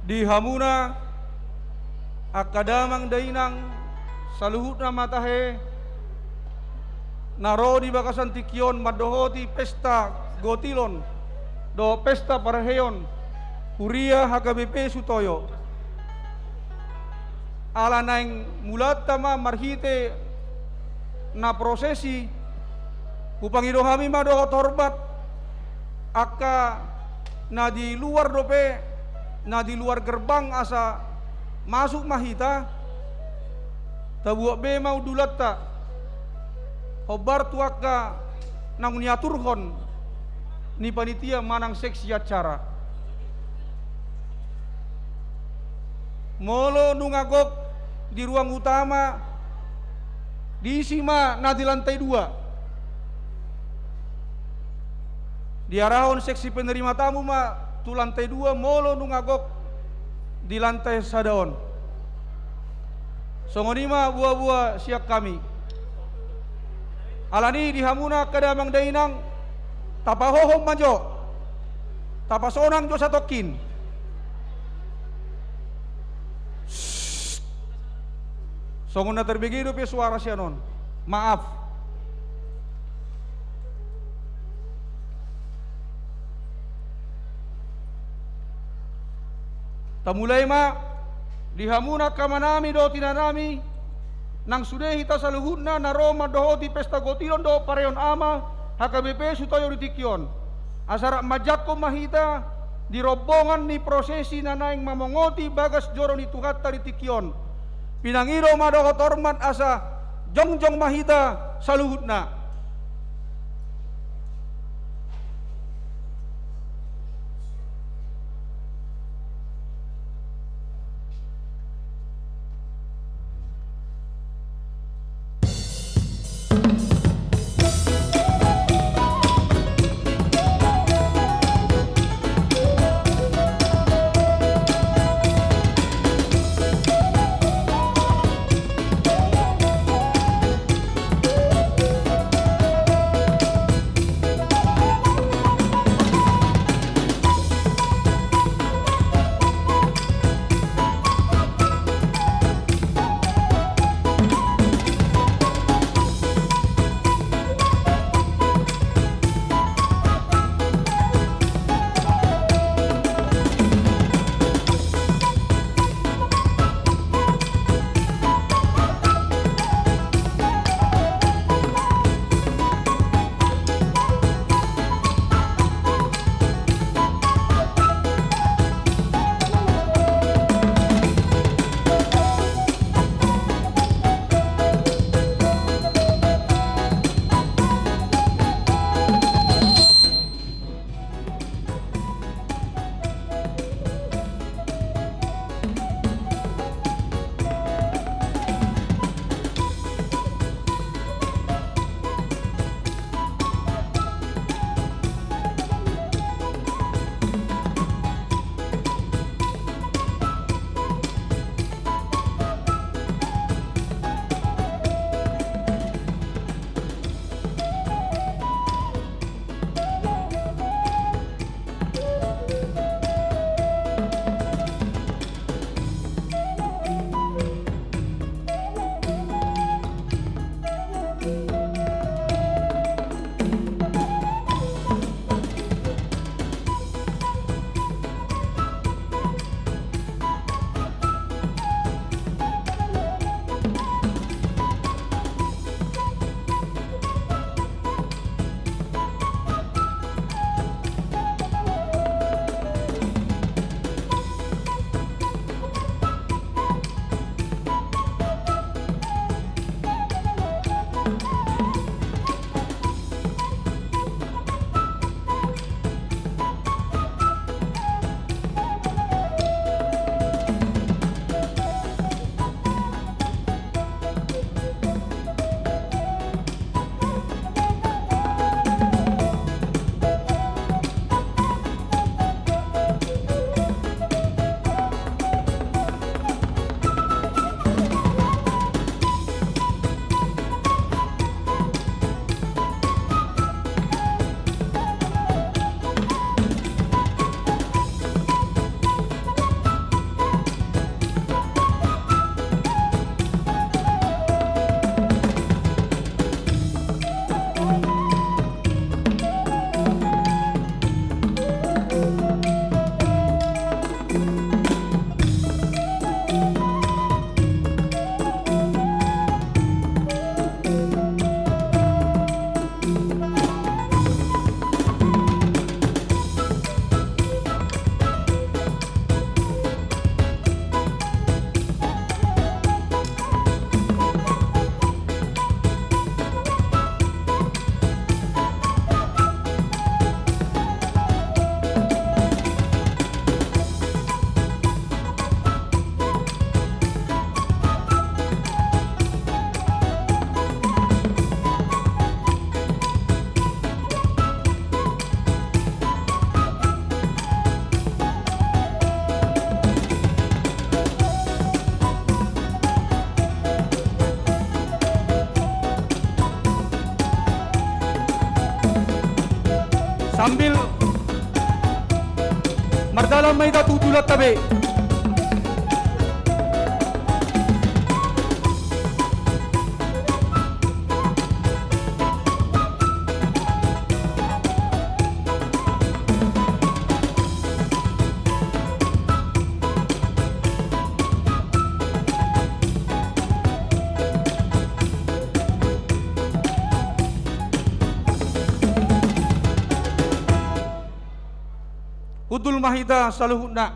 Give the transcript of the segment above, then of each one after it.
di hamuna akadamang dainang saluhutna matahe naro di bakasan tikion madohoti pesta gotilon do pesta paraheon huria HKBP Sutoyo ala naing mulat tama marhite na prosesi upangido kami madohot hormat aka na di luar dope na di luar gerbang asa masuk mahita tabuak be mau dulat ta hobar tuaka nang niaturhon ni panitia manang seksi acara molo nungagok di ruang utama diisi ma na di lantai 2 di arahon seksi penerima tamu ma tu lantai 2 molo nungagok di lantai sadaon songonima buah-buah siak kami alani di hamuna kadamang dainang tapahohong majo tapasonang jo satokin songon na terbegido pe suara sianon maaf tamulai ma di hamuna kamanami do tinanami nang sudah hita saluhutna na Roma dohoti pesta gotilon do pareon ama HKBP Sutoyo ditikion asara majako mahita di rombongan ni prosesi nanaing mamongoti bagas joro ni tuhatta ditikion pinangiro madohot hormat asa jongjong mahita saluhutna Sambil mardalam may datutulat tabi. Hudul mahida saluhuna.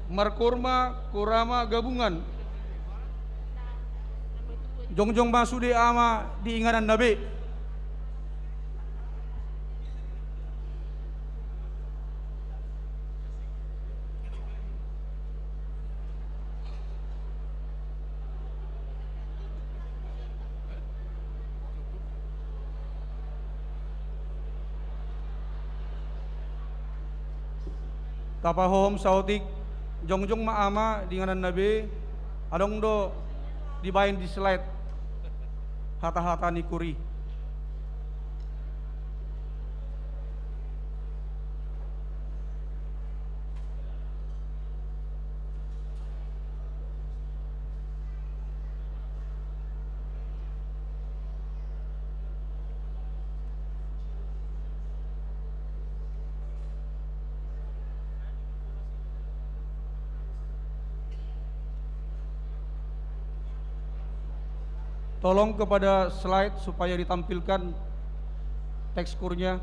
Markorma Kurama gabungan. Jongjong masude ama diinganan Nabi. Tapahom sautik jongjong maama dinganan Nabi adong do dibayin di slide hata-hata ni kuri. Tolong kepada slide supaya ditampilkan teksturnya.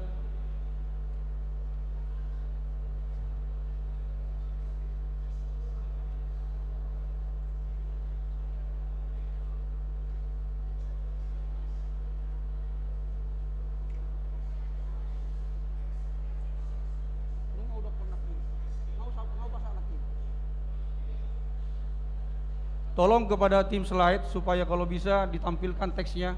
Tolong kepada tim slide supaya kalau bisa ditampilkan teksnya.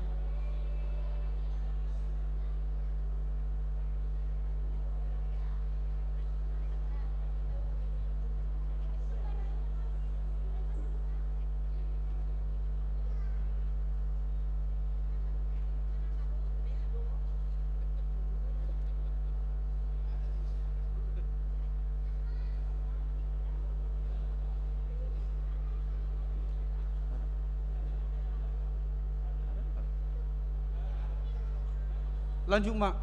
Lanjut Mak.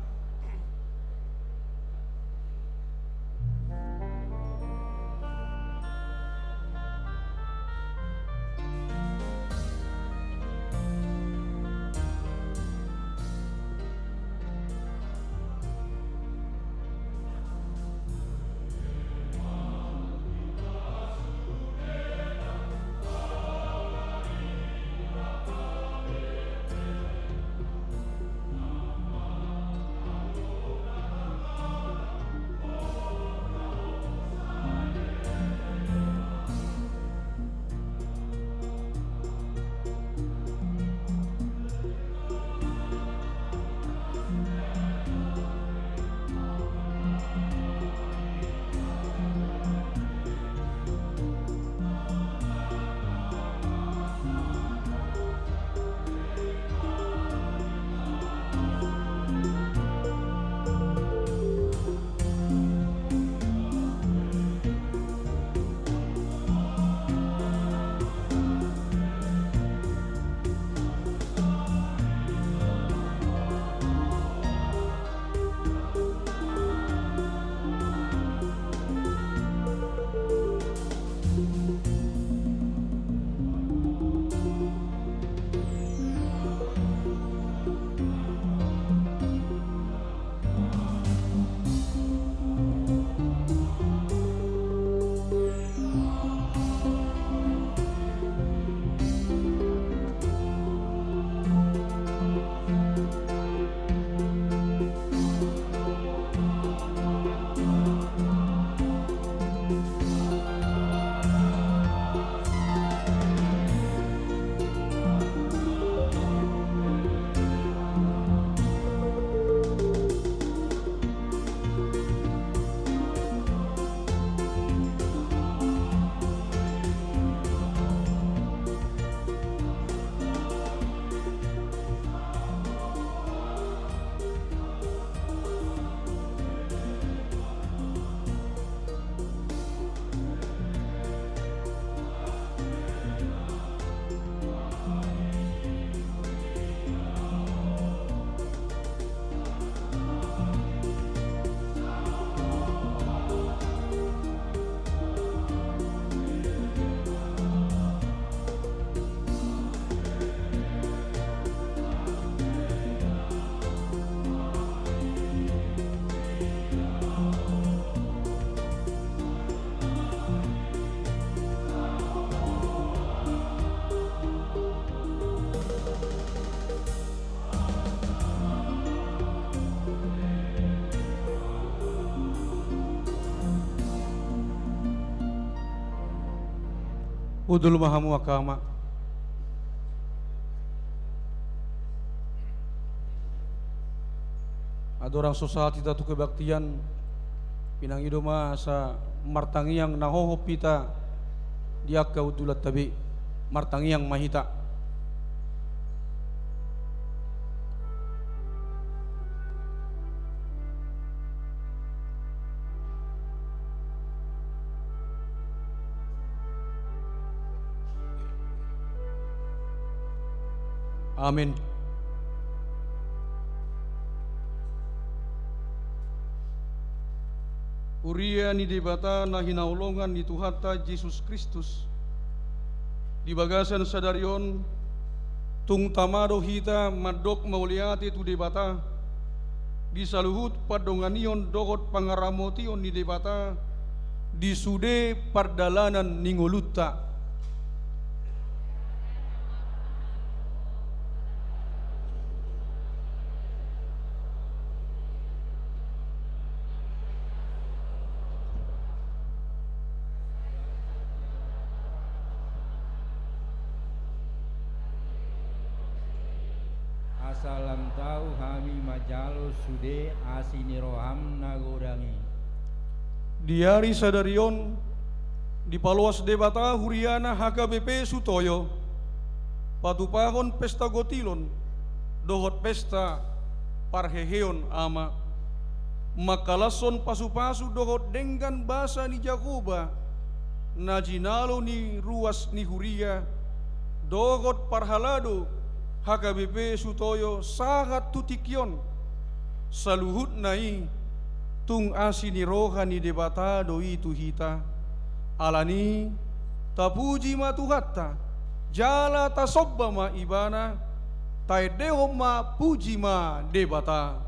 udul mahamu akama. Ada orang sosati tatu kebaktian pinang idoma sa martangiang nahohop pita dia kaudulat tabi martangiang mahita. Amin. Uria ni debata na hinaulongan ni Tuhata Yesus Kristus di bagasan sadarion tung tamado hita madok mauliati tu debata di saluhut padonganion dohot pangaramotion ni debata di sude pardalanan ningolutta. Salam tahu kami majalo sude asiniroham nagodangi. Diari sadarion di paluas debata huriana HKBP Sutoyo patupahon pesta gotilon dohot pesta parheheon ama makalason pasu-pasu dohot denggan basa ni Jakoba najinalo ni ruas ni huria dohot parhalado HKBP Sutoyo sangat tutikyon saluhut nai tung asini roha ni debata doi tuhita alani tapuji ma tuhatta jala tasobba ma ibana taedeho ma puji ma debata.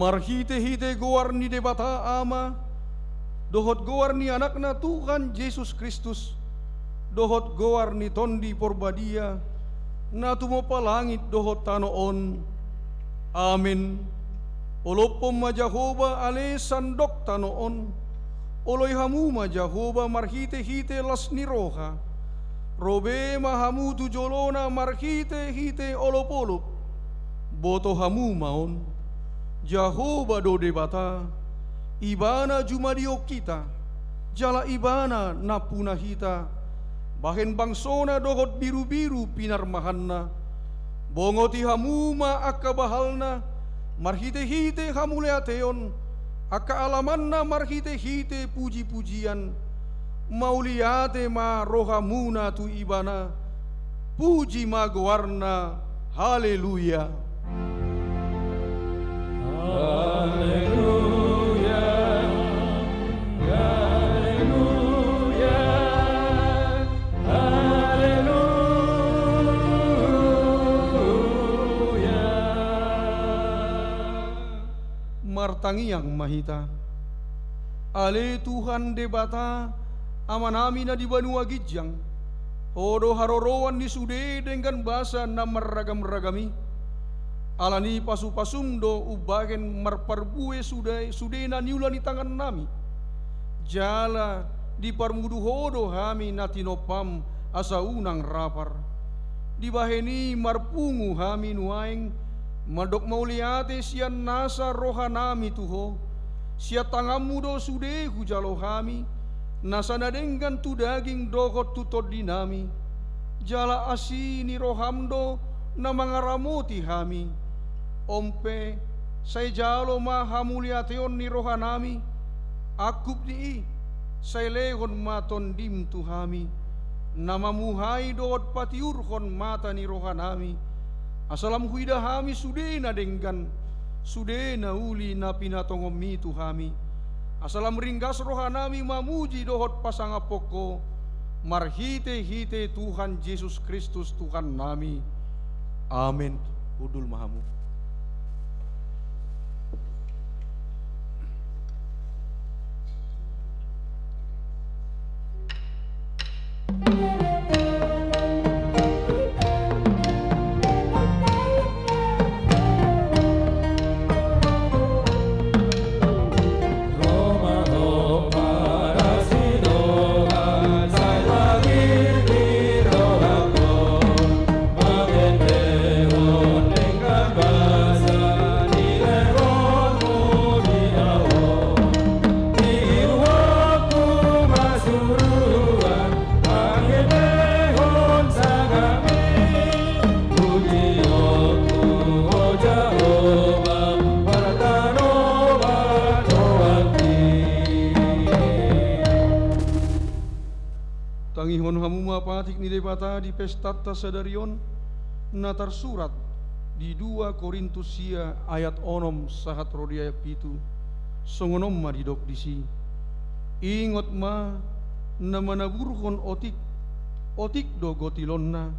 Marhite-hite goar ni debata ama dohot goar ni anakna Tuhan Yesus Kristus dohot goar ni tondi porbadia na tumopa langit dohot tanoon. Amin. Olopom ma Jehova ale sandok tanoon oloy hamu ma Jehova marhite-hite las ni roha robe mahamu tu jolona marhite-hite olop-olop boto hamu maon Jehova do debata ibana jumadio kita jala ibana napuna hita bahen bangsona dohot biru-biru pinarmahanna bongoti hamuma akabahalna marhite-hite hamuleateon aka alamanna marhite-hite puji-pujian mauliate ma rohamuna tu ibana puji ma goarna haleluya. Martangiang mahita. Ale Tuhan debata amanami na di banua gijang. Hodo harorowan ni sude dengan bahasa na meragam-ragami. Alani pasu-pasumdo ubagen marparbue sude na niulan di tangan nami. Jala di parmudu hodo hami na tinopam asa unang rapar. Di baheni marpungu hami nuaing madok mauliate sian nasa rohanami tuho, sia tangamu do sude hujalo hami, nasa nadenggan tu daging dogot tutod dinami, jala asini rohamdo na mangaramoti hami, ompe say jalo mahamuliateon ni rohanami, akup di say lehon maton dim tu hami, namamuhay doot patiurhon mata ni rohanami, asalam huida hami sudena denggan sudena uli na pinatongomi tu hami asalam ringgas rohanami mamuji dohot pasangapoko marhite-hite Tuhan Yesus Kristus Tuhan nami. Amin. Udul mahamu. Tangihon hamuma patik ni debata di pestata sadarion na tersurat di 2 Korintus sia ayat onom sahat rodia pitu songonom ma didok disi ingot ma na manaburhon otik do gotilonna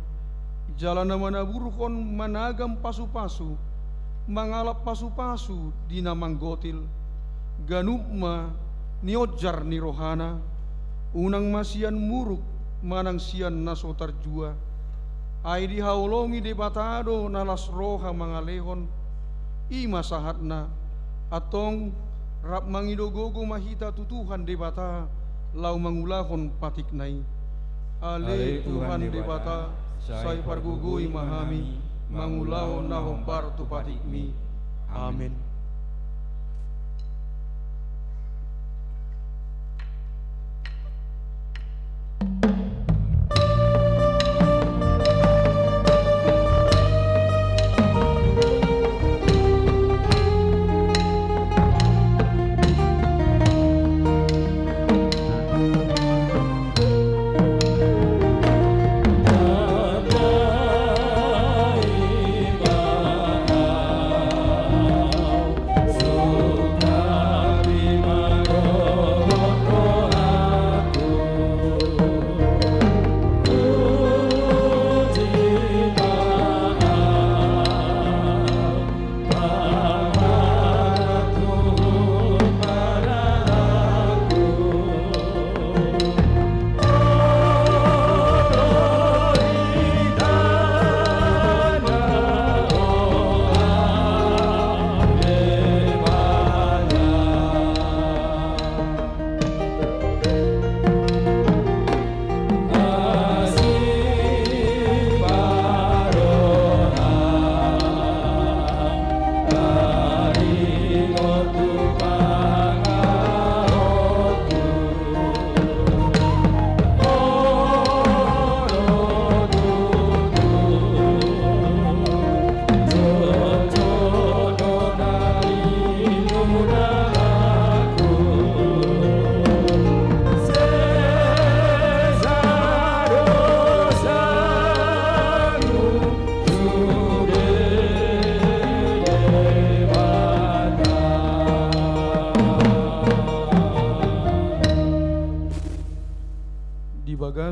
jalan na manaburhon managam pasu-pasu mangalap pasu-pasu di namang gotil ganup ma niojar ni rohana unang masian muruk manang sian naso tarjua ay di haulongi debatado nalas roha mangalehon ima sahatna atong rap mangidogogo mahita tutuhan debata lau mangulahon patiknai ale Tuhan debata say pargugui mahami mangulahon nahom partu patikmi. Amin.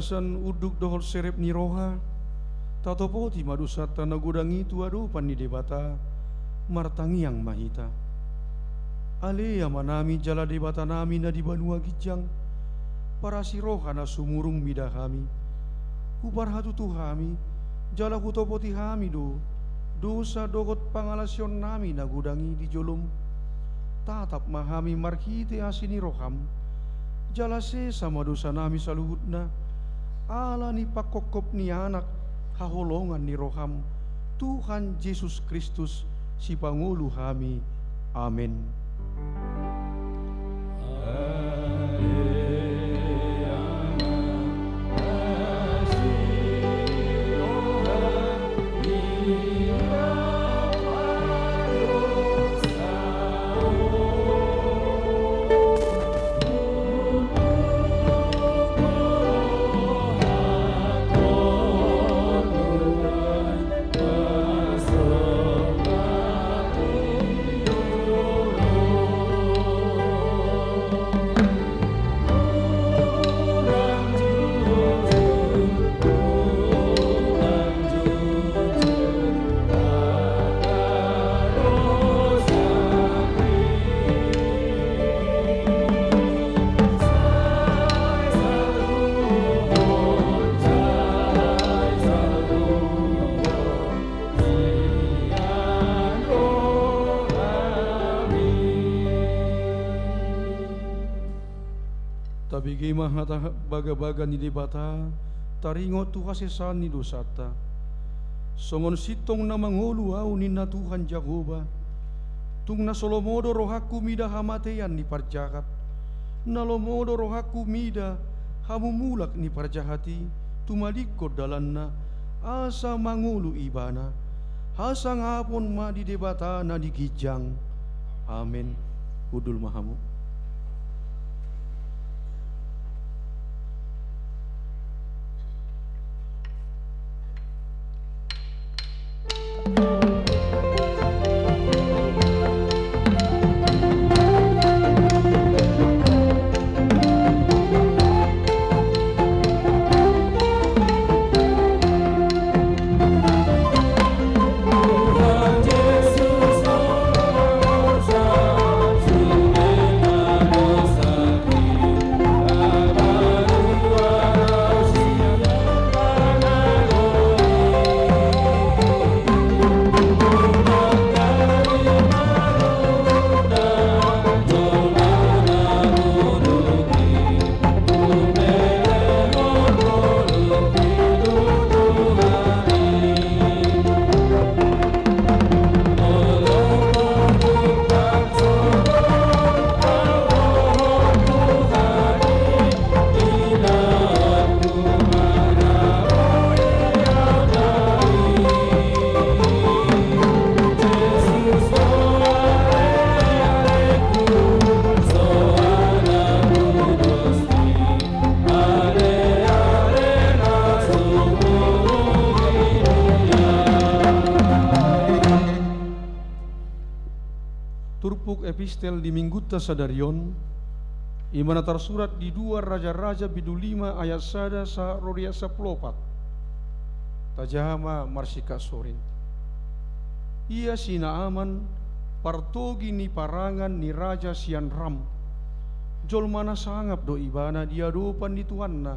Inasan uduk dohol serep ni roha, tatopoti madusata nagudangi tuadupan ni debata, martangi yang mahita. Alea manami jala debata nami na di banua gijang, para si roha na sumurung mida kami. Upar hatu tuhami, jala kutopoti kami dosa dogot pangalasyon nami nagudangi di jolom. Tatap mahami markite asini roham, jala sama dosa nami saluhut na, ala ni pakokop ni anak, haholongan ni roham, Tuhan Yesus Kristus si Pangulu kami. Amin. Tabigi mahata baga-baga ni debata, taringo tuha sesan ni dosata. Songon sitong na mangolu au ni na Tuhan Jagoba, tung na solomodo rohaku mida hamatean ni parjahat, na lomodo rohaku mida hamumulak ni parjahati, tumalikod dalanna, asa mangulu ibana, hasang hapon ma di debata na di gijang. Amin. Hudul mahamu. Turpuk epistel di Mingguta Sadarion, imana tersurat di 2 Raja-Raja bidu 5 ayat 1 sa rodia 14. Tajama marsika sorin. Ia si Naaman partogi ni parangan ni Raja sian Ram. Jol mana sangap do ibana dia dopan di tuanna.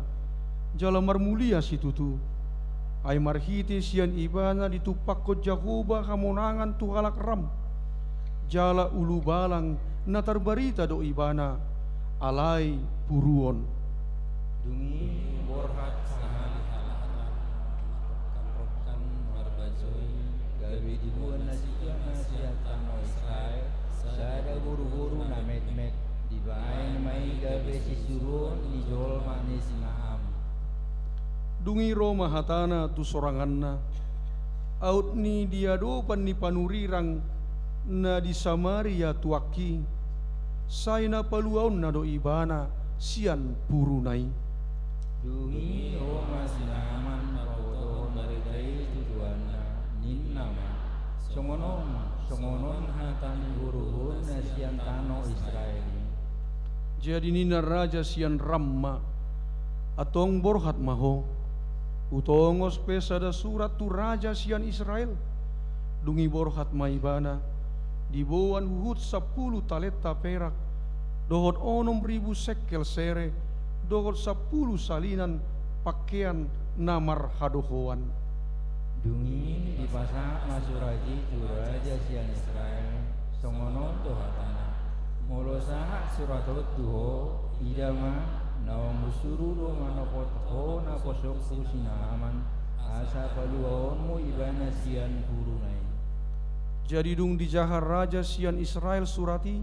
Jala marmulia si tutu. Ay marhiti sian ibana ditupak ko Jakoba kamonangan tuhalak Ram. Jala ulu balang na terbarita do ibana alai puruon. Dungi borhat sahali halahan kan marbazoi gawe dibuan nasihat no Israel sada guru-guru na met-met dibain mai gawe sisurun ni jol manis Naam. Dungi Roma hatana tu soranganna out ni diadopan ni panurirang na di Samaria tuaki sayna paluaon na do ibana sian purunai. Dungi Roma sinaman naroto naridai tujuanna ninnama songonon hatani guruhun na sian tano Israel. Jadi nina raja sian Ramma atong borhat maho utongos pesada surat tu raja sian Israel dungi borhat maibana dibawan huhut 10 talenta perak dohot 6.000 sekel sere dohot 10 salinan pakaian namar hadohoan. Dungi di pasak masuraji juraja sian Israel songonon dohatana molo sahat suratot duho idama naong musururo manopot ho na posok sinaman asa paluaonmu ibana sian purunai. Jadi dung dijahar raja sian Israel surati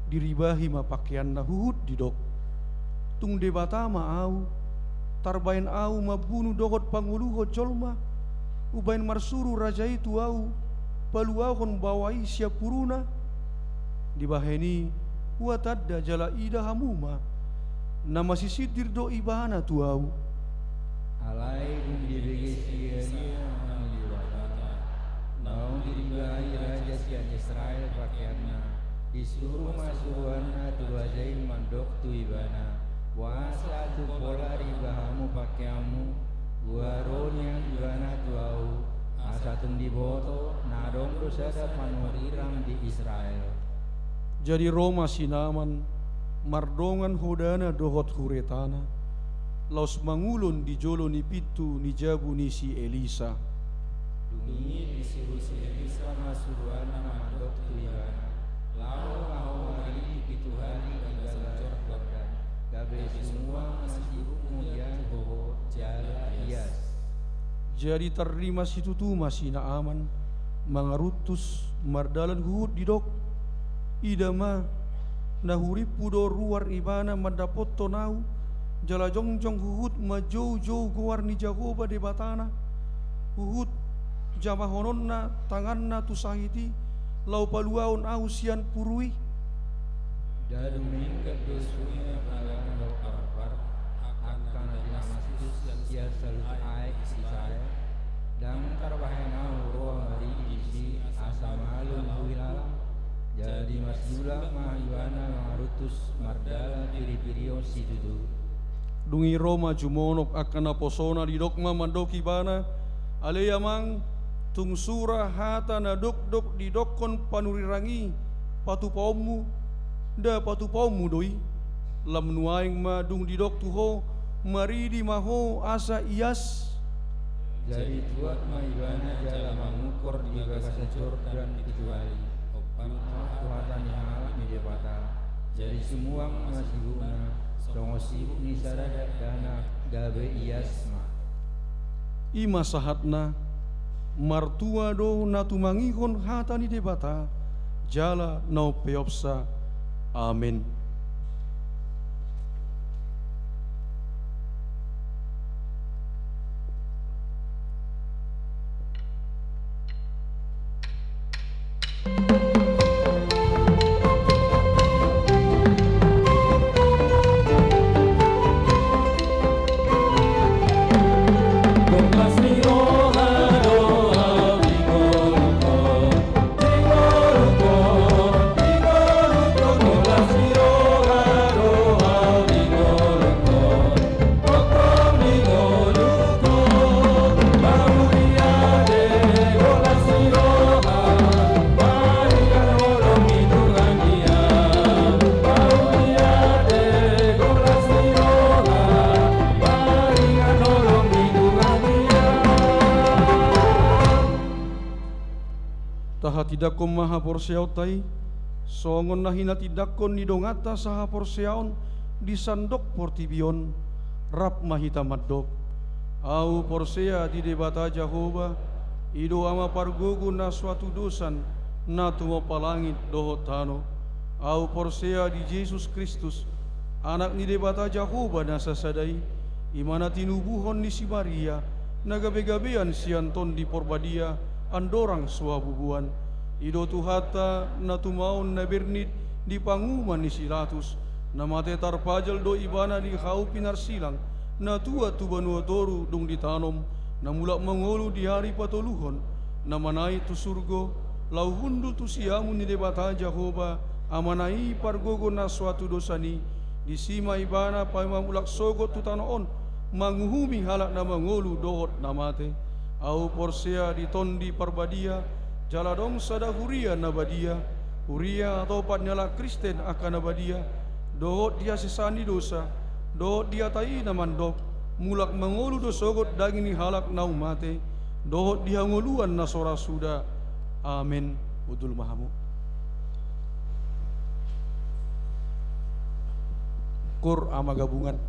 diribahi ma pakaian nahuhut didok tung debata ma au tarbain au mabunuh dohot panguluho jolma ubain marsuru raja itu au paluahon bawai siap puruna dibaheni watadda jala ida hamuma nama sisidir do ibana tu au Alai dum dibege sia menjualana naung diribahi raja sian Israel pakaianna disuruh masuruanna tu rajai mandok tu ibana wasa tu pola ribahamu pakaiamu waronya ibana tu au asa tung diboto nadong dosa dapan warirang di Israel. jadi Roma sinaman mardongan hodana dohot huretana laus mangulun di jolo ni pitu ni jabu ni si Elisa Dungi disuruh si Elisa masuruanna mandok tu ibana lau hari itu hari tinggal Jordan gabe semua masih kemudian boho jala ias. jadi terima situ tu masih na aman mangarutus mardalan huhut didok idama nahuri pudo ruar ibana mandapot tonau jala jongjong huhut majau-jau guar ni Jahoba de batana huhut jamahononna tanganna tu sahiti lau paluaon au sian purui Dadu minggat dosunya palang lau arpar akan dinamasus sia salut aik si saya dan tarbahena roh mari isi asa malun wilalang jadi masjula mahibana marutus mardala piri-pirio si dudu dungi Roma jumonok akan aposona di dokma mandoki bana aleyamang tungsura hata na dok di dokon panurirangi patu paumu da patu paumu doi lam nuaing ma dung di dok tuho mari di maho asa ias jadi tuat mahibana jala mengukur di bagasa Jordan kecuali Tuhatan hal ni debata jadi semua masih guna songo sibuk ni sarada dana gabe iasma ima sahatna martua do natumangihon hata ni debata jala nau peopsa amin. Tidakon maha porseaw tay songon na hinatidakon ni dongata saha porseaon di sandok portibion rap mahita maddok au porsea di debata Jahoba ido ama pargogo na suatu dosan na tumo palangit dohotano au porsea di Yesus Kristus anak ni debata Jahoba na sasadai imana tinubuhon ni si Maria nagabe-gabean si Anton di porbadia andorang suabubuan ido tuhata na tumaon na bernit di panguman ni Silatus na mate tarpajal do ibana di hau pinarsilang na tua tubanua toru dong ditanom na mulak mangolu di hari patoluhon na manai tu surgo lau hundul tu siamu ni debata Jahoba amanai pargogo na suatu dosani di sima ibana pamamulak sogot tutanoon manguhumi halak na mangolu dohot namate au porsea di tondi parbadia jaladong sada huria nabadia huria atau nyala Kristen akan nabadia dohot dia sesani dosa dohot dia tai namandok mulak mangolu do sogot dagini halak na umate dohot dia ngoluan na sora suda amin udul mahamu kur ama gabungan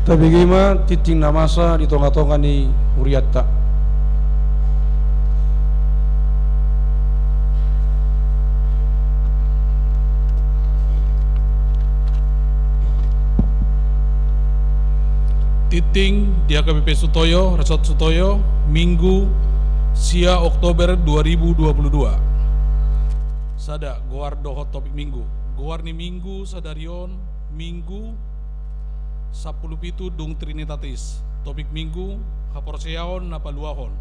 Tapi gimana titing namasa di tonga-tonga ni Uriatta. Titing di HKBP Sutoyo, Resort Sutoyo, Minggu, Sia Oktober 2022. Sada goar dohot topik minggu. Goar ni minggu sadarion minggu 17 dung Trinitatis. Topik minggu haporseaon napaluahon.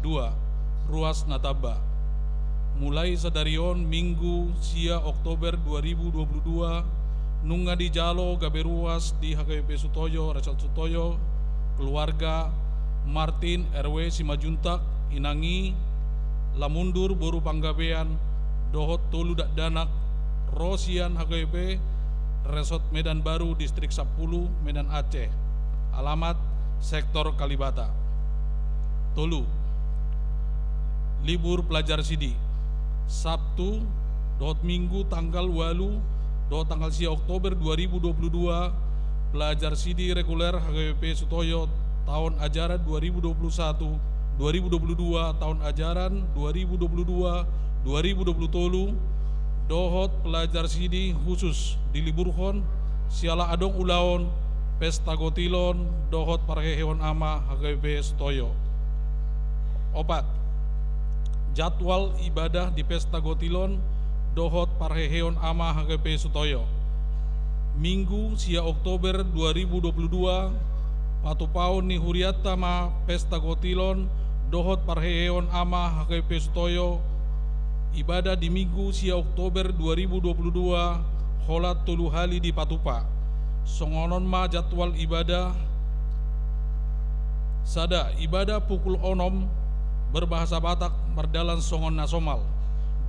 2. Ruas nataba. Mulai sadarion minggu Sia Oktober 2022 nunga di jalo gabe ruas di HKBP Sutoyo, Resort Sutoyo, keluarga Martin RW Simajuntak, Inangi, Lamundur Boru Panggabean, Dohot Tolu Dak Danak, Rosian HKBP, Resort Medan Baru, Distrik 10, Medan Aceh. Alamat Sektor Kalibata. Tolu. Libur pelajar Sidi. Sabtu, Dohot Minggu tanggal 8 do tanggal Sia Oktober 2022 pelajar Sidi reguler HKBP Sutoyo tahun ajaran 2021-2022 tahun ajaran 2022-2023 dohot pelajar Sidi khusus diliburhon siala adong ulaon pesta gotilon dohot parheheon ama HKBP Sutoyo. 4. Jadwal ibadah di pesta gotilon dohot parheheon ama HKBP Sutoyo. Minggu Sia Oktober 2022 patupaon ni Huriatta ma pesta gotilon dohot parheheon ama HKBP Sutoyo. Ibadah di Minggu Sia Oktober 2022 holat tulu hali di Patupa. Songonon ma jadwal ibadah sada ibadah pukul onom berbahasa Batak merdalan songon nasomal.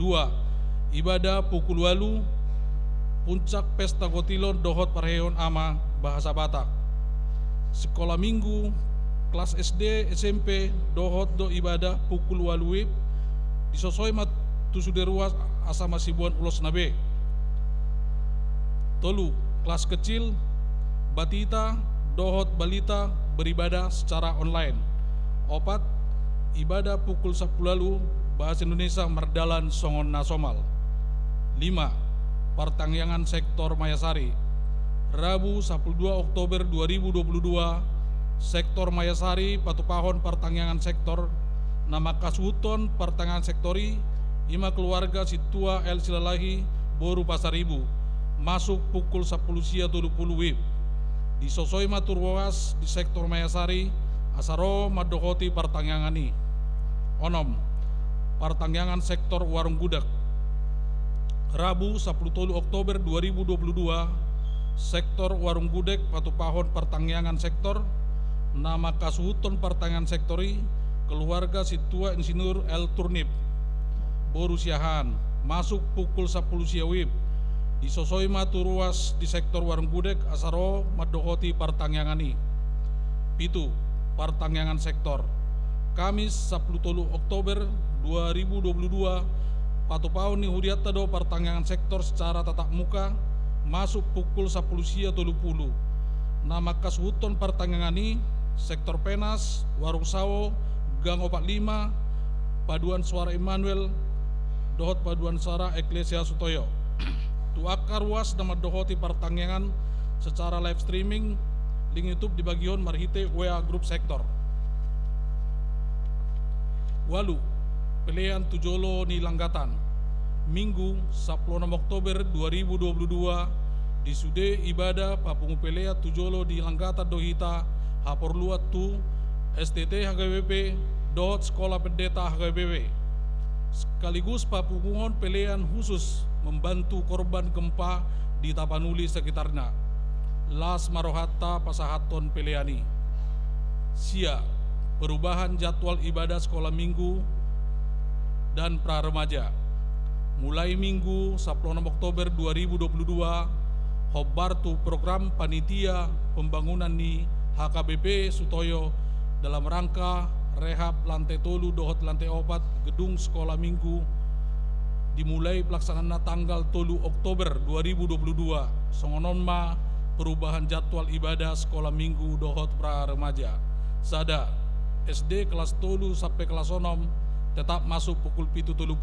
2. Ibadah pukul 8 puncak pesta gotilon dohot parheon ama bahasa Batak. Sekolah minggu kelas SD SMP dohot do ibadah pukul 8 wib disosoi mat tusuderuas asa masibuan ulos nabe. Tolu kelas kecil batita dohot balita beribadah secara online. 4. Ibadah pukul 10 bahasa Indonesia merdalan songon nasomal. 5. Pertangyangan sektor Mayasari. Rabu 12 Oktober 2022 sektor Mayasari patupahon pertangyangan sektor nama kasuton pertangyangan sektori ima keluarga situa El Silalahi Boru Pasaribu masuk pukul 10 sia 30 wib disosoi maturwas di sektor Mayasari asaro madohoti pertanggangani. 6. Pertangyangan sektor Warung Gudak. Rabu 10 Oktober 2022 sektor Warung Gudek patupahon pertangyangan sektor nama kasuhuton pertangyangan sektori keluarga situa Insinyur El Turnip Boru Siahan masuk pukul 10 sia wib disosoi maturuas di sektor Warung Gudek asaro madohoti pertangyangani. 7. Pertangyangan sektor Kamis 10 Oktober 2022 patupaon ni Huriatta do pertangyangan sektor secara tatap muka masuk pukul 10 sia 30. Nama kasuhuton pertanggangani sektor Penas, Warung Sawo, Gang 45, Paduan Suara Immanuel, dohot Paduan Suara Eklesia Sutoyo. Tuakar ruas nama dohoti pertangyangan secara live streaming link YouTube di bagian marhite WA grup sektor. Walu pilihan tujolo ni Langgatan. Minggu 16 Oktober 2022 di sude ibadah papungu pelea tujolo di Langgatan dohita haporluat tu STT HKBP dot Sekolah Pendeta HKBP sekaligus papunguhon pelean khusus membantu korban gempa di Tapanuli sekitarnya. Las marohatta pasahaton peleani. Sia perubahan jadwal ibadah sekolah minggu dan pra-remaja. Mulai Minggu 16 Oktober 2022 hobartu program panitia pembangunan di HKBP Sutoyo dalam rangka rehab lantai tolu dohot lantai 4 gedung sekolah minggu dimulai pelaksanaan tanggal 3 Oktober 2022 songonon ma perubahan jadwal ibadah sekolah minggu dohot pra remaja. Sada SD kelas 3 sampai kelas 6 tetap masuk pukul 7.30,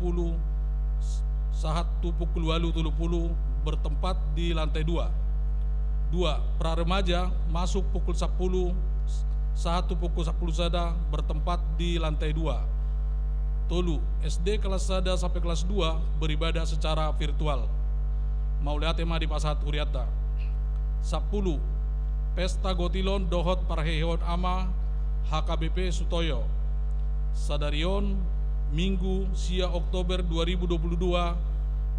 sahat tu pukul 8.30 bertempat di lantai 2. 2. Pra remaja masuk pukul 10, sahat tu pukul 10 sada bertempat di lantai 2. Tolu, SD kelas 1 sampai kelas 2 beribadah secara virtual. Mau lihat tema di Pasahat Huriata. 10. Pesta Gotilon dohot parheon ama HKBP Sutoyo. Sadarion Minggu sia Oktober 2022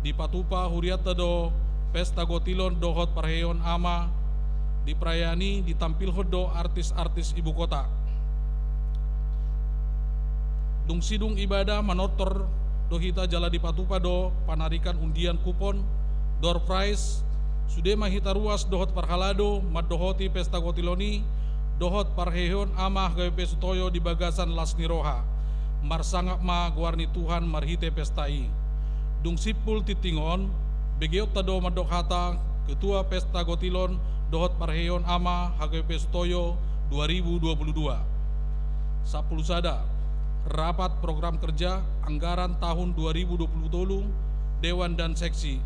di Patupa Huriata do Pesta Gotilon dohot parheon ama diperayani ditampil hodo artis-artis ibu kota. Dung sidung ibadah manotor dohita jala di Patupa do panarikan undian kupon door prize sude mahita ruas dohot parhalado madohoti Pesta Gotiloni dohot parheon ama HKBP Sutoyo di Bagasan Lasniroha marsangap ma guarni Tuhan marhite pestai. Dung sipul titingon begeot tado madok hata Ketua Pesta Gotilon dohot parheon ama HKBP Sutoyo 2022. 10 sada rapat program kerja anggaran tahun 2020 Dewan dan Seksi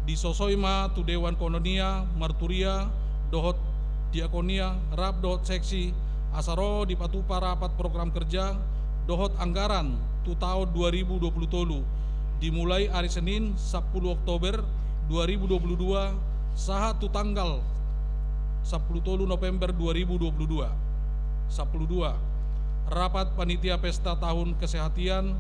disosoima tu Dewan Kononia Marturia dohot Diakonia rap dohot Seksi asaro di Patupa rapat program kerja dohot anggaran tu tahun 2020 dimulai hari Senin 10 Oktober 2022 saha tu tanggal 10 November 2022. 12. Rapat panitia pesta tahun kesehatian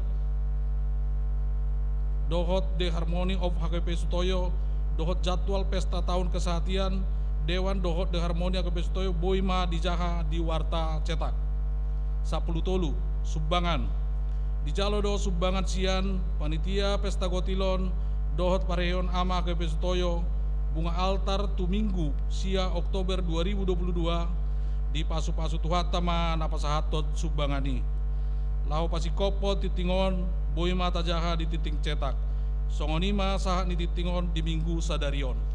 dohot The Harmony of HKBP Sutoyo dohot jadwal pesta tahun kesehatian Dewan dohot The Harmony HKBP Sutoyo boima dijaha di warta cetak. 10 tolu sumbangan dijalo do sumbangan sian panitia Pesta Gotilon dohot pareon ama HKBP Sutoyo bunga altar tu minggu sia Oktober 2022 di pasu-pasu tuhatama napasahatot sumbangani lahu pasikopo titingon boima tajaha di titing cetak songonima saha ni titingon di minggu sadarion.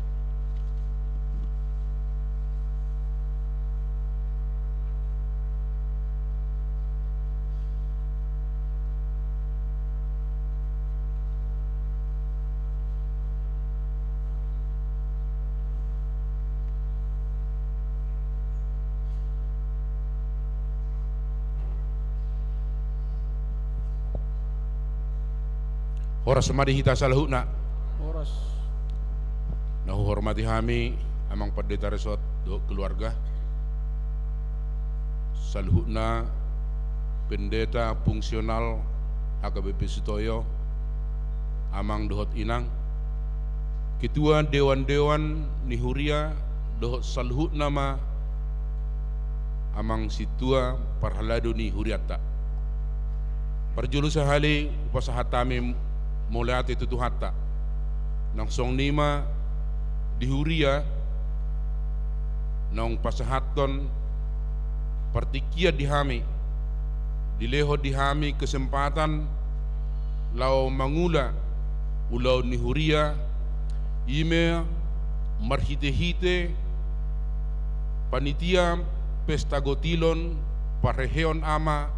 Horas semadi hita salahuna Oras. nahu hormati kami amang pendeta resort do keluarga salahuna pendeta fungsional HKBP Sutoyo amang dohot inang ketua dewan-dewan nihuria dohot salahuna ma amang situa parhalado ni huriata parjulu sahali upasahatami mulai itu tuhata nang song nima dihuria nang pasahaton partikia dihami dileho dihami kesempatan lau mangula ulau nihuria ime marhite-hite panitia Pesta Gotilon parheon ama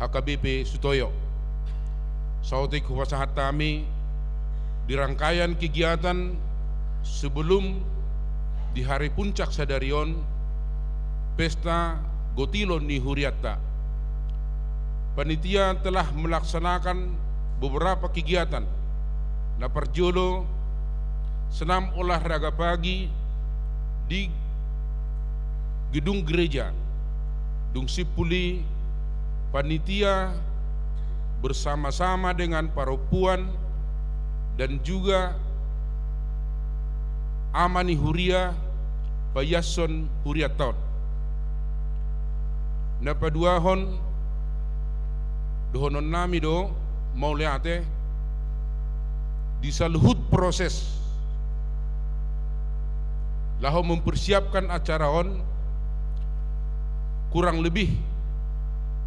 HKBP Sutoyo sautik huwasahat kami di rangkaian kegiatan sebelum di hari puncak sadarion Pesta Gotilon di Huriata. Panitia telah melaksanakan beberapa kegiatan na perjolo senam olahraga pagi di gedung gereja Dung Sipuli panitia bersama-sama dengan paropuan dan juga Amani Huria Payason Huriaton. Napaduahon dohonon nami do mau liate di saluhut proses laho mempersiapkan acara on kurang lebih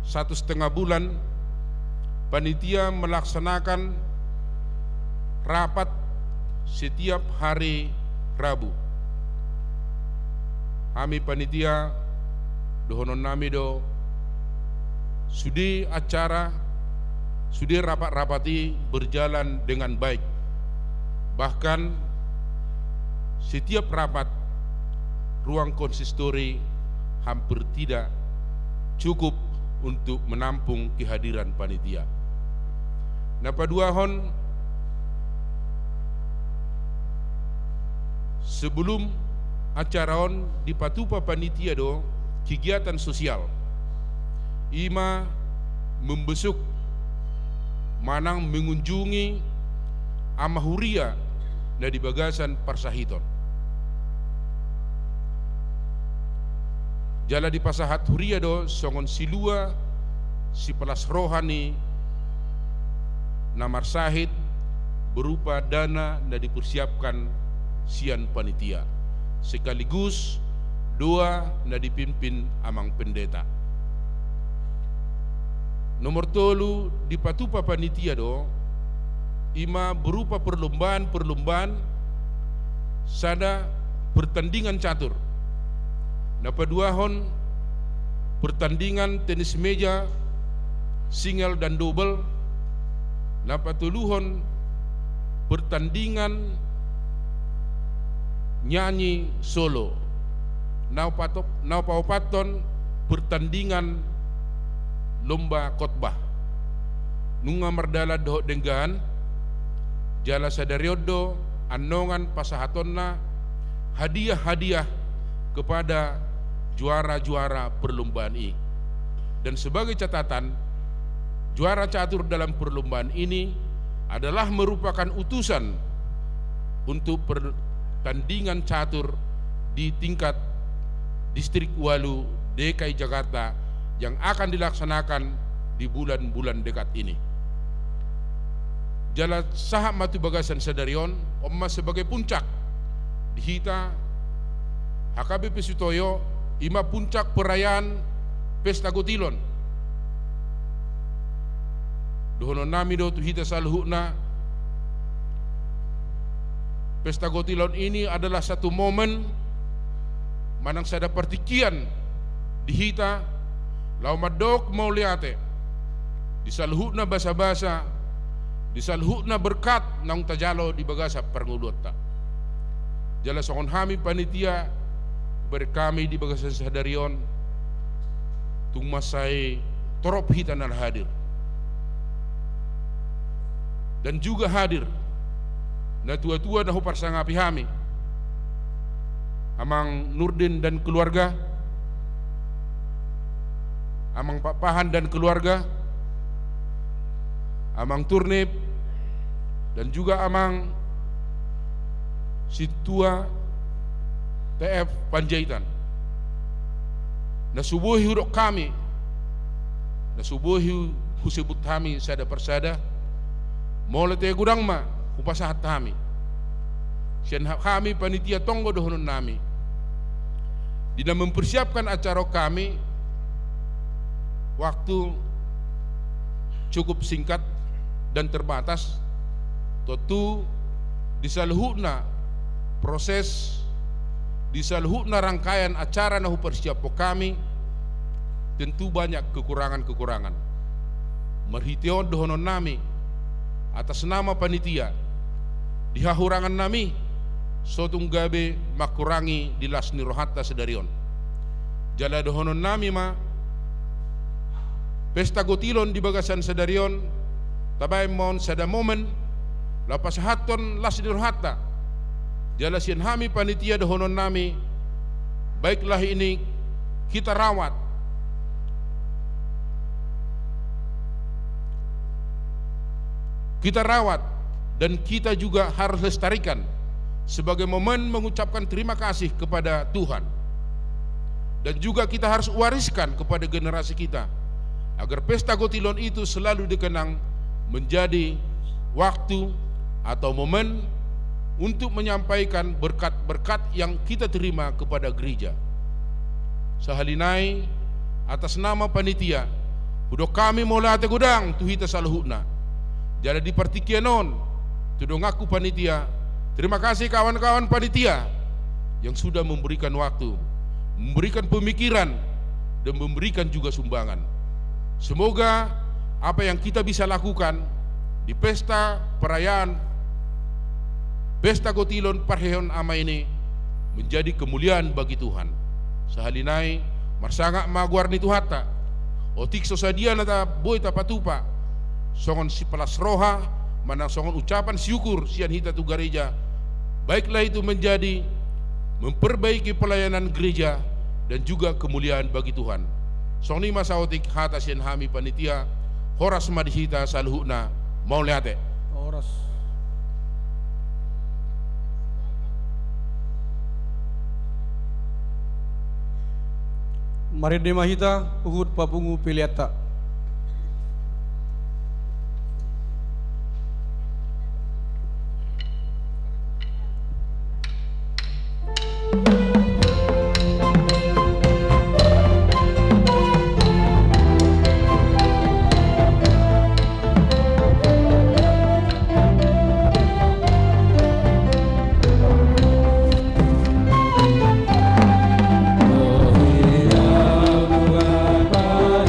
1,5 bulan panitia melaksanakan rapat setiap hari Rabu. Kami panitia dohonon nami do sudi acara, sudi rapat-rapati berjalan dengan baik. Bahkan setiap rapat ruang konsistori hampir tidak cukup untuk menampung kehadiran panitia. Napa dua hon sebelum acara on di patupa panitia do kegiatan sosial ima membesuk manang mengunjungi amahuria na di bagasan Parsahiton. Jala di pasahat huria do songon silua si pelas rohani namar sahid berupa dana na dipersiapkan sian panitia sekaligus doa na dipimpin amang pendeta. Nomor tolu di patupa panitia do ima berupa perlombaan sada pertandingan catur. Napa dua hon pertandingan tenis meja single dan double. Napa tuluhon pertandingan nyanyi solo. Nau paupaton pertandingan lomba khotbah. Nunga mardala dohok denggan jala sadariodo annongan pasahatonna hadiah-hadiah kepada juara-juara perlombaan ini. Dan sebagai catatan, juara catur dalam perlombaan ini adalah merupakan utusan untuk pertandingan catur di tingkat distrik Walu DKI Jakarta yang akan dilaksanakan di bulan-bulan dekat ini. Jala sahab matu bagasan sadarion omma sebagai puncak dihita HKBP Sutoyo ima puncak perayaan Pesta Gotilon. Dohonon nami do tuhita salhukna Pesta Gotilon ini adalah satu momen manang sada partikian dihita laumadok mau liate disalhukna basa-basa disalhukna berkat nang tajalo di bagasa perngulota. Jala songon hami panitia berkami di bagasan sadarion tung masai torop hitan al hadir dan juga hadir na tua-tua na hupar sangapi hami amang Nurdin dan keluarga, amang Pak Pahan dan keluarga, amang Turnip dan juga amang Situa TF Panjaitan. Nasubuhi huruk kami, nasubuhi husebut kami sada persada, mole te gudang ma hupasahat kami. Sian kami panitia tonggo dohonon nami. Dina mempersiapkan acara kami waktu cukup singkat dan terbatas. Tentu disalhukna proses disalhukna rangkaian acara nahu persiapo kami tentu banyak kekurangan-kekurangan. Merhiteon dohonon nami atas nama panitia dihahurangan nami sotung gabe makurangi di lasni rohatta sedarion. Jala dohonon nami ma Pesta Gotilon di bagasan sedarion tabay mon sada momen lapas haton lasni rohatta. Jala sian hami panitia dohonon nami baiklah ini kita rawat dan kita juga harus lestarikan sebagai momen mengucapkan terima kasih kepada Tuhan, dan juga kita harus wariskan kepada generasi kita agar Pesta Gotilon itu selalu dikenang menjadi waktu atau momen untuk menyampaikan berkat-berkat yang kita terima kepada gereja. Sahalinai atas nama panitia budok kami molate gudang tuhita salhukna jadi di partikianon tudong aku panitia. Terima kasih kawan-kawan panitia yang sudah memberikan waktu memberikan pemikiran, dan memberikan juga sumbangan. Semoga apa yang kita bisa lakukan di pesta perayaan Pesta Gotilon Parehon Ama ini menjadi kemuliaan bagi Tuhan. Sahalinai marsanga maguarni tuhata otik sosadia nata boy tapatupa songon si pelas roha mana songon ucapan syukur sian hita tu gereja, baiklah itu menjadi memperbaiki pelayanan gereja dan juga kemuliaan bagi Tuhan. Songni masa otik hata sian hami panitia horas madihita saluhuna mau lihat Oras. Mari demahita uhud papungu piliata. Bapa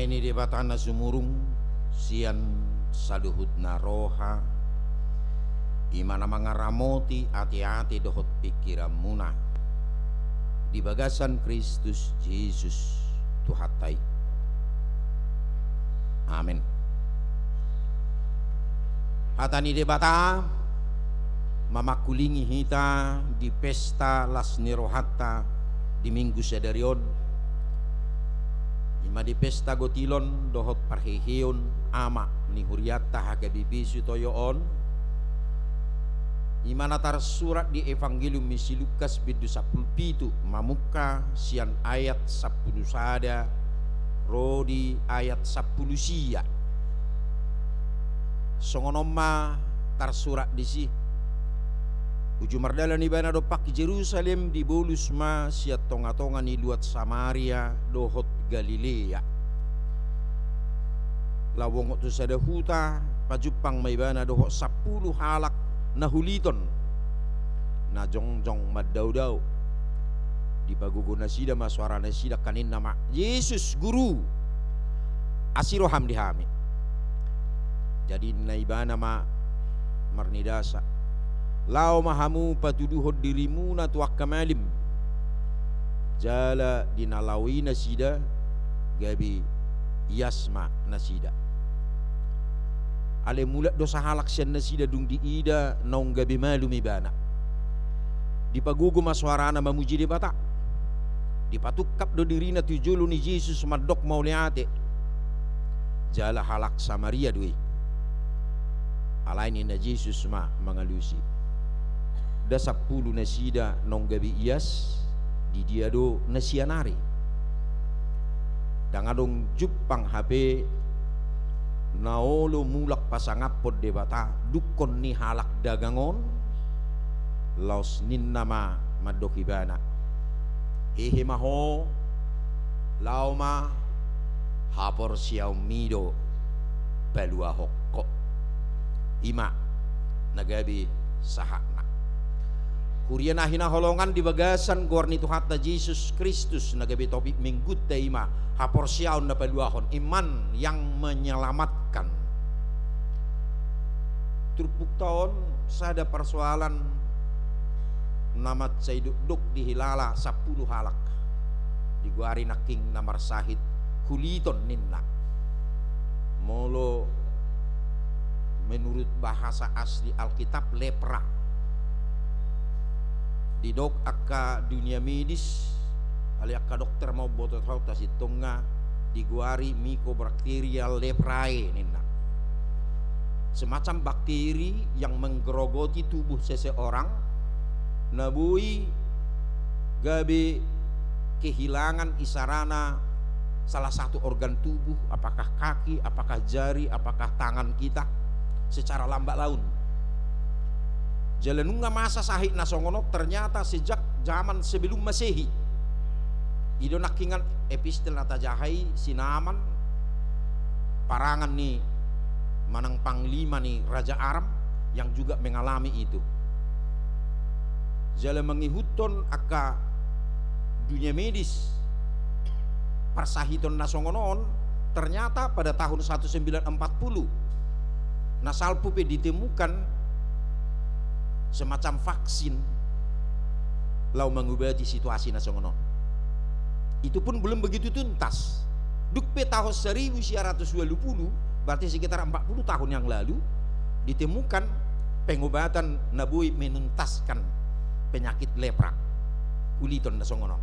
ini di batana sumurung sian saluhut na roha imana mangaramoti ati-ati dohot pikiran muna di bagasan Kristus Yesus Tuhatai. Amin. Hatani de bata mamakulingi hita di pesta las nirohata di minggu sedarion ima di pesta gotilon dohot parheheon ama ni huriata hakabibi sutoyoon imana tar surat di Evangelium misi Lukas bidu 17 mamuka sian ayat 10 sada rodi ayat 10 sia songonoma tar surat disi uju mardala ni bana dopak Jerusalem di bolus ma siat tonga-tonga ni luat Samaria dohot Galilea lawong tu sada huta pajupang may bana dohot 10 halak na huliton na jongjong maddaw-daw di pagugo na sida maswara na sida kanin nama Yesus guru asiroham dihami jadi naibana ma marnidasa lao mahamu patuduhod dirimu na tuak kamalim jala dinalawi na sida gabi yasma na sida ale mulat dosa halak sian na sida dung di ida naung gabi malu mibana di pagugo maswarana mamuji di bata di patukap do dirina tujulu ni Yesus madok mauliate jala halak Samaria dui alaini na Yesus ma mangalusi da 10 na sida naung gabi iyas di dia do na sianari dangadong jupang HP naolo mulak pasangapod de bata dukon ni halak dagangon laos ninnama madokibana maho lauma hapor siyaw mido balua hokko ima nagabi sahakna kuriana hina holongan di bagasan gorni tuhata Yesus Kristus nagabi topik minggut da ima hapor siyaw na baluahon iman yang menyelamatkan turpuk tahun sada persoalan namat saya duduk di hilala 10 halak di guari naking namar sahid huliton ninna molo menurut bahasa asli Alkitab lepra di dok akka dunia medis ali akka dokter mau botot hauta situnga di guari mycobacterial leprae ninna semacam bakteri yang menggerogoti tubuh seseorang nabui gabe kehilangan isarana salah satu organ tubuh apakah kaki, apakah jari, apakah tangan kita secara lambat laun jalanunga masa sahih nasongono ternyata sejak zaman sebelum Masehi ido nakingan epistel natajahai sinaman parangan nih manang panglima nih Raja Aram yang juga mengalami itu jala mengihuton aka dunia medis persahiton nasongonon ternyata pada tahun 1940 nasalpupe ditemukan semacam vaksin lau mengobati situasi nasongonon itu pun belum begitu tuntas dukpe tahun 1920 berarti sekitar 40 tahun yang lalu ditemukan pengobatan nabui menuntaskan penyakit lepra kuliton nasongonon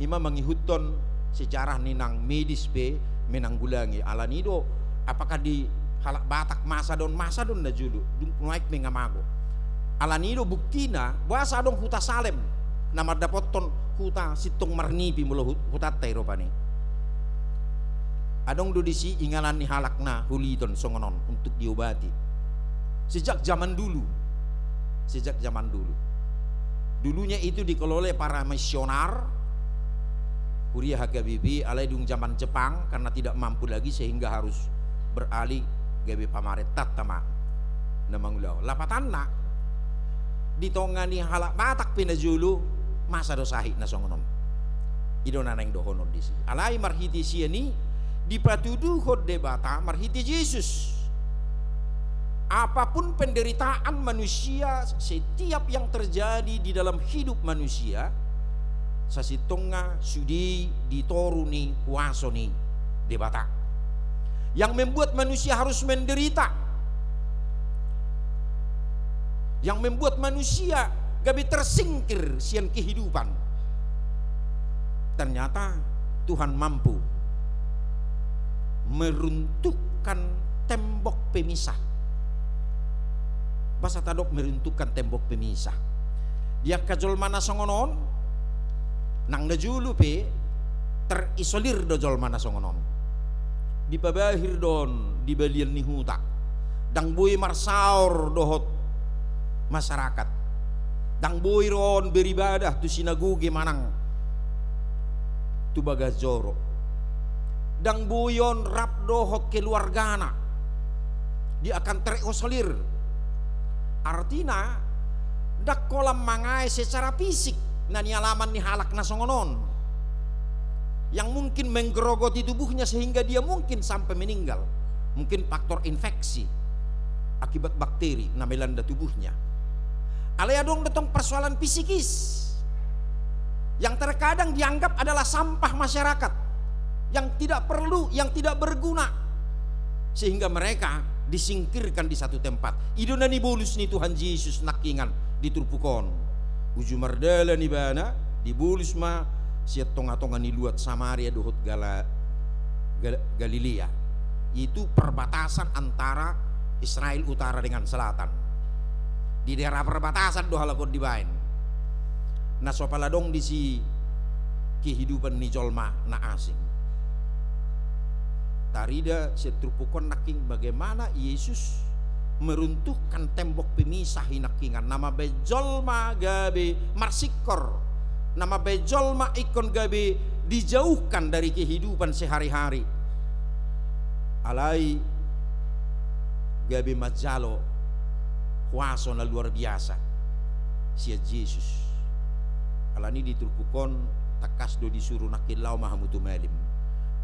ima mengihuton sejarah ninang medis pe menanggulangi alanido apakah di halak Batak masa don na julu naik mengamago alanido buktina bahasa dong huta Salem nama dapoton huta situng marnipi mulo huta tairopani adong do disi ingalan ni halakna huliton songonon untuk diobati sejak zaman dulu dulunya itu dikelola para misionar Kuria Hakabibi alai dung zaman Jepang karena tidak mampu lagi sehingga harus beralih gawe pamaretat tama namangulau lapatanna ditongani halak Batak pinajulu masa dosahi nasongonon ido naneng dohonon disi alai marhiti siani dipatuduh debata marhiti Yesus. Apapun penderitaan manusia, setiap yang terjadi di dalam hidup manusia, sasitonga sudi ditoruni kuasoni debata, yang membuat manusia harus menderita, yang membuat manusia gabi tersingkir sian kehidupan. Ternyata Tuhan mampu meruntuhkan tembok pemisah. Basa tadok meruntuhkan tembok pemisah. Dia kajol mana songonon, nang najulu pe terisolir dojol mana songonon. Di pabahir don di balian ni huta, dang boy marsaur dohot masyarakat, dang boy ron beribadah tu sinagoge manang tu bagajoro, dang boyon rap dohot keluargana, dia akan terisolir. Artinya dak kolam mangai secara fisik na nialaman ni halak na songonon yang mungkin menggerogoti tubuhnya sehingga dia mungkin sampai meninggal. Mungkin faktor infeksi akibat bakteri na melanda tubuhnya. Alaya dong datang persoalan psikis yang terkadang dianggap adalah sampah masyarakat, yang tidak perlu, yang tidak berguna, sehingga mereka disingkirkan di satu tempat. Idona ni bolus ni Tuhan Yesus nakingan diturpukon. Uju mardala ni bana di bolus ma siat tonga-tonga ni luat Samaria dohot Galilea. Itu perbatasan antara Israel utara dengan selatan. Di daerah perbatasan doh halakot di bain. Nah sopaladong di si kehidupan ni jolma na asing. Tarida setrupukon naking bagaimana Yesus meruntuhkan tembok pemisah hinakingan. Nama bejolma gabe marsikor, nama bejolma ikon gabe dijauhkan dari kehidupan sehari-hari. Alai gabe majalo kuaso na luar biasa sia Yesus. Alani ditrupukon takas do disuruh nakilau mahamutu malim.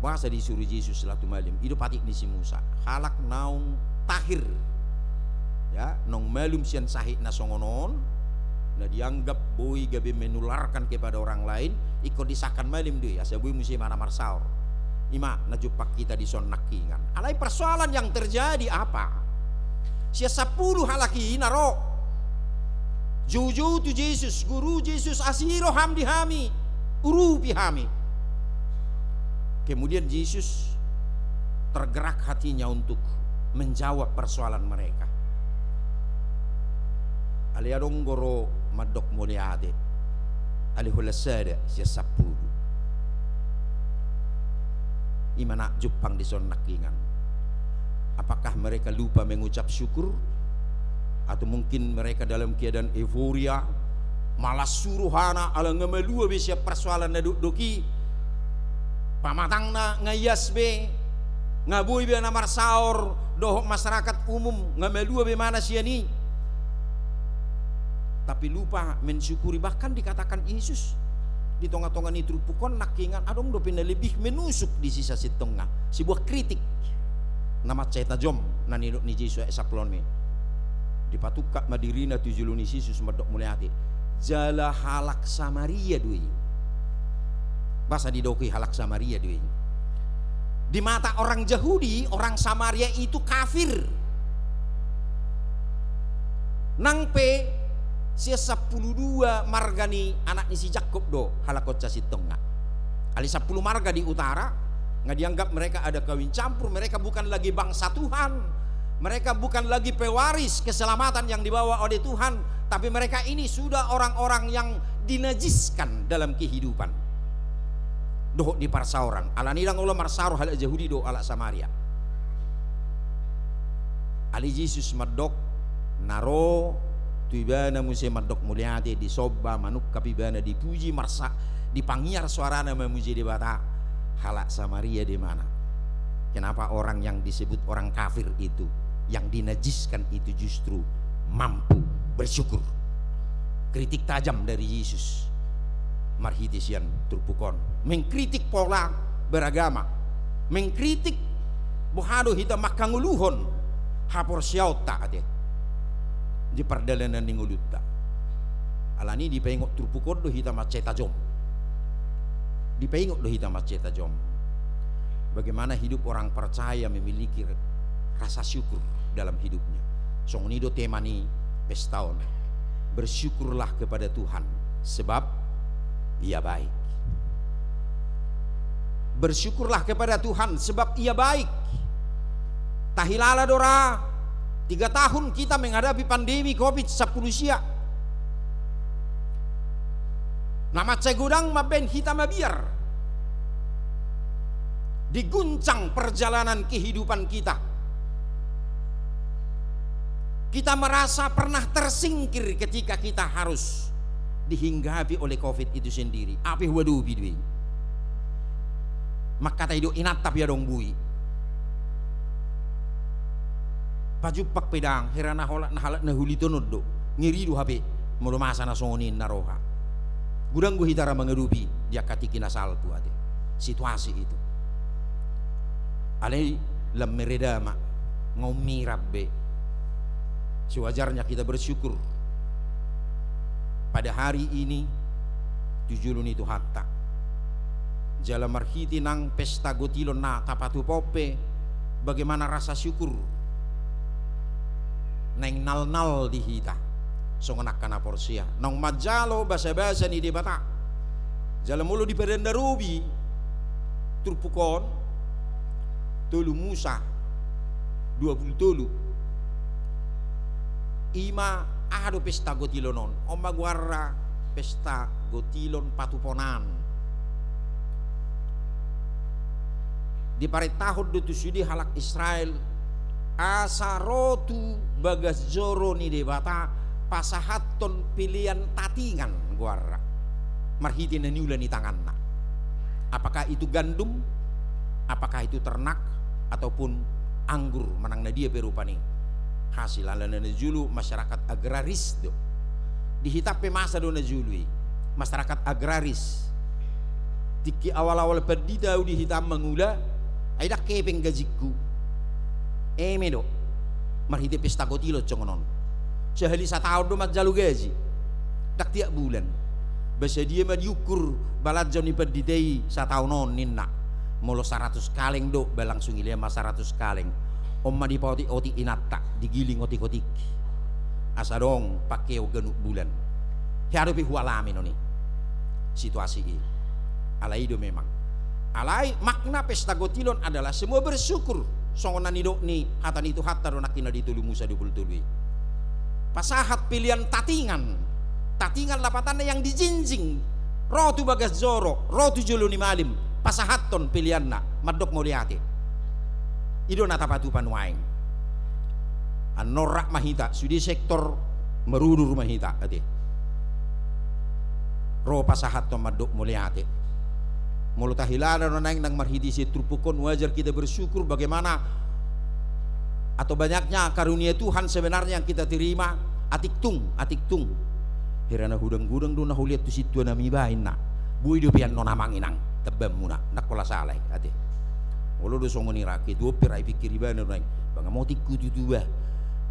Bahasa disuruh Yesus selatu malim itu patik ni si Musa halak naung tahir ya nong malum sian sahih na songonon na dianggap boy gabe menularkan kepada orang lain ikut disahkan malim deh asa boy musim mana marsaur ima najupak kita di son nakingan. Alai persoalan yang terjadi apa sia 10 halaki naro juju tu Yesus guru Yesus asiro hamdi hami urupi hami. Kemudian Yesus tergerak hatinya untuk menjawab persoalan mereka. Aliadong goro madok muliade, alihulasada siya 10. Imana Jepang di son nakingan. Apakah mereka lupa mengucap syukur? Atau mungkin mereka dalam keadaan euforia, malas suruhana ala ngemelua besya persoalan na doki. Pamatang na ngayas be ngabuy be na marsaor dohok masyarakat umum ngamelua be mana siya ni, tapi lupa mensyukuri. Bahkan dikatakan Yesus di tengah-tengah ni trupukon nakingan adong do pina lebih menusuk di sisa sitongga sebuah kritik nama ceta jom na nilok ni Yesus saplon me dipatukak madirina tujuluni Yesus madok muliati jala halak Samaria dui. Bahasa didoki halak Samaria doi. Di mata orang Yahudi, orang Samaria itu kafir. Nangpe sia 12 margani anak ni si Jakob do halakot sasitonga. Ali 10 marga di utara, nggak dianggap mereka ada kawin campur, mereka bukan lagi bangsa Tuhan. Mereka bukan lagi pewaris keselamatan yang dibawa oleh Tuhan, tapi mereka ini sudah orang-orang yang dinajiskan dalam kehidupan. Doh di parsauran ala nidang ulah marsaur hal Yahudi do ala Samaria. Ali Yesus madok naro tuibana musim madok muliati di soba manuk kapibana dipuji marsa dipangiar suarana memuji di bata halak Samaria di mana. Kenapa orang yang disebut orang kafir itu yang dinajiskan itu justru mampu bersyukur. Kritik tajam dari Yesus marhitisian turpukon mengkritik pola beragama, mengkritik bohado hita makanguluhon hapor siauta ate di perdalanan ning ulutta alani dipengok turpukod do hita maceta jom dipengok do hita maceta jom. Bagaimana hidup orang percaya memiliki rasa syukur dalam hidupnya. Songnido tema ni pestaon. Bersyukurlah kepada Tuhan sebab Ia baik. Bersyukurlah kepada Tuhan sebab Ia baik. Tahilala dora 3 tahun kita menghadapi pandemi COVID-19 sia. Nama cegudang maben kita mabiar. Diguncang perjalanan kehidupan kita. Kita merasa pernah tersingkir ketika kita harus dihinggapi oleh COVID itu sendiri. Api waduh bidwi. Maka tayo inatap ya dong bui. Pajupak pedang herana holat nahalat nahulitonod do. Ngiridu hape mulu masa na songonin naroha. Gudang gu hitara mengerupi dia katiki nasalpu ate. Situasi itu. Alai lam meredama ngomi rabbe. Sewajarnya kita bersyukur pada hari ini 7 itu hatta jala marhiti nang pesta gotilon na tapatu pope. Bagaimana rasa syukur neng nal di hita songonak kana porsia nong majalo basa-basa ni debata jala mulu di perendarubi turpukon tolu Musa 20 ima ado pesta gotilonon omba guarra pesta gotilon patuponan di pare tahun dutu sudi halak Israel asarotu bagas joro ni debata pasahaton pilihan tatingan guarra marhiti na niula ni tanganna. Apakah itu gandum, apakah itu ternak ataupun anggur manang na dia perupani hasil alana na julu masyarakat agraris do dihitap pe masa do na julu masyarakat agraris tiki awal-awal perdida dihitam mengula aida kepeng gajiku medo marhite pesta gotilo congonon sehali satahun do majalu gaji dak tiap bulan basa dia diukur balajon ni perdidei satahunon ninna molo 100 kaleng do balangsung ilia mas 100 kaleng omma di pauti oti inatta digiling otik-otik asa dong pakai genuk bulan hiadopi hualami noni situasi ini alai do memang alai makna pesta gotilon adalah semua bersyukur songonan idok ni hatan itu hatta donakina ditulu Musa dipultului pasahat pilihan tatingan lapatannya yang dijinjing rotu bagas zoro rotu juluni malim pasahaton pilihanna madok moliate ido natapatu panuaing anorak mahita sudi sektor merudur mahita ate ro pasahaton madok moliate mulu tahilana nang marhidi si trupukon wajar kita bersyukur bagaimana atau banyaknya karunia Tuhan sebenarnya yang kita terima atik tung hirana hudang-hudang do nahuliat tu situ na mibahin na bui do pian nona manginang tebam muna nak pola salai ate olo do songoni rakit do pirai pikir ibana nang banga motik ku tutu ba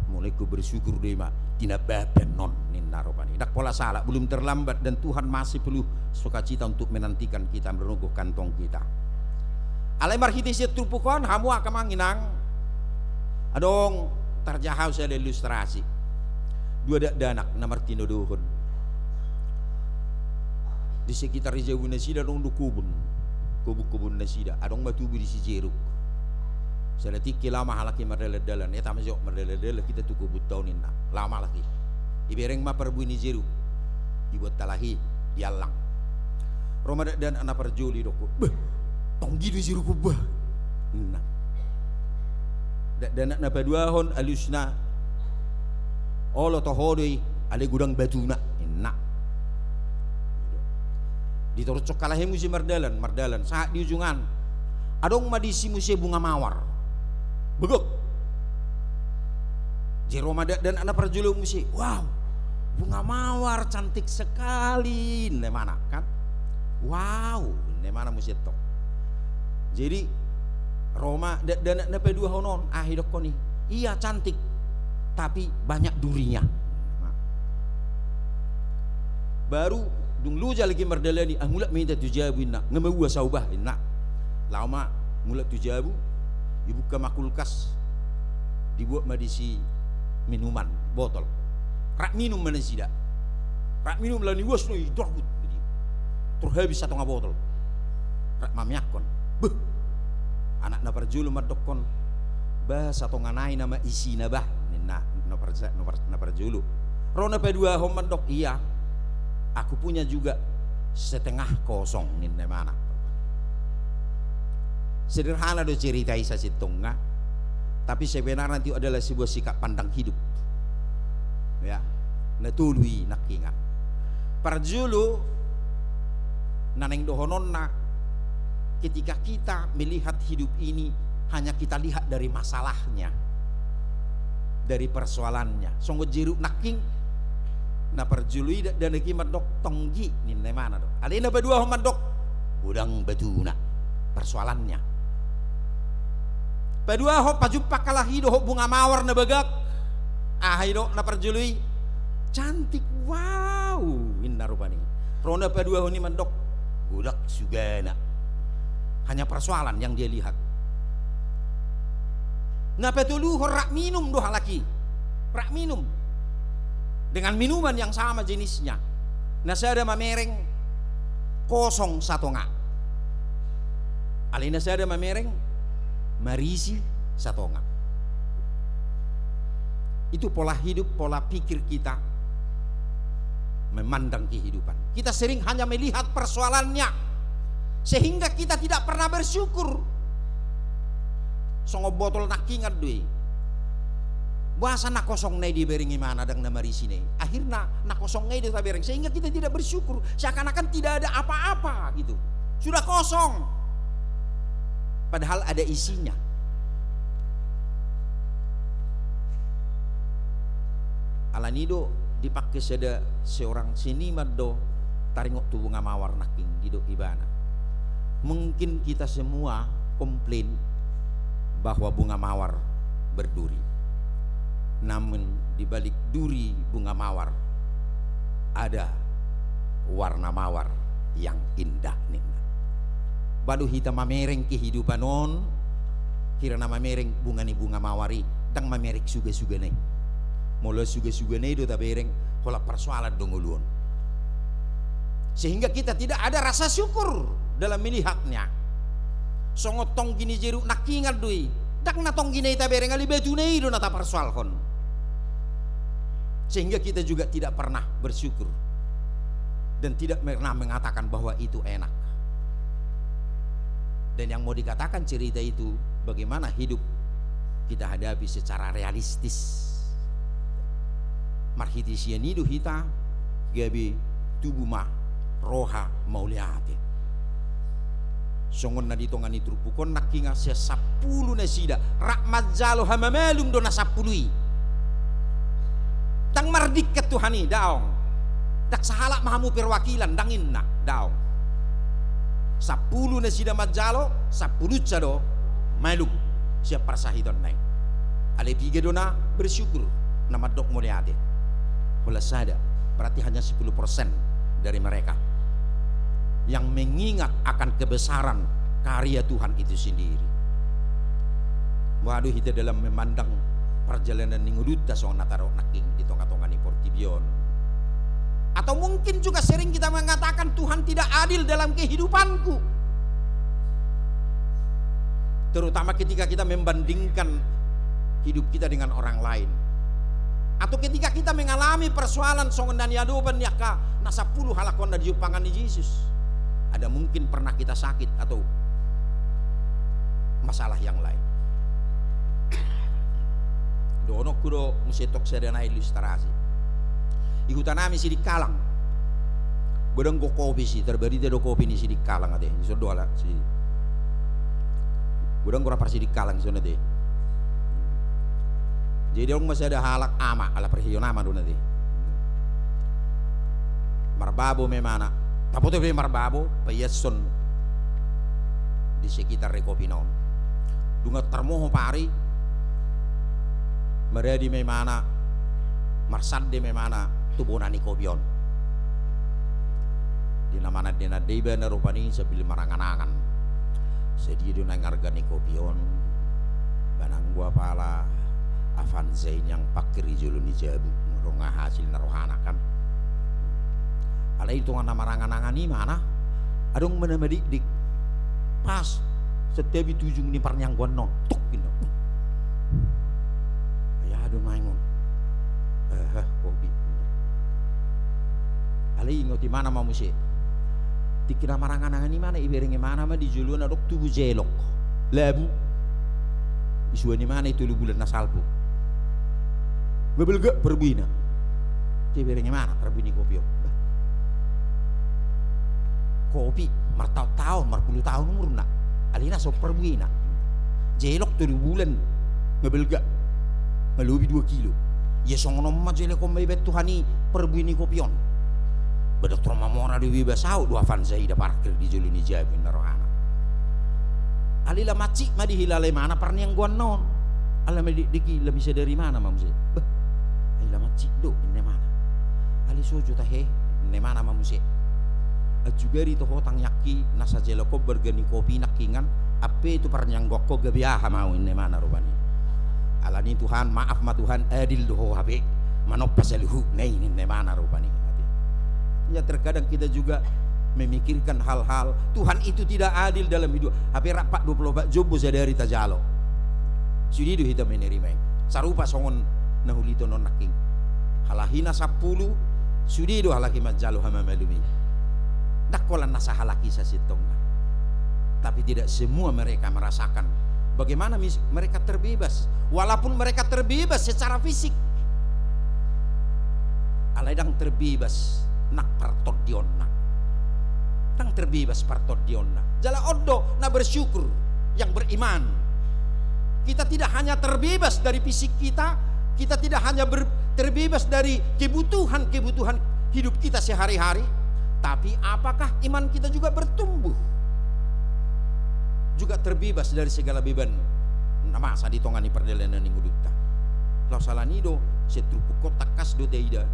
mulai ku bersyukur de ma tina baben non nin naropani nak pola salah belum terlambat dan Tuhan masih perlu sukacita untuk menantikan kita merogoh kantong kita alai marhiti si trupukon hamu akamanginang adong tarjahau saya ilustrasi dua danak na Martino dohon di sekitar Jauh Nasida dong kubun Nasida adong batubu di si jeruk saya tiki lama halaki merdela-delan ya tamasok merdela-delan kita tuh kubut tahunin na lama lagi ibereng ma perbu ni jeruk dibuat talahi dialang Ramadan dan anak perjuli doko tong gitu jeruk bah nah dan anak paduahon alusna olo tohodoi ale gudang batuna enak ditorcok kalahe musi mardalan saat di ujungan adong madisi musi bunga mawar begok Jeroma dan anak perjulu musi wow bunga mawar cantik sekali nemana kan wow nemana musi tok jadi Roma dan pedua honon hidok koni. Iya cantik, tapi banyak durinya. Baru dung luja lagi merdalani mulak minta tujabu nak ngemewa saubah nak. Lama mulak tujabu dibuka makulkas, dibuat madisi minuman botol. Rak minum mana sida. Rak minum lani was no idorgut. Terus habis satu botol. Rak mamiakon. Beh. Anak na parjulu madokon. Bah satu nganai nama isi nabah. Nina na parjulu. Rona pedua homandok iya. Aku punya juga setengah kosong nina mana. Sederhana do cerita isa situnga. Tapi sebenarnya itu adalah sebuah sikap pandang hidup. Ya. Natului nakinga. Parjulu naneng dohononna ketika kita melihat hidup ini hanya kita lihat dari masalahnya, dari persoalannya. Songgo jeruk naking na perjului dan iki mandok tonggi ninne mana do. Alina berdua mandok budang batuna persoalannya. Pedua ho pajumpa kalah hido ho bunga mawar na bagak. Hido na perjului cantik, wow, inna rupani. Rona pedua ho ni mandok budak sugana. Hanya persoalan yang dia lihat. Ngapa tulu rak minum doha laki. Rak minum. Dengan minuman yang sama jenisnya. Nah saya ada mamereng kosong satu ngak. Alina saya ada mamereng marisi satu ngak. Itu pola hidup, pola pikir kita memandang kehidupan. Kita sering hanya melihat persoalannya. Sehingga kita tidak pernah bersyukur. Songo botol nak ingat dui. Bahasa nak kosong nei di beringi mana dang nama risine. Akhirnya nak kosong nei di tabereng. Sehingga kita tidak bersyukur. Seakan-akan tidak ada apa-apa gitu. Sudah kosong. Padahal ada isinya. Alanido dipakai seorang seniman do taringok tu bunga mawar naking di do ibana. Mungkin kita semua komplain bahwa bunga mawar berduri. Namun di balik duri bunga mawar ada warna mawar yang indah nina. Baru hitam mamereng kehidupan on, kira nama mereng bunga ni bunga mawari, tang mamerek suga-suga nih. Mula suga-suga nih do tabereng kola persoalan donguluan. Sehingga kita tidak ada rasa syukur dalam melihatnya. Songotong gini jeruk nak ingat dui. Dak natong gini tabereng ali batu nei do nata persoalhon. Sehingga kita juga tidak pernah bersyukur dan tidak pernah mengatakan bahwa itu enak. Dan yang mau dikatakan cerita itu bagaimana hidup kita hadapi secara realistis. Marhitisianidu hita gabi tubuh mah roha mauliate. Songon na dito nga ni trupukon nakinga siya 10 na sida rakmat jalo hamamelum do na 10. Tang mardik ket Tuhani daong. Dak sahala mahamu perwakilan dangin na daong. 10 na sida majalo 10 do melum siya persahidon nai. Ale tiga do na bersyukur nama dok moliade. Kula sada berarti hanya 10% dari mereka yang mengingat akan kebesaran karya Tuhan itu sendiri. Waduh, kita dalam memandang perjalanan ninguduta soal nataro naking di tonga-tonga ni Portibion. Atau mungkin juga sering kita mengatakan Tuhan tidak adil dalam kehidupanku. Terutama ketika kita membandingkan hidup kita dengan orang lain. Atau ketika kita mengalami persoalan songon dan yadoban yaka na 10 halakon na diupangan ni Yesus. Ada mungkin pernah kita sakit atau masalah yang lain. Dono kudo musetok sedana ilustrasi. Ikutan nami si di Kalang. Bedeng go kopi si terberi do kopi ni si di Kalang ade. Iso doala si. Bedeng gora parsi di Kalang iso nade. Jadi orang masih ada halak ama ala perhiyo nama do nade. Marbabo memana. Tapote be marbabo payeson di sekitar Rekopinon. dunga termoho pari meredi memana marsade memana tubonani kopion di namana dena deba na rupani sabili maranganangan sedia do nangargani kopion banang gua pala avanzain yang pakiri juluni jabu ronga hasil narohana kan ala itu ngana maranganangan ni mana adong menamadik pas setiap tujung ni parnyang gua nontok gitu ya adong maingon kopi ala ingoti mana mau musi dikira maranganangan ni mana iberenge mana mah di juluna dok tubuh jelok labu isuan ni mana itu bulan nasalpu bebelga perbuina iberenge mana perbuini kopi kopi martau-tau marpuluh tahun umur nak alina so perbuina jelok 2 bulan bebelga melubi 2 kilo ya songono mah jelek kombe bet tuhani perbuini kopion badak trauma mora di bibasau 2 fanzaida parkir di juluni jabu narohana alila maci ma dihilale mana parniang gua non ala diki lebih bisa dari mana mamse bah alila maci do inne mana ali sojo tahe inne mana mamse ajugari to hotang yaki nasa jeloko bergani kopi nakingan ape itu parniang gokko gabiaha mau inne mana rupani alani Tuhan maaf ma Tuhan adil doho habe manopas eluhu nei inne mana rupani ya terkadang kita juga memikirkan hal-hal Tuhan itu tidak adil dalam hidup. Hape rapat 24 jobo sadari tajalo. Sudido hita menerimai. Sarupa songon nahulito non naking. Halahina 10 sudido halaki majalo hama malumi. Dakolan nasa halaki sa sitong. Tapi tidak semua mereka merasakan bagaimana mereka terbebas. Walaupun mereka terbebas secara fisik. Alaidang terbebas nak partot dionna nang terbebas partot dionna jala odo na bersyukur yang beriman kita tidak hanya terbebas dari fisik kita tidak hanya terbebas dari kebutuhan hidup kita sehari-hari tapi apakah iman kita juga bertumbuh juga terbebas dari segala beban masa ditongani perdelenan ninguduta lau salanido setrupu kotak kas do teida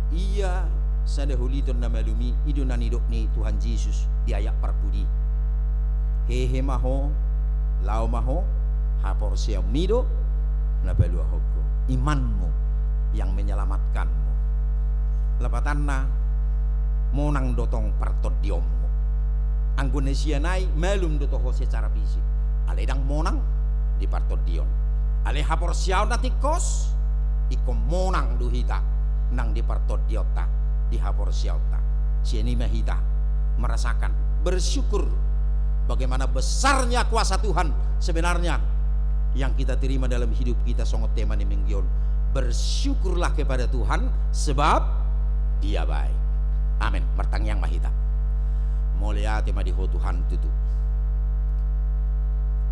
iya sada huliton na malumi ido nanidok ni Tuhan Yesus di ayat parpudi hehe maho lao maho hapor siam nido na balua hoko imanmu yang menyelamatkanmu lepatanna monang dotong partot diommu anggone sianai melum dotoho secara fisik aledang monang di partot dion ale hapor siau natikos ikom monang duhita nang di partot diota di hapor siauta sieni mahita merasakan bersyukur bagaimana besarnya kuasa Tuhan sebenarnya yang kita terima dalam hidup kita songot tema ni menggion bersyukurlah kepada Tuhan sebab dia baik amin martang yang mahita mulia tema di Tuhan tutu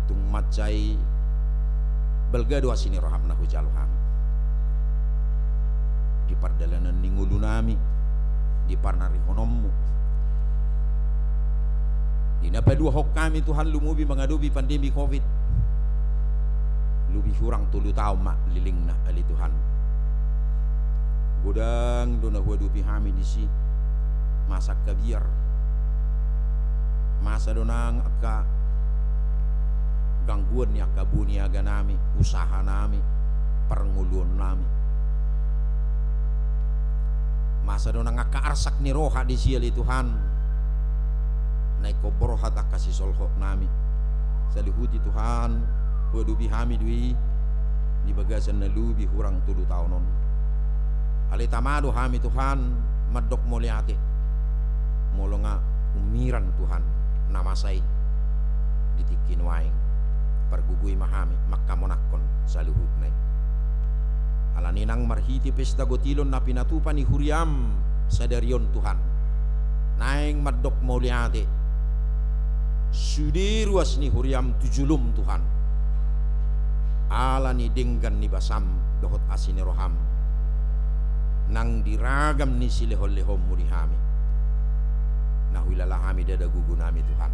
tung macai belga dua sini rohamna hujaluhan di pardalanan ningulu nami di parnari honommu dinapa 2 hok kami Tuhan lumubi mengadubi pandemi covid lubi hurang 3 tahun mak lilingna ali Tuhan godang dona huadupi hami disi masa kabiar masa donang aka gangguan ya kabuniaga nami usaha nami pernguluan nami masa dona ngaka arsak ni roha di siali Tuhan naik kobroha tak kasih solhok nami salihuti Tuhan wadubi hami dui di bagasan nalubi hurang 3 tahunon ali tamado hami Tuhan madok moliate molonga umiran Tuhan namasai ditikin waing pergugui mahami makkamonakon saluhut naik alaninang marhiti pesta gotilon na pinatupan ni huriam sadarion Tuhan naing madok mauliate sudiruas ni huriam tujulum Tuhan ala ni denggan ni basam dohot asini roham nang diragam ni silehol-lehom murihami nahuilalahami dada gugu nami Tuhan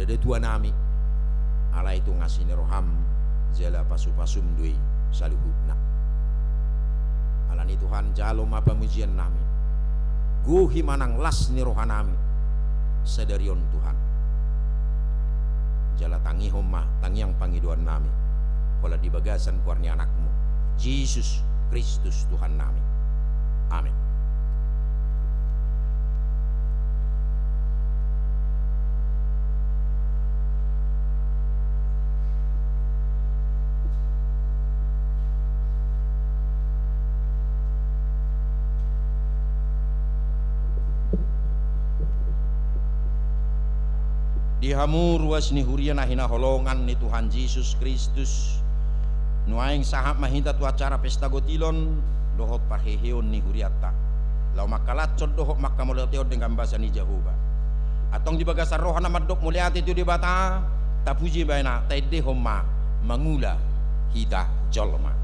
dada tua nami ala itu ngasih roham jala pasu-pasum dui saluhutna. Alani Tuhan jalo mapa mujian nami guhi manang las ni rohanami sedarion Tuhan jala tangi homma tangi yang pangiduan nami kola di bagasan kuarni anakmu Yesus Kristus Tuhan nami. Amin. Dihamu ruas ni hurian ahina holongan ni Tuhan Yesus Kristus nuaing sahab mahinta tu acara pesta gotilon dohot parheheon ni huriata lau makalacot dohot makamoloteo dengan bahasa ni Jehovah atong di bagasar rohana madok muliati tu di bata tapuji baina taide homma mangula hida jolma.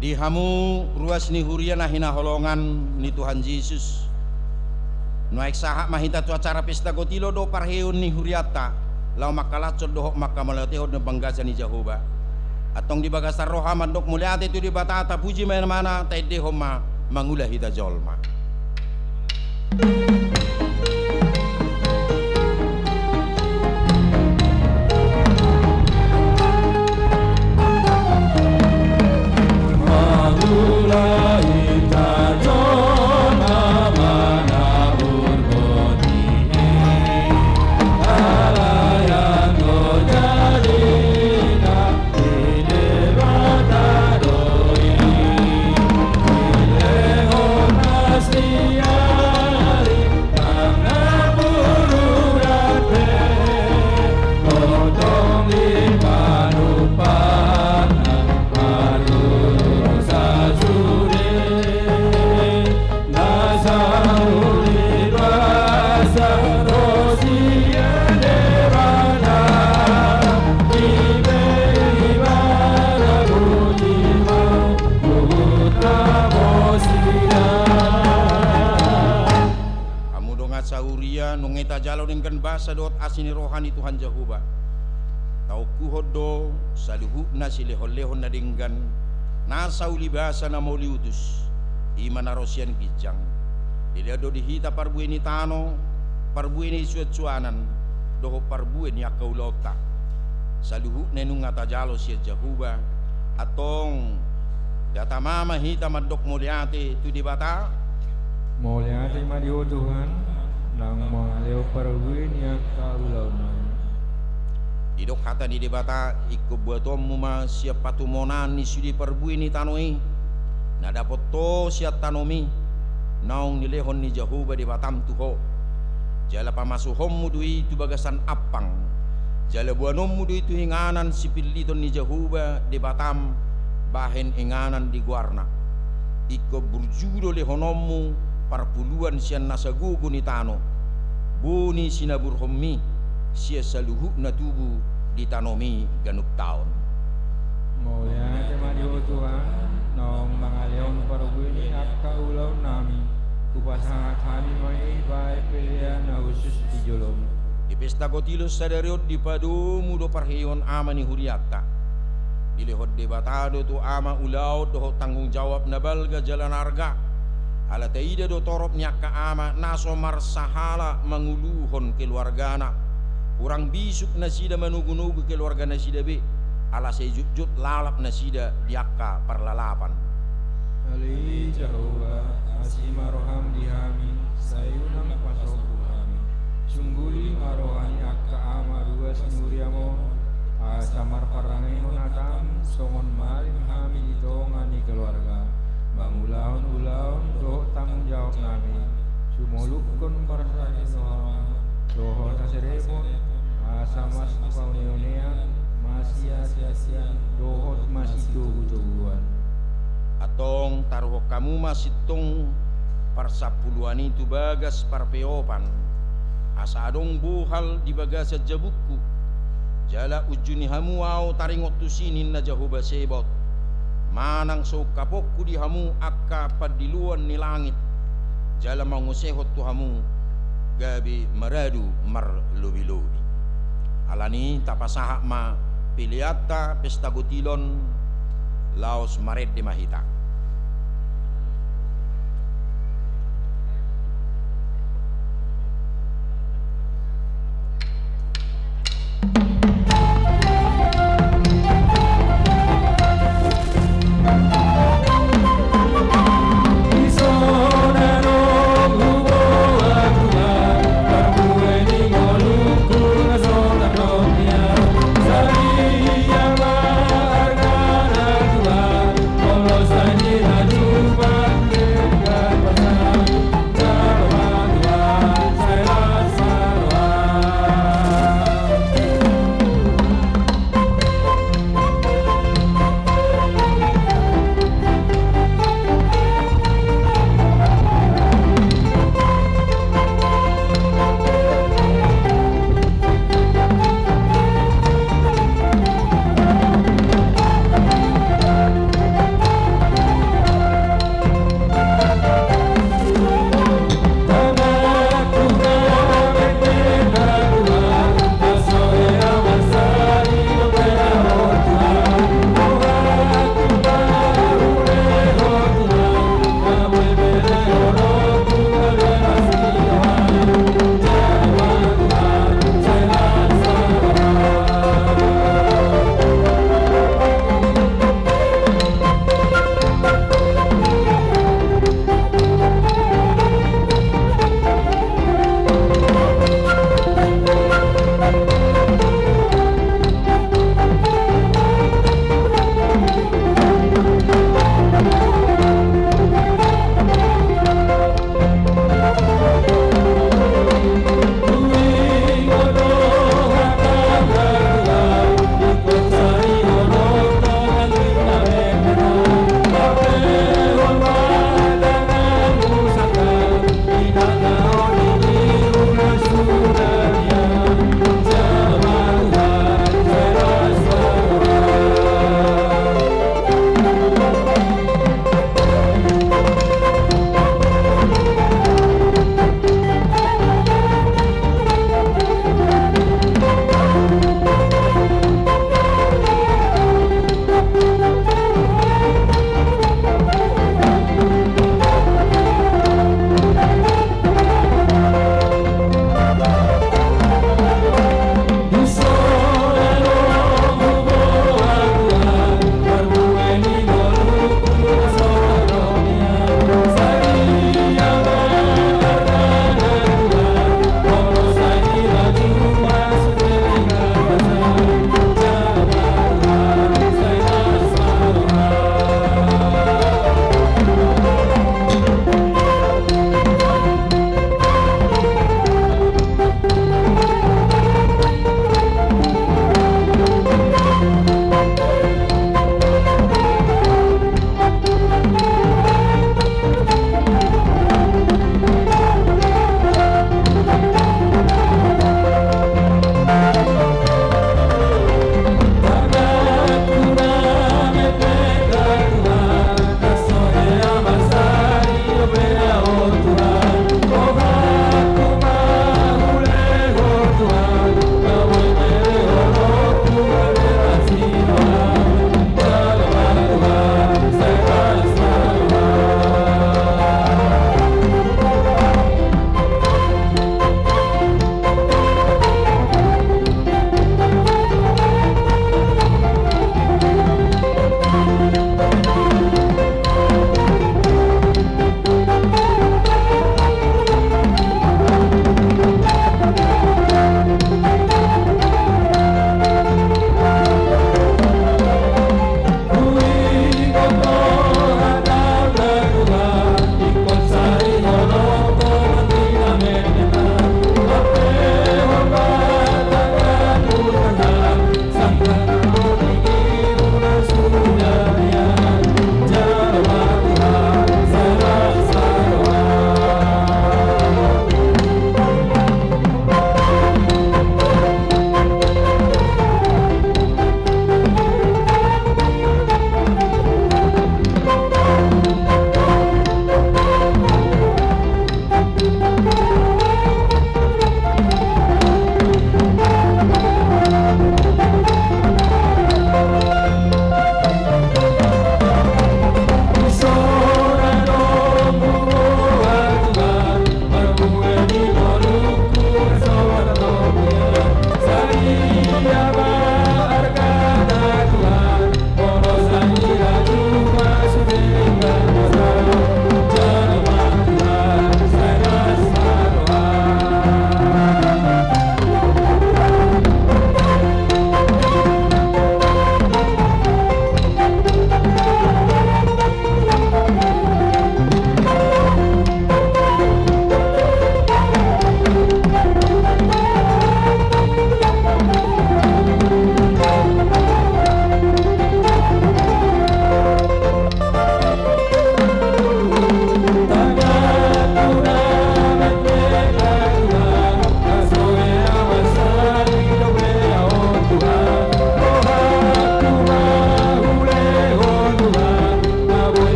Dihamu ruas ni hurian ahina holongan ni Tuhan Yesus nuaik sahak mahita tu acara pesta gotilo do parheun ni huriata lau makalacot dohok makamaloteo de banggasan ni Jehovah atong di bagasar rohaman dok muliate tu di batata puji mana taide homa mangulah hita jolma. Sadot asini rohani Tuhan Jehovah tau kuhodo saluhukna silehon-lehon na dinggan nasa ulibasa na mauliutus imana rosian kijang diliado dihita parbueni tano parbueni suat-suanan doho parbueni akaulota saluhukna nung atajalo siya Jehovah atong data mama hita madok muliate tu di bata muliate madio Tuhan nang maleo parwin yang kaulaunan idok kata di debata ikut buatom muma siap patumonan ni sudi parbuin ni tanoi na dapat to siap tanomi naung nilehon ni Jehovah di batam tuho jala pamasuhom mudui tu bagasan apang jala buanom mudui tu hinganan sipiliton ni Jehovah di batam bahen inganan di guarna ikut burjudo lehonommu parpuluan sian nasagugu ni tano buni sinabur hommi sia saluhuk na tubu ditanomi ganuk taon. Mulia temadi o Tuhan, nong mangaleon parubuni akka ulau nami, kupasangat kami mai baik pilihan na khusus di jolom. Di pesta gotilos sadariot di padu mudo parheon ama ni huriatta. Dilihod debatado tu ama ulau doho tanggung jawab nabalga jalan arga. Ala taida do torop nyaka ama naso marsahala manguluhon keluargana. Kurang bisuk nasida manugu-nugu keluarga nasida be. Ala sejut-jut lalap nasida diakka perlalapan. Ali Jehovah asih maroham dihami sayunang pasoku kami. Sungguli marohani akka ama dua senuriamo asamar parangai atam songon marim kami ditongani keluarga. Bangulaon-ulaon doh tanggung jawab nami. Sumolukon parsani noa doho taserepon asamas paunionean masih sia-sia dohot masih tubuh-tubuhan. Atong taruh kamu masih tong parsapuluan itu bagas parpeopan. Asa adong buhal di bagas jabuku. Jala ujuni hamu au taringot tusinin na Jehovah sebot. Manang so kapokku di hamu akka padiluan ni langit. Jala mangusehot tu hamu gabi maradu marlobi-lobi. Alani tapasahak ma piliata pesta gotilon laos maret de mahita. Los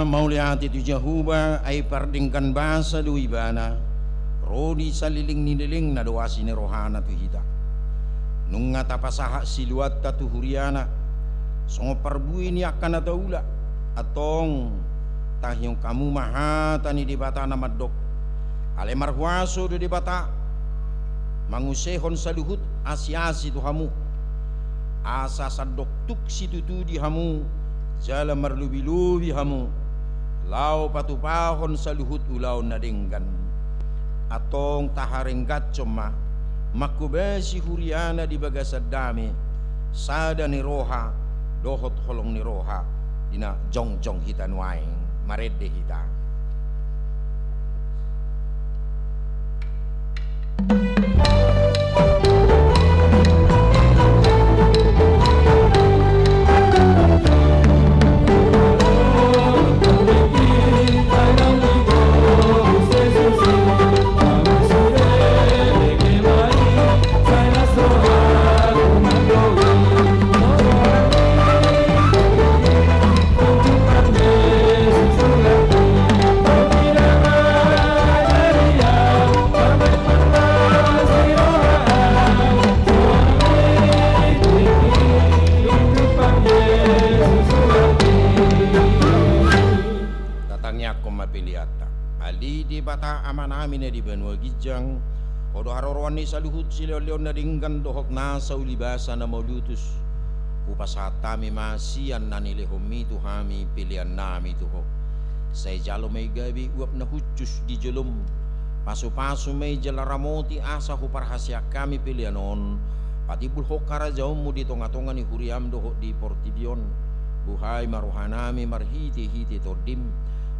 mauliati tu Jehovah ay pardingkan basa du ibana rodi saliling niling na doasi ni rohana tu hita nung nga tapasaha siluat ta tu huriana songo parbui ni akan na taula atong tahyong kamu mahata ni dibata na madok ale marhuaso do dibata mangusehon sa luhut asyasi tu hamu asa sadok tuk situtu di hamu jala marlubi-lubi hamu lau patupahon sa luhut ulaw na dinggan atong taharenggat cuma makubesi huriana di bagasadami sada ni roha dohot holong ni roha dina jong-jong hitan waing marede hita odo haroroan ni saluhut sila-leon na ringgan dohok nasa ulibasa na maulutus upasatami masian na nilehomi tuhami pilihan nami tuhok say jalo may gabi uap na hutus di jalom paso-paso may jalaramoti asa huparhasya kami pilihanon pati bulhok karajaw mo di tonga-tonga ni huriam dohok di portibion buhay maruhanami marhiti-hiti tordim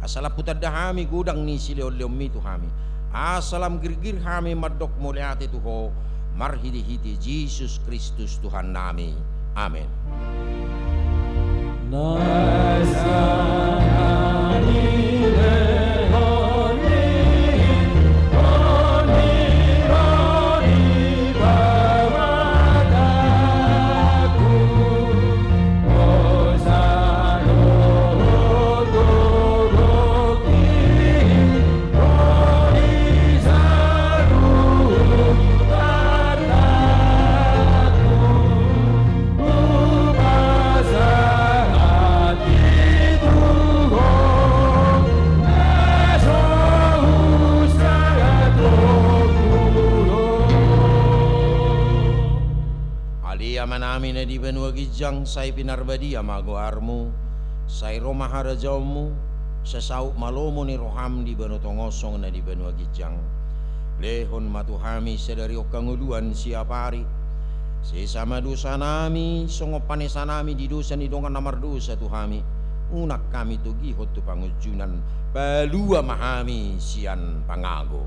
asalaputad dahami gudang ni sila-leon tuhami asalam girgir hami madok muliati tuho marhidi-hidi Jesus Kristus Tuhan nami. Amin. Manami na di benua gijang say pinarbadi amago armu say roma harajawmu sa sauk malomo ni roham di benu tongosong na di benua gijang lehon matuhami sedari okanguluan siapari si sama dosa nami songopanesa nami di dosa ni dongan namar dosa tuhami unak kami tu gihot tu pangujunan balua mahami sian pangago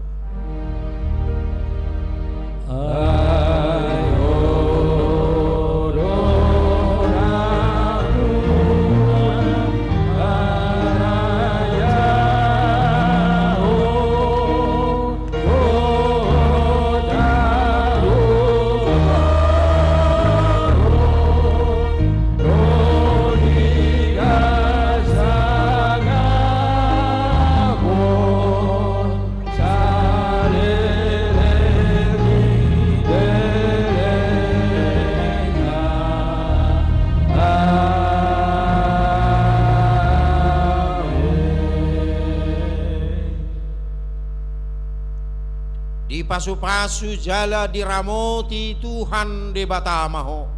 pasu-pasu jala diramoti Tuhan de batamaho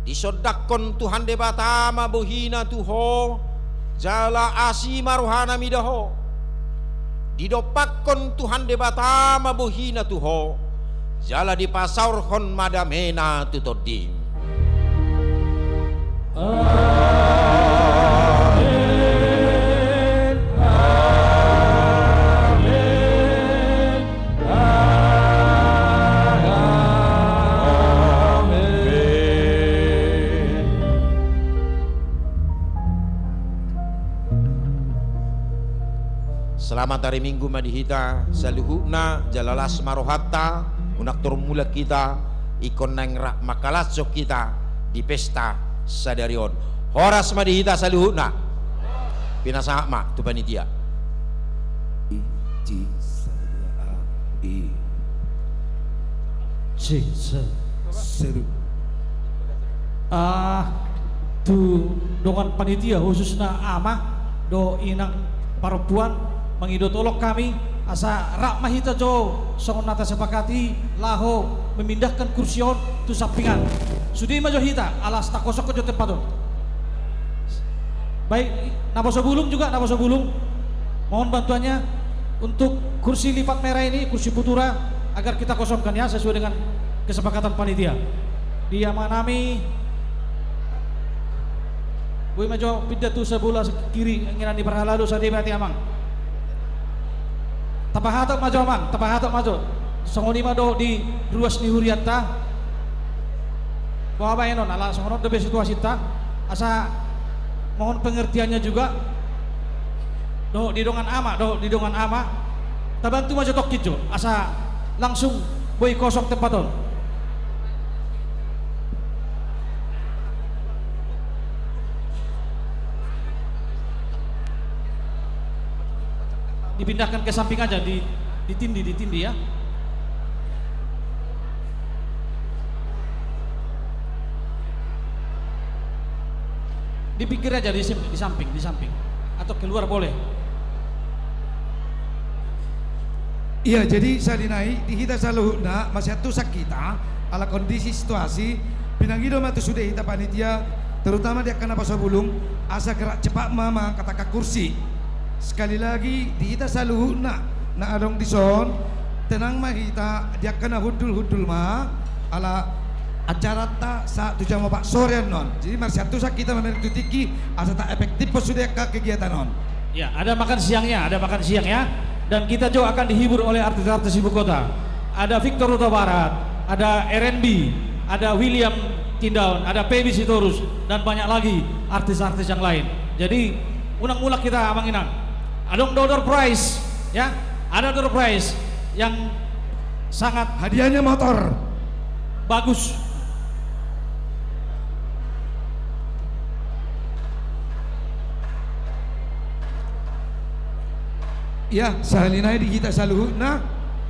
disodakon Tuhan de batama bohina tuho jala asi maruhana midaho didopakon Tuhan de batama bohina tuho jala dipasaurhon madamena tutodim Selamat hari Minggu madihita saluhuna jalalas marohatta unak turmula kita ikon nang rak makalasok kita di pesta sadarion horas madihita saluhuna Pinasa mak tu panitia. Ci Sadra I Si Seru tu dengan panitia khususnya ama do inang perempuan mengidot olok kami asa rak mahita jo songon nata sepakati laho memindahkan kursion tu sampingan sudi majo hita alas tak kosok ke tempat do. Baik, Naboso Bulung juga, Naboso Bulung mohon bantuannya untuk kursi lipat merah ini, kursi putura agar kita kosongkan ya sesuai dengan kesepakatan panitia. Dia manami Boy majo pindah tu sebelah kiri ngiran di perhalalu sadi mati amang. Tapahatok maju amang, tapahatok maju. Songoni mado di ruas ni huriata. Bawa bayenon ala songono debe situasi ta asa mohon pengertiannya juga do di dongan ama tabantu maju tok kijo asa langsung boy kosong tempaton dipindahkan ke samping aja ditindi ya. Di pinggir aja di samping atau keluar boleh. Iya, jadi saya dinai di kita saluhna masih tusak kita ala kondisi situasi pinangido matu sudah kita panitia terutama dia kena pasal bulung asa gerak cepat mama kata kursi. Sekali lagi di kita saluhna na adong dison tenang mah kita dia kena hudul mah ala acara tak saat 7 jam 4 sore non. Jadi masih tusak kita memiliki tiki asa tak efektif sudah ke kegiatan non. Ya, ada makan siang ya. Dan kita juga akan dihibur oleh artis-artis ibu kota. Ada Victor Huta Barat, ada RNB, ada William Tindaun, ada Pebi Sitorus dan banyak lagi artis-artis yang lain. Jadi ulang-ulang kita Amang Inang. Ada door prize ya. Ada door prize yang sangat Hadiahnya motor. bagus. Ya, sahalinai di kita saluhna.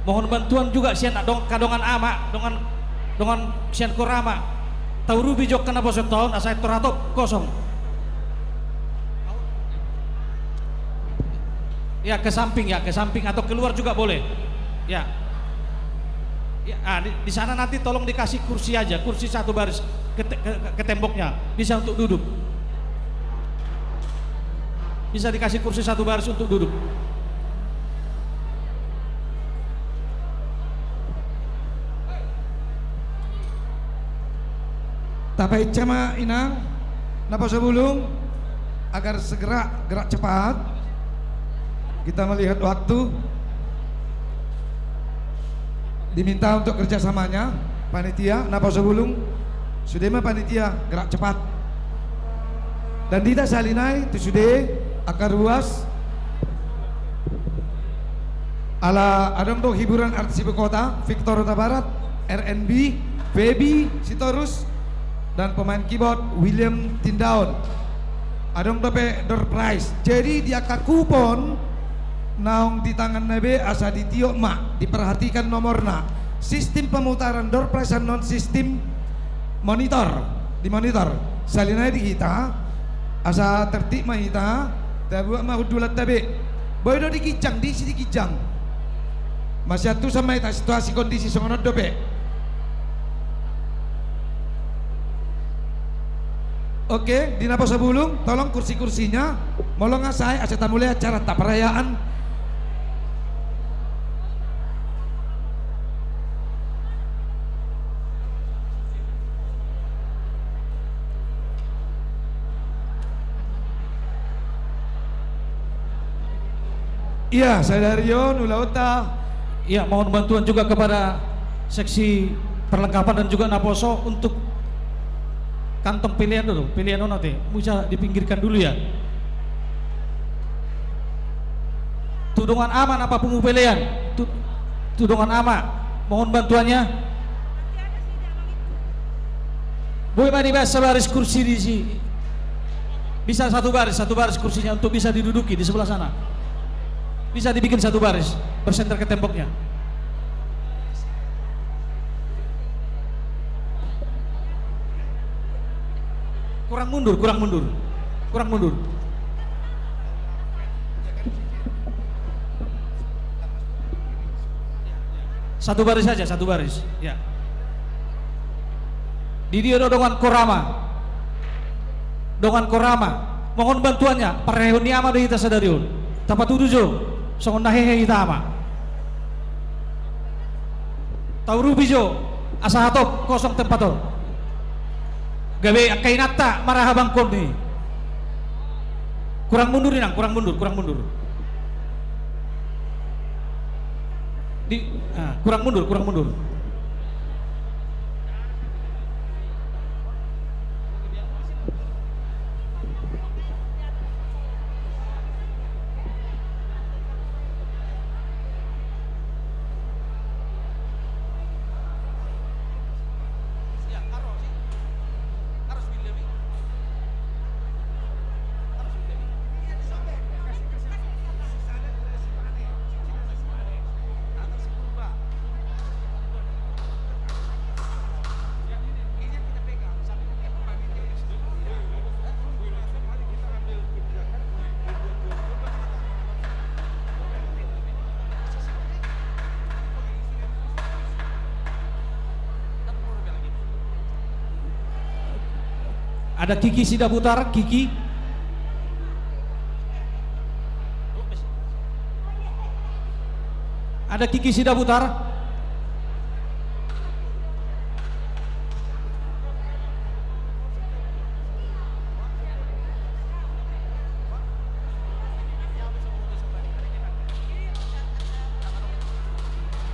Mohon bantuan juga sian kadongan ama dengan sian korama. Tauru bijok kena bosok tahun asai toratop kosong. Ya ke samping atau keluar juga boleh. Ya. Di sana nanti tolong dikasih kursi aja, kursi satu baris ke temboknya, bisa untuk duduk. Bisa dikasih kursi satu baris untuk duduk. Tapai cama inang napa sebelum agar segera gerak cepat kita melihat waktu diminta untuk kerjasamanya panitia napa sebelum sudah mah panitia gerak cepat dan tidak salinai itu sudah akar ruas ala adong do hiburan artis ibu kota Victor Huta Barat, RNB, Baby Sitorus dan pemain keyboard William Tindaun. Adong dope door prize. Jadi dia ka kupon naung di tangan nabe asa ditiok mak diperhatikan nomorna. Sistem pemutaran door prize dan non sistem dimonitor. Salinai di kita asa tertib mah kita tabuak mah hudulat tabe. Boy do dikijang di sini kijang. Masih atu sama ita situasi kondisi songono dope. Oke, di napa sebelum tolong kursi-kursinya molong asai asa mulai acara tak perayaan. Iya, saya Dario Nulauta. Ya, mohon bantuan juga kepada seksi perlengkapan dan juga Naposo untuk kantong pilihan dulu, pilihan nanti bisa dipinggirkan dulu ya. Tudungan aman apa pungu pilihan? Tudungan ama, mohon bantuannya. Boy mari bahasa baris kursi di sini. Bisa satu baris kursinya untuk bisa diduduki di sebelah sana. Bisa dibikin satu baris, bersenter ke temboknya. Kurang mundur. Satu baris saja, satu baris. Ya. Di dia dongan korama. Mohon bantuannya. Parehon ni ama dihita sadarion. Tapat tudujo. Songon nahehe hitama. Tauru bijo. Asahatop kosong tempaton. Gawe kainata marahabang ni. Kurang mundur. Kurang mundur. Ada Kiki Sidaputar, Kiki. Ada Kiki Sidaputar.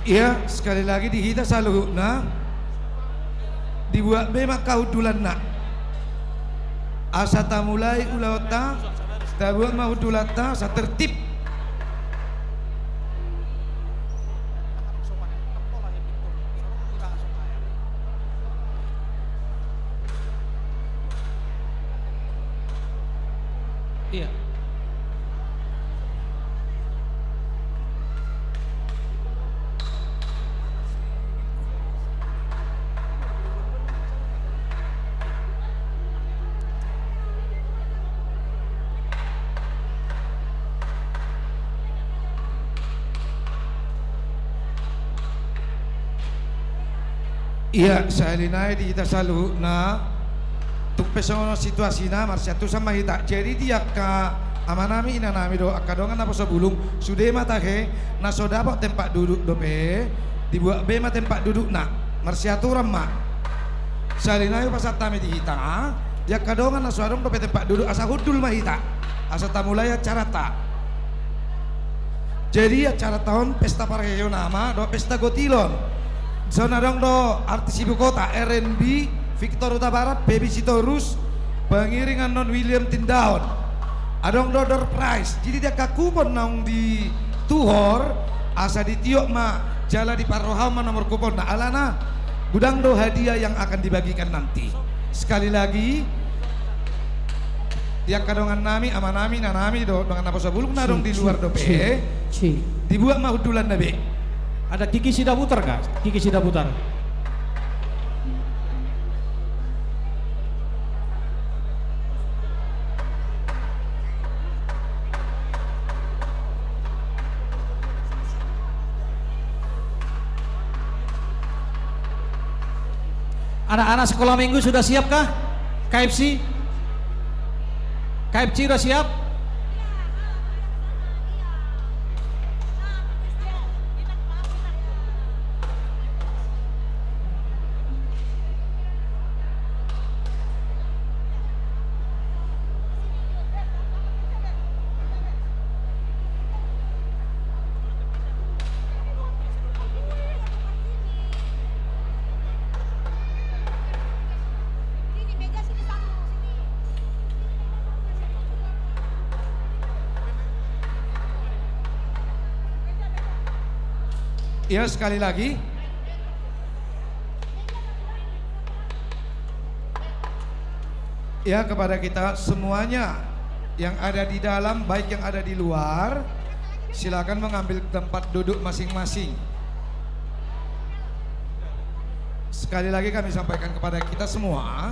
Iya, sekali lagi dihita saluhna. Dibuat memang kau dulan nak. Asa tamulai ulauta tabuat mahudulata satertib. Iya. Iya, saya linai di kita salu na tuk pesono situasi na marsiatu sama hita. Jadi dia ka amanami inanami do akadongan apa sebulung sudah mata he na so dapat tempat duduk dope dibuat bema tempat duduk na marsiatu ramma. Saya linai pasat tami di hita. Dia kadongan na suarong dope tempat duduk asa hudul mahita. Asa tamulai acara tak. Jadi acara tahun pesta parkeyo nama do pesta gotilon. Zona dong do artis ibu kota RNB Victor Huta Barat Baby Sitorus pengiringan non William Tindaun adong do door prize jadi dia kakupon naung di tuhor asa di tiok ma jala di parohama nomor kupon na alana gudang do hadiah yang akan dibagikan nanti sekali lagi yang kadongan nami amanami nanami do dengan apa sebelum nadong di luar do pe dibuat mahudulan nabe. Ada Kiki Sidaputar kah? Kiki Sidaputar. Anak-anak sekolah minggu sudah siapkah? KFC? KFC sudah siap? Ya sekali lagi ya kepada kita semuanya yang ada di dalam baik yang ada di luar, silakan mengambil tempat duduk masing-masing. Sekali lagi kami sampaikan kepada kita semua,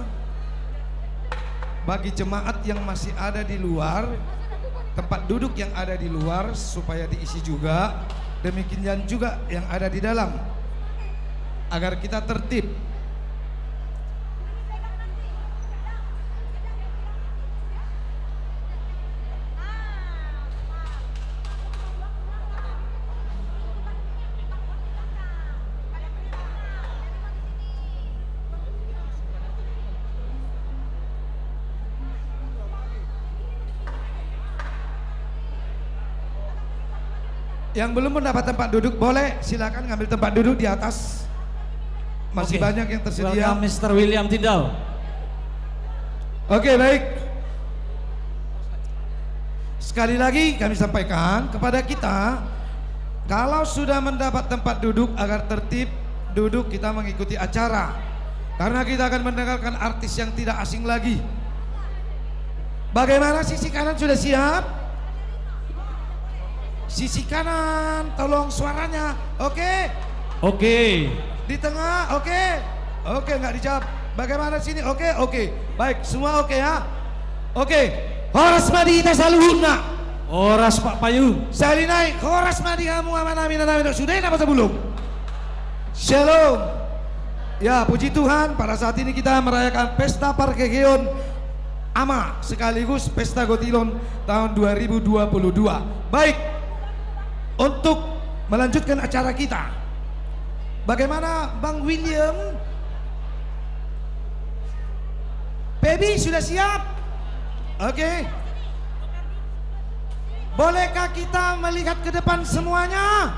bagi jemaat yang masih ada di luar, tempat duduk yang ada di luar supaya diisi juga, demikian juga yang ada di dalam, agar kita tertib. Yang belum mendapat tempat duduk boleh silakan ngambil tempat duduk di atas. Masih Oke. banyak yang tersedia. Welcome Mr. William Tindal. Oke, baik. Sekali lagi kami sampaikan kepada kita, kalau sudah mendapat tempat duduk agar tertib duduk, kita mengikuti acara. Karena kita akan mendengarkan artis yang tidak asing lagi. Bagaimana sisi kanan sudah siap? Sisi kanan, tolong suaranya. Oke. Oke. Di tengah, oke. Oke, nggak dijawab. Bagaimana sini? Oke, oke. Baik, semua oke ya. Oke. Horas Madi Tasaluhuna. Oras Pak Payung. Salinai, horas Madi kamu aman amin amin. Sudah apa sebelum? Shalom. Ya, puji Tuhan, pada saat ini kita merayakan Pesta Parkegeon Ama sekaligus Pesta Gotilon tahun 2022. Baik. Untuk melanjutkan acara kita, bagaimana Bang William? Baby sudah siap? Oke. Bolehkah kita melihat ke depan semuanya?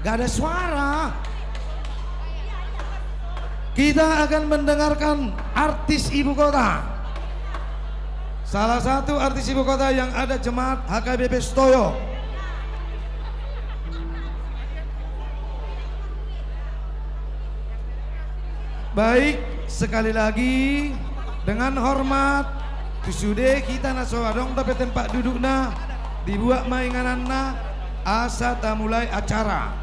Gak ada suara. Kita akan mendengarkan artis ibu kota. Salah satu artis ibu kota yang ada jemaat HKBP Stoyo. Baik, sekali lagi dengan hormat tusude kita nasowadong dapat tempat dudukna dibuat maingananna asa mulai acara.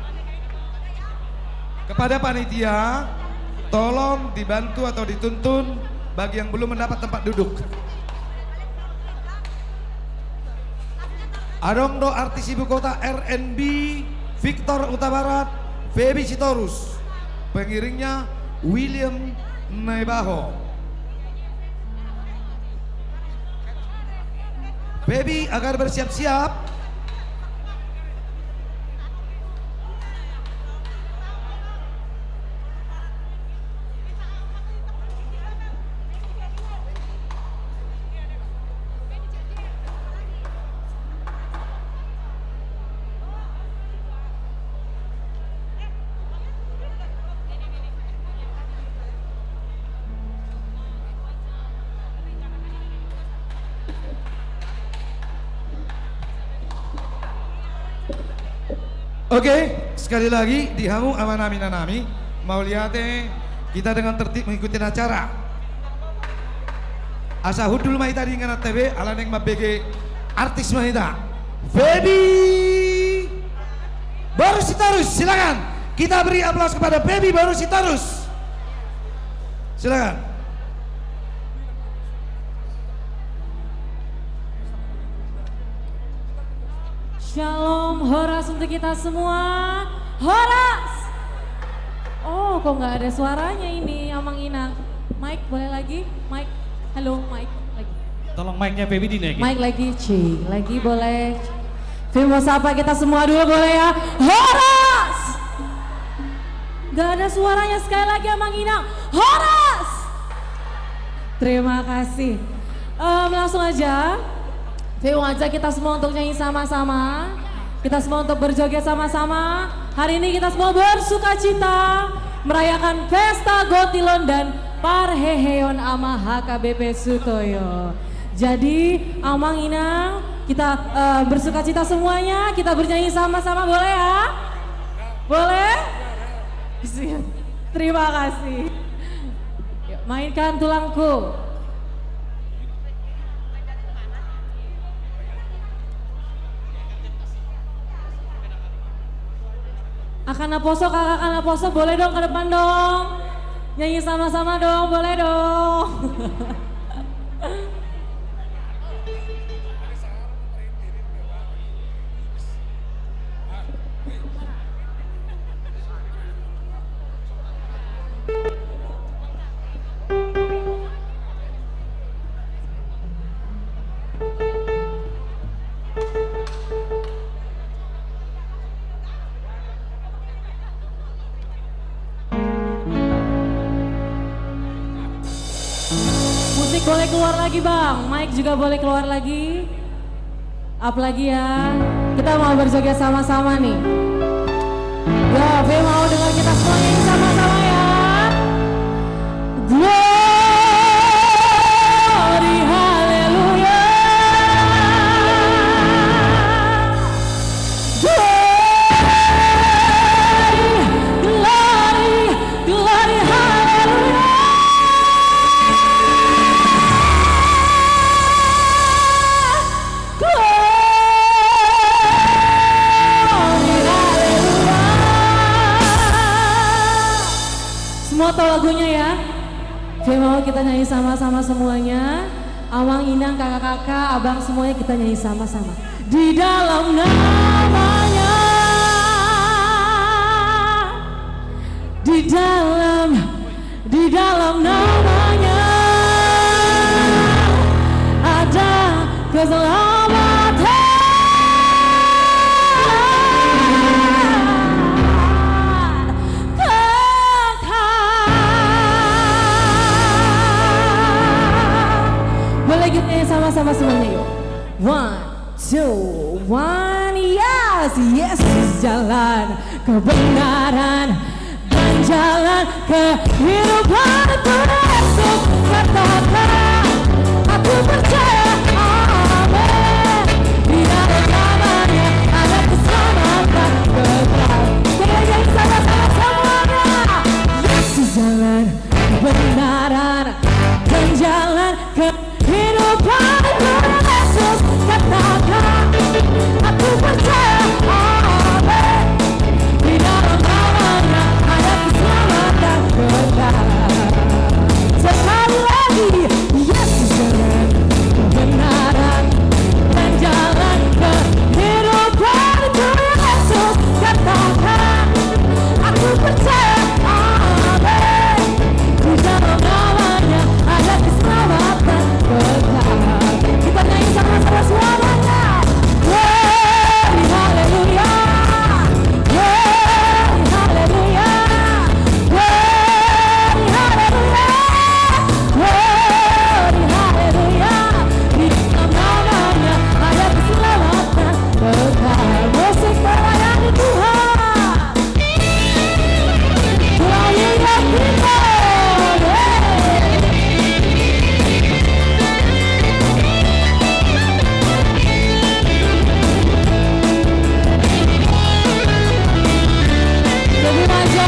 Kepada panitia, tolong dibantu atau dituntun bagi yang belum mendapat tempat duduk. Adongdo artis ibu kota RNB Victor Utabarat Feby Sitorus, pengiringnya William Naibaho. Baby agar bersiap-siap. Oke, sekali lagi dihamu amanami nanami. Mau lihat kita dengan tertib mengikuti acara. Asa hudul mai tadi ngana TV ala neng mabege artis mahita. Baby Baru Sitorus, silakan. Kita beri aplaus kepada Baby Baru Sitorus. Silakan. Shalom, horas untuk kita semua. Horas. Oh, kok nggak ada suaranya ini, Amang Inang. Mike, boleh lagi? Mike, halo Mike, lagi. Tolong mic-nya Baby dinaikin. Mike lagi, lagi boleh. Mau sapa kita semua dulu boleh ya? Horas. Gak ada suaranya sekali lagi Amang Inang. Horas. Terima kasih. Langsung aja. Saya ngajak kita semua untuk nyanyi sama-sama. Kita semua untuk berjoget sama-sama. Hari ini kita semua bersuka cita merayakan Pesta Gotilon dan Parheheon Ama HKBP Sutoyo. Jadi Amang Inang, kita bersuka cita semuanya. Kita bernyanyi sama-sama, boleh ya? Boleh? Terima kasih. Yuk, mainkan tulangku. Akana Poso, kakak Akana Poso boleh dong ke depan dong. Nyanyi sama-sama dong, boleh dong. Musik boleh keluar lagi bang, mic juga boleh keluar lagi. Up lagi ya, kita mau berjoget sama-sama nih. Yo, Fe mau dengar kita semuanya ini sama-sama ya. Glory, haleluya. Glory, glory, haleluya. Semua tahu lagunya ya? Oke, mau kita nyanyi sama-sama semuanya. Amang, Inang, kakak-kakak, abang semuanya kita nyanyi sama-sama. Di dalam namanya, di dalam namanya ada keselamatan. Boleh kita nyanyi sama-sama semuanya yuk. 1, 2, 1, yes, Yesus jalan kebenaran dan jalan kehidupan. Aku Yesus katakan, aku percaya, amin. Di dalam namanya ada keselamatan kekal. Kita nyanyi sama-sama semuanya. Yesus jalan kebenaran dan jalan kehidupan. Yesus katakan, aku percaya, amin. Di dalam namanya ada keselamatan kekal. Sekali lagi, Yesus jalan kebenaran dan jalan kehidupan. Yesus katakan, aku percaya, amin. Di dalam namanya ada keselamatan kekal. Kita nyanyi sama-sama suaranya. Glory, haleluya. Glory, haleluya. Glory, haleluya. Glory, haleluya. Di dalam namanya ada keselamatan kekal. Musik melayani Tuhan. Melayani kita. Lebih maju,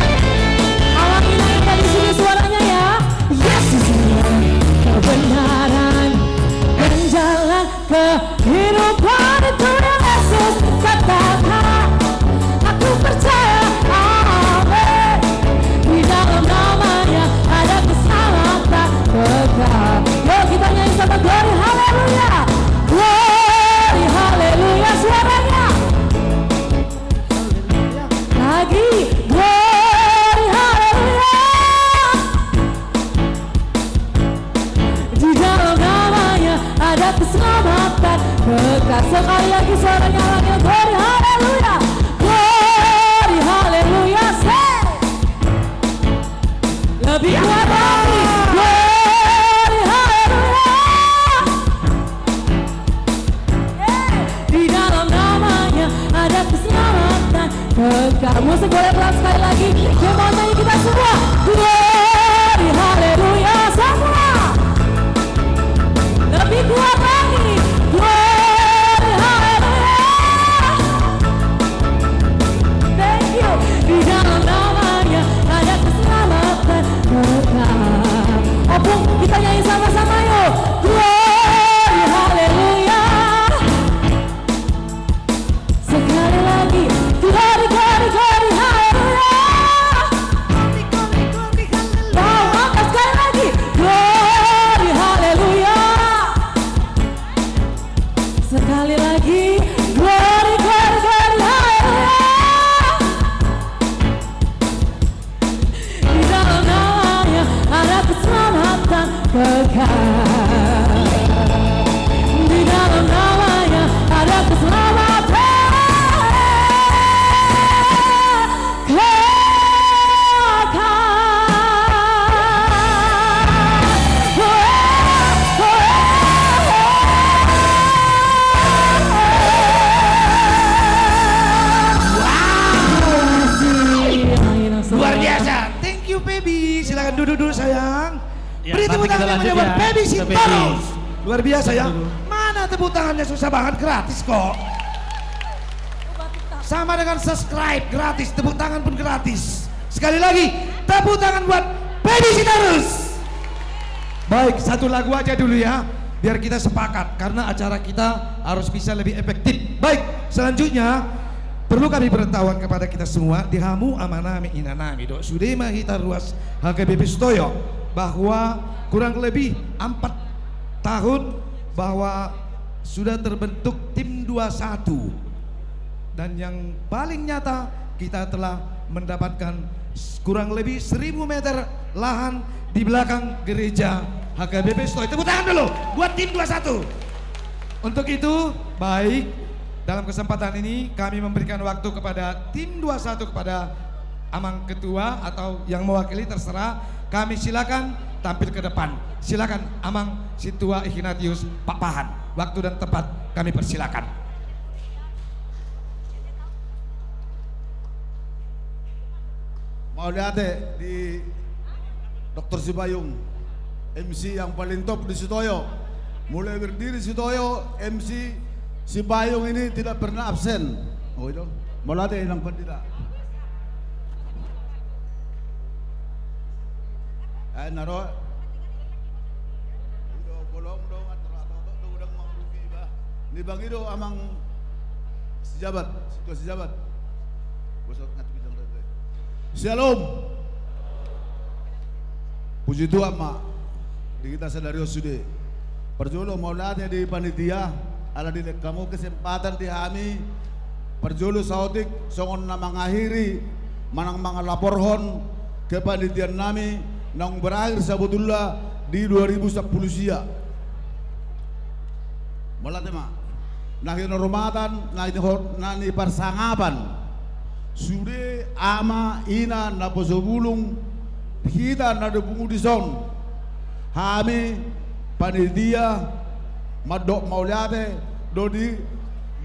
awak ini yang tadi sini suaranya ya. Yesus jalan kebenaran dan jalan kehidupan. Itu yang Yesus katakan, aku percaya, amin. Di dalam namanya ada keselamatan kekal. Yuk kita nyanyi sama glory, haleluya. Glory, haleluya suaranya. Lagi glory, haleluya. Di dalam namanya ada keselamatan kekal. Sekali lagi suaranya lagi glory, haleluya. Glory, haleluya. Lebih kuat lagi glory, haleluya. Di dalam namanya ada keselamatan kekal. Musik boleh pelan sekali lagi. Dia mau nyanyi kita semua. Glory, haleluya semua. Lebih kuat lagi. Glory, haleluya. Thank you. Di dalam namanya ada keselamatan kekal. Opung, kita nyanyi sama-sama yuk. Glory, haleluya. Sekali lagi, glory, glory, glory, haleluya. Pebi, silakan duduk dulu sayang. Ya, Beri tepuk nanti kita tangan lanjut buat ya, Pebi ke Sitorus. Luar biasa ya. Dulu. Mana tepuk tangannya, susah banget, gratis kok. Sama dengan subscribe gratis, tepuk tangan pun gratis. Sekali lagi, tepuk tangan buat Pebi Sitorus. Baik, satu lagu aja dulu ya, biar kita sepakat karena acara kita harus bisa lebih efektif. Baik, selanjutnya perlu kami beritahuan kepada kita semua di Hamu Amanami Inanami Dok Sudema Hita Ruas HKBP Stoyo bahwa kurang lebih 4 tahun bahwa sudah terbentuk tim 21 dan yang paling nyata kita telah mendapatkan kurang lebih 1000 meter lahan di belakang gereja HKBP Stoyo. Tepuk tangan dulu buat tim 21. Untuk itu, baik, dalam kesempatan ini kami memberikan waktu kepada tim 21 kepada Amang Ketua atau yang mewakili terserah. Kami silakan tampil ke depan. Silakan Amang Situa Ignatius Pak Pahan. Waktu dan tempat kami persilakan. Mau lihat di Dr. Sibayung, MC yang paling top di Sutoyo. Mulai berdiri Sutoyo, MC Sibayung ini tidak pernah absen. Oh itu, mau lihat yang tidak. Naro. Udah bolong dong atau udah mampu bah. Ni bang itu amang sejabat, ketua sejabat. Bosok ngat bidang tadi. Shalom. Puji Tuhan mak. Di kita sadari sudah. Perjolo mau lihat di panitia. Ala di kamu kesempatan di kami. Perjolo sautik songon na mengakhiri manang mga laporhon ke panitian nami nang berakhir sabutullah di 2010 sia. Molat ma. Nahin hormatan, nani persangapan. Sude ama ina na posobulung kita na bungu di son. Kami panitia madok mauliate dodi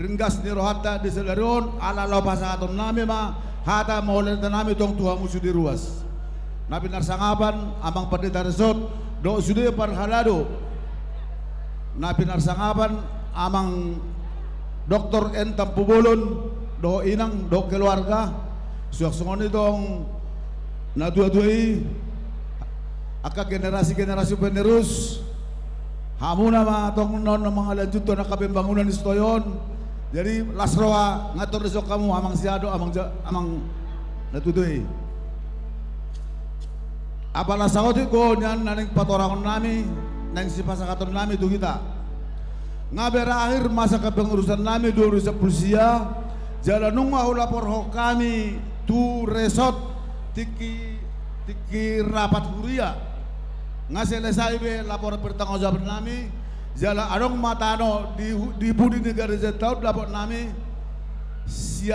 ringgas ni rohata di selarion ala lopasaton nami ma hata maulata nami tong Tuhan musuh di ruas. Nabi narsangapan amang pendeta resort do sude parhalado. Nabi narsangapan amang Dr. N Tampubolon do inang do keluarga suak songon itong natua-tuai aka generasi-generasi penerus hamuna ma tong non mga lanjut to nakapembangunan di Stoyon. Jadi lasroa ngatur besok kamu amang siado amang natutuai. Apalah sakoti ko nyan naning patorangon nami nang si pasakaton nami itu kita. Nga berakhir masa kepengurusan nami 2010 sia jalan nunggu lapor ho kami tu resort tiki rapat kuria. Nga selesai be lapor pertanggungjawab nami jalan adong matano di budi negara tahun lapor nami 100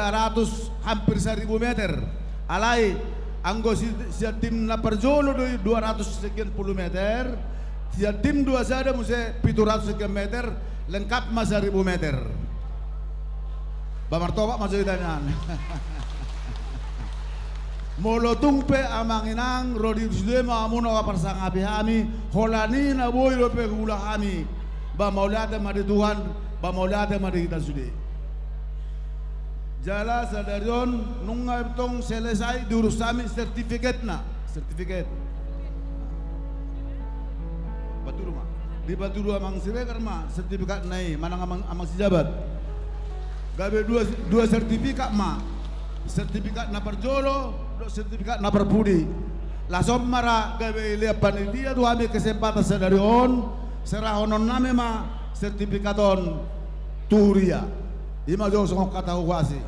hampir 1000 meter alai anggo si tim na perjolo 200 sekian puluh meter si tim dua sada muse 700 sekian meter lengkap mas 1000 meter bamartoba masuk idanan molotungpe amanginang rodi sudema amuno kaparsangapi kami holani na boy lope gula kami ba maulada madi Tuhan ba maulada madi kita sudah jala sadarion nunga tong selesai diurus kami sertifikat batu rumah di batu rumah amang siregar ma sertifikat nai mana amang sijabat gabe dua sertifikat ma sertifikat na perjolo do sertifikat na perpudi langsung mara gabe lihat panitia tu kami kesempatan sadarion serahonon nami ma sertifikaton turia ima jong songok kata huwasi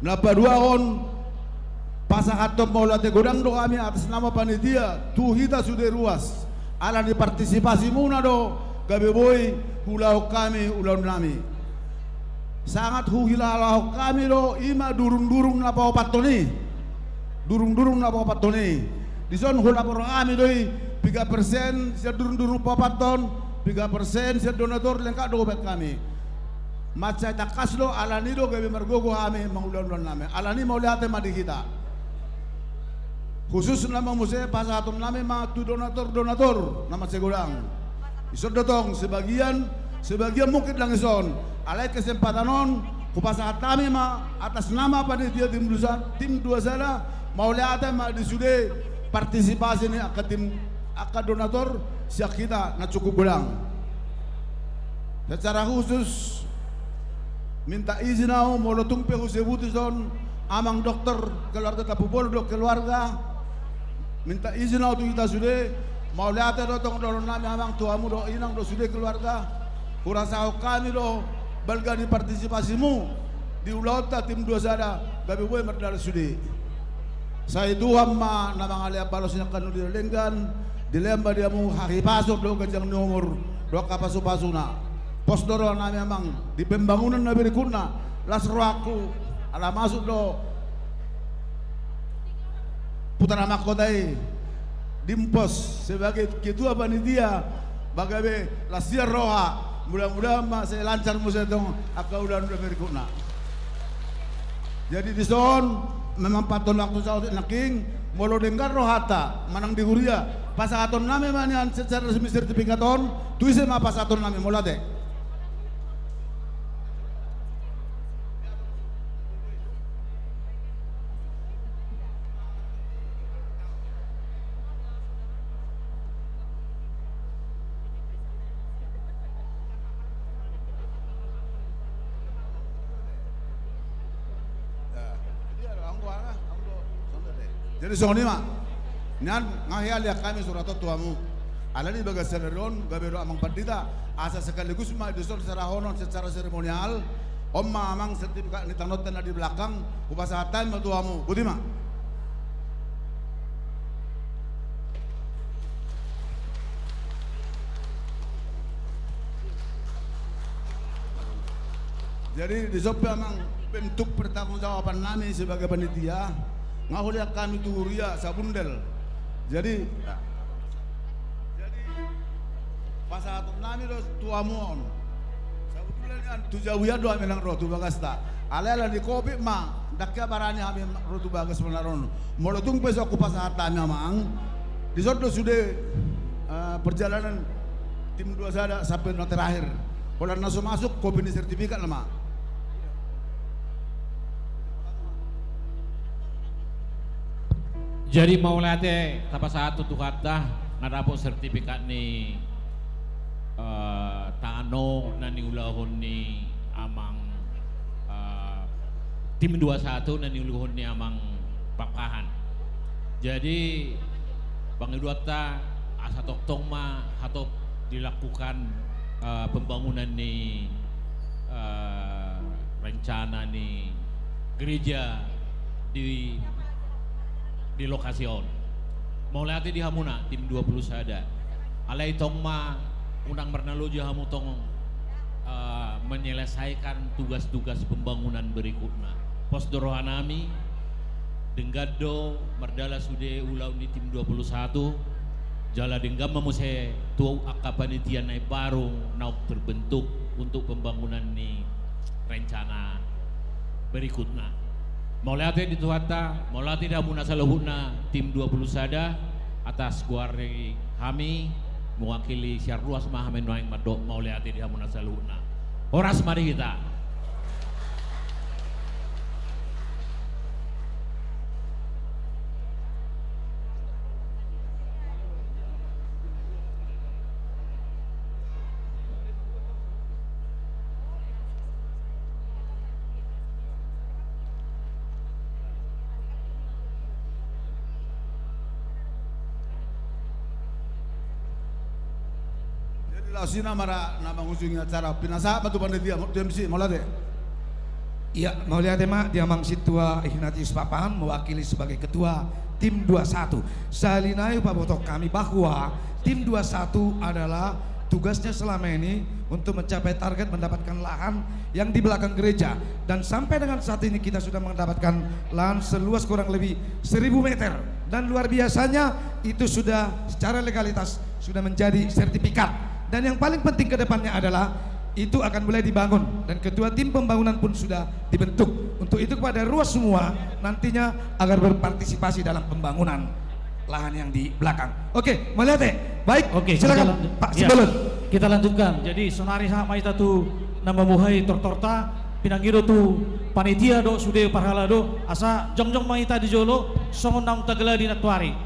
napa dua on pasakatom maulate godang do kami atas nama panitia tu kita sudah ruas ala di partisipasi muna do gabe boy hulau kami ulau nami sangat huhilalau kami do ima durung-durung napa opatoni durung-durung napa opatoni di son hulapor kami doi 3% siya durung-durung papaton 3% siya donator lengkap do obat kami Macai takaslo alani do gabi margogo kami mangulan-ulan namin alani mau lihat madi kita khusus nama musik pasatun nama tu donatur nama segulang isod dotong sebagian mungkin lang ison alay kesempatanon kupasahat kami atas nama panitia tim dua sana mau lihat di sudah partisipasi ini akan donatur siap kita na cukup gulang secara khusus minta izin aku mau tumpe husebutuson amang dokter keluarga tapupol dok keluarga minta izin aku kita sudah mau lihat dotong dorong nami amang tuamu do inang do sudah keluarga kurasa kami do balga di partisipasimu di ulauta tim dua sada gabi boy merdala sudah saya Tuhan ma namang alia palosnya kanu dilenggan dilemba dia mu hari pasuk do kajang nomor do kapasupasuna pos doro nami amang di pembangunan nabi kuna lasro aku ala masuk do putra mahkotai dimpos sebagai ketua panitia bagabe lasiar roha mudah-mudahan saya lancar musetong akaudan nabi kuna jadi di son memang paton waktu saud naking molo dengar rohata manang di huria pasaton nami manian secara resmi sertifikaton tuise ma pasaton nami molate jadi soal ini mak nan ngahiyal ya kami surat tuamu alani bagas sereron gabero amang pandita asa sekaligus ma disol secara honor secara seremonial omma amang sertifikat ni tanotan di belakang kupasahatan ma tuamu budi mak jadi disop amang bentuk pertanggungjawaban kami sebagai panitia ngahulia kami tuhuria sabundel jadi pasatun nami do tuamon sabundel tujawia do amenang rotu bagasta alala di kopi ma dakya barani amin rotu bagas menaron molotung besok ku pasatan amang disodo sudah perjalanan tim dua sada sampai no terakhir kalau nasu masuk kopi ini sertifikat lama. Jadi mau lihatnya tapa satu tuh kata ngadapo sertifikat ni taano nani ulahon ni amang tim 21 nani ulahon ni amang pakahan. Jadi Bang Eduarda asa toktong ma hatop dilakukan pembangunan ni rencana ni gereja di lokasi on mau lihat di hamuna tim 20 sada alai tong ma undang mernaloji hamu tong menyelesaikan tugas-tugas pembangunan berikutnya pos dorohanami denggado merdala sude ulau di tim 21 jala denggam memuse tuau akapanitian naik baru nauk terbentuk untuk pembangunan ni rencana berikutnya mau lihat di tuata, mau lihat di hamuna salahuna tim 20 sada atas guari kami mewakili syar ruas mahamen noeng madok mau lihat di hamuna salahuna. Horas mari kita. Sina mara nama ngusung acara pinasa batu panitia MC molade. Iya, mau lihat mak dia mang situa Ignatius Papahan mewakili sebagai ketua tim 21. Salinayu pabotok kami bahwa tim 21 adalah tugasnya selama ini untuk mencapai target mendapatkan lahan yang di belakang gereja dan sampai dengan saat ini kita sudah mendapatkan lahan seluas kurang lebih 1000 meter dan luar biasanya itu sudah secara legalitas sudah menjadi sertifikat. Dan yang paling penting ke depannya adalah itu akan mulai dibangun dan ketua tim pembangunan pun sudah dibentuk. Untuk itu kepada ruas semua nantinya agar berpartisipasi dalam pembangunan lahan yang di belakang. Oke, melihat baik. Oke, silakan Pak Sibolon. Kita lanjutkan. Jadi sonari sama kita tu nama muhai tortorta pinangido tu panitia do sude parhala do asa jongjong maita di jolo songon nam tagala di natwari.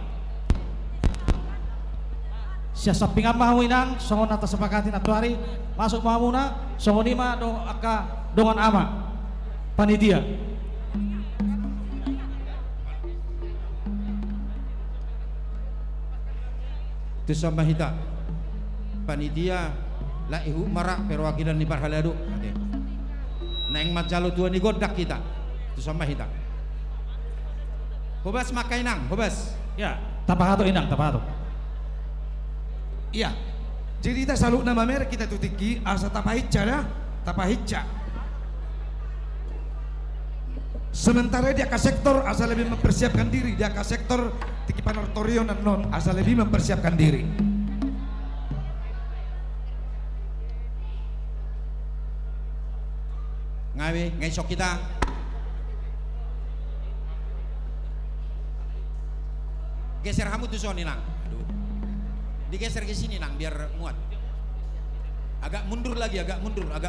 Siasa pingan mahawinang songon atas sepakati natwari masuk mahamuna songon lima do aka dongan ama panitia. Tu sama hita panitia la ihu marak perwakilan di parhaladu. Okay. Neng majalo tuan ni godak kita. Tu sama hita. Hobas makainang, hobas. Ya, tapahato inang, tapahato. Iya. Jadi kita selalu nama merek kita tutiki asa tapahitca dah, tapahitca. Sementara dia ke sektor asal lebih mempersiapkan diri, dia ke sektor tiki panortorion dan non asal lebih mempersiapkan diri. Ngawi, ngesok kita. Geser kamu tuh Sony nang. Aduh. Digeser ke sini nang biar muat. Agak mundur lagi, agak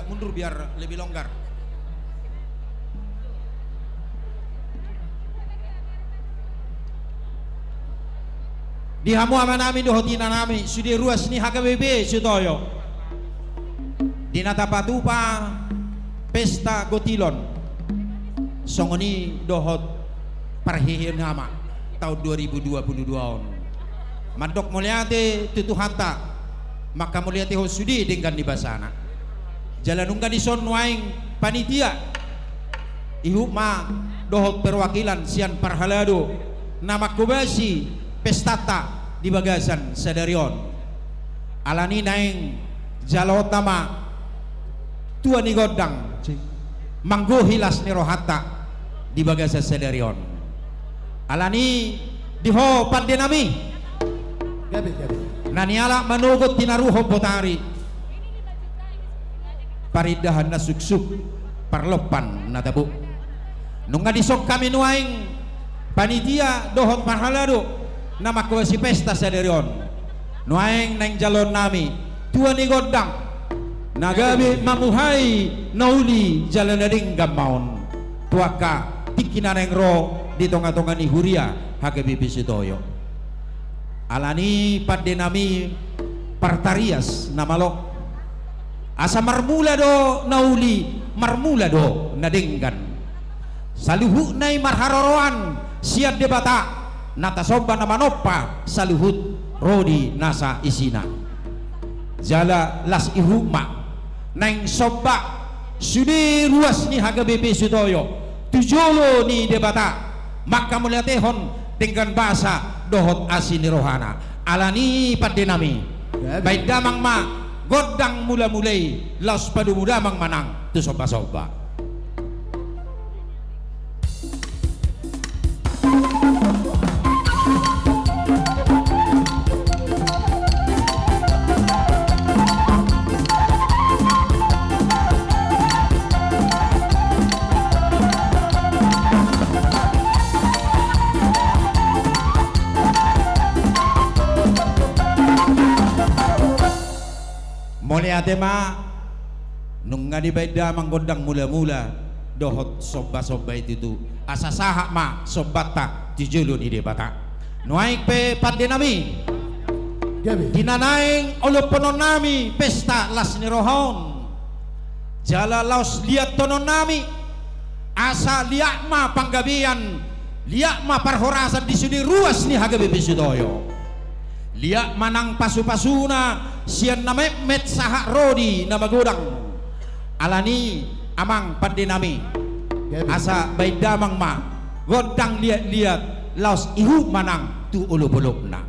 mundur biar lebih longgar. Di hamu ama nami dohotina nami sudi ruas ni HKBP sutoyo. Di natapatupa pesta gotilon. Songoni dohot parhihin hama tahun 2022 on. Mandok muliate tutuhanta maka muliate ho sudi dengan di basana. Jalanungga di son waing panitia. Ihu ma dohot perwakilan sian parhalado nama kubasi pestata di bagasan sadarion alani naing jalotama tua ni godang manggo hilas ni rohata di bagasan sadarion alani diho pandenami naniala manugot tinaruho potari paridahan na suksuk parlopan na tabu nunga disok kami nuaing panitia dohot parhalado nama kuasi pesta sadarion nuaing neng jalon nami tua ni godang nagabi mamuhai nauli jalan ading gamaun tuaka tikina neng ro di tonga-tonga ni huria HKBP Sutoyo alani pada nami partarias nama lo asa marmula do nauli marmula do nadinggan saluhu nai marharoroan siap debata nata soba nama nopa saluhut rodi nasa isina jala las ihuma neng soba sudi ruas ni HKBP Sutoyo tujolo ni debata maka muliatehon dengan bahasa dohot asini rohana alani padenami baik damang ma godang mula mulai laus padu mudamang manang tu soba soba. Mulai atema nunga di beda manggodang mula-mula dohot soba-soba itu tu asa sahak ma sobata tijulu ni debata nuaik pe padenami dinanaing oloponon nami pesta las ni rohon jala laos liat tonon nami asa liak ma panggabian liak ma parhorasan di sini ruas ni HKBP Sutoyo liak manang pasu-pasuna sian na met sahak rodi na magudang alani amang padenami asa bay damang ma godang liat laos ihu manang tu ulub-ulub na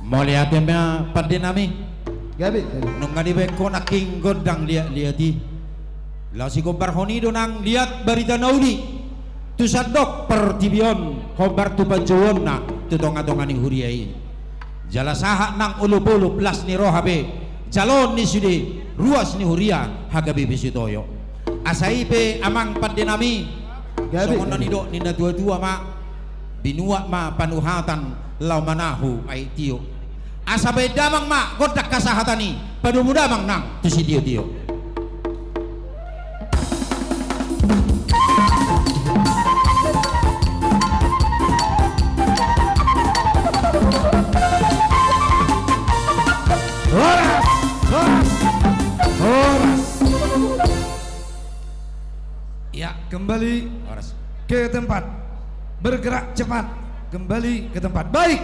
Moliatemnya Padinami. Gabi. Nung nga di ba ko naking godang liati. Lasi ko barhonido nang liat barita nauli. Tusadok pertibion kobar tu pajuon na tutonga-tonga ni huriyai. Jalasaha nang ulup-ulup las ni rohabe. Jalon ni sudi ruas ni huria hagabi bisitoyo. Asaipe amang Padinami. Gabi. Songon nanido nina dua-dua ma binua ma panuhatan lau manahu ay tiyo. Asabay damang ma godak kasahatani padumudamang nang tu si tiyo-tiyo. Horas, horas, horas. Ya, kembali Oras. ke tempat. Bergerak cepat, kembali ke tempat. Baik.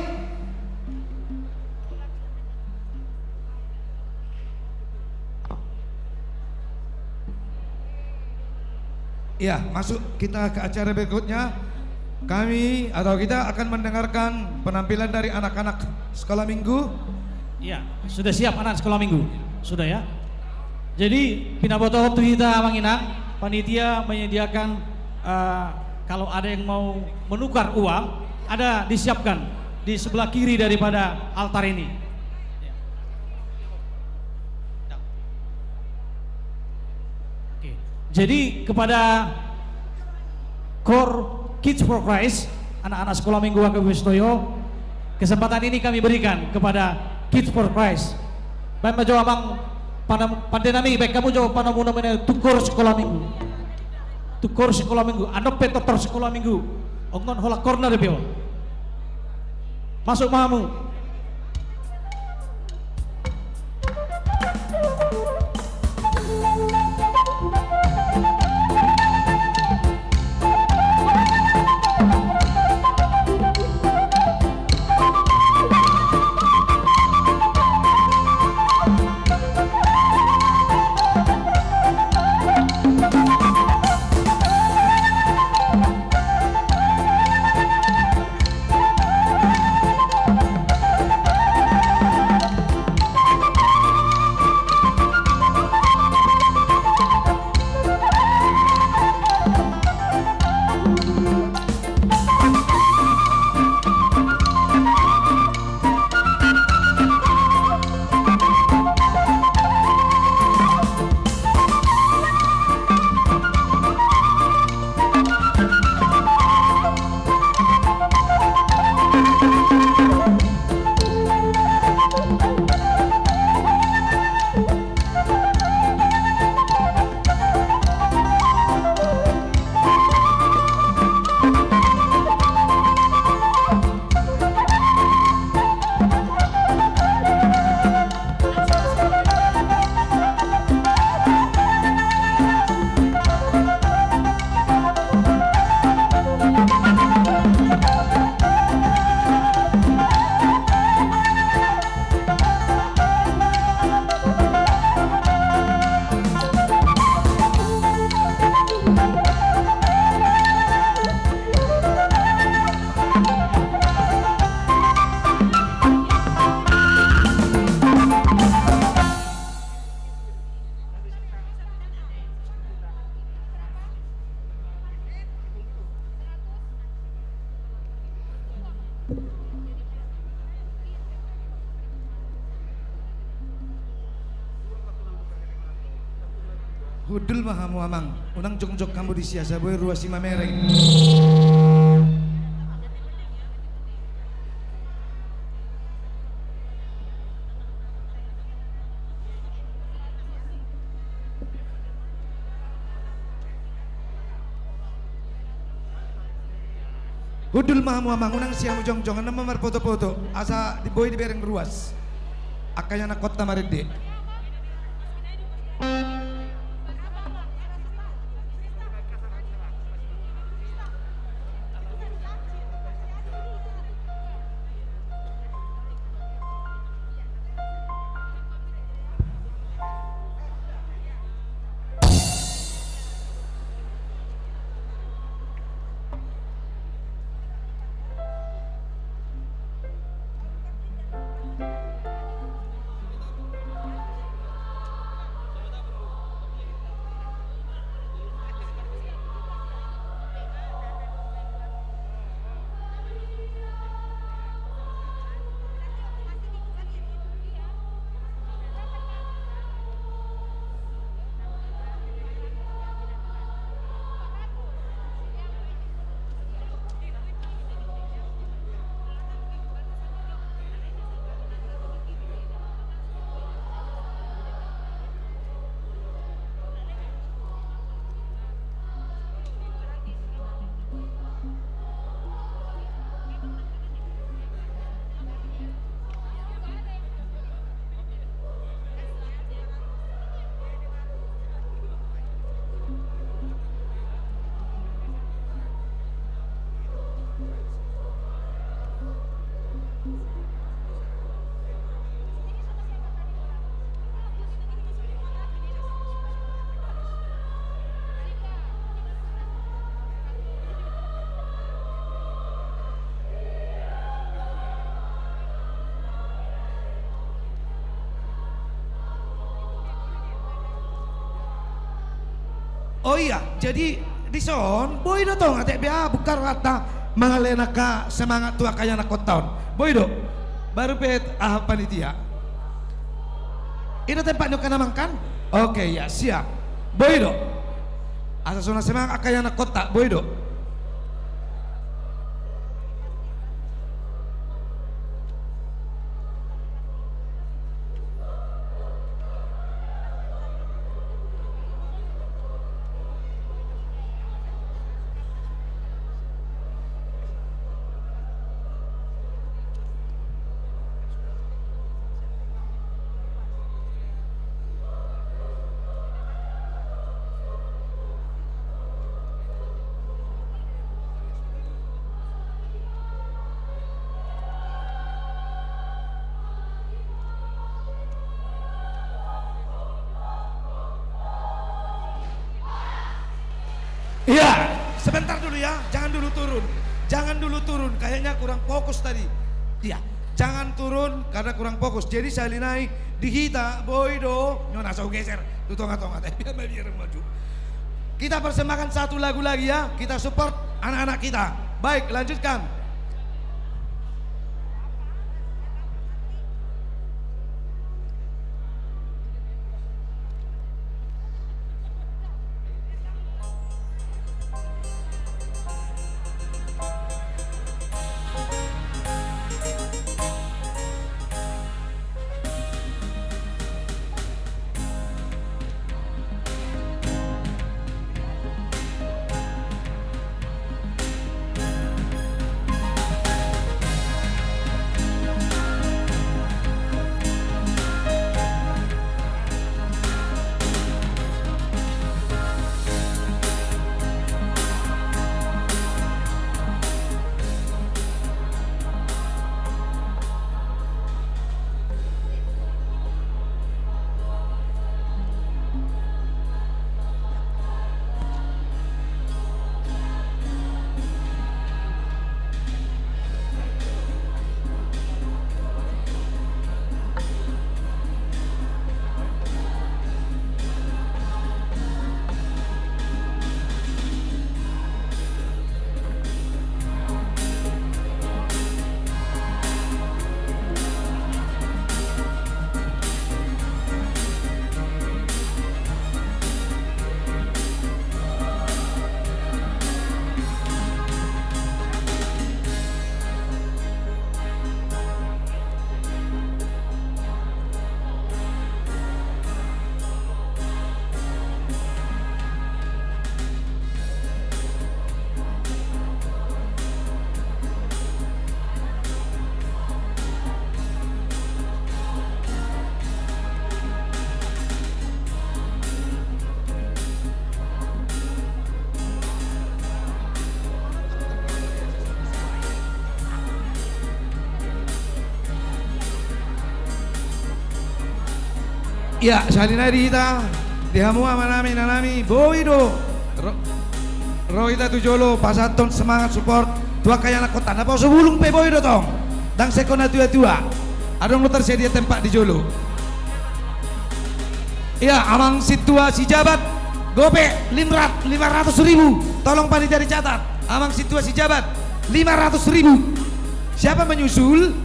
Ya, masuk kita ke acara berikutnya. Kami atau kita akan mendengarkan penampilan dari anak-anak sekolah minggu. Iya, sudah siap anak sekolah minggu? Sudah ya? Jadi, pinaboto waktu kita Manginang, panitia menyediakan kalau ada yang mau menukar uang, ada disiapkan di sebelah kiri daripada altar ini. Oke. Jadi kepada Core Kids for Christ, anak-anak sekolah minggu Wakabi Wistoyo, kesempatan ini kami berikan kepada Kids for Christ. Baik Majo Amang Padinami, baik kamu jawab panamu namanya tukor sekolah minggu. Tukor sekolah minggu, anop petotor sekolah minggu. Ongon hola corner pio. Masuk mamu. Hudul mahamu amang, unang jok-jok kamu di siasa boy ruas si mamereng. Hudul mahamu amang, unang siamu jong-jong, nama mar foto-foto, asa di boy di bereng ruas. Akanya nak kota marede. Oh iya, jadi di son, boy do tong ate bea bukan rata mengalena ka semangat tua kaya nak tahun. Boy do, baru pet panitia. Ini tempatnya kana makan? Oke ya siap. Boy do, asa sona semangat kaya nak kota, boy do. Iya, sebentar dulu ya, jangan dulu turun. Jangan dulu turun, kayaknya kurang fokus tadi. Iya, jangan turun karena kurang fokus. Jadi saya naik di kita, boy do, nyona sau geser, tuh tonga-tonga, biar maju. Kita persembahkan satu lagu lagi ya, kita support anak-anak kita. Baik, lanjutkan. Ya, salina kita dihamu amanami nanami boido Rohita tujolo pasaton semangat support tua kaya anak kota napa sebulung pe boido tong dang sekona tua adong lo tersedia tempat di jolo. Ya, amang situasi jabat gope 500.000 tolong panitia dicatat. Amang situasi jabat 500.000. Siapa menyusul?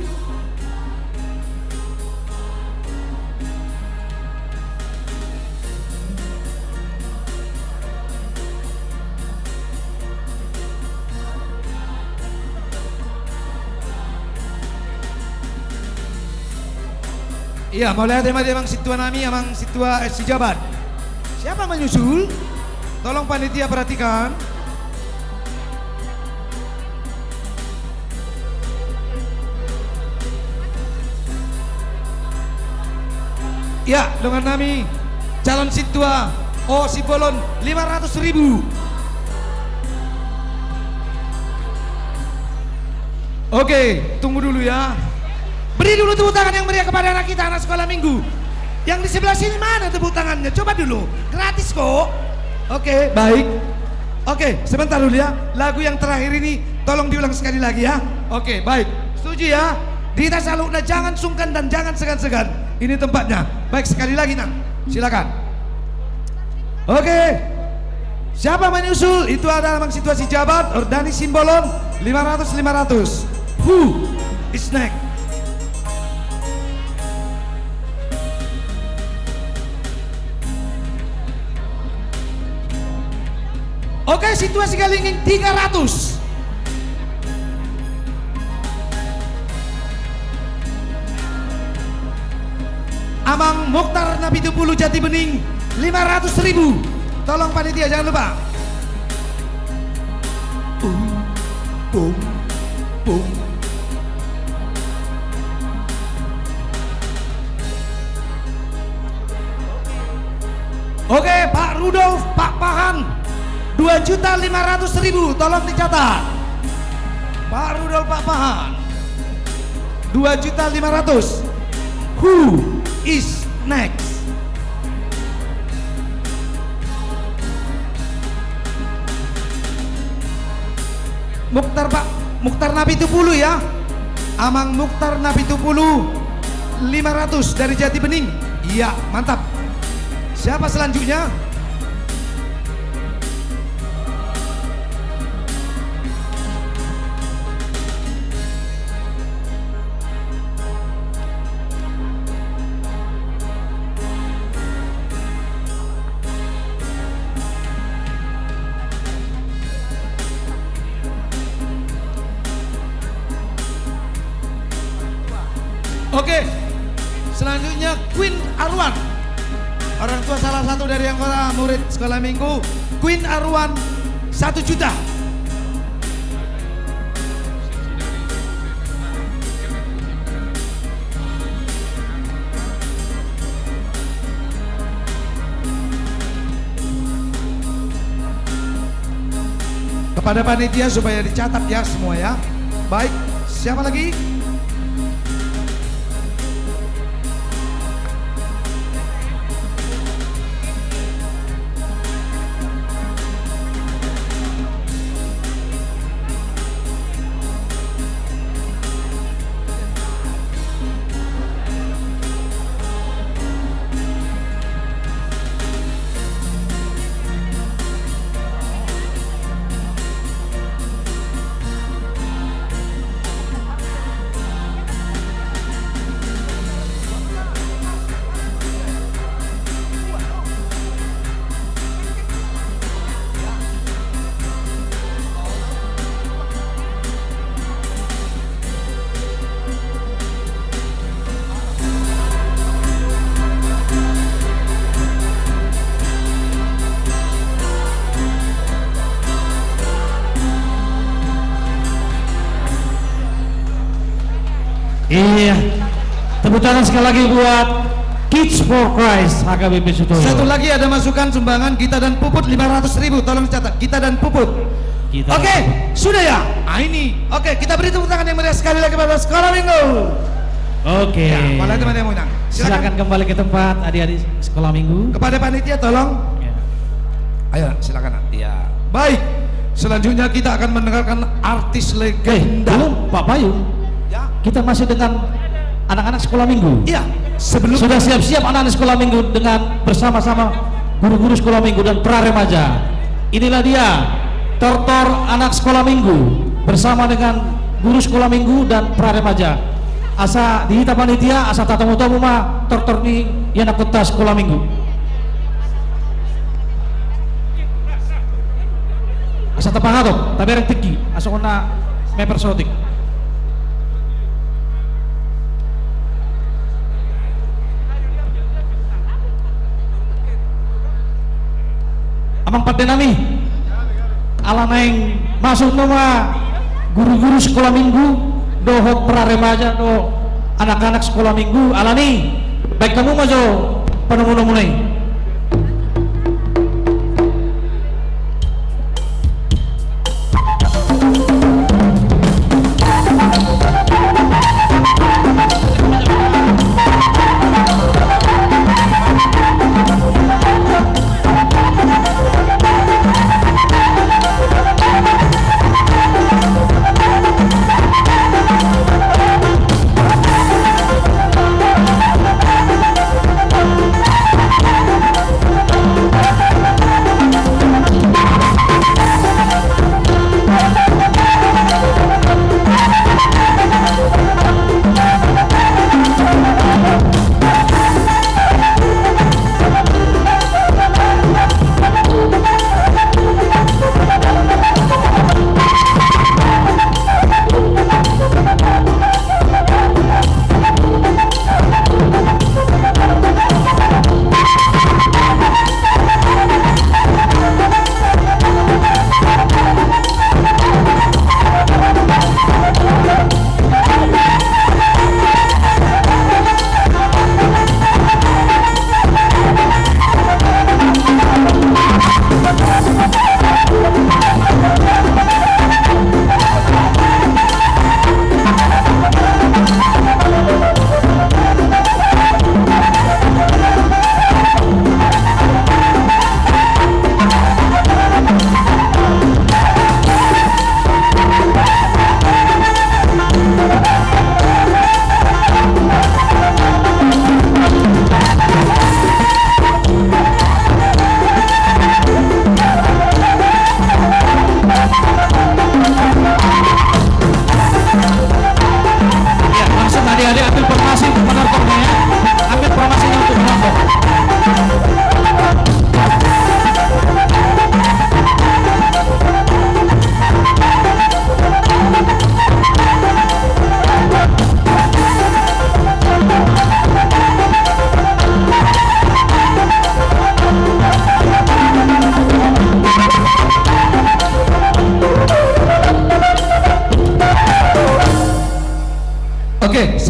Iya, mau lihat tema dia Amang situa nami, amang situa si jabat. Siapa menyusul? Tolong panitia perhatikan. Ya, dengan nami calon situa si bolon 500.000. Oke, tunggu dulu ya. Beri dulu tepuk tangan yang meriah kepada anak kita, anak sekolah minggu. Yang di sebelah sini mana tepuk tangannya? Coba dulu, gratis kok. Oke, baik. Oke, sebentar dulu ya. Lagu yang terakhir ini tolong diulang sekali lagi ya. Oke, baik. Setuju ya? Dita Salukna, jangan sungkan dan jangan segan-segan. Ini tempatnya. Baik, sekali lagi Nang. Silakan. Oke. Siapa menyusul? Itu adalah memang situasi jabat. Ordani Simbolon 500. Who is next? Oke, situasi kali ini 300. Amang Mokhtar Nabi Tupulu Jati Bening 500.000. Tolong panitia jangan lupa. Pum. Oke, Pak Rudolf, Pak Pahan 2.500.000. Tolong dicatat. Pak Rudolf, Pak Pahan 2.500.000. Who is next? Mokhtar Nabi Tupulu ya. Amang Mokhtar Nabi Tupulu 500 dari Jati Bening. Iya, mantap. Siapa selanjutnya? Oke, selanjutnya Queen Arwan. Orang tua salah satu dari anggota murid sekolah minggu. Queen Arwan 1 juta. Kepada panitia supaya dicatat ya semua ya. Baik, siapa lagi? Iya, tepuk tangan sekali lagi buat Kids for Christ HKBP Sutoyo. Satu lagi ada masukan sumbangan Gita dan Puput 500.000. Tolong catat, Gita dan Puput. Oke, sudah ya? Ini. Oke, kita beri tepuk tangan yang meriah sekali lagi pada sekolah minggu. Oke. Ya, malah teman yang menang. Silakan kembali ke tempat adik-adik sekolah minggu. Kepada panitia tolong. Ya. Ayo, silakan. Ya. Baik. Selanjutnya kita akan mendengarkan artis legenda. Belum, Pak Payung. Ya. Kita masih dengan anak-anak sekolah minggu. Iya. Sebelum Sudah siap-siap anak-anak sekolah minggu dengan bersama-sama guru-guru sekolah minggu dan pra remaja. Inilah dia tortor anak sekolah minggu bersama dengan guru sekolah minggu dan pra remaja. Asa dihita panitia, asa tatamu-tamu mah tortor ni yang nak kota sekolah minggu. Asa tapangato, tapi yang tinggi, asa kena mepersotik. Amang padenami ala naing masuk nama guru-guru sekolah minggu dohok pra remaja do anak-anak sekolah minggu alani baik kamu majo penemu-nemu nih.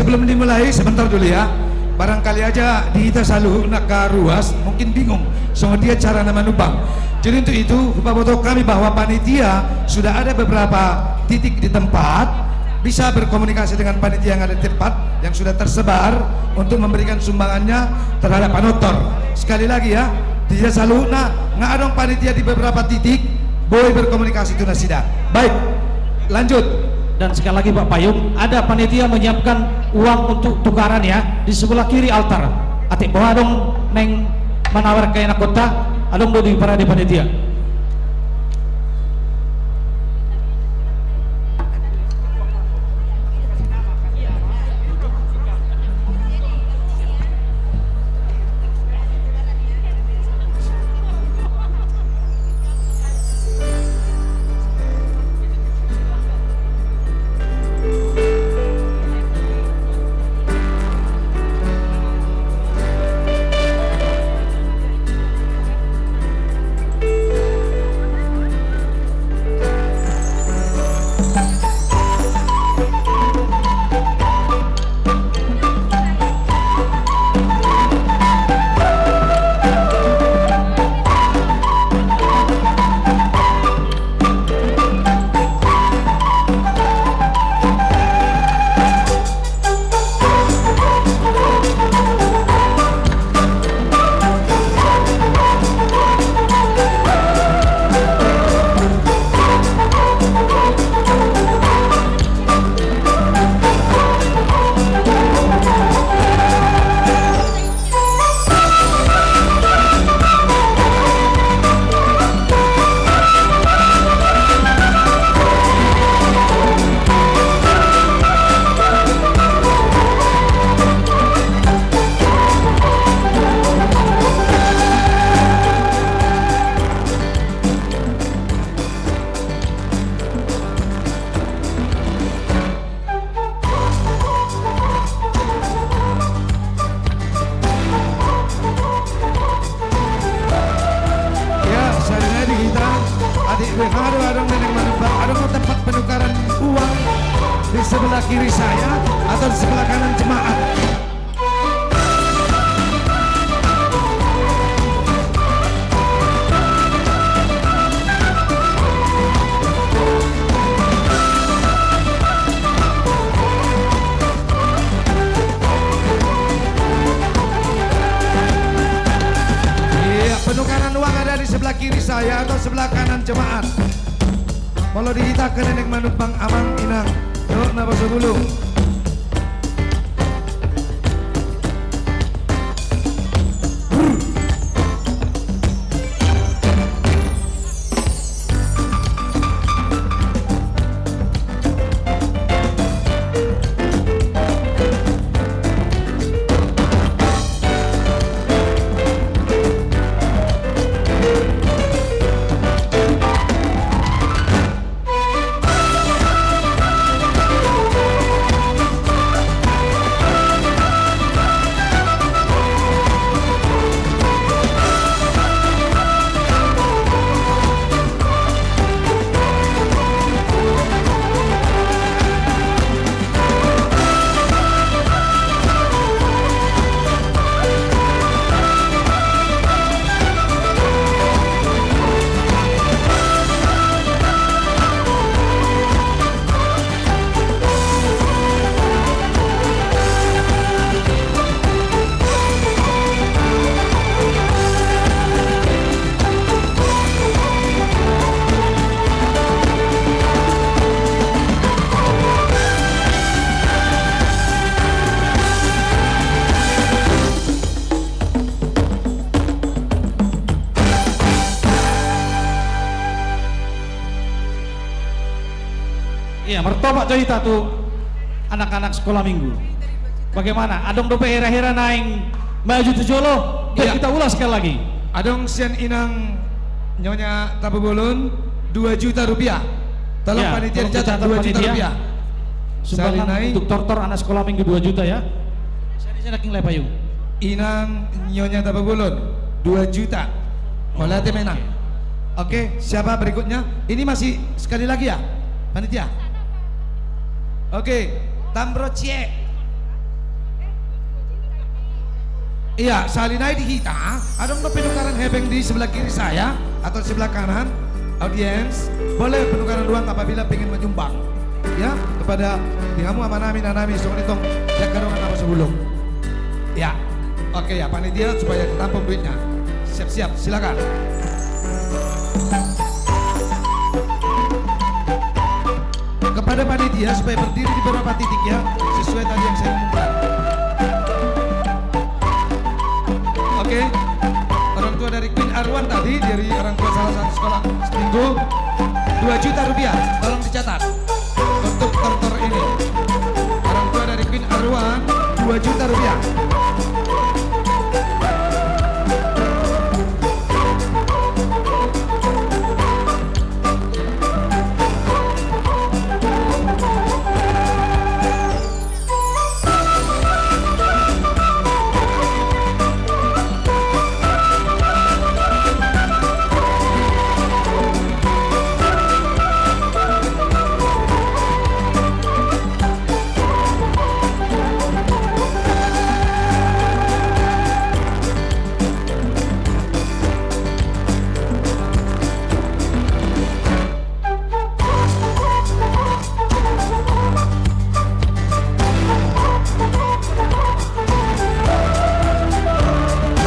sebelum dimulai sebentar dulu ya. Barangkali aja di kita selalu nak ke ruas mungkin bingung soal dia cara nama nubang. Jadi untuk itu Bapak kami bahwa panitia sudah ada beberapa titik di tempat, bisa berkomunikasi dengan panitia yang ada di tempat yang sudah tersebar untuk memberikan sumbangannya terhadap panotor. Sekali lagi ya, tidak selalu nggak ada panitia di beberapa titik boleh berkomunikasi itu nasida. Baik, lanjut. Dan sekali lagi Pak Payung, ada panitia menyiapkan uang untuk tukaran ya di sebelah kiri altar. Atik bawa dong neng menawar ke enak kota, adong do di para di panitia. Ada tempat penukaran uang di sebelah kiri saya atau di sebelah kanan jemaat. Iya, penukaran uang ada di sebelah kiri saya atau sebelah kanan jemaat. Kalau dihita ke nenek manut bang amang inang, yuk napa sebelum. Iya, mertobat cerita tuh anak-anak sekolah minggu. Bagaimana? Adong dope hera-hera naing maju tujolo. Iya. Kita ulas sekali lagi. Adong sian inang nyonya Tabubulun 2 juta rupiah. Tolong Ya, panitia tolong dicatat dicatat 2 juta panitia. rupiah. Sumbangan Salinai untuk tortor anak sekolah minggu 2 juta ya. Saya naking lepayung. inang nyonya Tabubulun 2 juta. Oleh menang. Oke, siapa berikutnya? Ini masih sekali lagi ya, panitia. Oke, Tambro Cie Iya, salinai di kita. Ada penukaran hebeng di sebelah kiri saya atau sebelah kanan. Audiens, boleh penukaran uang apabila ingin menyumbang. Ya, kepada Dihamu Amanami Nanami Songonitong Jakarongan apa sebelum. Ya, oke ya panitia supaya ditampung duitnya. Siap-siap, silakan. Kepada panitia supaya berdiri di beberapa titik ya, sesuai tadi yang saya umumkan. Oke, orang tua dari Queen Arwan tadi, dari orang tua salah satu sekolah seminggu, 2 juta rupiah, tolong dicatat untuk tortor ini. Orang tua dari Queen Arwan, 2 juta rupiah.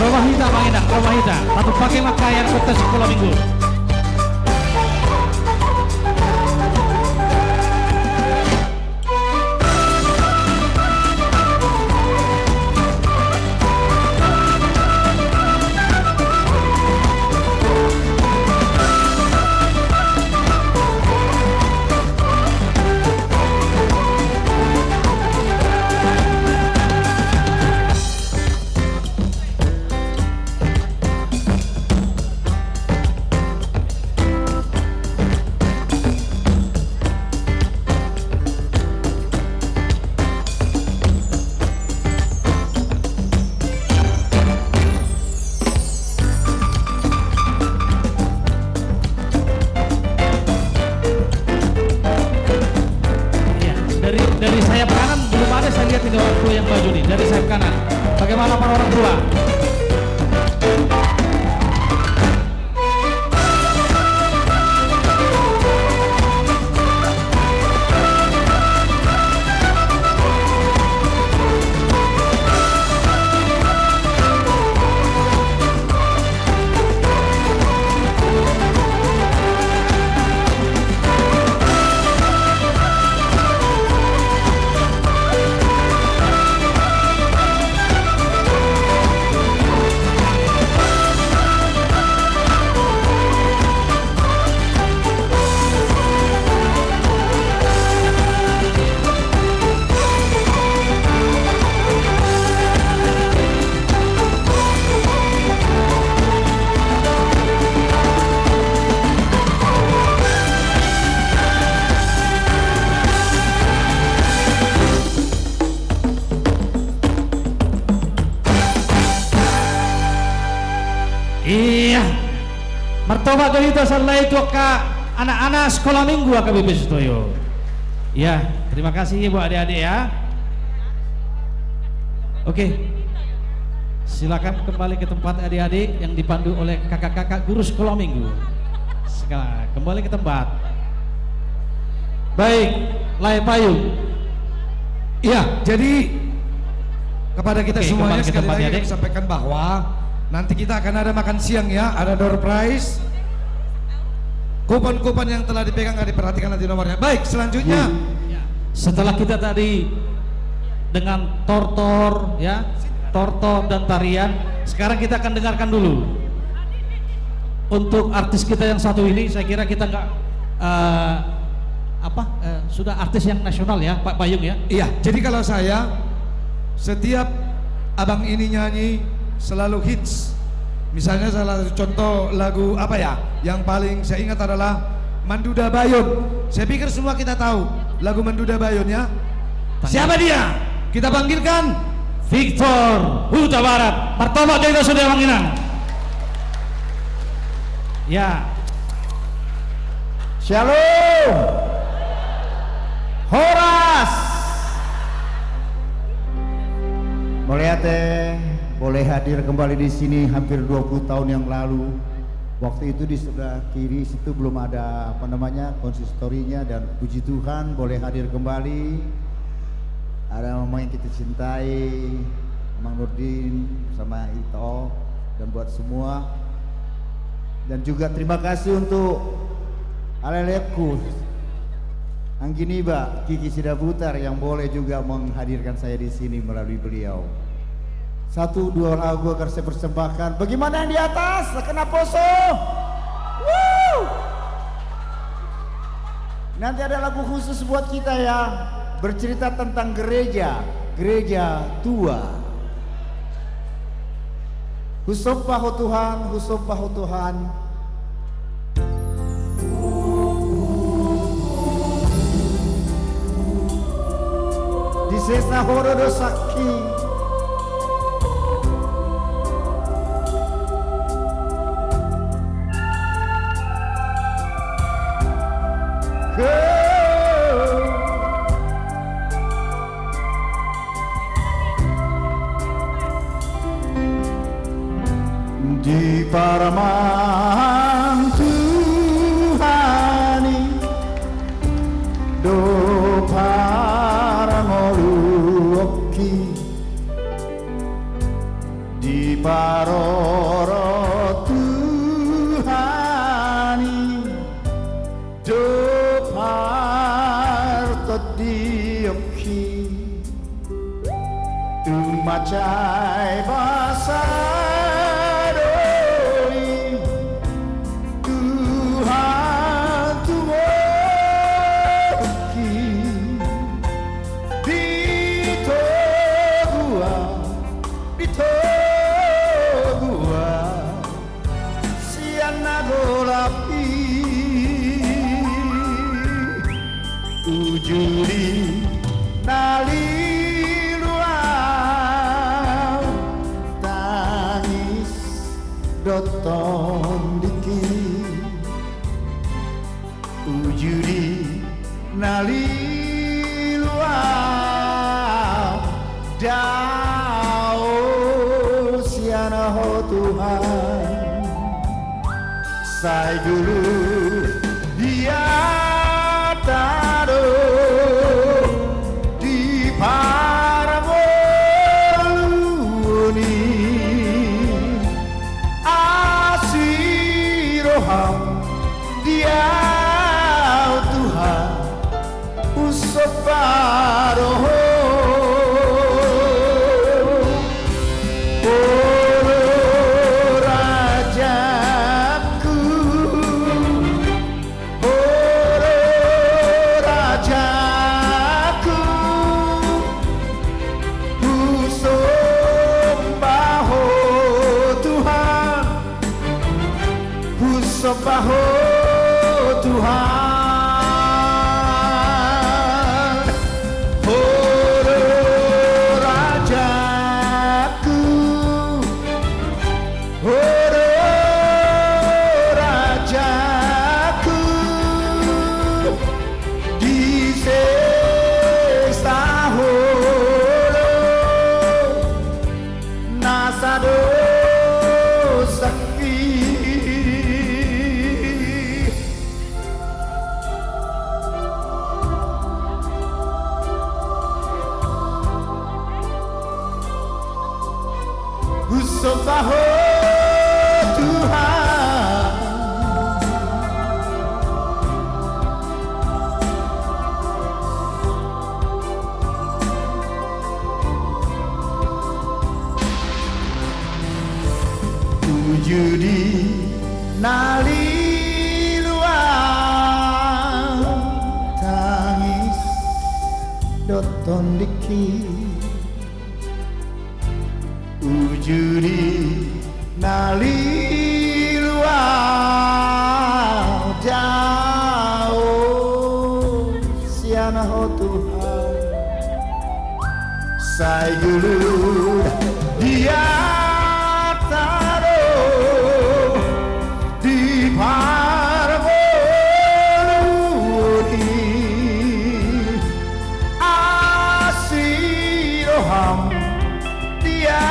Romahita Bang Endang, Romahita. Satu pakai pakaian kota sekolah minggu. Dari sayap kanan belum ada saya lihat ini orang tua yang maju nih. Dari sayap kanan, bagaimana para orang tua? Iya, mertoba galita salai itu ke anak-anak sekolah minggu AKBP Sutoyo. Ya, terima kasih ibu adik-adik ya. Oke, silakan kembali ke tempat adik-adik yang dipandu oleh kakak-kakak guru sekolah minggu. Sekarang kembali ke tempat. Baik, Lai Payung. Iya, jadi kepada kita Oke, semuanya kembali ke sekali tempat, lagi adik. kami sampaikan bahwa nanti kita akan ada makan siang ya, ada door prize. Kupon-kupon yang telah dipegang akan diperhatikan nanti nomornya. Baik, selanjutnya Setelah kita tadi dengan tortor ya, tortor dan tarian, sekarang kita akan dengarkan dulu. Untuk artis kita yang satu ini, saya kira kita nggak sudah artis yang nasional ya, Pak Payung ya. iya, jadi kalau saya setiap abang ini nyanyi selalu hits. Misalnya salah satu contoh lagu apa ya yang paling saya ingat adalah Manduda Bayon. Saya pikir semua kita tahu lagu Manduda Bayon ya. Siapa dia? Kita panggilkan Victor Huta Barat. Martoba kita sudah manginang. Ya. Shalom. Horas. Mulia teh boleh hadir kembali di sini hampir 20 tahun yang lalu. Waktu itu di sebelah kiri situ belum ada konsistorinya, dan puji Tuhan boleh hadir kembali. Ada mama yang kita cintai, Mang Nurdin sama Ito, dan buat semua. Dan juga terima kasih untuk Aleleku, Angginiba, Kiki Sidaputar yang boleh juga menghadirkan saya di sini melalui beliau. 1-2 lagu akan saya persembahkan. Bagaimana yang di atas? Kena poso. Woo! Nanti ada lagu khusus buat kita ya, bercerita tentang gereja tua. Husompaho Tuhan, husompaho Tuhan. Di sesa horodo sakti. Di paramang Tuhani do paramoluoki di paroro Tuhani do parto dioki umacai basa Ujuri naliluang tangis doton diki ujuri naliluang dao siana ho Tuhan sai dulu dia di paramoni asiroham dia Tuhan usoparoho Sopaho Tuhan, oh Rajaku, oh Rajaku, di sesta holo nasado sakti. Sopaho Tuhan, ujudi naliluang tangis doton diki ujuri naliluang jauh siana ho Tuhan sai gulu dia taruh di paramoni asiroham dia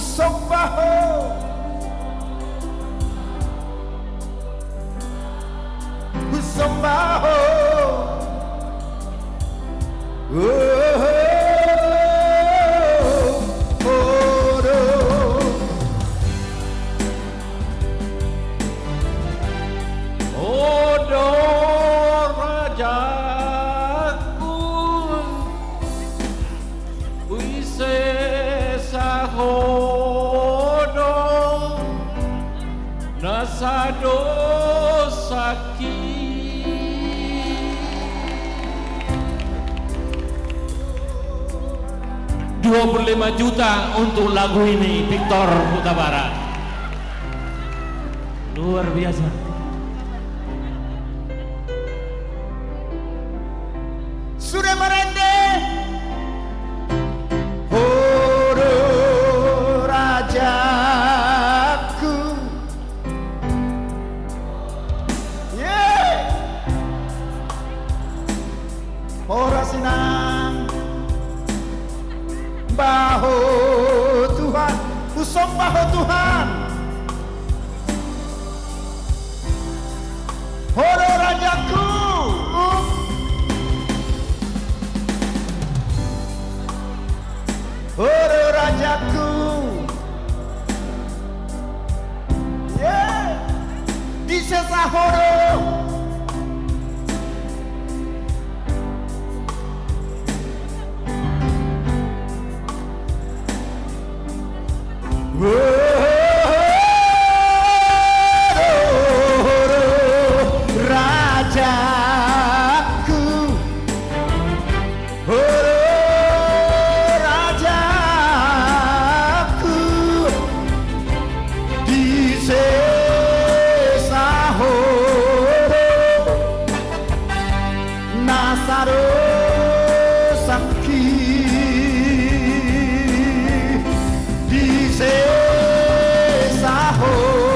Usombaho Usombaho Nasado-saki 25 juta untuk lagu ini, Victor Huta Barat. Luar biasa. Sudah merende Horo rajaku Ora sinang baho Tuhan, usong baho Tuhan. Horo rajaku, horo rajaku, di sesa horo. Rajaku, rajaku, di sesa horo nasaro sakti di sesa horo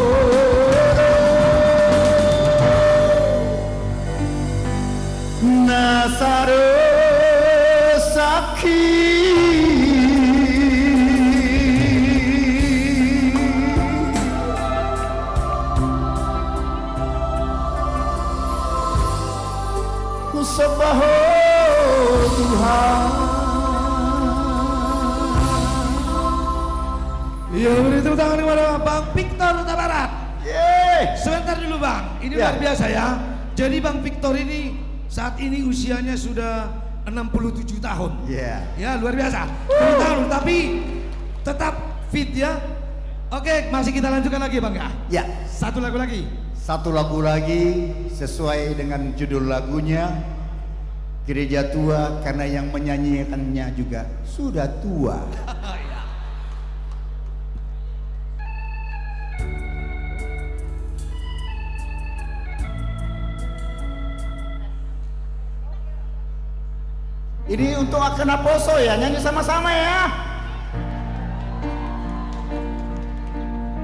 nasaro sakti Kusabaho Tuhan. Ya, beri tepuk tangan kepada Bang Victor Huta Barat. Sebentar dulu Bang, ini luar biasa ya. Jadi Bang Victor ini saat ini usianya sudah 67 tahun. Ya, luar biasa. 7 tahun, tapi tetap fit ya. Oke, masih kita lanjutkan lagi Bang ya. Ya, Satu lagu lagi. satu lagu lagi sesuai dengan judul lagunya, Gereja Tua, karena yang menyanyikannya juga sudah tua. Ini untuk Akena Poso ya, nyanyi sama-sama ya.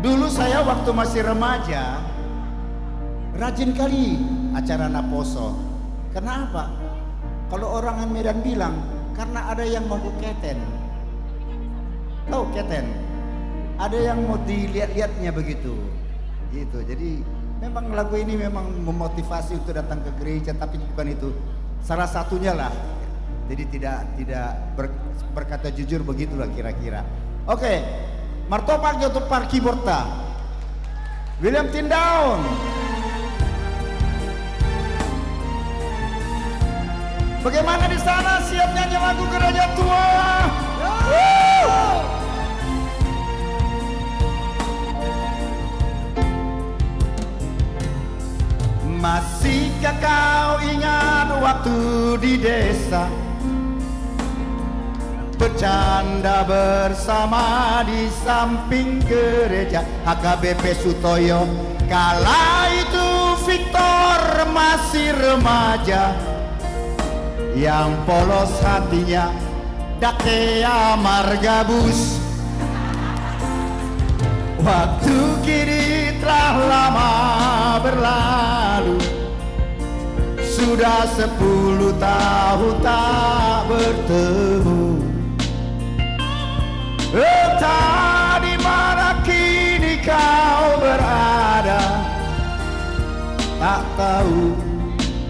Dulu saya waktu masih remaja rajin kali acara Naposo. Kenapa? Kalau orang Medan bilang karena ada yang mau keten. Tahu keten? Ada yang mau dilihat-lihatnya begitu. Gitu. Jadi memang lagu ini memang memotivasi untuk datang ke gereja, tapi bukan itu salah satunya lah. Jadi tidak berkata jujur begitulah kira-kira. Oke, martopak untuk par keyboardta William Tindaun. Bagaimana di sana, siap nyanyi lagu Gereja Tua? Masihkah kau ingat waktu di desa, bercanda bersama di samping gereja HKBP Sutoyo? Kala itu Victor masih remaja, yang polos hatinya dake amargabus. Waktu kini telah lama berlalu, sudah 10 tahun tak bertemu. Tadi tak tahu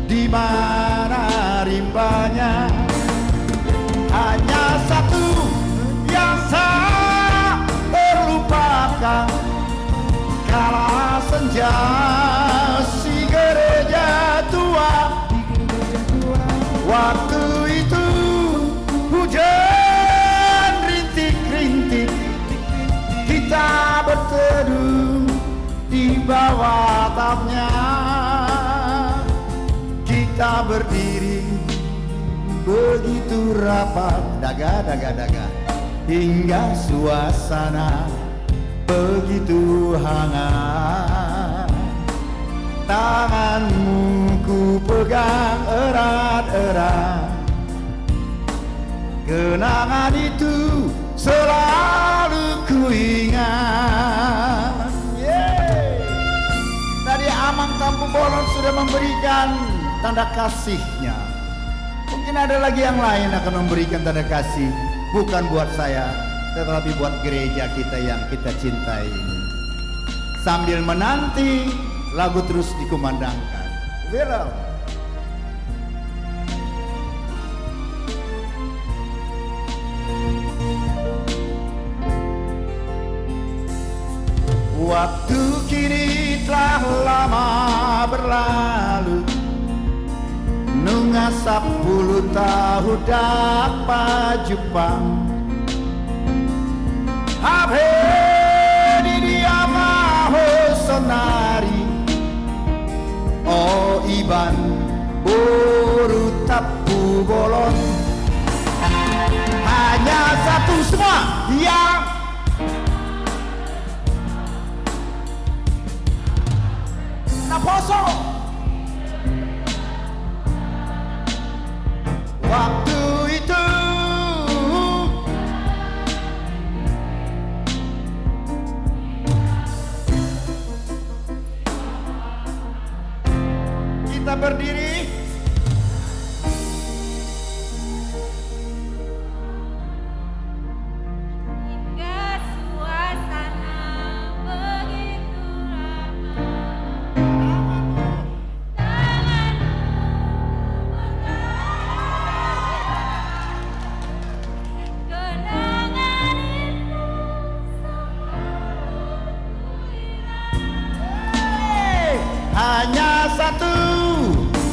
di mana rimbanya. Hanya satu yang tak terlupakan, kala senja si gereja tua. Waktu itu hujan rintik-rintik, kita berteduh di bawah atapnya. Kita berdiri begitu rapat, daga, hingga suasana begitu hangat. Tanganmu ku pegang erat-erat, kenangan itu selalu ku ingat. Tadi Amang Kampung Bolon sudah memberikan tanda kasihnya. Mungkin ada lagi yang lain akan memberikan tanda kasih, bukan buat saya, tetapi buat gereja kita yang kita cintai ini. Sambil menanti lagu terus dikumandangkan. Bella. Waktu kini telah lama berlalu, nunga 10 tahun dapat Jepang. Habe di dia maho sonari, oh iban buru tapu bolon. Hanya satu semua yang naposo. Waktu itu kita berdiri Hingga suasana begitu ramai. Kenangan itu hanya satu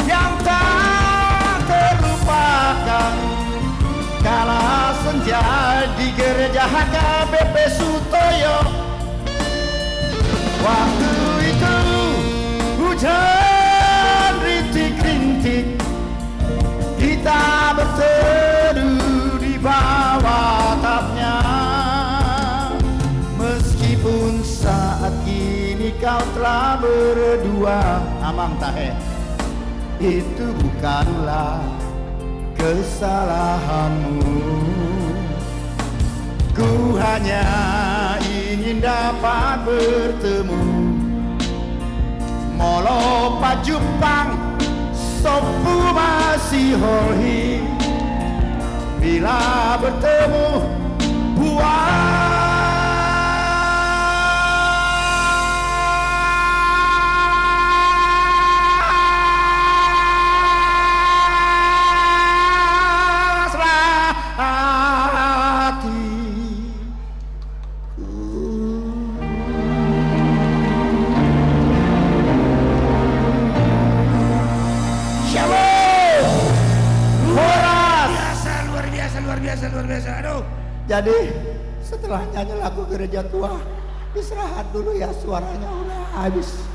yang tak terlupakan, kala senja di gereja HKBP Sutoyo. Waktu itu hujan rintik-rintik, kita berteduh di bawah atapnya. Meskipun saat ini kau telah berdua, Amang Tahe, itu bukanlah kesalahanmu. Ku hanya ingin dapat bertemu, molo pajupang sopu masih holhi. Bila bertemu puaslah hati. Shalom, Horas. Luar biasa. Aduh. Jadi setelah nyanyi lagu gereja tua, istirahat dulu ya, suaranya udah habis.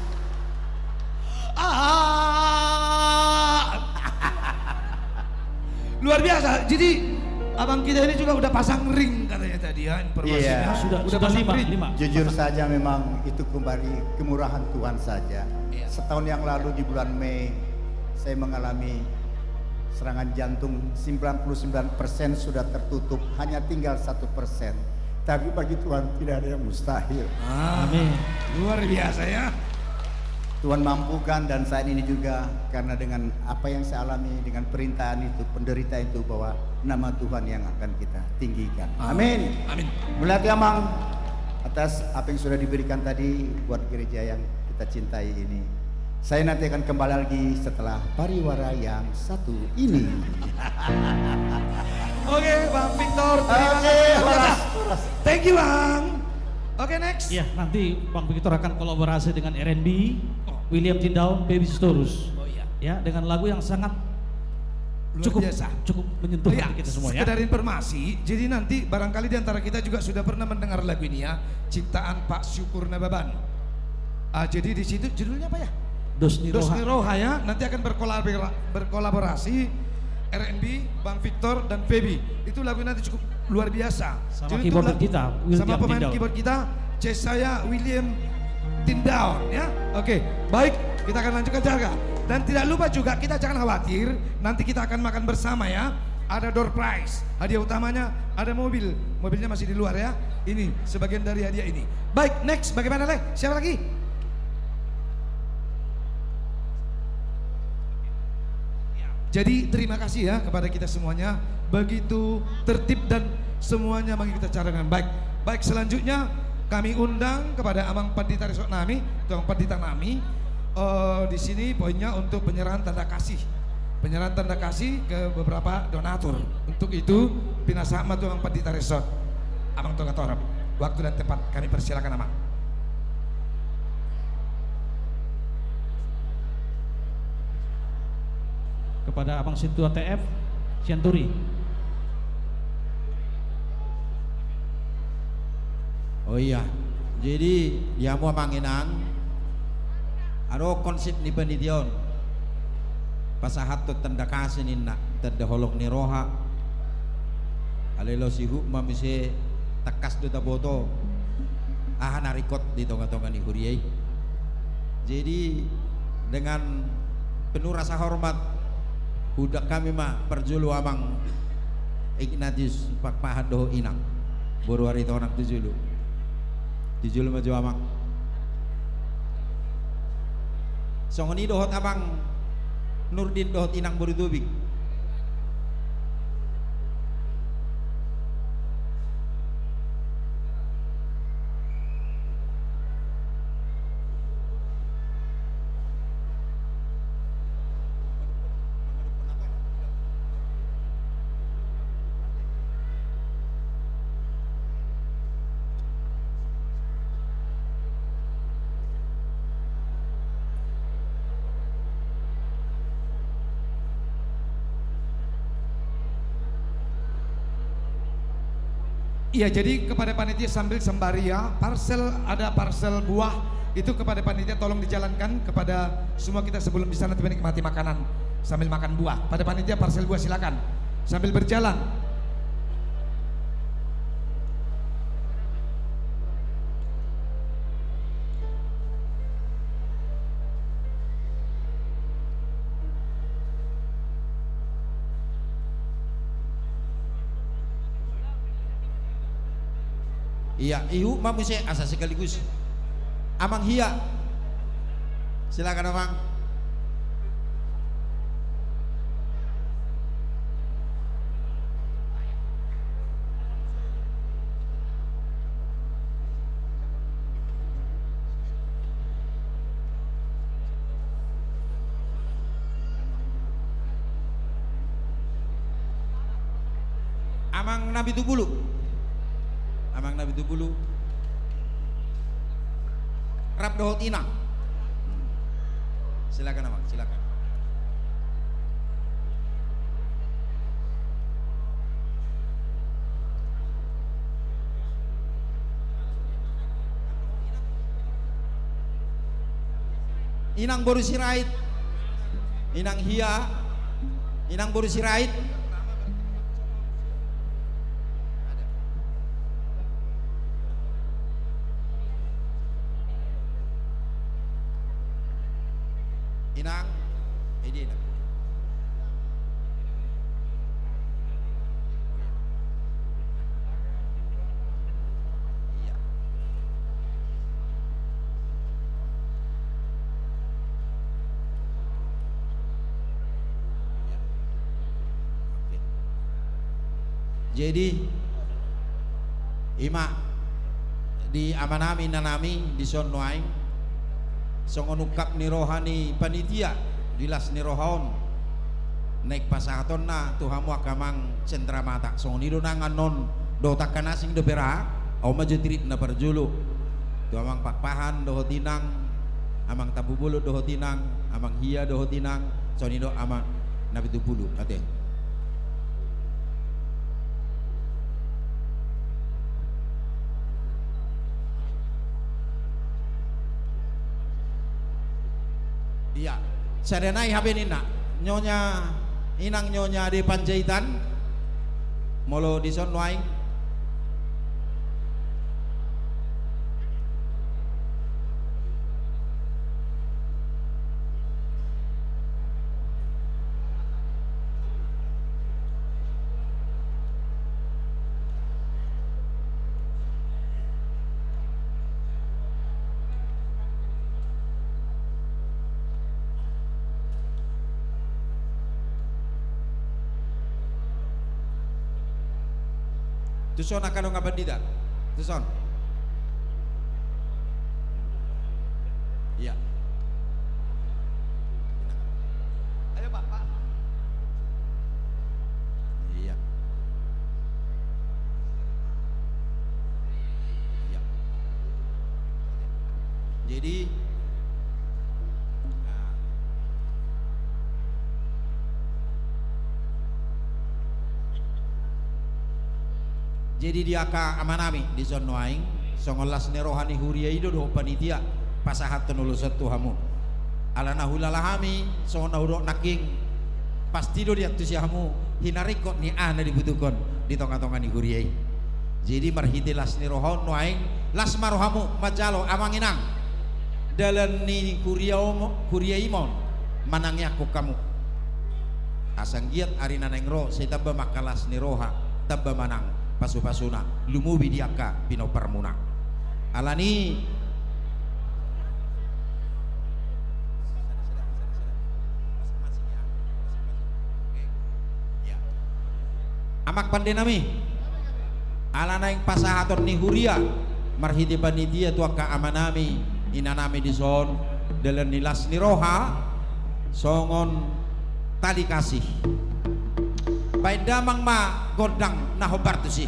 Luar biasa. Jadi abang kita ini juga udah pasang ring katanya tadi ya, informasinya. Iya. Sudah Sudah pasang 5. ring. Jujur saja memang itu kembali kemurahan Tuhan saja. Setahun yang lalu di bulan Mei saya mengalami serangan jantung, 99% sudah tertutup, hanya tinggal 1%. Tapi bagi Tuhan tidak ada yang mustahil. Amin. Luar biasa ya. Tuhan mampukan, dan saat ini juga karena dengan apa yang saya alami, dengan perintahan itu, penderitaan itu, bahwa nama Tuhan yang akan kita tinggikan. Amin. Amin. Melati Amang atas apa yang sudah diberikan tadi buat gereja yang kita cintai ini. Saya nanti akan kembali lagi setelah pariwara yang satu ini. Oke, Bang Victor. Terima Oke, kasih. Horas. Thank you, Bang. Oke, next. Ya, nanti Bang Victor akan kolaborasi dengan RNB, William Tindaun, Baby Storus. Oh iya. Ya, dengan lagu yang sangat Luar cukup biasa. cukup menyentuh Ya, hati kita semua ya. sekedar informasi, jadi nanti barangkali di antara kita juga sudah pernah mendengar lagu ini ya, ciptaan Pak Syukur Nababan. Jadi di situ judulnya apa ya? Dos Dos Niroha. Niroha ya, nanti akan berkolaborasi RNB, Bang Victor dan Feby. Itu lagu nanti cukup luar biasa. Sama Jadi itu keyboard kita, William sama pemain Tindaun. keyboard kita, cez saya William Tindaun ya. Oke, baik, kita akan lanjutkan jaga. Dan tidak lupa juga kita jangan khawatir, nanti kita akan makan bersama ya. Ada door prize, hadiah utamanya ada mobil, mobilnya masih di luar ya. Ini sebagian dari hadiah ini. Baik, next bagaimana Leh? Siapa lagi? Jadi terima kasih ya kepada kita semuanya, begitu tertib dan semuanya bagi kita cara dengan baik. Baik, selanjutnya kami undang kepada Amang Pandita Resort Nami, Tuang Pandita Nami. Di sini poinnya untuk penyerahan tanda kasih, penyerahan tanda kasih ke beberapa donatur. Untuk itu pinasama Tuang Pandita Resort, Amang Tonga Torap. Waktu dan tempat kami persilakan Amang. Kepada Abang Sintua TF Sianturi. Oh iya, jadi dia mau manginang. Aro konsep ni pendidion. Pasahat tu tanda kasih ni nak terdeholok ni roha. Alelo sihu mamise takas do taboto. Narikot di tonga-tonga ni huriai. Jadi dengan penuh rasa hormat budak kami mah perjulu Amang Ignatius Pak Pahado Inang. Baru hari tahun nak tujulu. Tujulu maju Amang. Songoni dohot Abang Nurdin dohot Inang Borutubik. Iya, jadi kepada panitia sambil sembari ya, ada parsel buah itu kepada panitia tolong dijalankan kepada semua kita sebelum bisa nanti menikmati makanan sambil makan buah. Pada panitia parsel buah silakan sambil berjalan. Iya, ihu mamuse asa sekaligus. Amang Hia. Silakan Amang. Amang Nabi Tubulu. Amang Nabi Tubulu. Rap dohot Inang. Silakan Amang, silakan. Inang Boru Sirait. Inang Hia. Inang Boru Sirait. Inang, ini Inang. Iya. Oke. Jadi Ima di amanami nanami di son noaing songon ukap ni rohani panitia dilas ni rohaon naik pasahaton na tuhamu akamang sentra mata songon ido nangan non do takkan asing do pera au majetirit na parjulu tu amang pakpahan do tinang amang tabubulu do tinang amang hia do tinang sonido amang nabi tupulu ate iya sadenai habenina nyonya inang nyonya di Panjaitan molo di son waing Tuson akan nga bandida. Tuson. Iya. Ayo Pak. Iya. Iya. Jadi dia ka amanami di zon noaing songolas ne rohani huria ido do panitia pasahat tenulusat tuhamu alana hulalahami songon nauro naking pasti do dia tusiamu hinarikot ni ana dibutuhkan di tonga-tonga ni huriai jadi marhiti las ni rohon noaing las marohamu majalo amanginang dalan ni huriai mon manangnya aku kamu asang giat arina nengro saya tabba makalas ni roha tabba manang pasu-pasuna lumubi diaka pino permuna alani amak pandenami alana yang pasahaton ni huria marhiti panitia tuaka amanami inanami di son dalam nilas ni roha songon tali kasih baik damang ma godang nahobar tu sih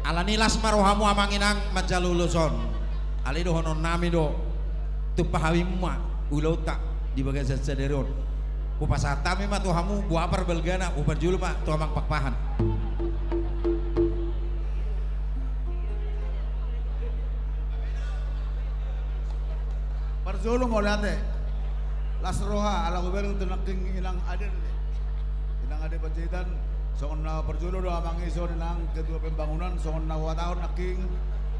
Alanilas marohamu amanginang majaluluson alido honon nami do tupahawimma ulota di bagian sederon upasatami ma tuhamu buapar belgana uparjulu ma tu amang pakpahan Parjulu mo late las roha ala gobernador tunaking ilang ade Panjaitan songon na parjulo do amang iso nilang kedua pembangunan songon na watahon aking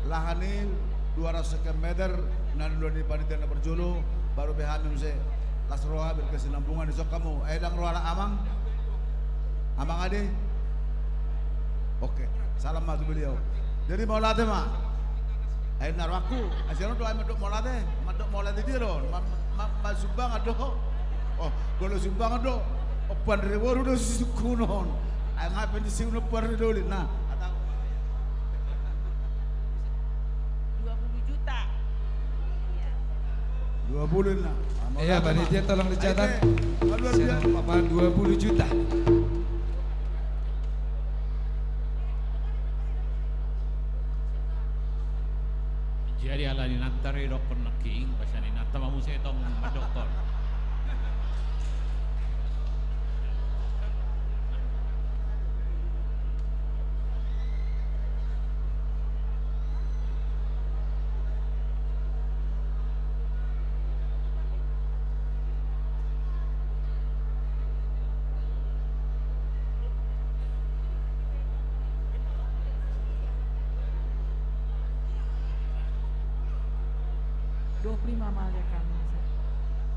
lahan ini 200 sekian meter nan dua di panitia na berjulu baru behami muse lasroa berkesinambungan isok kamu edang roala amang ade oke salam matu beliau jadi mau late mak narwaku asyano doa mau late dia dong sumbang ado oh kalau sumbang ado opan reworu do sukunon ay ngapain di sini par doli nah 20 lah. Iya, panitia tolong dicatat. Senam papan 20 juta. Jadi ala ni nantari dokter naking, pasal ni nanta mamu saya tong dokter.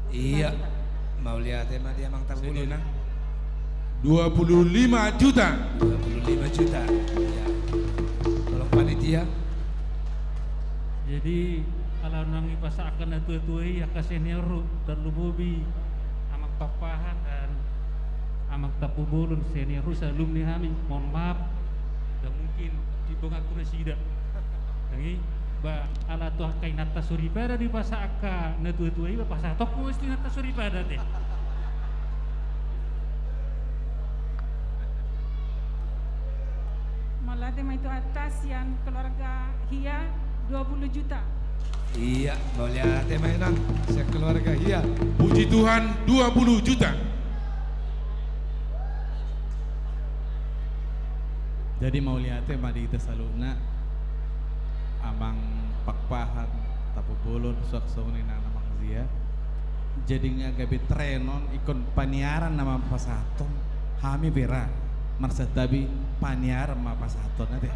Iya, mau lihat tema dia mang tabulu nah. 25 juta. 25 juta. Ya. Tolong panitia. Jadi kalau nangi pasakan na tua-tua ya ka senior terlalu bobi amak papahan dan amak tapubulun senior sa alumni kami. Mohon maaf dan mungkin tibong aku na sida. Nangi ba ala tuh kay nata suripada di pasaka na tua-tua iba pasatok mo mesti nata suripada deh. Malate may itu atas yang keluarga Hia 20 juta. Iya, mau lihat tema enang sekeluarga Hia. Puji Tuhan 20 juta. Jadi mau lihat tema di Tesaluna amang pakpahan tapu bolon sok-sok ni nang namang zia. Jadinya gabi trenon ikon paniaran nama pasaton. Hami bera marsa tabi paniaran nama pasaton nanti.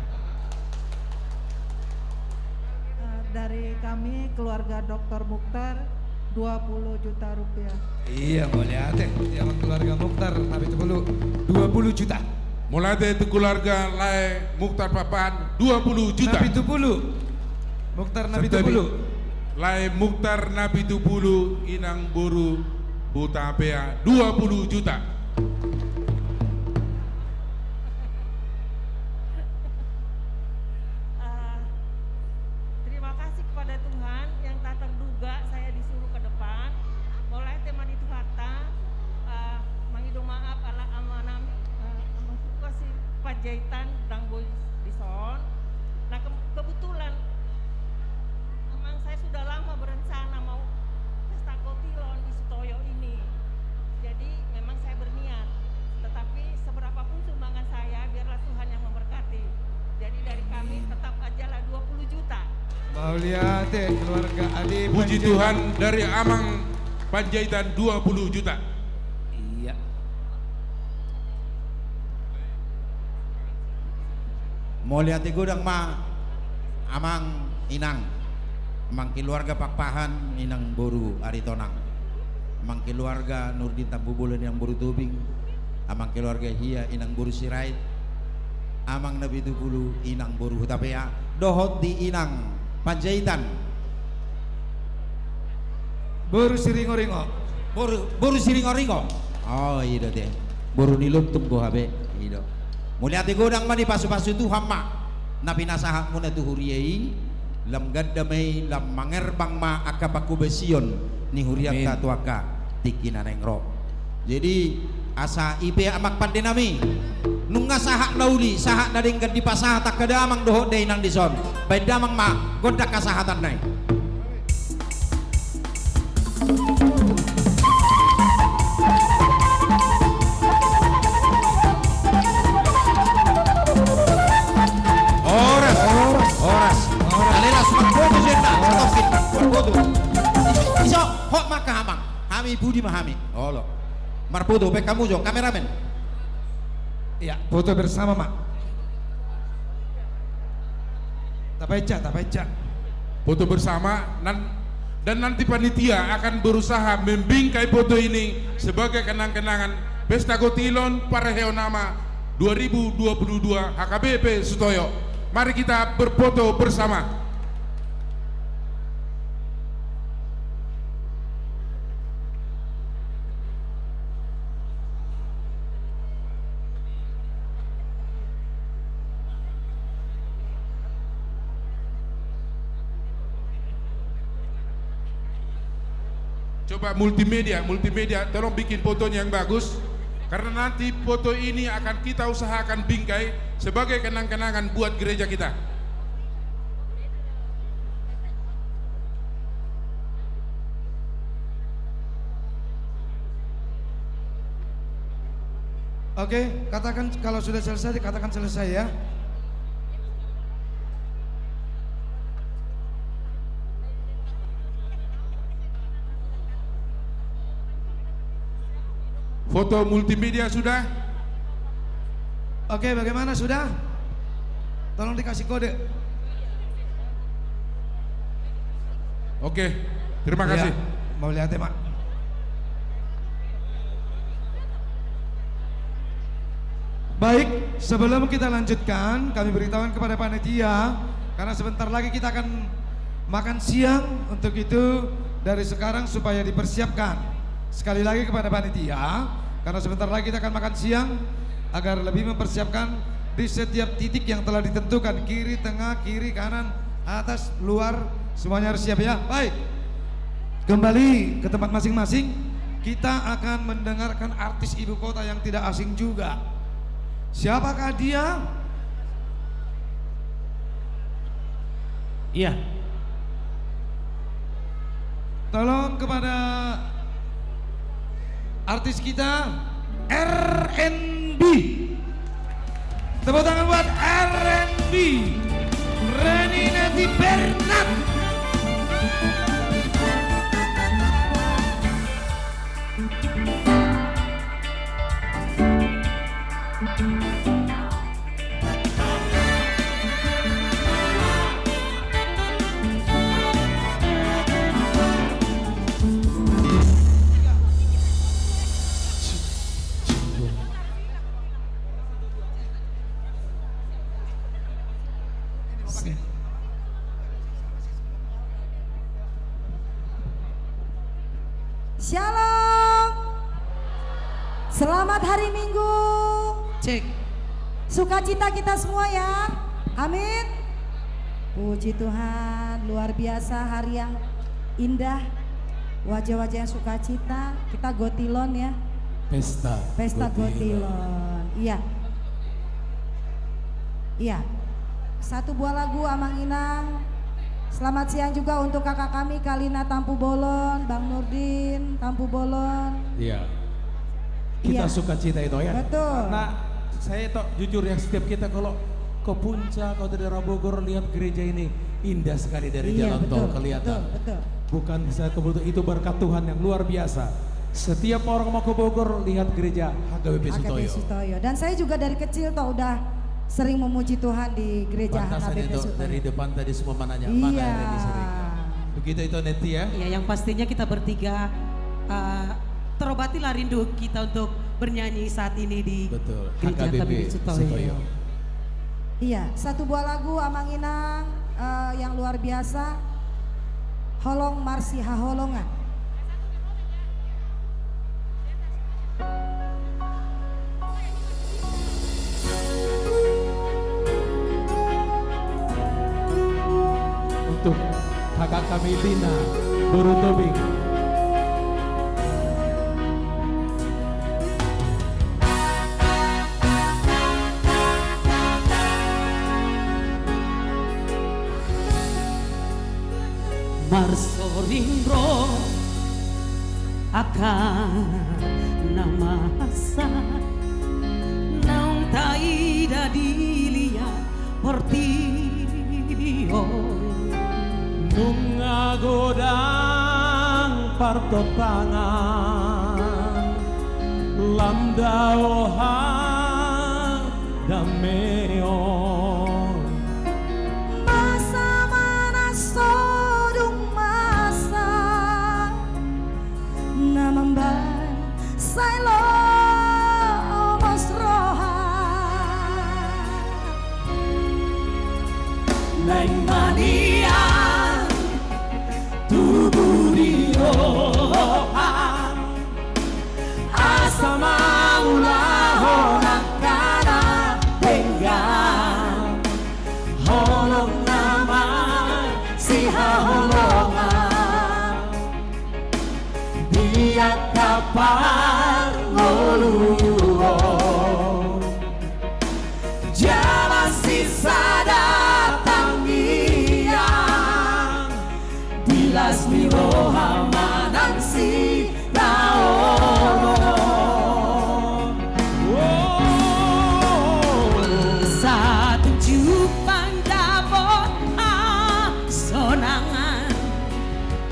Dari kami keluarga Dr. Mukhtar 20 juta rupiah. Iya, mau lihat yang keluarga Mukhtar tapi itu dulu 20 juta. Mulai itu keluarga Lai Mukhtar Papan 20 juta. Nabi Tupulu. Mukhtar Nabi Tupulu. Lai Mukhtar Nabi Tupulu Inang Boru Butapea 20 juta. Terima kasih kepada Tuhan yang tak terduga saya disuruh ke depan. Mulai tema di Tuhata, mangido maaf ala amanam si Panjaitan Dang Boy Dison. Nah kebetulan memang saya sudah lama berencana mau pesta kotilon di Sutoyo ini. Jadi memang saya berniat. Tetapi seberapapun sumbangan saya biarlah Tuhan yang memberkati. Jadi dari kami tetap ajalah 20 juta. Mau lihat keluarga Adi. Puji Tuhan dari Amang Panjaitan 20 juta. Iya. Mau lihat gudang ma amang inang amang keluarga pakpahan inang boru aritonang amang keluarga Nurdin Tambubulan yang boru tubing amang keluarga Hia inang boru sirait amang Nabi Tupulu inang boru hutapea dohot di inang Panjaitan Boru siringo-ringo. boru siringo-ringo oh iya deh boru niluptung go habe iya. Mulia ti godang mani pasu-pasu tu hamma nabi nasahak muna tu huriyai lam gaddamai lam mangerbang ma akabaku besion ni huriyat ka tuaka tikina nengro. Jadi asa ipe amak pandenami nunga sahak nauli sahak nading di pasah tak kedamang doho day nang dison baik damang ma godak kasahatan nai. Oras. Alelas marbodo jenda. Tofin marbodo. Iso hok maka hamang. Hami budi mahami. Olo. Marbodo be kamu jo kameramen. Iya, foto bersama mak. Tapeca. Foto bersama dan nanti panitia akan berusaha membingkai foto ini sebagai kenang-kenangan Pesta Gotilon Paraheonama 2022 HKBP Sutoyo. Mari kita berfoto bersama. Coba multimedia, tolong bikin fotonya yang bagus, karena nanti foto ini akan kita usahakan bingkai sebagai kenang-kenangan buat gereja kita. Oke, katakan kalau sudah selesai, katakan selesai ya. Foto multimedia sudah? Oke, bagaimana sudah? Tolong dikasih kode. Oke, terima kasih. Mau lihat ya, Mak? Baik, sebelum kita lanjutkan, kami beritahukan kepada panitia, karena sebentar lagi kita akan makan siang. Untuk itu, dari sekarang supaya dipersiapkan. Sekali lagi kepada panitia, karena sebentar lagi kita akan makan siang, agar lebih mempersiapkan di setiap titik yang telah ditentukan, kiri, tengah, kiri, kanan, atas, luar, semuanya harus siap ya. Baik, kembali ke tempat masing-masing. Kita akan mendengarkan artis ibu kota yang tidak asing juga. Siapakah dia? Iya. Tolong kepada artis kita, RNB. Tepuk tangan buat RNB, Reni Nati Bernat. Shalom. Selamat hari Minggu. Cek. Sukacita kita semua ya. Amin. Puji Tuhan, luar biasa hari yang indah. Wajah-wajah yang sukacita. Kita Gotilon ya. Pesta Gotilon. Iya. Iya. Satu buah lagu Amang Inang. Selamat siang juga untuk kakak kami Kalina Tampu Bolon, Bang Nurdin Tampu Bolon. Iya. Kita Iya. sukacita itu ya. Betul. Nah, saya tok jujur ya, setiap kita kalau ke puncak atau daerah Bogor lihat gereja ini indah sekali dari Iya, jalan betul, tol kelihatan. betul. Bukan bisa kebetulan, itu berkat Tuhan yang luar biasa. Setiap orang mau ke Bogor lihat gereja HKBP HKBP Sutoyo. Sutoyo. Dan saya juga dari kecil toh udah sering memuji Tuhan di gereja Pantasan HKBP itu Sutoyo. dari depan tadi semua mananya. Iya. Mana Reni sering. Begitu itu Neti ya. Ya, yang pastinya kita bertiga terobatilah rindu kita untuk bernyanyi saat ini di Betul. gereja HKBP Sutoyo. Iya, satu buah lagu Amang Inang yang luar biasa. Holong Marsi Haholongan. Untuk kakak kami Lina Buru Tobing. Marsoringro akan nama asa naung taida dilihat pertio Bunga godang partotangan Lamdaoha dameon Masa lo mosroha Neng mania tubuh di rohan asa maulah honang kana tenggang holong nama siha holongan biak kapal ngoluo jalan sisa datang yang dilas miroha manang si taono satu jupang dapot sonangan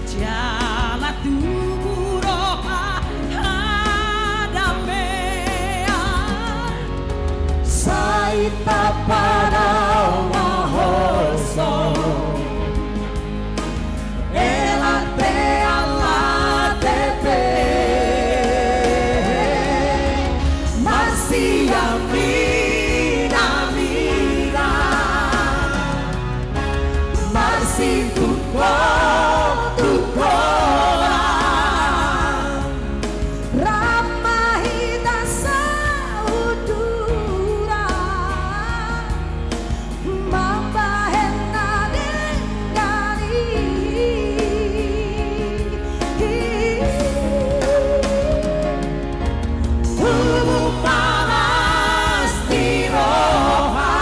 jalan tubuh roha hadamean saita pada mahoso elate Allah tepe masih amina masih tuko Ramahita saudura mambahen nadengani tubuh panas di roha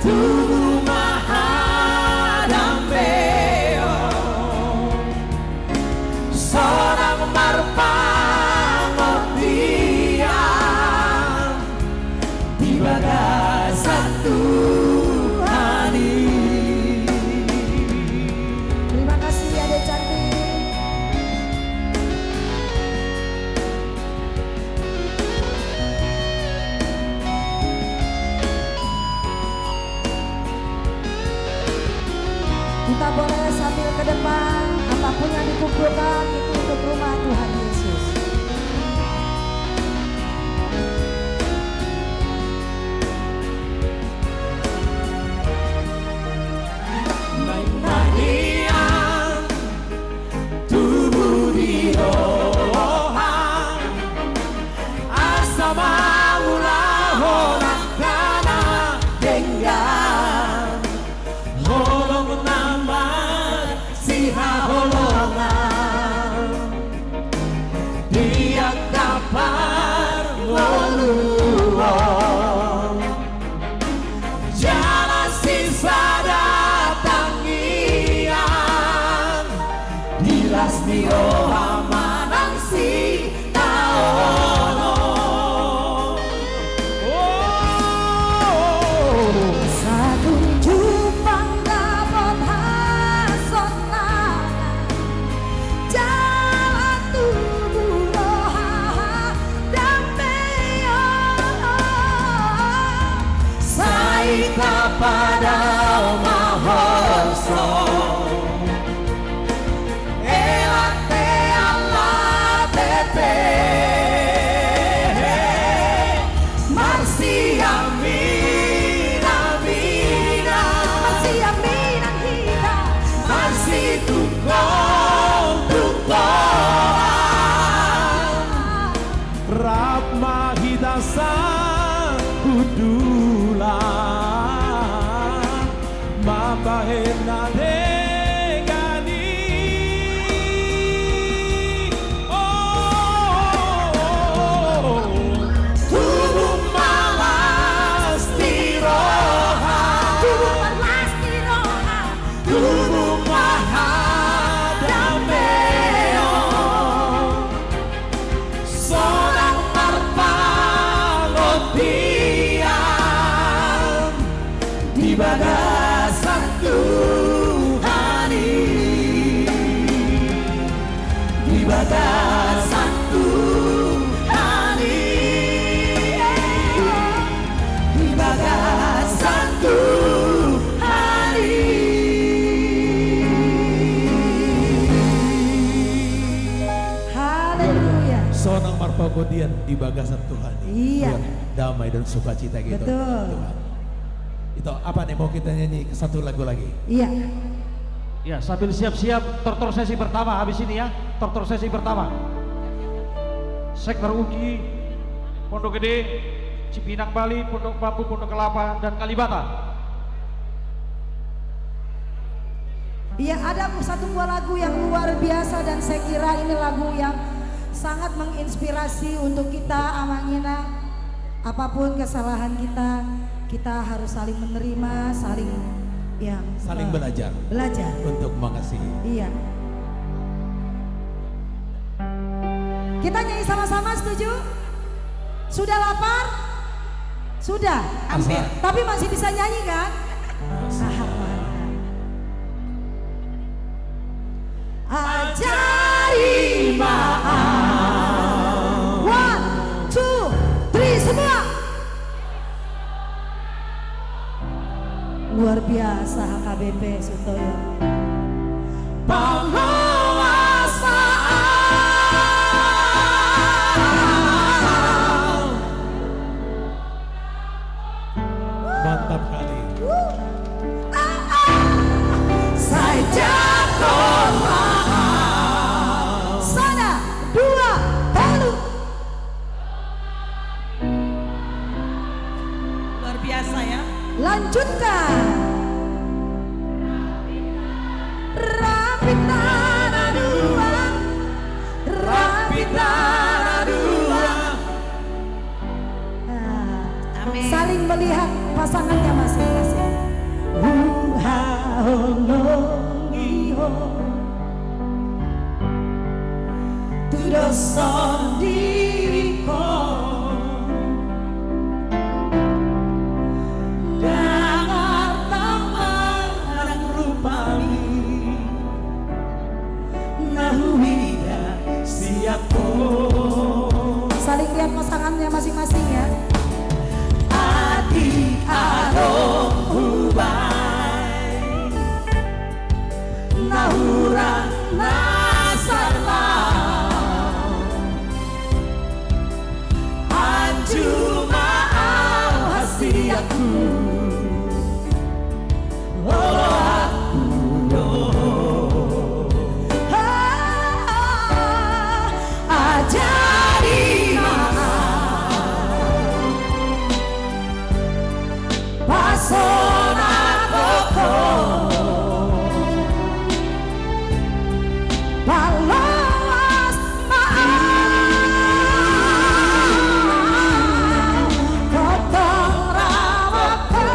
tubuh mahadambeo seorang marpangotian di bagasan Tuhani. Terima kasih Adek cantik. Kita boleh sambil ke depan, apapun yang dikumpulkan itu untuk rumah Tuhan Yesus. Manian tubuh di rohan asa maulah orang kana tenggang holong nama siha holongan dia kapar ngoluo jalan sisa datang yang dilas miroha manang si taono Satu jupang dapot hasonangan jalan tubuh roha dameo saita pada mahoso elate Allah tepe marsi amina masih aminan hina marsi tukong Ratma hidasa kudula mambahena dengani tubuh malas di roha tubuh mahadameo seorang marpangotian sonang marpagodian di bagasan Tuhan. Iya. Damai dan sukacita gitu. Betul. Tuhan. Itu apa nih, mau kita nyanyi ke satu lagu lagi? Iya. Ya, sambil siap-siap tortor sesi pertama habis ini ya. Tortor sesi pertama. Sektor Uki, Pondok Gede, Cipinang Bali, Pondok Bambu, Pondok Kelapa, dan Kalibata. Iya, ada satu buah lagu yang luar biasa dan saya kira ini lagu yang sangat menginspirasi untuk kita Amangina. Apapun kesalahan kita, kita harus saling menerima, saling belajar. Belajar Untuk mengasihi. Iya. Kita nyanyi sama-sama, setuju? Sudah lapar? Sudah? Hampir. Tapi masih bisa nyanyi kan? Ajari maaf. 1, 2, 3 semua. Luar biasa HKBP Sutoyo. Mantap kali. Saja kau mahal. Sana, 2, lalu. Luar biasa ya. Lanjutkan. Rapi tanah dua, rapi tanah dua. Amin. Saling melihat pasangannya masing-masing. Tudoson diriku dengar taman rupani nahuida siapku. Saling lihat pasangannya masing-masing ya. Adi arong hubai nahuran nasalau anju maau hasiaku ajari maaf pasona koko balas maaf potong rawakan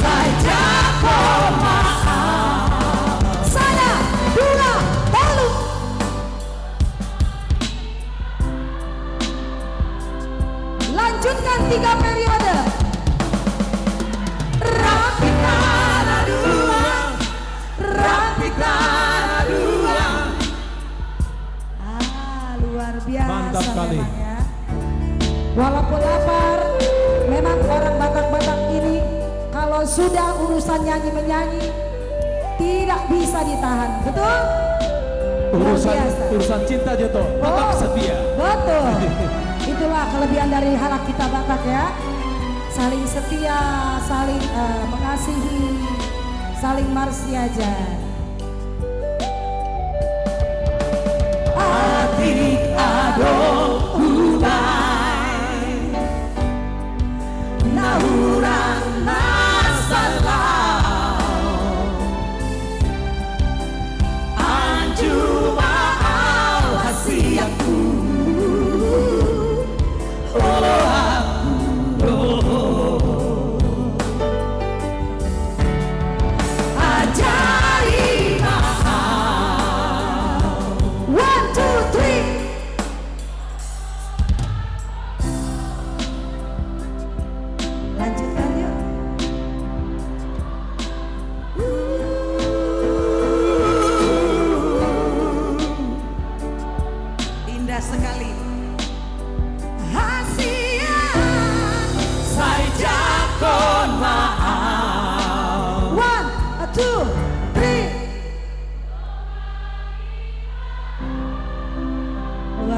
saja kau maaf. Sana, 2, lalu. Lanjutkan 3 periode. Rapi tanah dua, rapi tanah dua. Luar biasa. Mantap kali. Memang ya. Walaupun lapar, memang orang Batak-Batak ini kalau sudah urusan nyanyi-menyanyi tidak bisa ditahan. Betul? Luar biasa. Urusan cinta Joto, tetap setia. Betul. Itulah kelebihan dari anak kita Batak ya. Saling setia, saling mengasihi, saling marsiaja. Adik adong hubai nahuran nasalau anju maau hasiaku ajari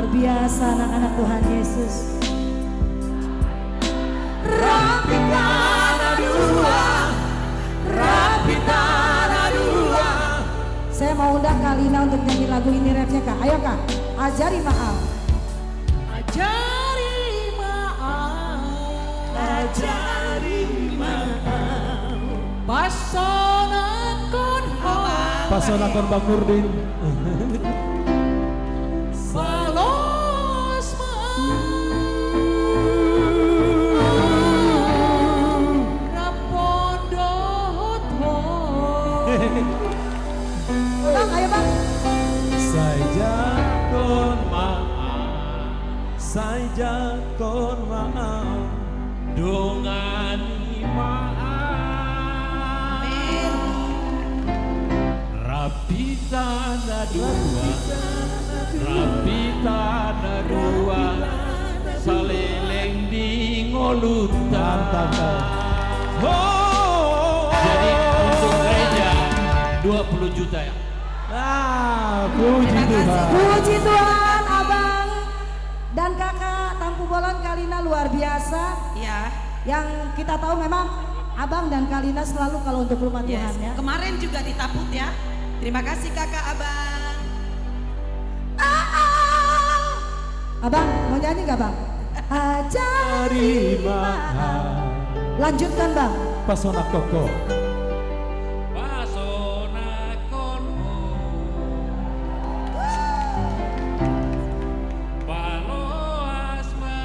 Luar biasa anak-anak Tuhan Yesus. Rapitana dua, Rapitana dua. Saya mau undang Kalina untuk nyanyi lagu ini, refnya Kak. Ayo Kak, ajari maaf. Ajari maaf, ajari maaf. Pasona Pasona kon Bang Nurdin. Salos Bang, ayo Bang. Saja kon maaf, saja kon maaf, dongani maaf. Rapitana dua, Rapitana dua, saleleng di ngolutan. Jadi untuk gereja 20 juta ya. Puji Tuhan. Puji Tuhan, Abang dan Kakak Tampu Bolon Kalina luar biasa. Ya. Yang kita tahu memang Abang dan Kalina selalu kalau untuk rumah Tuhan ya. Kemarin juga ditaput ya. Terima kasih Kakak Abang. Abang mau nyanyi nggak Bang? Ajari maaf. Lanjutkan Bang. Pasona Koko. Pasona konmo, Palo asma,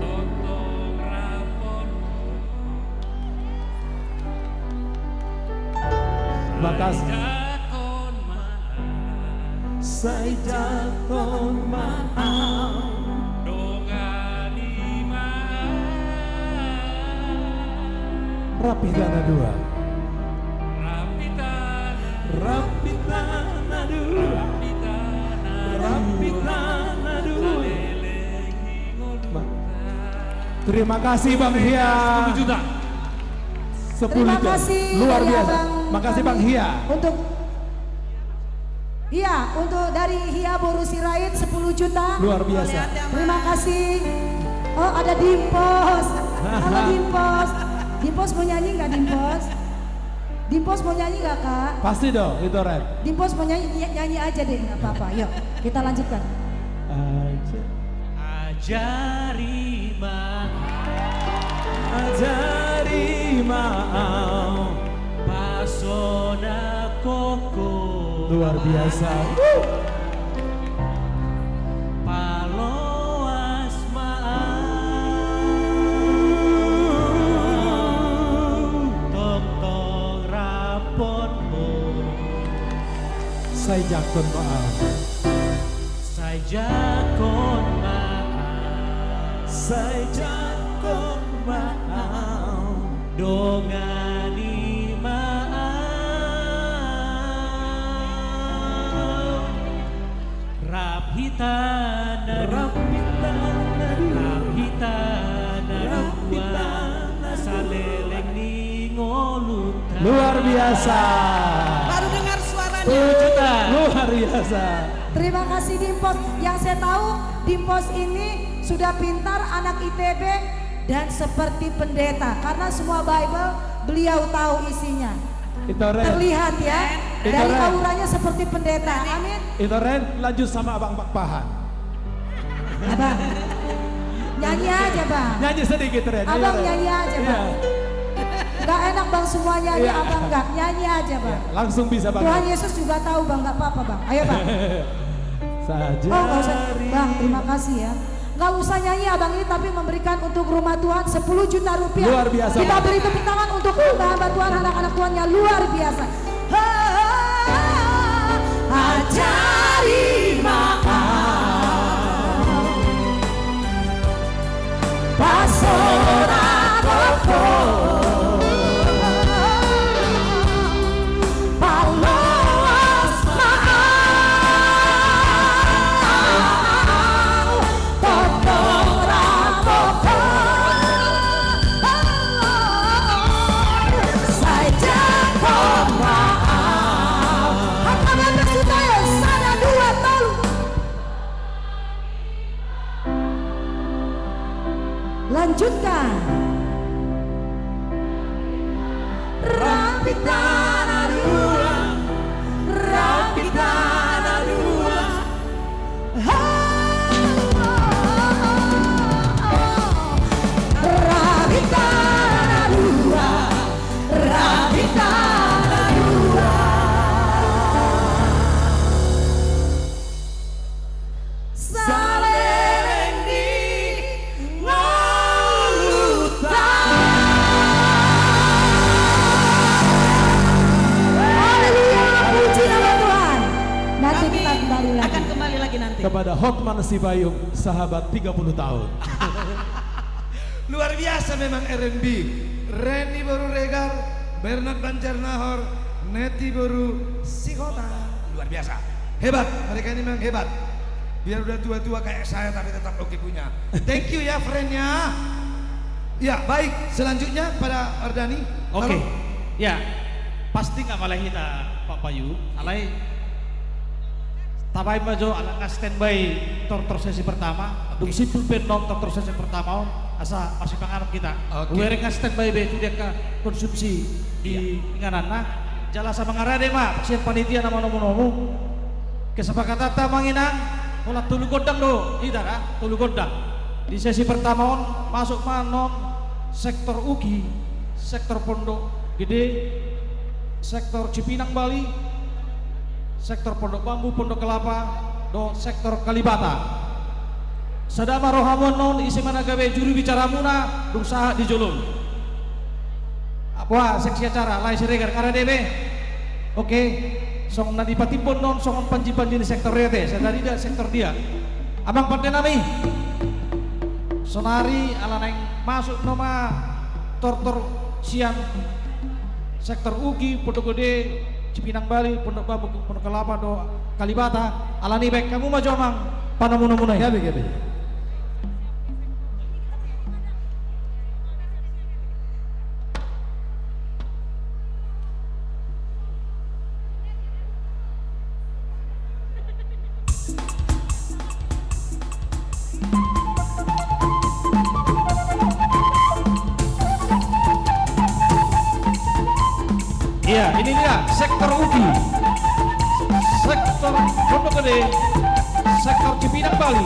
Totong rapon. Makasih. Saja kon maaf, dongani maaf. Rapitana dua, Rapitana dua, Rapitana dua. Terima kasih Bang Hia. 10 juta. 10 Terima juta. kasih Luar dari biasa. Abang Makasih Bang kami Hia. Untuk dari Hia Boru Sirait 10 juta. Luar biasa. Terima kasih. Oh ada Dimpos. Halo Dimpos. Dimpos mau nyanyi nggak Dimpos? Dimpos mau nyanyi nggak Kak? Pasti dong, itu Ren. Dimpos mau nyanyi aja deh, nggak apa-apa. Yuk kita lanjutkan. Ajari maaf, Ajari maaf, Pasona koko. luar biasa. Palo asma, Totong raponmu. Saya jakon maaf, Saja kon maaf, saya jakon maaf, dongani maaf. Rapitana, Rapitana, Rapitana dua, saleleng di ngolutan. luar biasa. Baru dengar suaranya. 10 juta. Luar biasa. Terima kasih Dimpos. Yang saya tahu Dimpos ini sudah pintar, anak ITB dan seperti pendeta karena semua Bible beliau tahu isinya. Itu Ren. Terlihat ya Itu dari Ren. auranya seperti pendeta. Amin. Itu Ren, lanjut sama Abang Pak Pahan. Abang nyanyi aja Bang. Nyanyi sedikit Ren. Ayo, Abang Ren. nyanyi aja Iya. Bang. Gak enak Bang semua nyanyi, Iya. Abang gak nyanyi aja Bang. Langsung bisa Bang. Tuhan Yesus juga tahu Bang, gak apa-apa Bang. Ayo Bang. Saja. Oh gak usah Bang, terima kasih ya. Gak usah nyanyi Abang ini tapi memberikan untuk rumah Tuhan 10 juta rupiah. Luar biasa, Kita Bang. beri tepuk tangan untuk hamba Tuhan, anak-anak Tuhannya luar biasa. Ajari maaf, Pasona koko, Palos maaf, Totong rapoko, saja kau kepada Hotman Sipayung, sahabat 30 tahun. Luar biasa memang RNB. Reni Boru Regar, Bernard Banjarnahor, Neti Boru Sikota. Luar biasa. Hebat, mereka ini memang hebat. Biar udah tua-tua kayak saya tapi tetap oke punya. Thank you ya friendnya. Ya baik, selanjutnya pada Ardani. Oke, ya pasti nggak malah kita Pak Payu. Alai tapai maju alangkah standby tor sesi pertama. Dung simpul penon tor sesi pertama. Asa masih pengarap kita. Wereng standby be itu dia ke konsumsi di inganan. Nah, jala sama ngarade mah pasien panitia nama nomu kesepakatan tamanginang. Pola tulu gondang do, tidak tulu gondang. Di sesi pertama on masuk manon sektor Uki, sektor Pondok Gede, sektor Cipinang Bali, sektor Pondok Bambu, Pondok Kelapa, do sektor Kalibata. Sadama rohamon non isi mana gawe juru bicara muna usaha di Jolong. Apa seksi acara lain siregar karena debe. Oke. Song nadi patimpon non songon panji-panji di sektor rete, saya tadi dia sektor dia. Abang pandai nami. Sonari ala neng masuk nama tor siang sektor Uki, Pondok Gede, Cipinang Bali, Pondok Bambu, Pondok Kelapa, do Kalibata. Ala nih baik kamu maju amang panamun-munai. Gabe. Iya, ini dia sektor Uki, sektor Pondok Gede, sektor Cipinang Bali,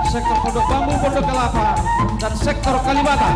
sektor Pondok Bambu, Pondok Kelapa, dan sektor Kalibata.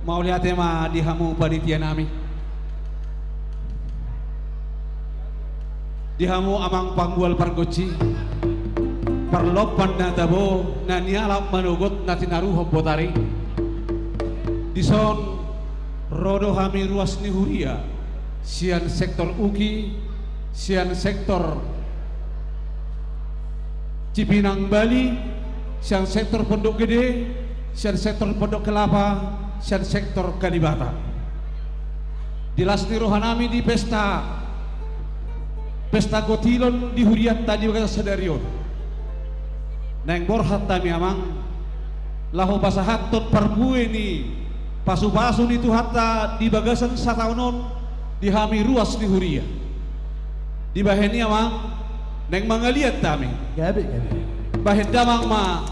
Mau lihat tema dihamu panitia nami. Dihamu amang panggual pargoci. Perlopan na tabo na nialap manugot na tinaru hompotari. Dison rodo hami ruas ni huria. Sian sektor Uki, sian sektor Cipinang Bali, sian sektor Pondok Gede, sian sektor Pondok Kelapa, sian sektor Kalibata. Dilasni rohanami di pesta gotilon di hurian tadi kata sadarion. Neng borhat tami amang lahu pasahatot parbue ni pasu-pasu ni tu hatta di bagasan sataunon di hami ruas di huria. Di baheni amang neng mangaliat tami. Gabe. Bahen damang ma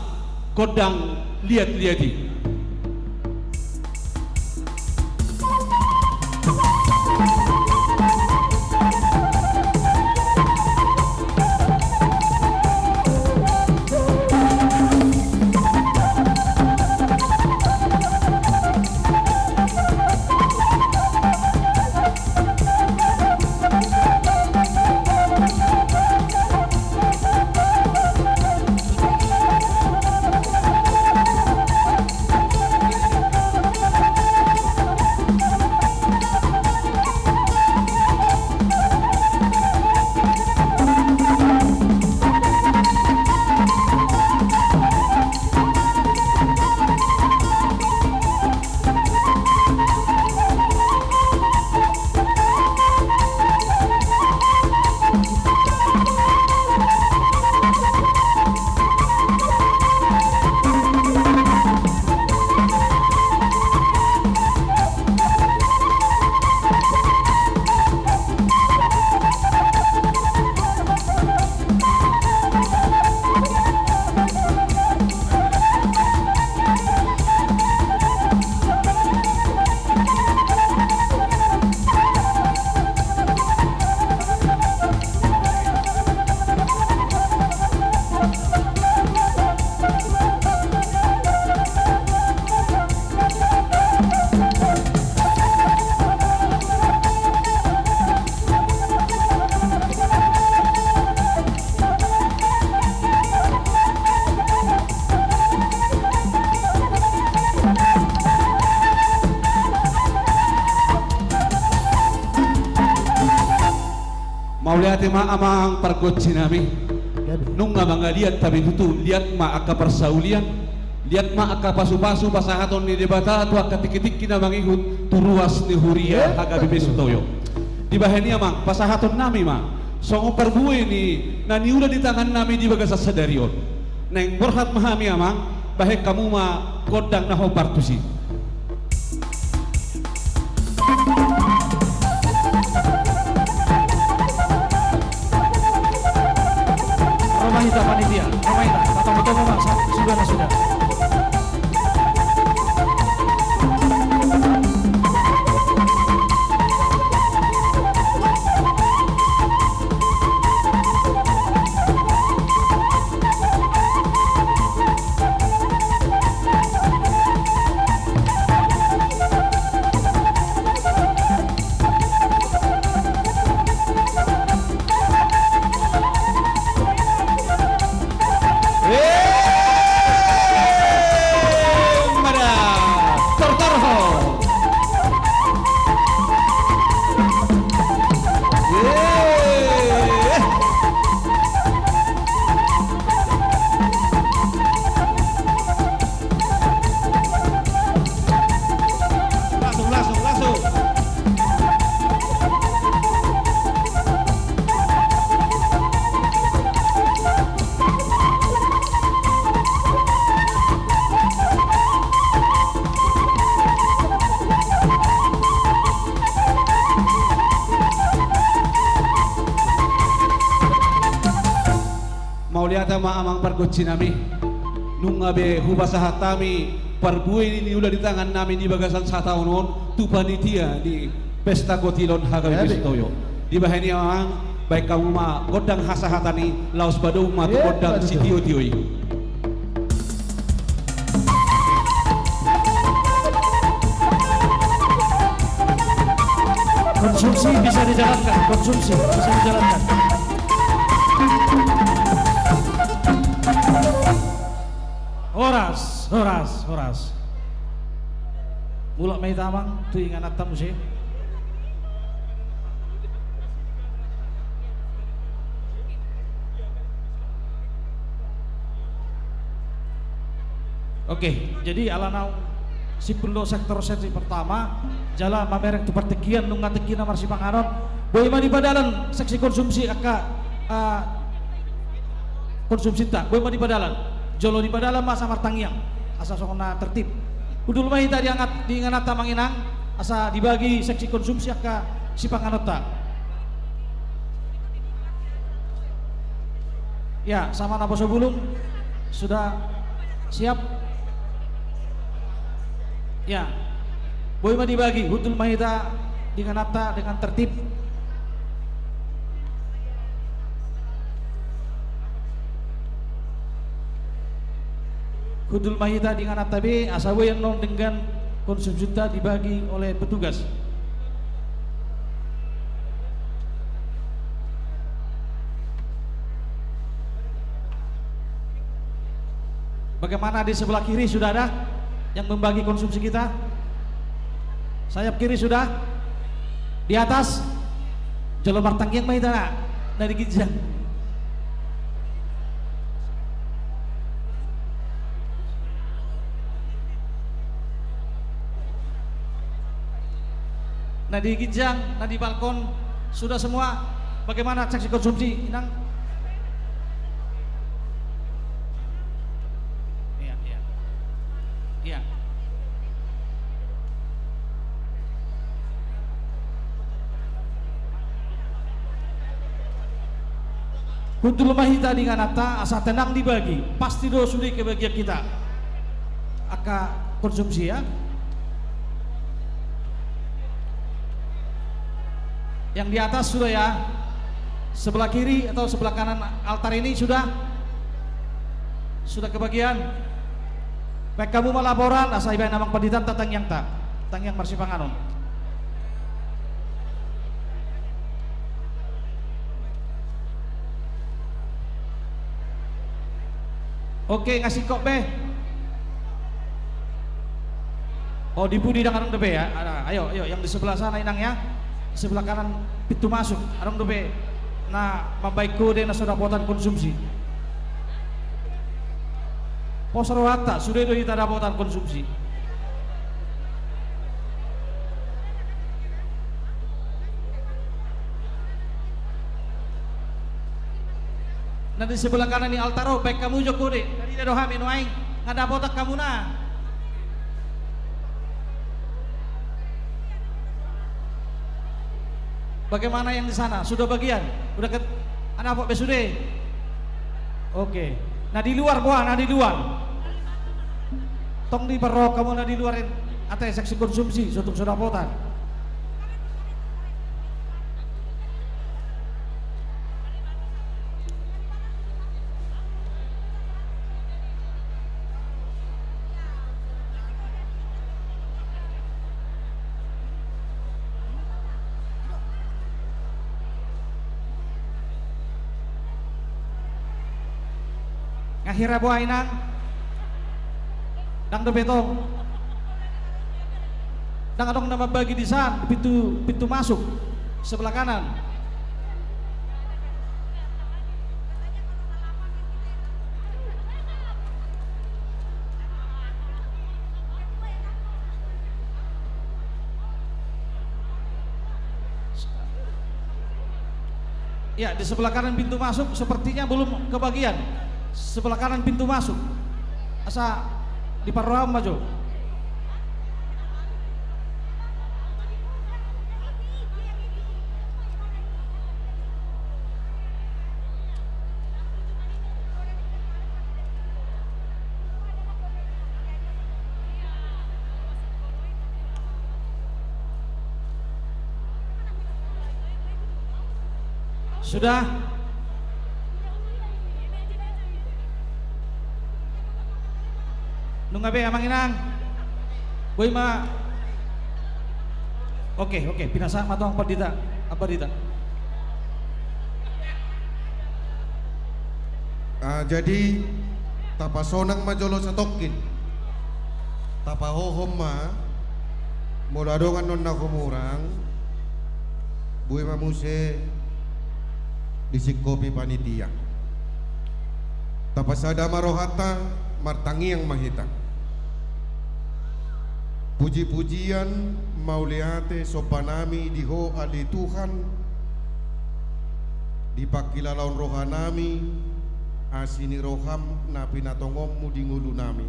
kodang lihat-lihati. lihat ma amang pergoci nami nung nga lihat tapi itu lihat ma aka persaulian lihat ma aka pasu-pasu pasahaton ni debata tu aka tikitik kina mangikut turuas ni huria haga bibe sutoyo di bahani amang pasahaton nami ma songo perbuai ni nani udah di tangan nami di bagasa sadarion neng berhat mahami amang bahek kamu ma kodang naho partusi Romahita panitia, Romahita, tatamu-tamu mas, sudah. Lihat ma amang pergoci nami nung abe hubasahat tami perbuai ini udah di tangan nami di bagasan sataunon tu panitia di pesta gotilon haga bistoyo di bahani amang baik kamu ma godang hasahatani laos badung ma tu godang sitio tioi Konsumsi bisa dijalankan, Horas. Mulak mai tamang tu ingan atam sih. Oke, jadi alanau sipundo sektor sesi pertama jala mamerek tu pertekian nunga tekina marsi pangaron boy mani padalan seksi konsumsi aka konsumsi tak boy mani padalan jolo di padalan masa martangiang asa sokona tertib udul mah kita diangkat diinganata manginang asa dibagi seksi konsumsi aka si panganota ya sama napa sebelum sudah siap ya boy mah dibagi udul mah kita diinganata dengan tertib Kudul mahita dengan atabe asawa yang non dengan konsumsi dibagi oleh petugas. Bagaimana di sebelah kiri sudah ada yang membagi konsumsi kita? Sayap kiri sudah. Di atas jalur martanggiang mahita dari Gijang. Nah di Gijang, nah di balkon sudah semua. Bagaimana seksi konsumsi, Inang? Iya. Kuntul mahita dengan nata asa tenang dibagi, pasti do sudah kebagian kita. Aka konsumsi ya. Yang di atas sudah ya, sebelah kiri atau sebelah kanan altar ini sudah kebagian. Baik kamu melaporan asa ibadah namang paditan tatang yang marsi panganon. Oke ngasih kok be. Oh dipudi dengan be ya. Ayo yang di sebelah sana Inang ya. Sebelah kanan pintu masuk arong dobe na mabaik kode na sodapotan konsumsi. Posaro hatta sudah itu kita dapotan konsumsi. Nanti sebelah kanan ni altaro baik kamu jo kode. Dari do hami no aing ngada botak kamu na. Bagaimana yang di sana? Sudah bagian? Udah ke anak apa besude? Oke. Nah di luar buah, nah di luar. Tong di perok kamu nah di luarin atau seksi konsumsi untuk sudah potan. Akhirnya buah inang dang do betong dang adong nama bagi di sana pintu masuk sebelah kanan. Ya di sebelah kanan pintu masuk sepertinya belum kebagian. Sebelah kanan pintu masuk asa di parram maju. Sudah. Nungabe amang inang. Boy ma. Oke, pinasa matong apa dita. Jadi tapasonang majolo sa tokin. Tapahohom ma muladongan non na kumurang. Boy mamuse disikopi panitia. Tapasada marohata martangi yang mahita. Puji-pujian mauliate sopanami diho ali Tuhan dipakilalaon rohanami asini roham na pinatongommu di ngulu nami.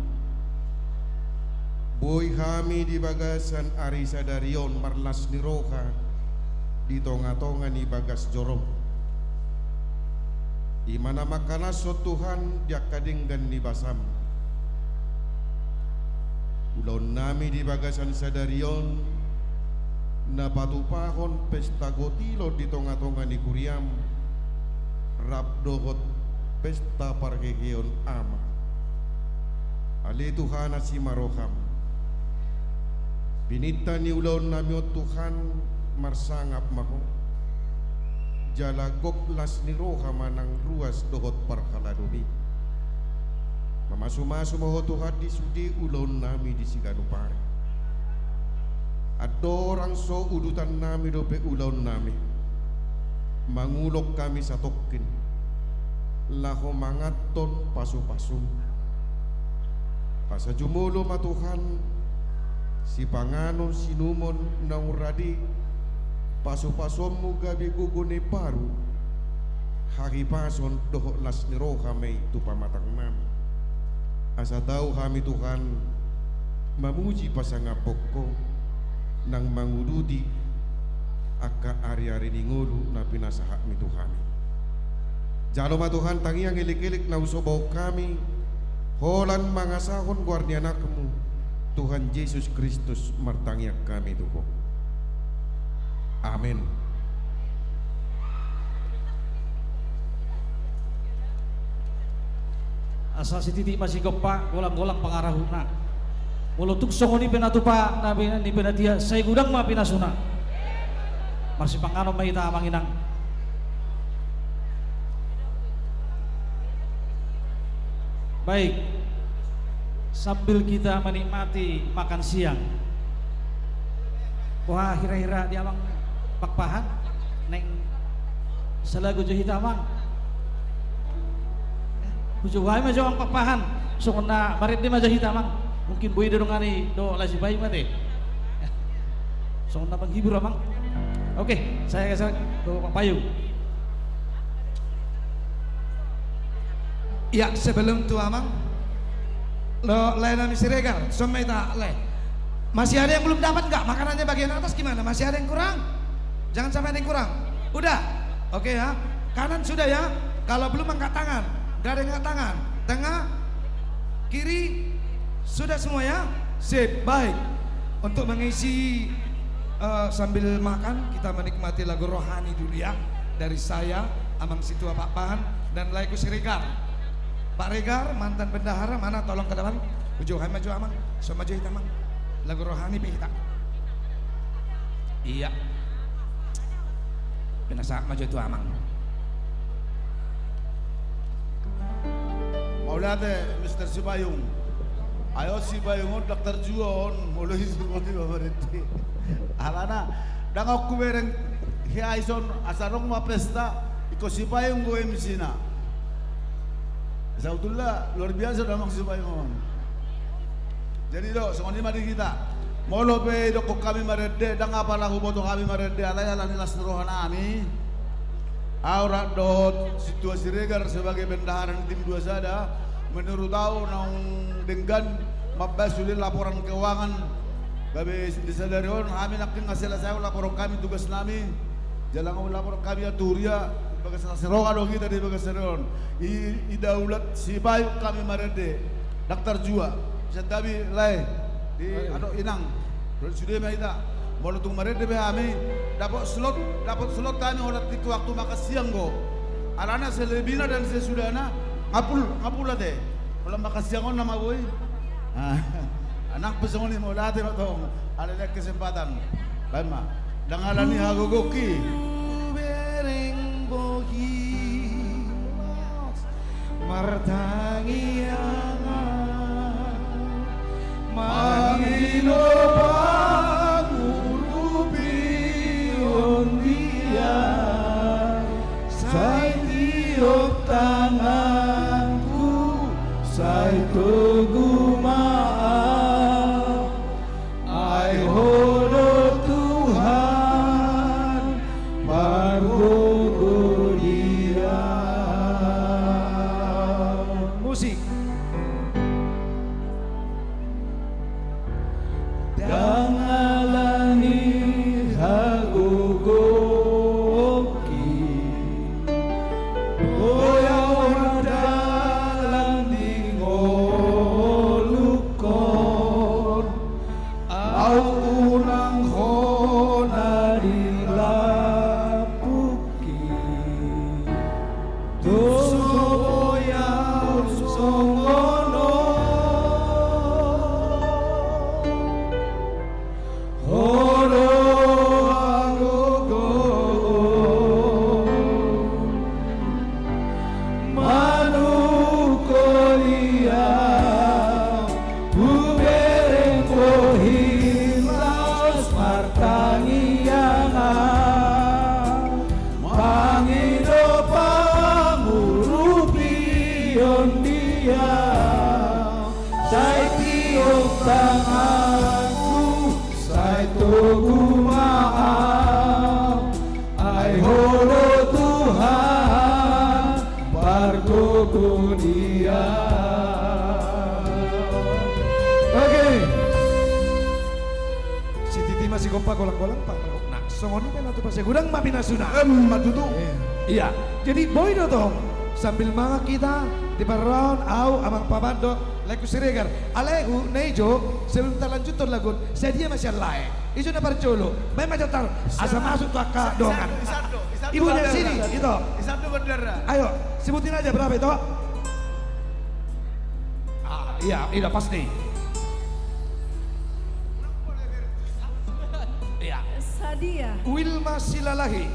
Boy kami di bagasan arisa darion marlas ni roha di tonga-tonga ni bagas jorong. Imana makanaso Tuhan diakading dan nibasam. Ulaun nami di bagasan sadarion na patupahon pesta gotilo di tonga-tonga ni kuriam rabdohot pesta parkekeon ama. Ali Tuhan si maroham. Pinita ni ulaun nami o Tuhan marsangap maho. Jalagok las ni roha manang ruas dohot parkaladomi. Mamasu-masu maho Tuhan di sudi ulon nami di siganupare. Adorang so udutan nami dope ulon nami. Mangulok kami satokin. Laho mangaton pasu-pasum. Pasa jumulo matuhan si panganon sinumon nauradi pasu-pasummu gabi gugune paru. Hari pason dohot las ni roha may tupamatang nami. Asa tahu kami Tuhan memuji pasangapok ko nang mangududi aka ari-ari ningulu na pinasahak mi Tuhan. Jalo ma Tuhan tangiang ilik-ilik na usobaw kami holan mangasahon guardianakmu Tuhan Yesus Kristus martangiak kami Tuhan. Amin. Asa si titik masih gepa golang-golang pangarahuna. Walau tuksong ni penatupa nabi ni penatia saya gudang ma pinasuna. Masih pangano mahita manginang. Baik. Sambil kita menikmati makan siang. Wah, hira-hira di amang pakpahan neng Salagu jo hitamang. Kujo wae mah jawang papahan. Sungna marit di maja hitamang. Mungkin boy dorongani do lasi bayi mate. Sungna penghibur amang. Oke, saya kasih ke Pak Payung. Ya, sebelum tu amang, lo layanan Siregar, semua tak le. Masih ada yang belum dapat nggak makanannya bagian atas gimana? Masih ada yang kurang? Jangan sampai ada yang kurang. Udah, oke ya. Kanan sudah ya. Kalau belum angkat tangan, nggak ada yang angkat tangan. Tengah, kiri, sudah semua ya. Sip, baik. Untuk mengisi sambil makan kita menikmati lagu rohani dulu ya dari saya Amang Situa Pak Pahan dan lagu Siregar. Pak Regar mantan bendahara mana tolong ke depan. Ujo hai maju amang, so maju hitam amang. Lagu rohani pihita. Iya. Penasa maju itu amang. Maulate Mr. Sibayung. Ayo Sibayung Dr. Juon mulai semua di babarete. Alana dangok kubereng hiaison asarong ma pesta iko Sibayung go MC na. Saudullah luar biasa damang Sibayung. Jadi do songoni mari kita. Molo pe do kami marede dang apa lagu boto kami marede alaya lanilas rohana ami. Aurat dot situasi Regar sebagai bendahara tim 2 sada menurut tahu nang dengan mabasulil laporan keuangan gabe disadarion kami nak ngasih saya laporan kami tugas nami jalan laporan kami aturia bagas seroga dong kita di bagas seron i daulat si bayu kami marede Dr. Jua sentabi lai di ado inang sudah mah kita mau tung marede be kami dapat slot kami orat di waktu makan siang go alana selebina dan sesudahna ngapul teh kalau makan siang on nama boy anak pesong ni mau latih tong ada kesempatan lama dangalani hagogoki Bereng bogi martangiangan mangino pangurupi ondia sai tiok tanganku sai tugu maaf ai hodo Tuhan margogo dia musik dangalani hagogoki goyang dalam dingolukon au unang hona dilapuki tusoyang songono horo agogo manukolia bubereng kohilaos martangiangan pangido pangurupion dia sai tiok tanganku sai tugu maaf ai holo Tuhan bargogo dia. Oke. Si Titi masih kompak golang-golang Pak. Nah, songoni kan atau pasnya gudang mapinasuna. Matutu. Iya. Jadi boy do toh sambil manga kita di paraon au amang pabando lagu Siregar. Alehu nejo sebelum kita lanjut tuh lagu saya dia masih lain. Isu na parcolo. May majatar asa masuk tuh ke dongan. Ibunya sini gitu. Isatu bendera. Ayo sebutin aja berapa itu? Iya, iya pasti. Iya. Sadia. Wilma Silalahi.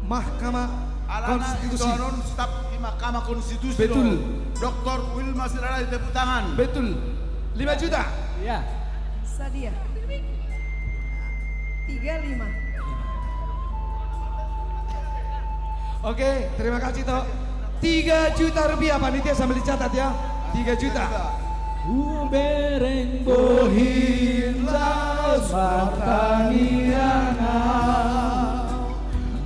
Mahkamah Konstitusi. Alana staf di Mahkamah Konstitusi. Betul. Dr. Wilma Silalahi tepuk tangan. Betul. 5 juta. Iya. Sadia. 35. Oke, terima kasih toh. 3 juta rupiah panitia sambil dicatat ya. 3 juta. Bereng bohinlas martaniana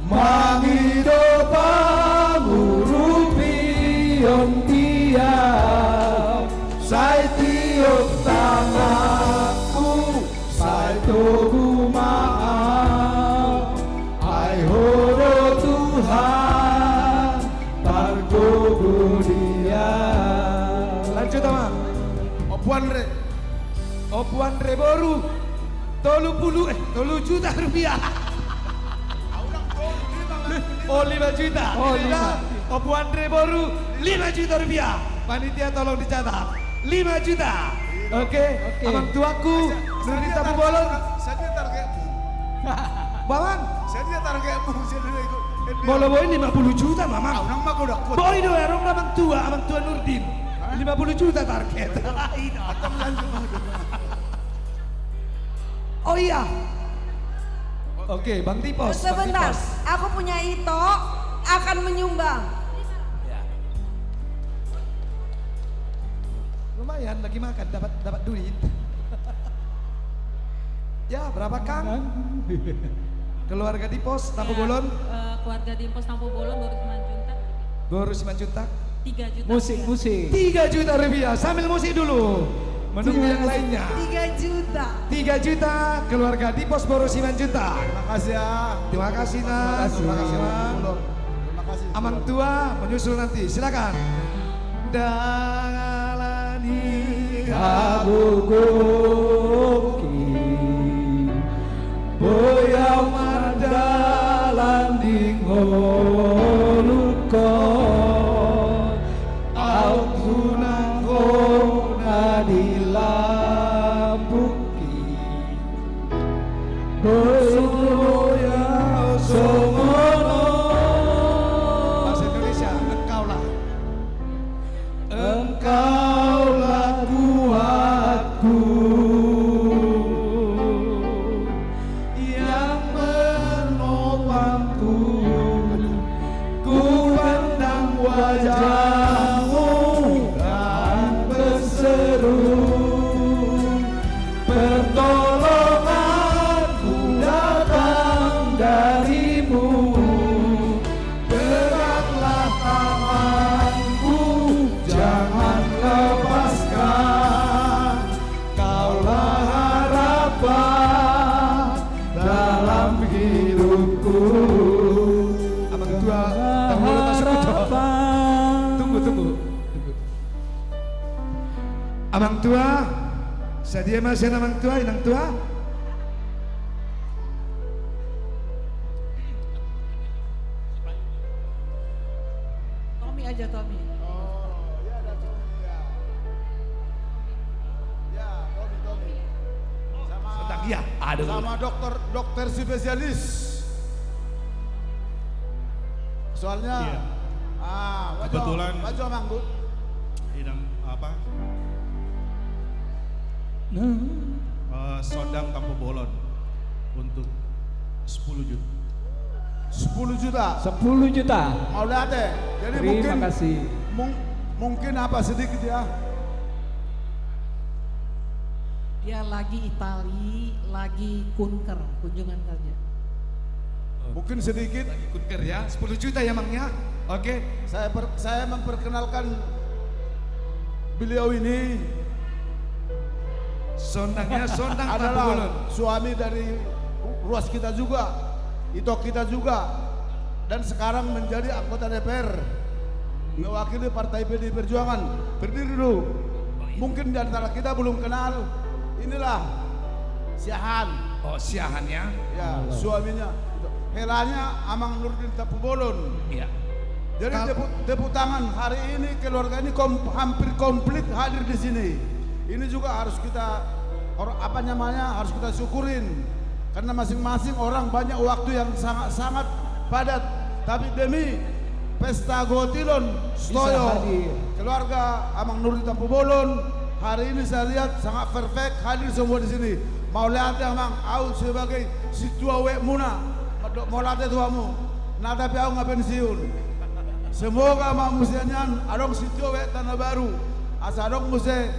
Mangido pangurupion tiap Sai tiup tanganku Sai togu maaf Ai horo Tuhan Targogo dia. Lanjut Ama. Opuan re boru 30 juta rupiah. Oh 5 juta. Oh, 5. Opuan re boru 5 juta rupiah. Panitia tolong dicatat. 5 juta. Oke. Amang tuaku Nurita Pubolon. Saya targetmu. Bawang. Saya targetmu. Bola boy 50 juta Mamang. Orang mah udah kuat. Boy do erong Amang tua Nurdin. 50 juta target. Oh iya. Oke, Bang Tipos. Sebentar, aku punya Ito akan menyumbang. Lumayan lagi makan dapat duit. Ya, berapa Kang? Keluarga Tipos Tampu Bolon. Keluarga Tipos Tampu Bolon Boru Simanjuntak. 3 juta. Musik. 3 juta rupiah sambil musik dulu. Menunggu yang lainnya. 3 juta. 3 juta keluarga Tipos Boru Simanjuntak. Terima kasih ya. Terima kasih Nak. Terima kasih Bang. Terima kasih. Amang tua menyusul nanti. Silakan. Dalani Kabugoki Boya madalan dingoluko Autuna kona dilambuki Boya songono. Bahasa Indonesia, engkaulah. Engkaulah kuatku yang menopangku. Ku pandang wajahmu dan berseru, pertolonganku datang darimu. Peratlah tanganku, jangan lepaskan. Kaulah harapan dalam hidupku. Abang tua Tambolo Tasekuto. Tunggu. Abang tua, sedia masih abang tua, inang tua. Tommy aja Tommy. Tommy. Sedang dia. Aduh. Sama dokter spesialis. Soalnya Iya. kebetulan baju Amang Bu. Sodang Tampu Bolon untuk 10 juta. 10 juta. 10 juta. Mau lihat deh. Jadi Terima kasih. Mungkin apa sedikit ya. Dia lagi Itali, lagi kunjungan kerja. Mungkin sedikit. Kunker ya, 10 juta ya Mangnya. Oke. Saya memperkenalkan beliau ini Sondangnya sondang Tampu adalah Bolon. suami dari ruas kita juga, Itok kita juga, dan sekarang menjadi anggota DPR mewakili Partai PD Perjuangan. Berdiri dulu. Mungkin di antara kita belum kenal. Inilah Siahan. Oh, Siahan ya. Ya, suaminya. Helanya Amang Nurdin Tampu Bolon. Iya. Jadi tepuk tangan hari ini keluarga ini hampir komplit hadir di sini. Ini juga harus kita harus kita syukurin karena masing-masing orang banyak waktu yang sangat padat, tapi demi pesta Gotilon Stoyo keluarga Amang Nurdin Tampu Bolon hari ini saya lihat sangat perfect hadir semua di sini. Mau lihat Amang au sebagai si tua wek muna mau lihat tuamu Nah tapi aku nggak pensiun. Semoga mak musianyan adong si Jowe Tanah Baru. Asa adong muse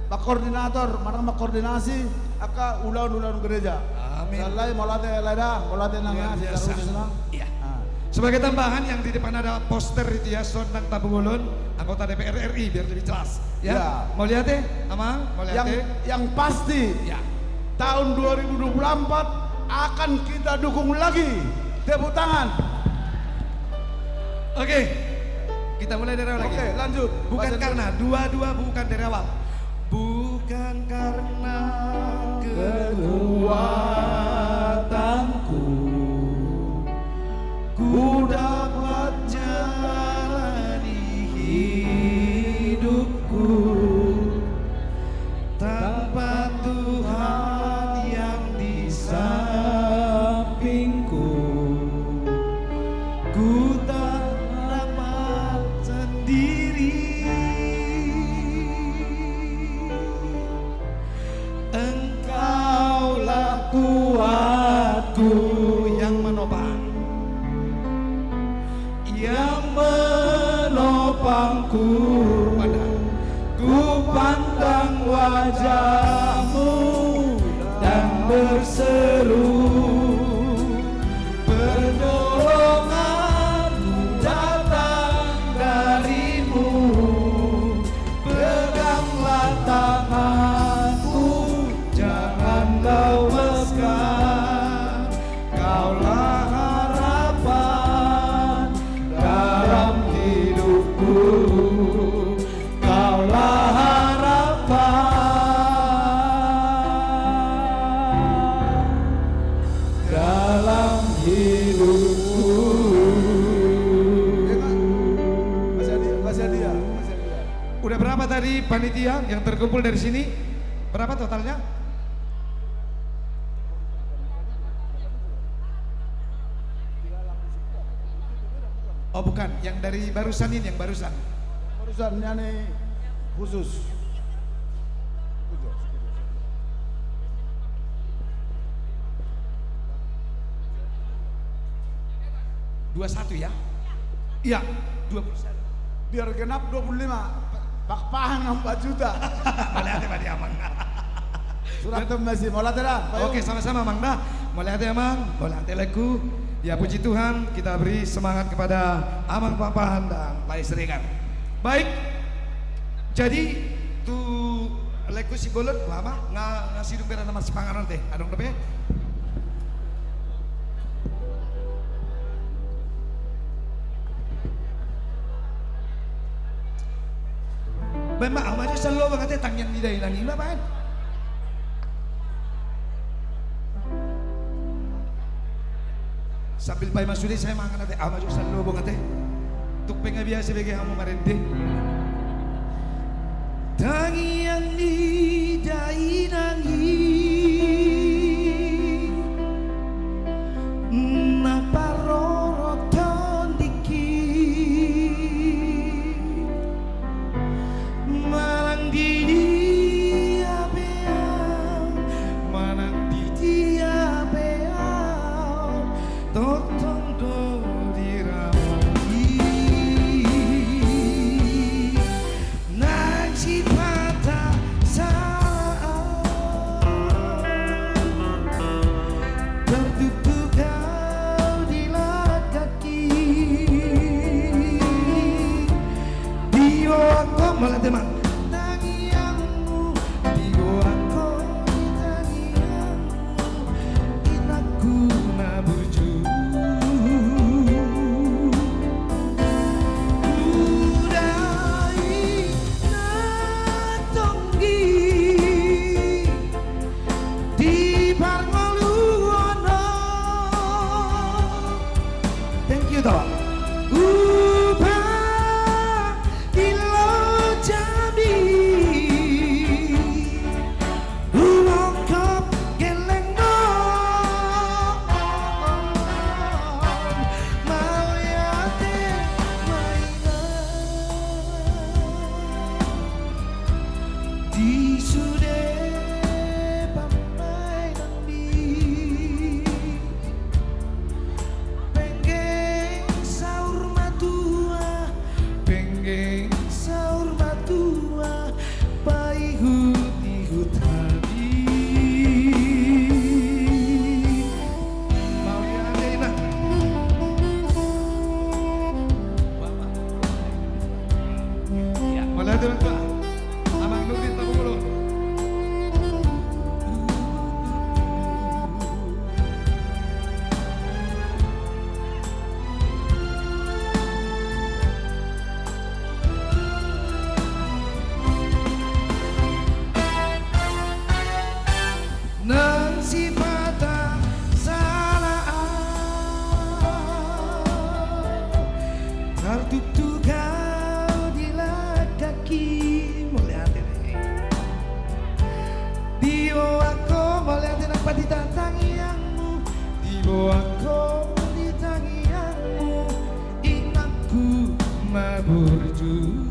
pak koordinator, mana mak koordinasi aka ulang gereja. Amin. Salai molate leda, molate nanga senang. Iya. Sebagai tambahan yang di depan ada poster itu ya, Sonang Tabungulun, anggota DPR RI biar lebih jelas. Ya. Ya. Mau lihat deh, Amang? Mau lihat deh? Yang pasti Ya. tahun 2024 akan kita dukung lagi. Tepuk tangan. Oke. Kita mulai dari awal lagi. Oke, lanjut. Bukan Baca karena dua-dua bukan dari awal. Bukan karena kekuatanku ku dapat jalani hidupku tanpa Tuhan yang di sampingku. Ku tak dapat sendiri. Engkaulah kuatku yang menopang, yang menopangku. Ku pandang wajahmu dan berseru, pertolonganku datang darimu. Peganglah tanganku, jangan lewaskan. Kaulah harapan dalam hidupku. Kaulah harapan dalam hidupku. Masih dia. Udah berapa tadi panitia yang terkumpul dari sini? Berapa totalnya? Oh bukan, yang dari barusan ini, yang barusan. Barusan nyanyi khusus. 21 ya? Iya, 21. Biar genap 25. Pak Pahang 4 juta. Boleh Pak Amang. Surat masih mau latih dah. Oke, sama-sama Mang dah. Boleh Amang, boleh lagu. Ya puji Tuhan, kita beri semangat kepada Amang Pak Pahang dan Pak Istri kan. Baik. Jadi tu lagu si bolot lama ngasih dumpera nama si pangaran teh. Adong depe. Memang amat selalu banget tangyan di daerah ini apa? Sambil pay masudi saya makan nanti amat selalu banget tuk pengen biasa bagi kamu marende. Tangian di dainangi naparoroton diki manang di dia beau manang di dia beau totong do dirawi nang si patah sa Bawaku di tangianmu, ingatku maburju.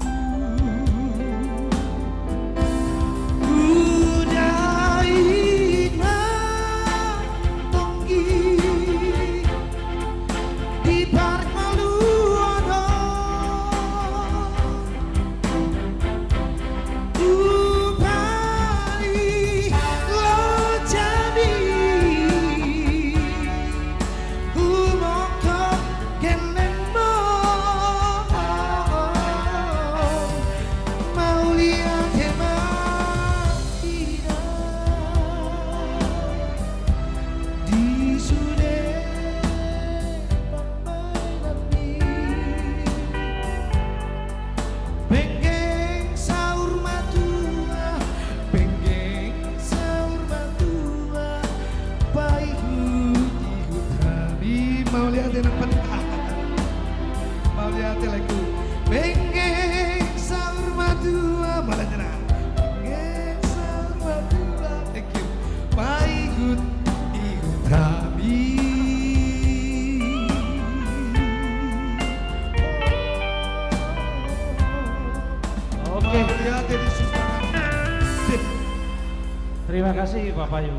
Terima kasih Bapak Yu.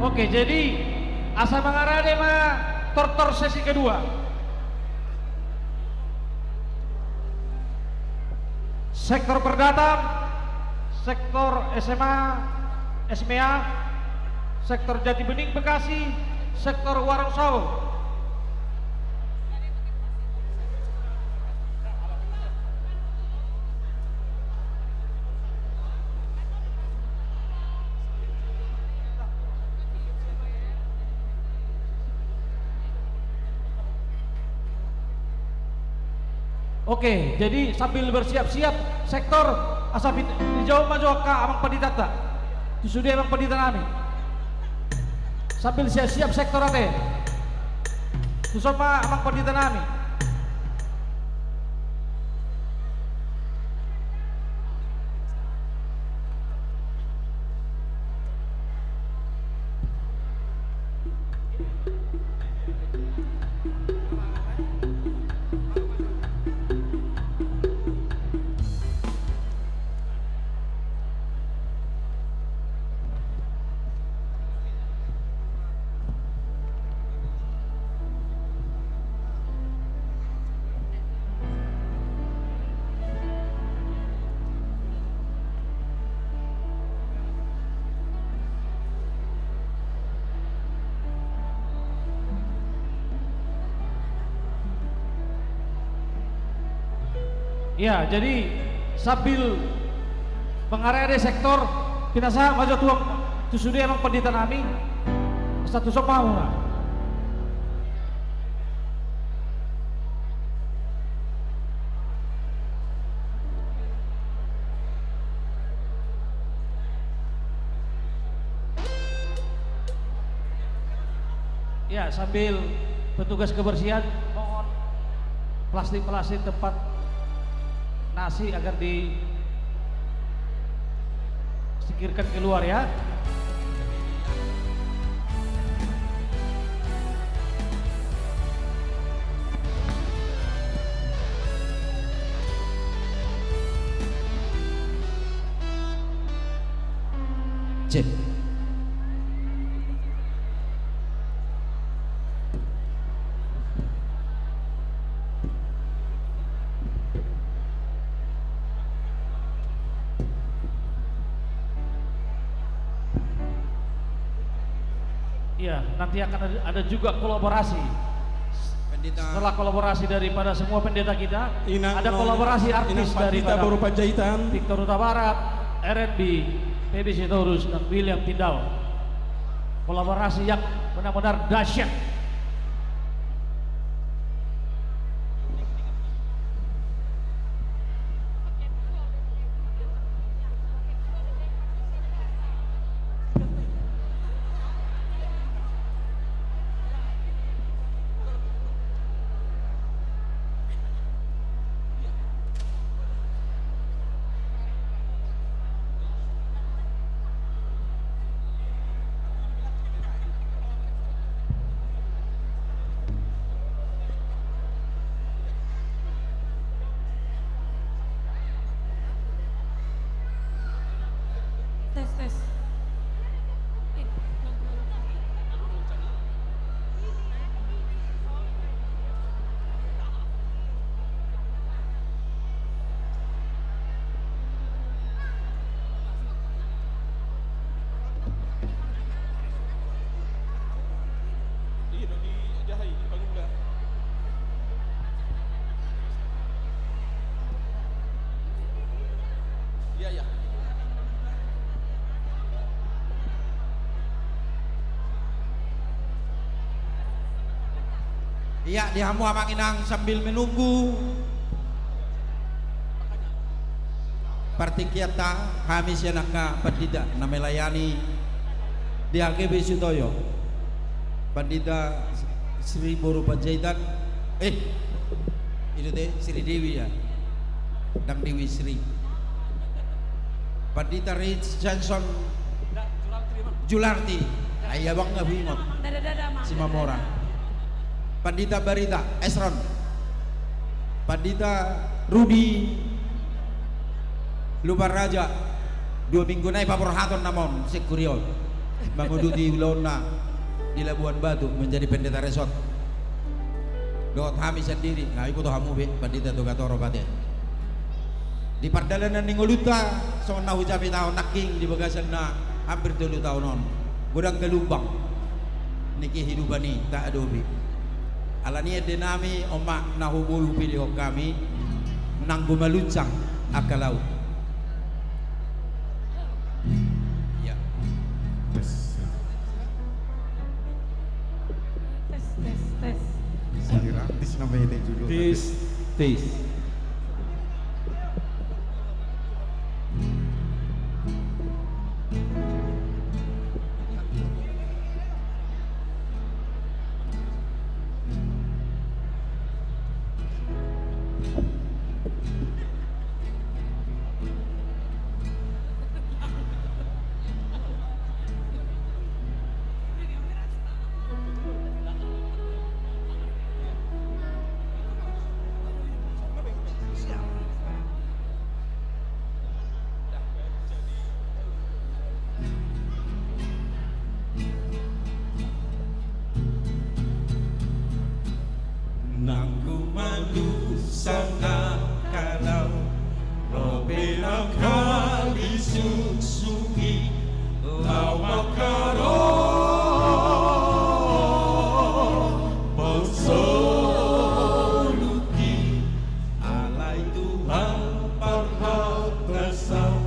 Oke, jadi asa mangarade mah tortor sesi kedua. Sektor perdata, sektor SMA, SMA, sektor Jati Bening Bekasi, sektor Warung Sawo. Oke, jadi sambil bersiap-siap sektor asap dijauh maju ke amang peditata. Itu sudah amang pedita nami. Sambil siap-siap sektor ate. Itu sama amang pedita nami. Ya, jadi sambil mengarah sektor kita sah maju tuang tu sudah emang pendeta nami satu sok mau lah. Ya, sambil petugas kebersihan mohon plastik-plastik tempat nasi agar disingkirkan keluar ya. Cek. Ya, nanti akan ada juga kolaborasi. Setelah kolaborasi daripada semua pendeta kita, ada kolaborasi artis daripada Victor Huta Barat, R&B, PB Sitorus, dan William Tindau. Kolaborasi yang benar-benar dahsyat. Iya, dihamu amang inang sambil menunggu partikiata kami sianaka pandita na melayani di AGB Sutoyo Pandita Sri Boru Panjaitan itu deh Sri Dewi ya dan Dewi Sri Pandita Rich Johnson Jularti ayah bang nggak bingung si Mamora Pandita Barita Esron Pandita Rudi Lubar Raja 2 minggu naik papor haton namon Sekuriol menguduti Lona di Labuan Batu menjadi pendeta resort dot kami sendiri nah ikut hamu be Pandita Togatoro Pate di pardalanan Ningoluta sona hujapi tahun naking di bagasan na hampir 3 tahun on gudang gelubang niki hidupani tak adobe alania denami omak nahubulu pilih kami nanggu maluncang akalau ya tes Gratis namanya ini juga. tis Nanggu malu sana kalau Robena kali susungi Lawak karo Pausoluki Alai Tuhan parhat kesal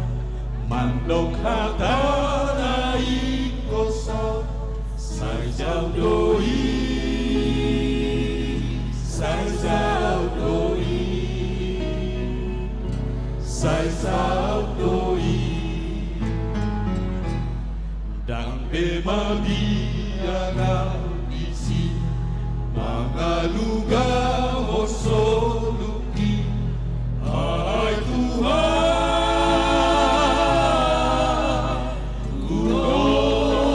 Mandok hatanai kosal Sai jauh doi Sai sao doi Dan bemadia isi Magaluga hosoluki Hai Tuhan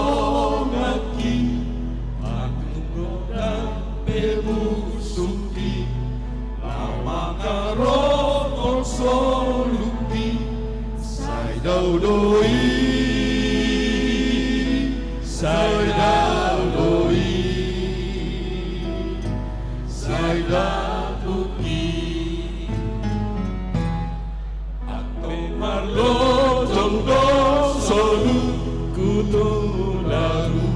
Kulongaki Atungro dan bebusuki Lama karon hosoluki Sai daudoi Sai daudoi Sai dauki Ate marlo jongdo solu kutularu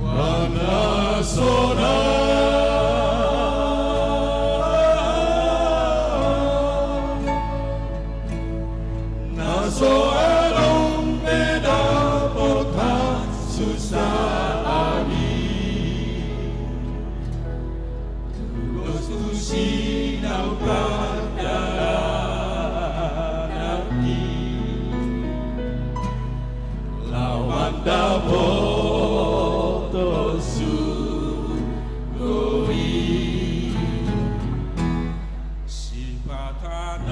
Wana sona Naso adong beda pota susah Tulus tusinau padaranaki Lawan dapoto sugoi Sipatanai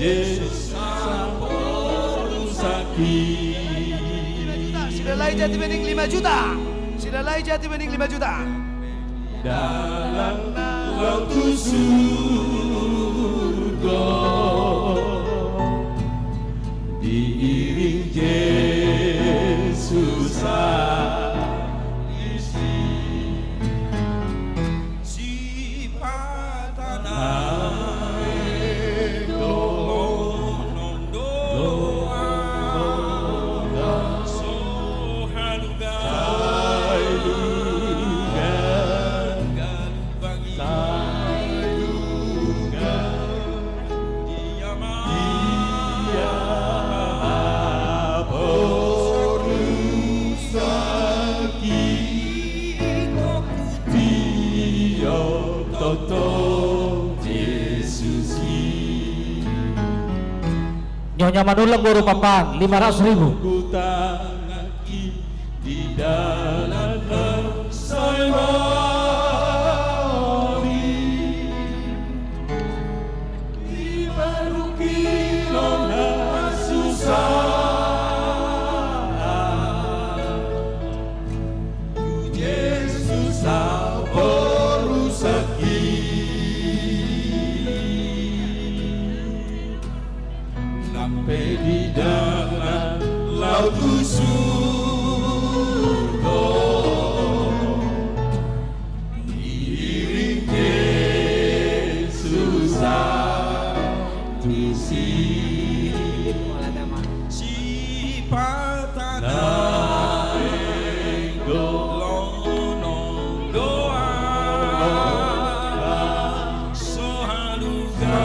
Yesus sampun sakit. Sudah lain jati bening 5 juta. Sudah lain jati bening 5 juta. Dalam waktu surga diiring Yesus si patana Nyonya Manulang Guru Papan 500.000. ku tangaki di dalam sayori di baru kilona susah Yesus sampun sakit sampai di dalam laut surga diiring Yesus satu si patana golonong doa sohaluga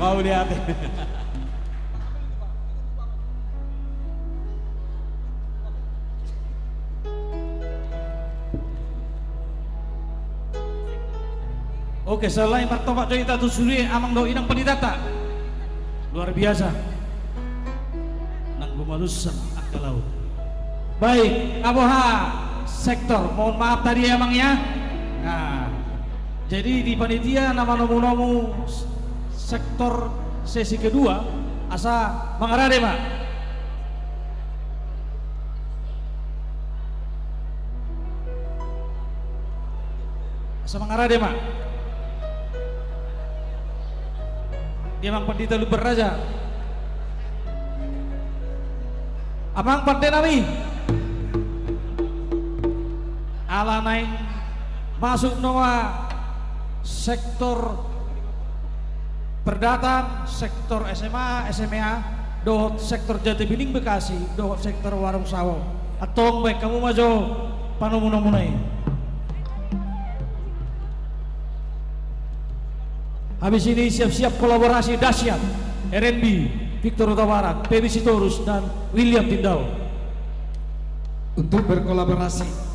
mau lihat. Oke, selain martobat cerita tu suri amang do inang penidata luar biasa nang gumalusan akalau. Baik, Aboha sektor, mohon maaf tadi emang ya. Nah, jadi di panitia nama nomu-nomu sektor sesi kedua asa mengarade mak. Asa mengarade mak. Dia mang pandita luber raja. Amang pandai nami. Ala naing masuk noa sektor Perdata, sektor SMA, SMA, dohot sektor Jatibening Bekasi, dohot sektor Warung Sawo. Atong baik kamu maju panomunamunai. Habis ini siap-siap kolaborasi dahsyat RNB, Victor Huta Barat, PB Sitorus dan William Tindau untuk berkolaborasi.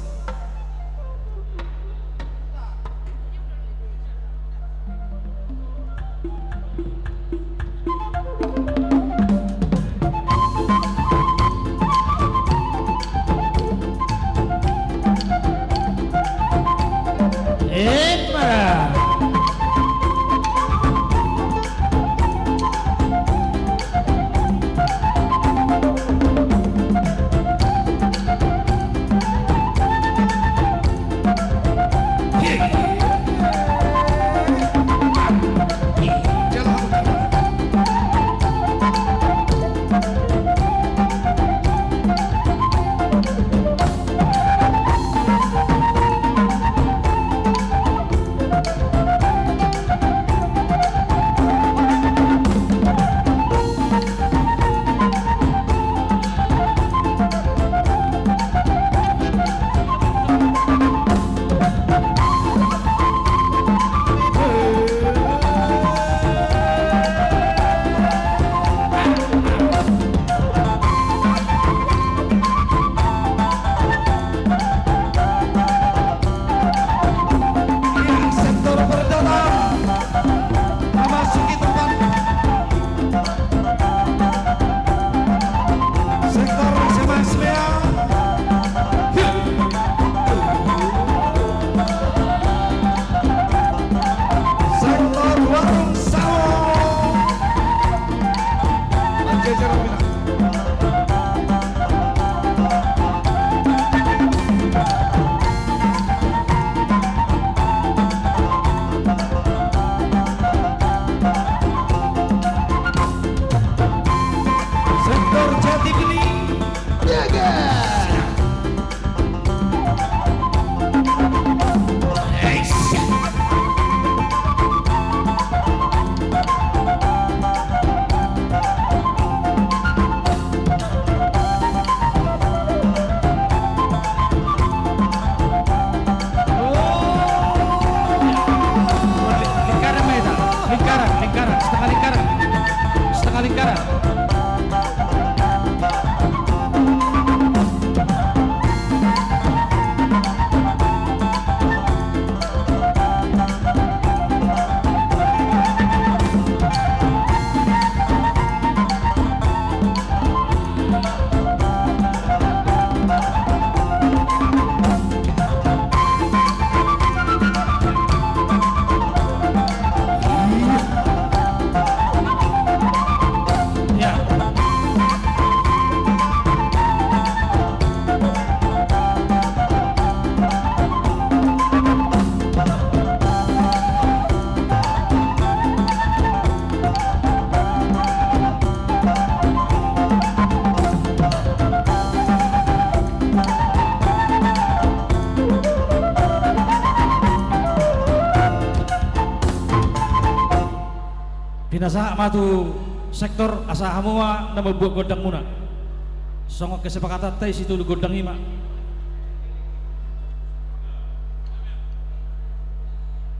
Pinasa matu sektor asa hamua nama buat godang muna. Songok kesepakatan teh situ godang ima.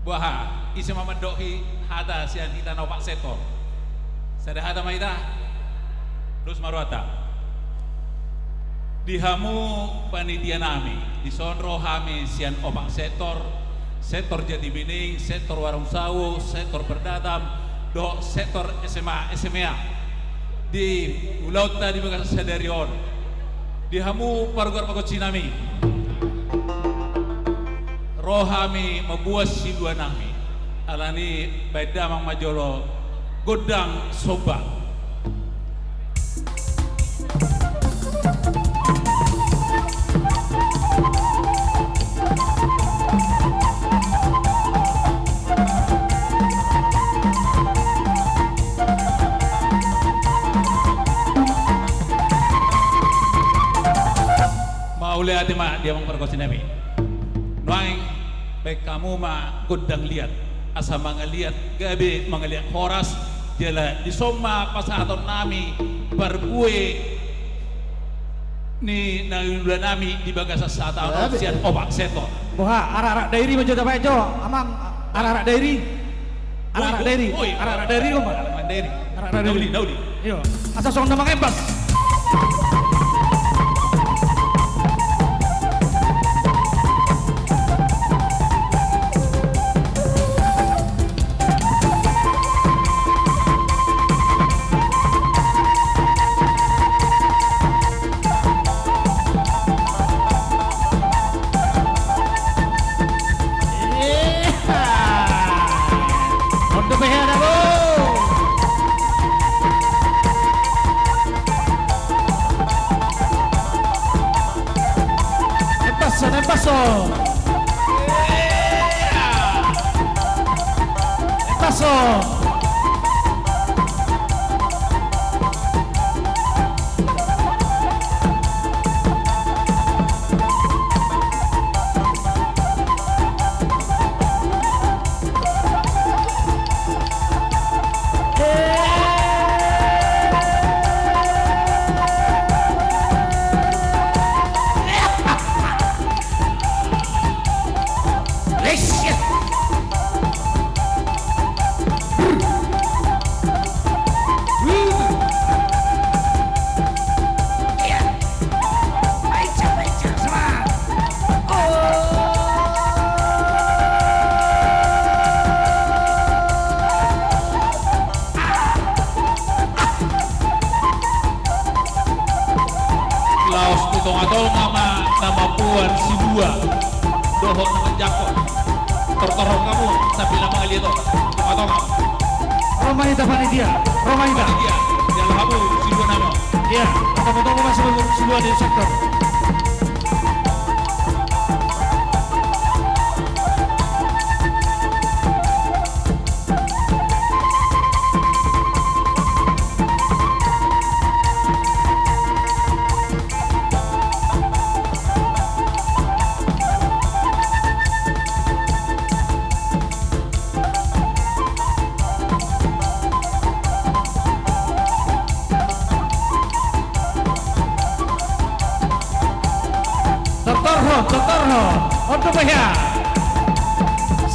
Buah, isi mama dohi hada sian kita nopak setor. Sada hada maita, terus maruata. Dihamu panitia nami, disonro hami sian opak setor, sektor Jati Bening, sektor Warung Sawu, sektor Berdatam, do sektor SMA di Ulau tadi bekas sadarion. Dihamu parugar pakocinami. Rohami membuat si dua nami alani baidamang majolo godang soba. Mau lihat ma dia memperkosa nami nuang baik kamu ma godang lihat asa mangaliat gabe mangaliat horas jala di soma pasaton nami barbue ni nangula nami di bagasa sata sian obak seto Boha arak-arak dairi menjadi apa jo amang arak-arak dairi arak-arak dairi arak-arak dairi kok arak-arak dairi arak-arak daudi iyo asa song nama kembas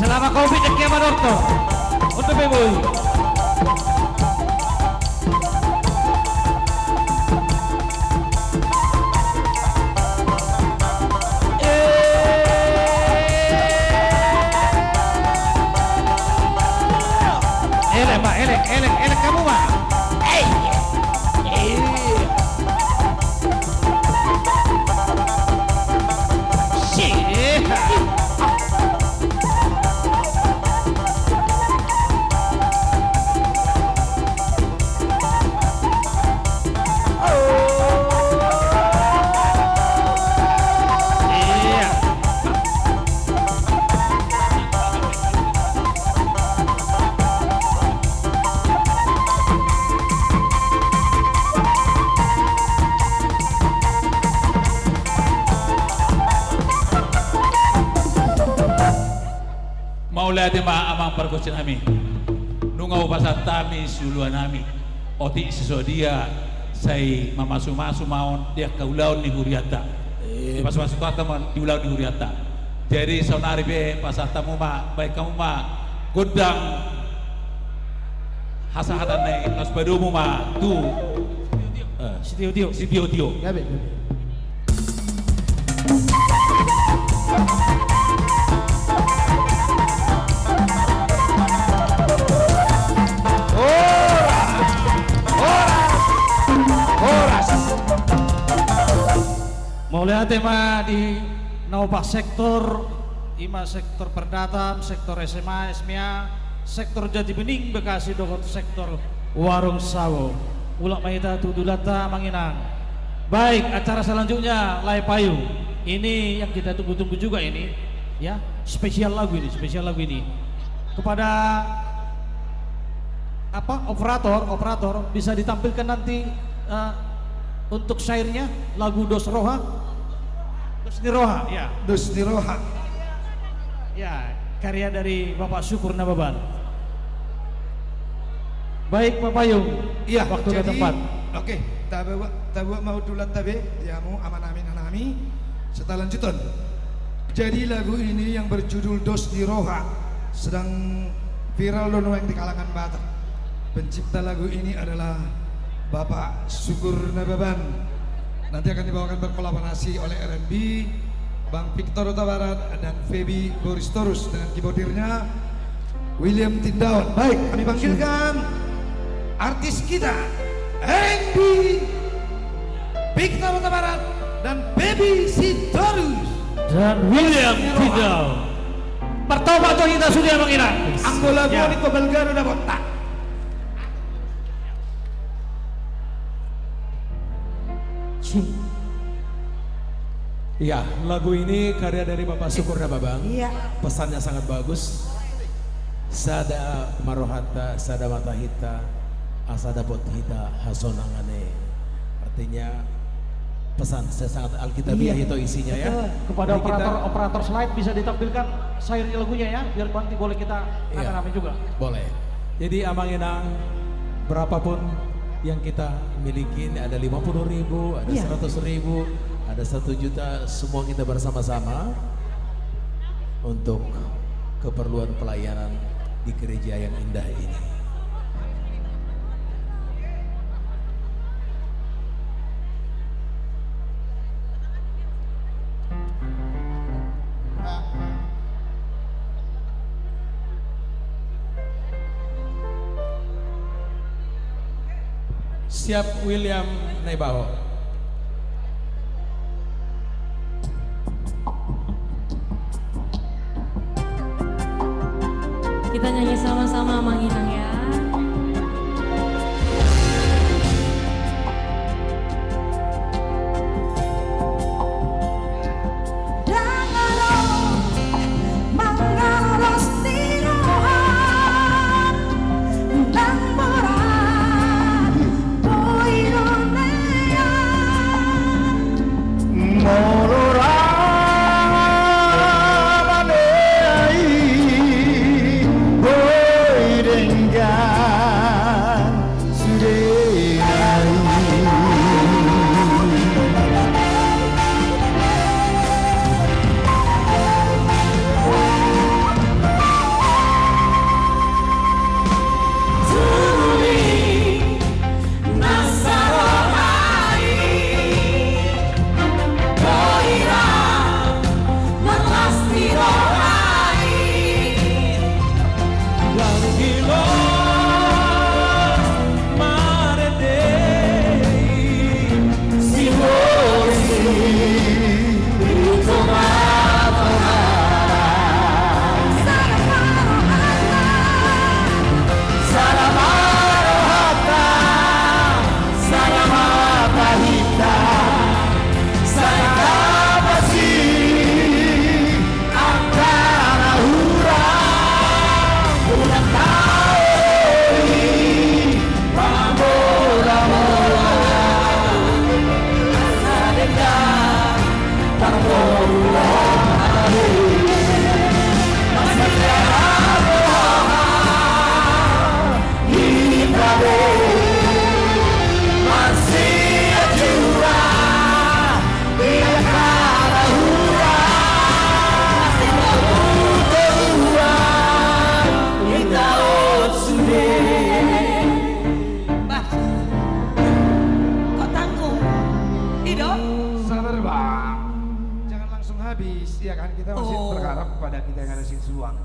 selama kau bikin kiamat dokter untuk beboy elek kamu mah Maulati ma amang perkusin ami Tungau pasat tami suluanami. Oti sesodia saya mamasu-masu maon dia kaulaun ni huriata. Masu-masu teman diulau di huriata. Jadi saunari be pasatamu ma baik kamu ma godang hasahatan nih nas padumu ma tu si tio. Gabe. Mau lihat tema di naupak sektor ima sektor perdatam, sektor SMA, SMIA, sektor Jati Bening, Bekasi, Dogot, sektor Warung Sawo, Ulak Maita, Tudulata, Manginang. Baik, acara selanjutnya Lai Payung. Ini yang kita tunggu-tunggu juga ini, ya, spesial lagu ini. Kepada operator bisa ditampilkan nanti untuk syairnya lagu Dos Niroha, ya. Dos Niroha. Ya, karya dari Bapak Syukur Nababan. Baik Pak Payung, Iya, waktu dan jadi, tempat. Oke, tabu mau dulat tabe, diamu aman amin anami. Setelah lanjutan. Jadi lagu ini yang berjudul Dos Niroha sedang viral donoeng di kalangan Batak. Pencipta lagu ini adalah Bapak Syukur Nababan. Nanti akan dibawakan berkolaborasi oleh R&B, Bang Victor Utabarat dan Feby Boristorus dengan keyboardirnya William Tindaun. Baik, kami panggilkan artis kita R&B Victor Utabarat dan Feby Sitorus dan William Tindaun. Pertama tuh kita sudah mengira. Anggota gua di Kobelgaro udah botak. Iya, lagu ini karya dari Bapak Syukur Nababan. Iya. Pesannya sangat bagus. Sada marohata, sada matahita, asada pothita, hasonangane. Artinya pesan sangat alkitabiah itu isinya ya. Kepada Jadi kita- operator slide bisa ditampilkan syair lagunya ya, biar nanti boleh kita Iya. rame juga. Boleh. Jadi Amanginang berapapun yang kita miliki, ada 50.000, ada Iya. 100.000, ada 1 juta, semua kita bersama-sama untuk keperluan pelayanan di gereja yang indah ini. Siap William Naibaho. Kita nyanyi sama-sama Manginang ya. Dengue Suang.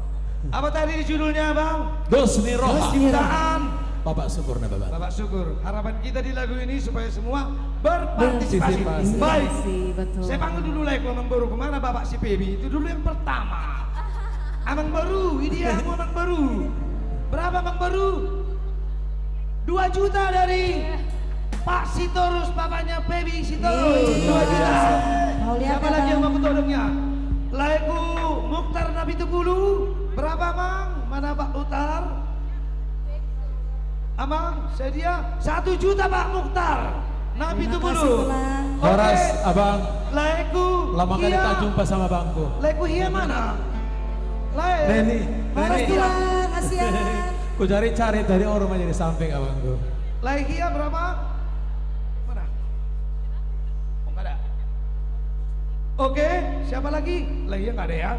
Apa tadi judulnya Bang? Dosni Roha. Ciptaan. Bapak syukur na Bapak. Bapak syukur. Harapan kita di lagu ini supaya semua berpartisipasi. Baik. Betul. Saya panggil dulu Leko Amang Baru. Kemana Bapak si Pebi? Itu dulu yang pertama. Amang Baru, ini dia Amang Baru. Berapa Amang Baru? 2 juta dari Pak Sitorus, bapaknya Pebi Sitorus. 2 juta. Siapa lagi yang mau ketodongnya? Leko Mukhtar Nabi Tugulu. Berapa Mang? Mana Pak Mukhtar? Amang, sedia 1 juta Pak Mukhtar. Nabi Tugulu. Horas, Abang. Laiku. Lama kali tak jumpa sama Bangku. Laiku Hia mana? Laik. Neni. Horas Tulang, ASEAN. Ku cari-cari dari orang aja di samping Abangku. Laik Hia berapa? Mana? Oh, enggak ada. Oke, siapa lagi? Laik Hia enggak ada ya?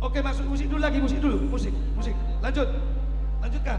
Oke, masuk musik dulu lagi, musik. Lanjut. Lanjutkan.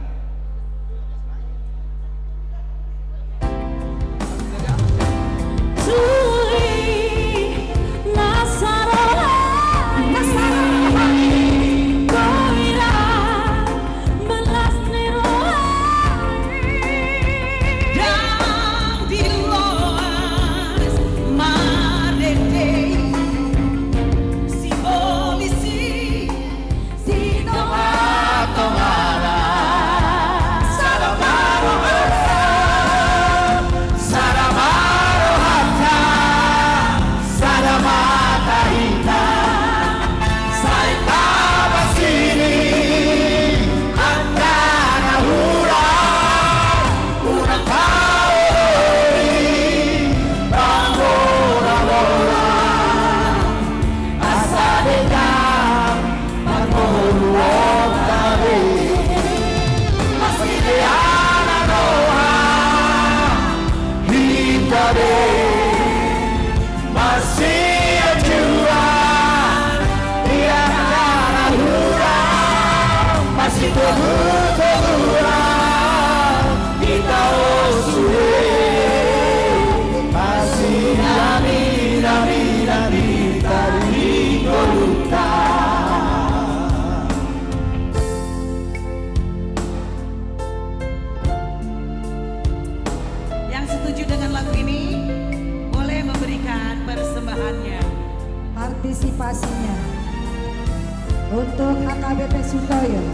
Yang setuju dengan lagu ini boleh memberikan persembahannya, partisipasinya untuk HKBP Sutoyo.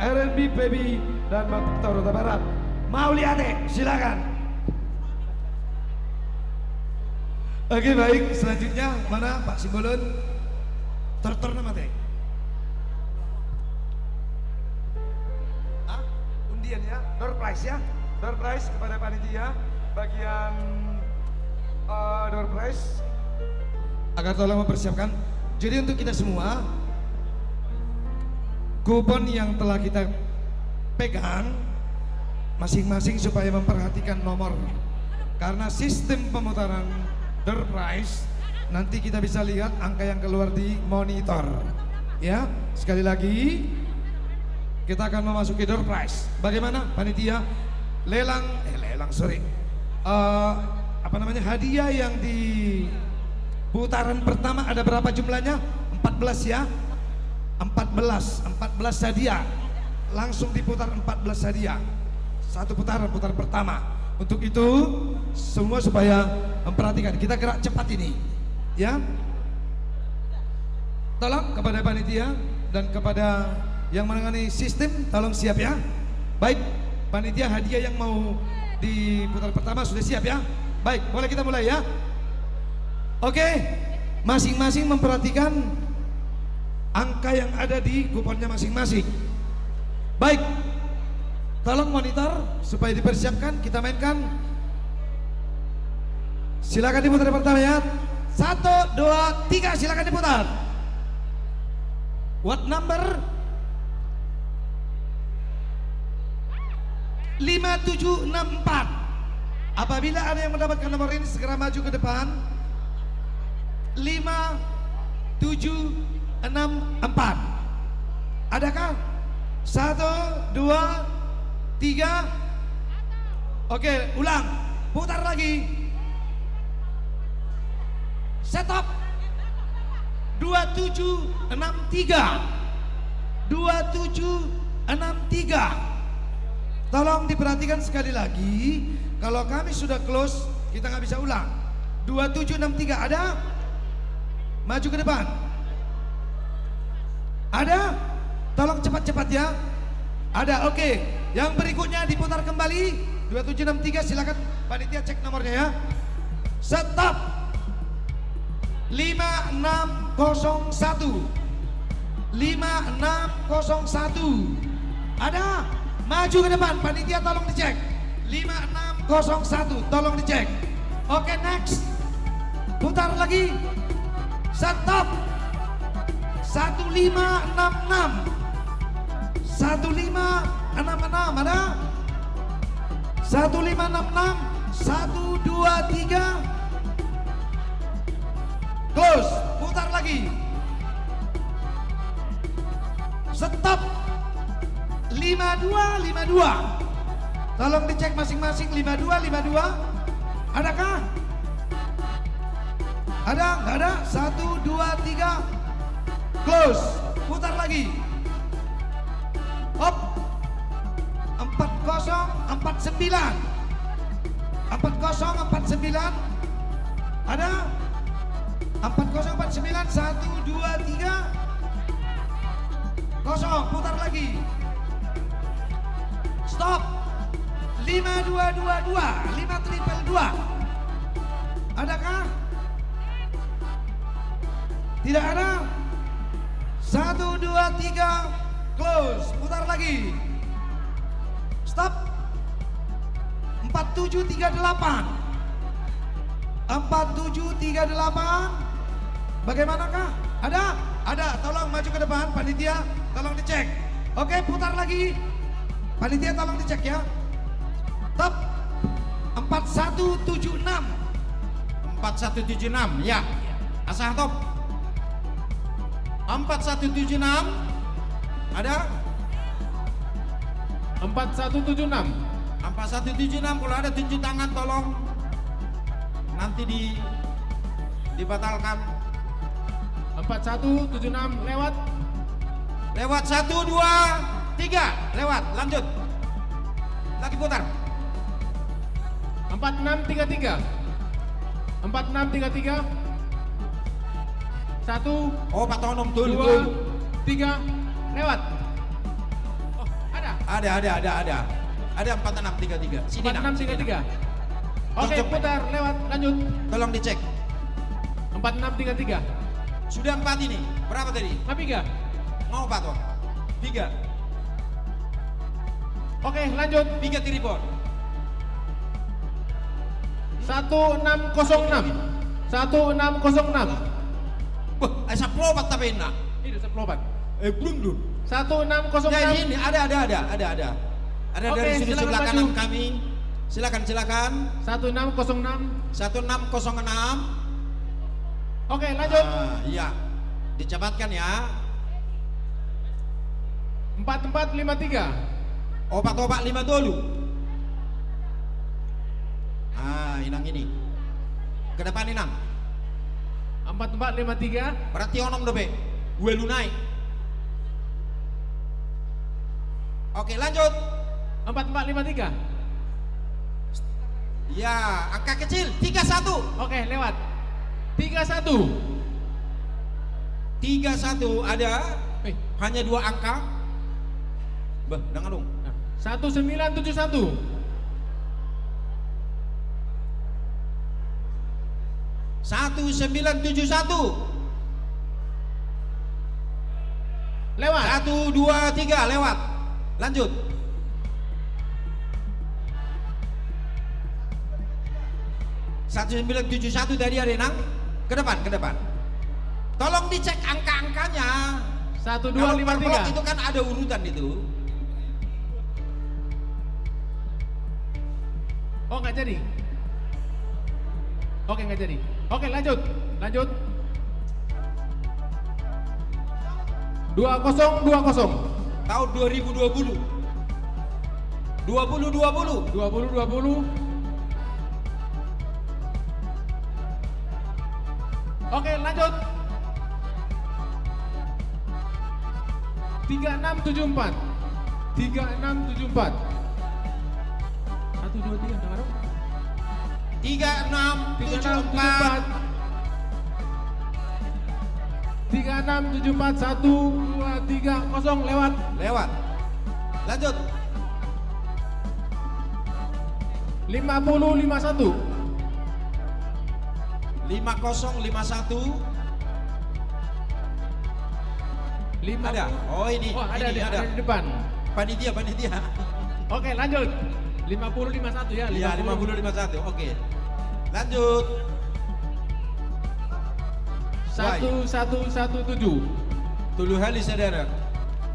R&B Pebi dan Mukhtar Kota Barat. Mauliate, silakan. Oke, baik, selanjutnya mana Pak Simbolon? Tertorna mate. Undian ya. door prize ya. Door prize kepada panitia bagian door prize agar tolong mempersiapkan. Jadi untuk kita semua, kupon yang telah kita pegang masing-masing supaya memperhatikan nomor, karena sistem pemutaran door prize nanti kita bisa lihat angka yang keluar di monitor ya. Sekali lagi kita akan memasuki door prize. Bagaimana panitia? Hadiah yang di putaran pertama ada berapa jumlahnya? 14 ya. 14 hadiah. Langsung diputar 14 hadiah. Satu putaran pertama. Untuk itu semua supaya memperhatikan, kita gerak cepat ini ya. Tolong kepada panitia dan kepada yang menangani sistem tolong siap ya. Baik, panitia hadiah yang mau diputar pertama sudah siap ya. Baik, boleh kita mulai ya. Oke, masing-masing memperhatikan angka yang ada di kuponnya masing-masing. Baik, tolong monitor supaya dipersiapkan, kita mainkan. Silakan diputar pertama ya. 1, 2, 3, silakan diputar. What number? 5764. Apabila ada yang mendapatkan nomor ini segera maju ke depan. 5764. Adakah? 1, 2, 3. Oke, ulang. Putar lagi. Stop. 2763. 2763. Tolong diperhatikan sekali lagi. Kalau kami sudah close, kita nggak bisa ulang. 2763 ada? Maju ke depan. Ada? Tolong cepat-cepat ya. Ada, oke. Yang berikutnya diputar kembali. 2763, silakan panitia cek nomornya ya. Stop. 5601. 5601. Ada? Maju ke depan, panitia tolong dicek. 5601, tolong dicek. Oke, next. Putar lagi. Stop. 1566. 1566 ada? 1566. 1, 2, 3. Close. Putar lagi. Stop. 5252. Tolong dicek masing-masing. 5252. Adakah? Ada? Nggak ada? 1, 2, 3. Close. Putar lagi. Hop. 4049. 4049. Ada? 4049. 1, 2, 3. Kosong. Putar lagi. Stop. 5222. 5322. Adakah? Tidak ada. 1, 2, 3. Close. Putar lagi. Stop. 4738. 4738. Bagaimanakah? Ada? Ada. Tolong maju ke depan panitia. Tolong dicek. Oke, putar lagi. Panitia tolong dicek ya. Stop. 4176. 4176 ya. Asah top. 4176. Ada? 4176. 4176, kalau ada tunjuk tangan tolong. Nanti dibatalkan. 4176 lewat. Lewat 1, 2, 3. Lewat, lanjut. Lagi putar. 4633. 4633. 1. Oh, Pak Tonom tuh. 2, 3. Lewat. Oh, ada. Ada. Ada 4633. Sini 4633. Oke, putar, lewat, lanjut. Tolong dicek. 4633. Sudah 4 ini. Berapa tadi? 3. Mau Pak Toh? 3. Oke, lanjut. 3 tripod. 1606. 1606. Wah, asa plobat tapi enak. Ini seplobat. Belum dulu. 1606. Ya ini ada. Ada Oke, dari sudut silakan sebelah maju. kanan kami. Silakan. 1606. 1606. Oke, lanjut. Iya. Dicepatkan ya. 4453. Obat-obat 5 dulu. Inang ini. Ke depan Inang. 4453. Berarti onom dobe. Gue lu naik. Oke, lanjut. 4453. Ya, angka kecil 31. Oke, lewat. 31. 31 ada. Hanya 2 angka. Bah, dengar dong. 1971. 1971. Lewat. 1, 2, 3 lewat. Lanjut. Satu 1971 tadi ada Nang. Ke depan. Tolong dicek angka-angkanya. 1253. Itu kan ada urutan itu. Oh, nggak jadi. Oke, nggak jadi. Oke, lanjut. 2020. Tahun 2020. 2020. Oke, lanjut. 3674. 3674. 1 2 3 dengar dong. 3674. 3674 1 2 3 0 lewat. Lanjut. 5051. 5051. Ada. Oh ini. Oh, ada ini ada di depan. Panitia. Oke, lanjut. 5051 ya. Iya, 5051. Oke. Lanjut. 1117. Tulu hali saudara.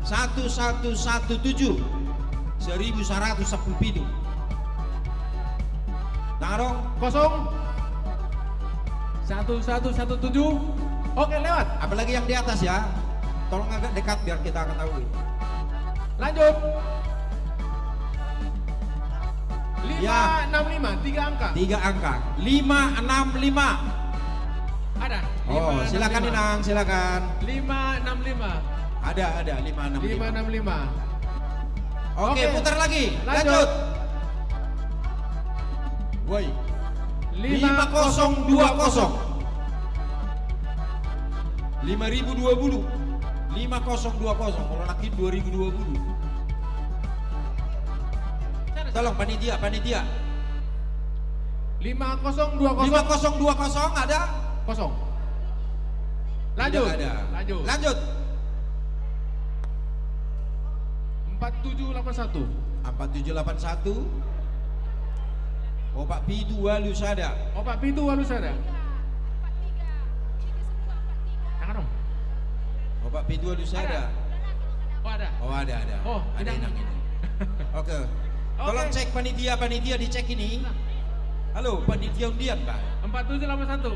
1117. 1110 pidu. Tangan kosong. 1117. Oke, lewat. Apalagi yang di atas ya. Tolong agak dekat biar kita ketahui. Lanjut. Ya. 565, 3 angka. 3 angka. 565. Ada. Oh, silakan Inang, silakan. 565. Ada 565. 565. Oke, putar lagi. Lanjut. Woi. 5020. 5020. 5020. Kalau laki 2020. Tolong panitia. 5020. 5020 ada? Kosong. Lanjut. Tidak ada. Lanjut. 4781. 4781. Opak Pitu Walusada. Opak Pitu Walusada. Tangan dong. Opak Pitu Walusada. Oh, ada. Oh, ada. Oh, ada Inang ini. Oke. Tolong cek panitia dicek ini. Halo, panitia undian, Pak. 4781.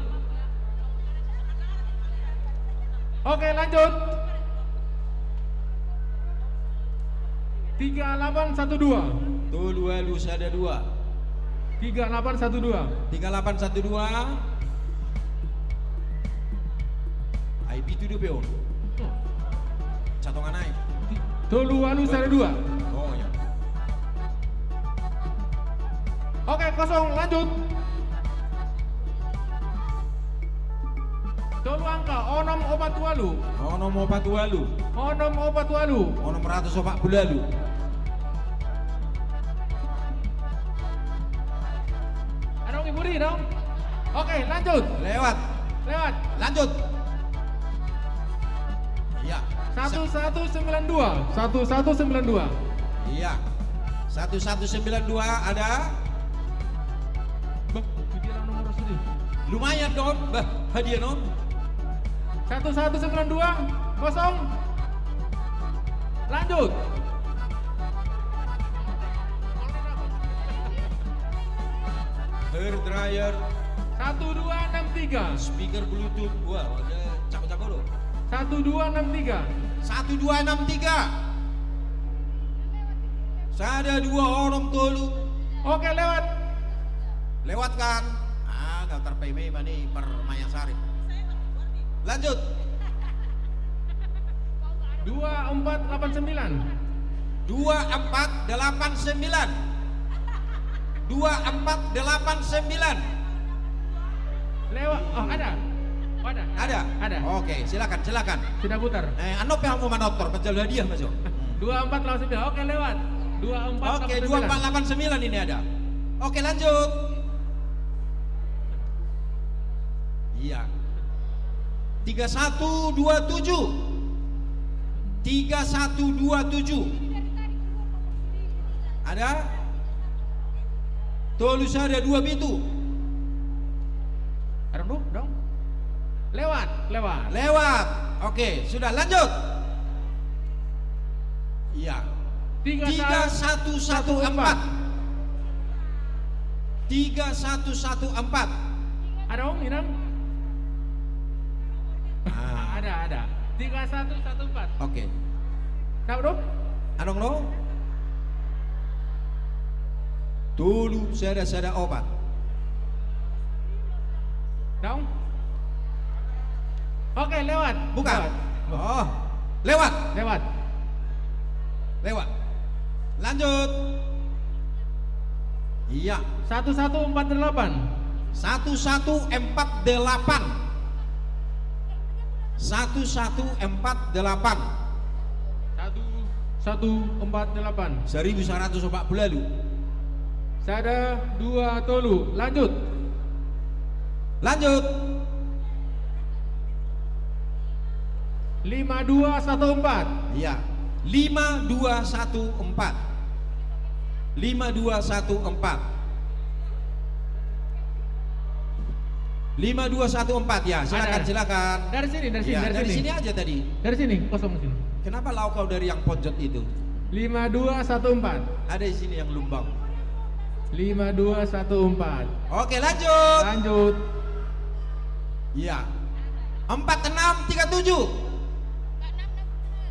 Oke, lanjut. 3812. Tulu Walusada 2. 3812. 3812. IP itu do peon. Catongan naik. Tolu Walusada 2. Oh ya. Oke, kosong, lanjut. Tolu angka onom opat walu. Onom opat walu. Onom opat walu. Onom 140 bulalu. Ada Ibu Ri dong. Oke, lanjut. Lewat. Lanjut. Iya. 1192. 1192. Iya. 1192 ada. Lumayan dong, bah, hadiah non. 1192 kosong. Lanjut. Hair dryer 1263. speaker bluetooth. Wah, ada cakep-cakep loh. 1263. 1263. Saya ada 2 orang tolu. Oke, lewat. Lewat kan? Ah, gak terpeme mani per Mayasari. Lanjut. 2489. 2489. 2489. Lewat. Oh, ada. Oh, ada. Ada? Ada. Oke, silakan, silakan. Sudah putar. Ano yang mau manotor menjual hadiah Mas Jo? 2489. Oke, lewat. 2489. Oke, 2489 ini ada. Oke, lanjut. Iya. 3127. 3127. Ada? Tulus ada 2 pintu. Ada dong. Lewat. Lewat. Oke, sudah lanjut. Iya. 3114. 3114. Ada Om Inam? Ada. 3114. Oke. Kenapa dong? Anong lo? Dulu sada obat. Dong. Oke, lewat. Bukan. Oh, lewat. Lanjut. Iya. 1148. 1148. 1148. 1148. 1140 lalu. Saya ada 2 tolu. Lanjut. 5214. Iya. 5214. 5214. 5214 ya, silakan. Dari sini. Ya, dari sini aja tadi. Dari sini, kosong sini. Kenapa kau dari yang pojok itu? 5214. Ada di sini yang lumbang. 5214. Oke, lanjut. Iya. 4637.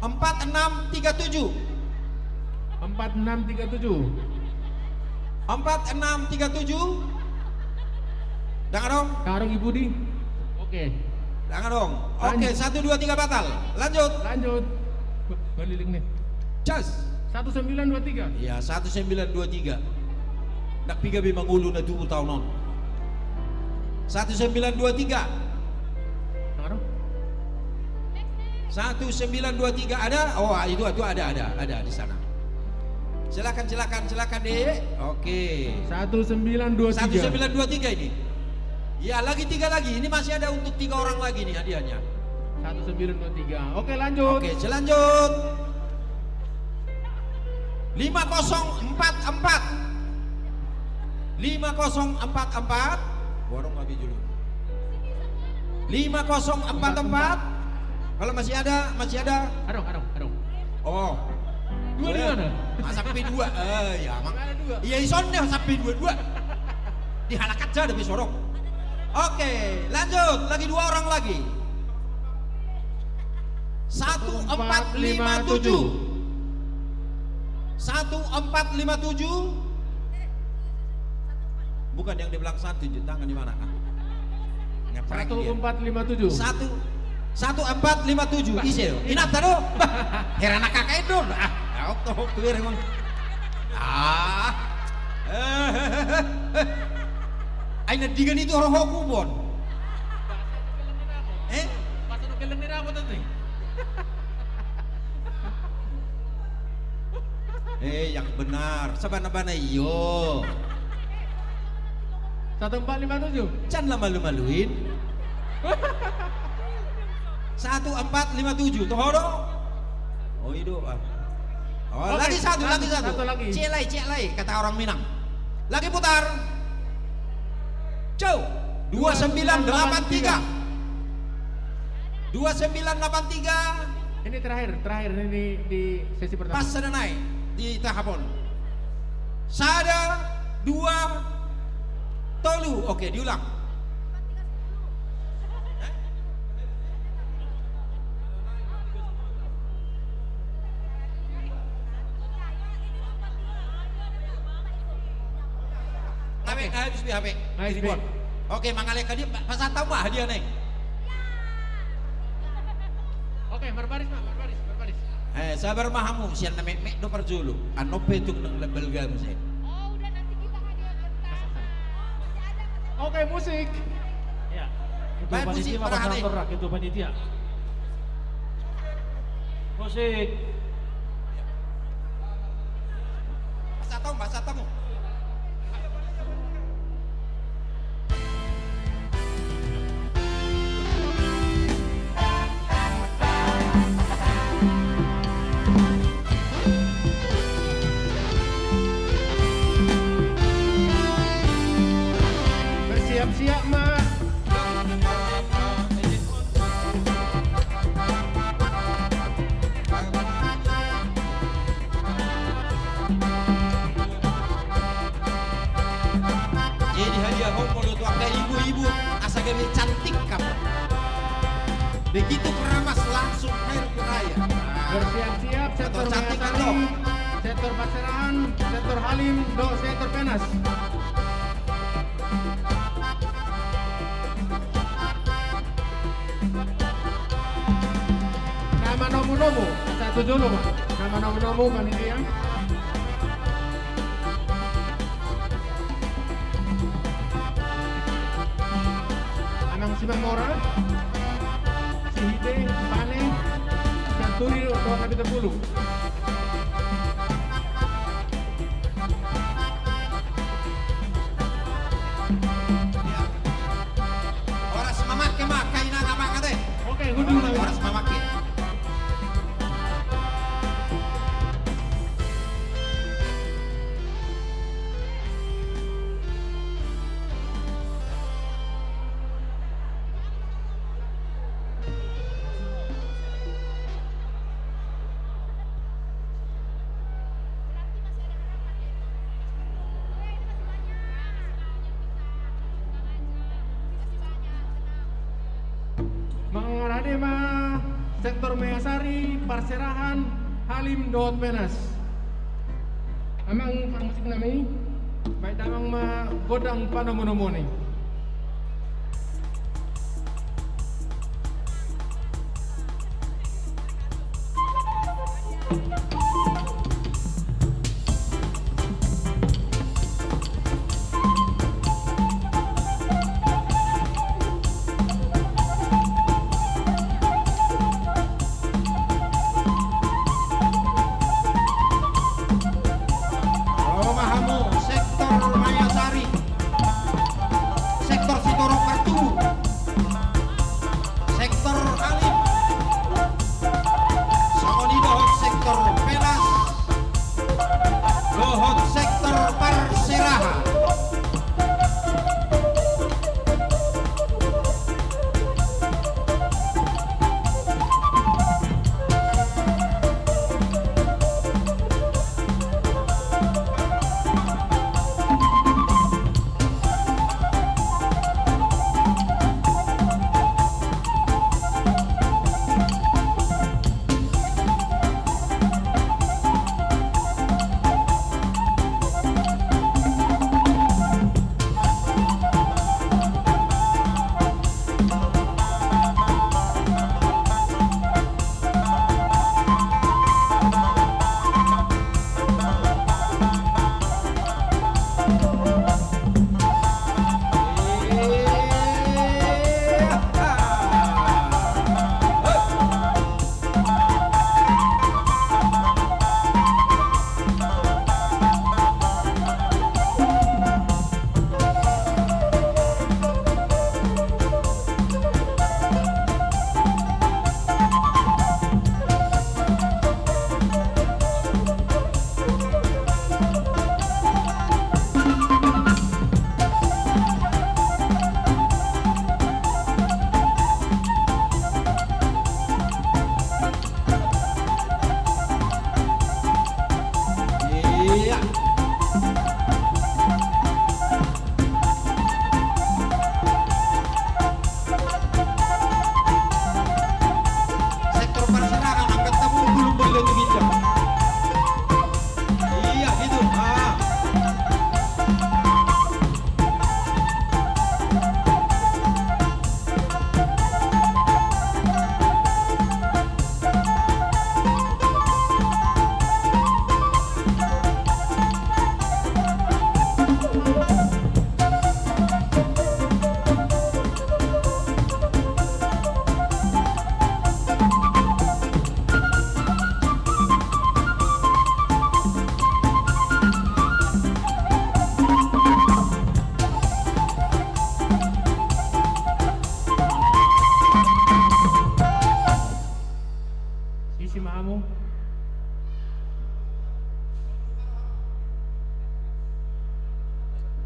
4637. 4637. 4637. Jangan dong. Karung Ibu Di. Oke. Jangan dong. Oke, 1 2 3 batal. Lanjut. Baliling nih. Cas. 1923. Iya, 1923. Nak piga be mangulu na 2 tahun non. 1923. Jangan dong. 1923 ada? Oh, itu ada di sana. Silakan Dek. Oke. 1923. 1923 ini. Ya, lagi 3 lagi. Ini masih ada untuk 3 orang lagi nih hadiahnya. 1923. Oke, lanjut. Oke, selanjut. 5044. 5044. Warung lagi dulu. 5044. Kalau masih ada. Arong. Oh. 2 di mana? Sampai 2. Ya, mang. Ada 2. Iya, isonnya sampai 2. Dihalakat aja demi sorong. Oke, lanjut. Lagi 2 orang lagi. 1457. 1457. Bukan yang di belakang 1, tangan di mana? Ngeprek dia. 1457. 1457 isil. Inap tado. Herana kakak itu. Tok tuir emang. Aina digan itu orang hoku bon. Pasal kelen nira apa tadi? Yang benar. Sabana-bana iyo. 1457. Janganlah malu-maluin. 1457 toh. Oh itu. Oh, Oke, lagi satu. satu lagi. Cek lagi, kata orang Minang. Lagi putar. Cow. 2983. 2983. Ini terakhir ini di sesi pertama. Pas sudah naik di tahapon. Sada 2 tolu. Oke, diulang. Habis HP. Oke, mangalek dia pasal tahu mah dia nih. Oke, berbaris. Sabar mahamu sian na mek do parjulu. Ano petuk ng belgam saya. Oke, musik. Ya. Itu Baik, musik, panitia para apa aneh. rak itu panitia. Musik. Bahasa tamu. Bersiap-siap, Mak. Jadi hadiah homo itu ada ibu-ibu asal gawe cantik kamu. Begitu keramas langsung air raya. Bersiap-siap, sektor cantik Mayasari, atau? sektor Paserahan, sektor Halim, sektor Penas. Nama nomu-nomu, satu dulu, Mak. Nama nomu-nomu panitia. Anang Simamora, Sihide, Pane, Santuri, Doa Nabi Tepulu. Oras mamake mak kaina ngapa kate? Oke, hudu na. Oras mamake. Mengarade mah sektor Mayasari, Parserahan, Halim, Dohot Penas. Amang musik nami, baik damang mah godang panomonomoni. Romahamu sektor Mayasari.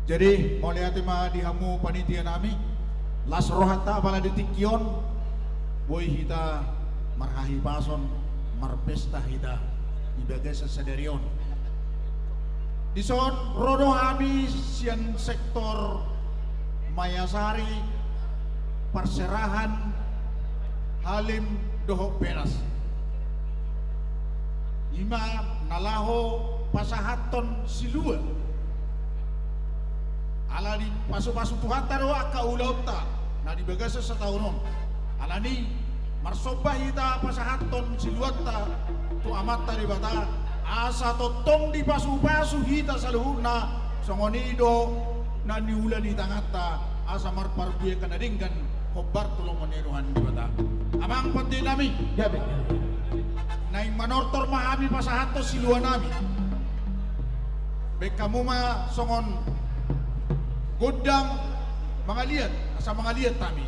Jadi mau lihat ma dihamu panitia nami las rohata bala ditikion boy hita marhahi pason marpesta hita ibaga sesederion dison rodo habis sian sektor Mayasari Perserahan Halim Dohok Peras ima nalaho pasahaton silua ala di pasu-pasu Tuhan taro aka ulauta na di bagasa sa taunon ala ni marsobah ita pasahaton siluata tu amata di bata asa totong di pasu-pasu hita saluhuna songonido na niulan di tangata asa marparbuye kanadinggan hobar tulong maniruhan di bata amang pati nami na manortor mahami pasahato siluan nami baik kamu ma songon godang mga liat asa mga liat tami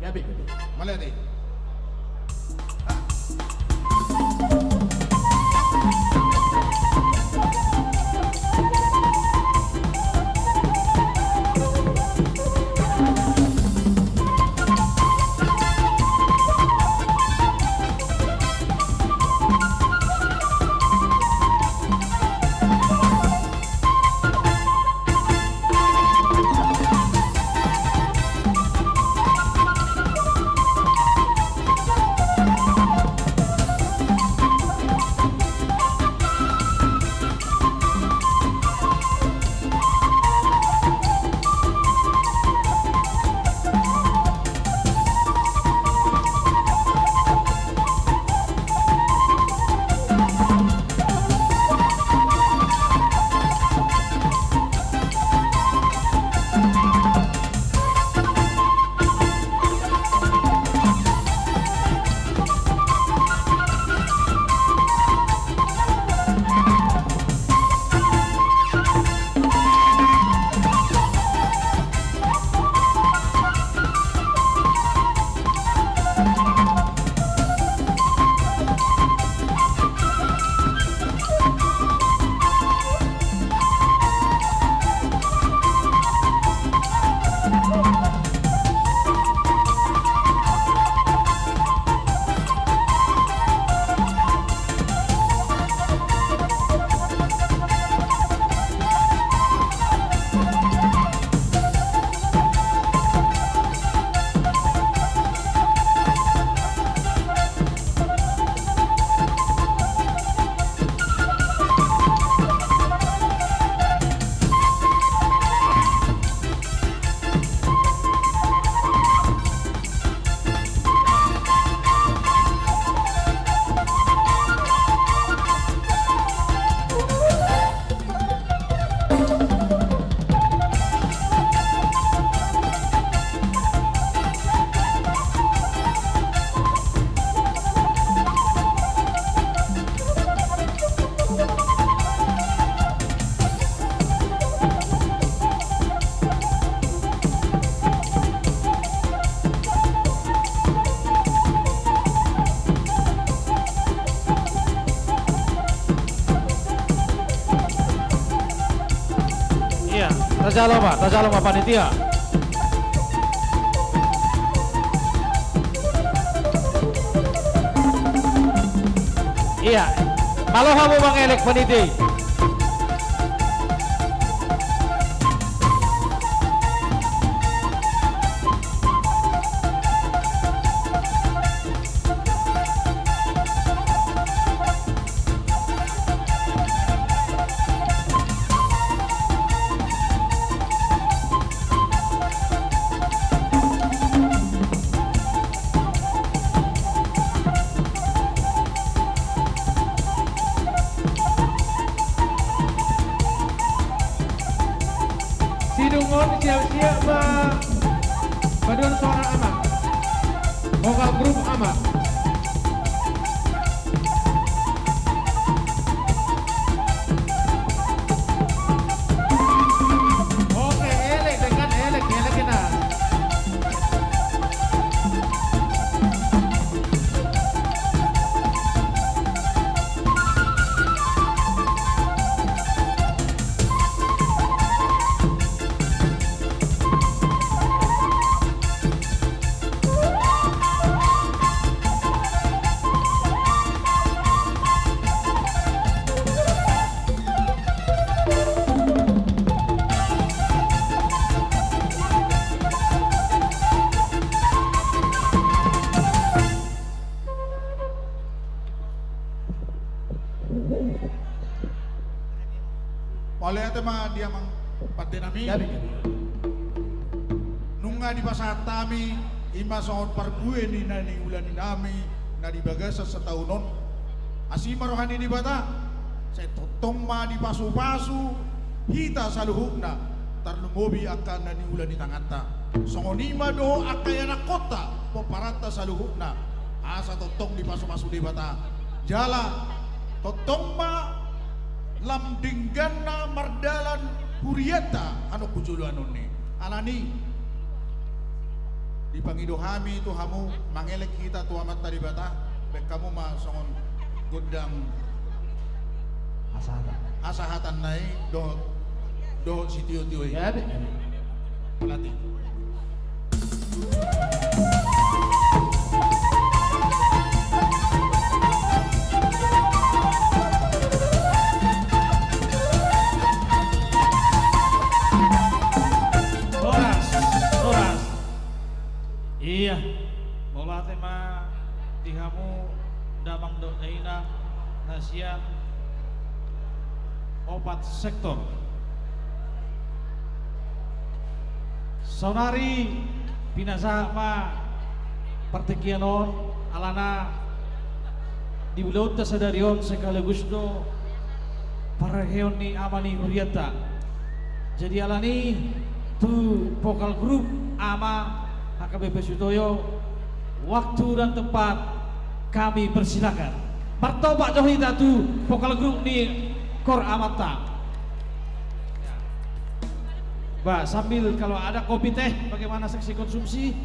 yabi malati Tajaloma panitia. Iya, maloha mo bang elek panitia. Sidungon siap-siap paduan suara amat vokal grup amat oke elek dengan elek kita tema dia mang patenami. Nunga di pasatami ima songot parbue ni nani ulan ni nami na di bagasa setaunon. Asima rohani di bata. Saya totong ma di pasu-pasu hita saluhukna tarlumobi akan nani ulan di tangata. Songonima do akayana kota poparata saluhukna. Asa totong di pasu-pasu di bata. Jala totong ma lamdinggana mardalan hurieta anu kujulu anoni alani di pangidohami itu hamu mangelek kita tu amat tadi bata bek kamu mah songon godang asahatan nai do sitio tio ya pelatih. Iya, bola tema dihamu damang doaina nasian opat sektor. Saunari pinasa ma pertekianon alana di belaut tasadarion sekaligus do paraheon ni amani huriata. Jadi alani tu vokal grup ama HKBP Sutoyo, waktu dan tempat kami persilakan. Martoba Johita tu vokal grup ni Kor Amata. Bah, sambil kalau ada kopi teh bagaimana seksi konsumsi?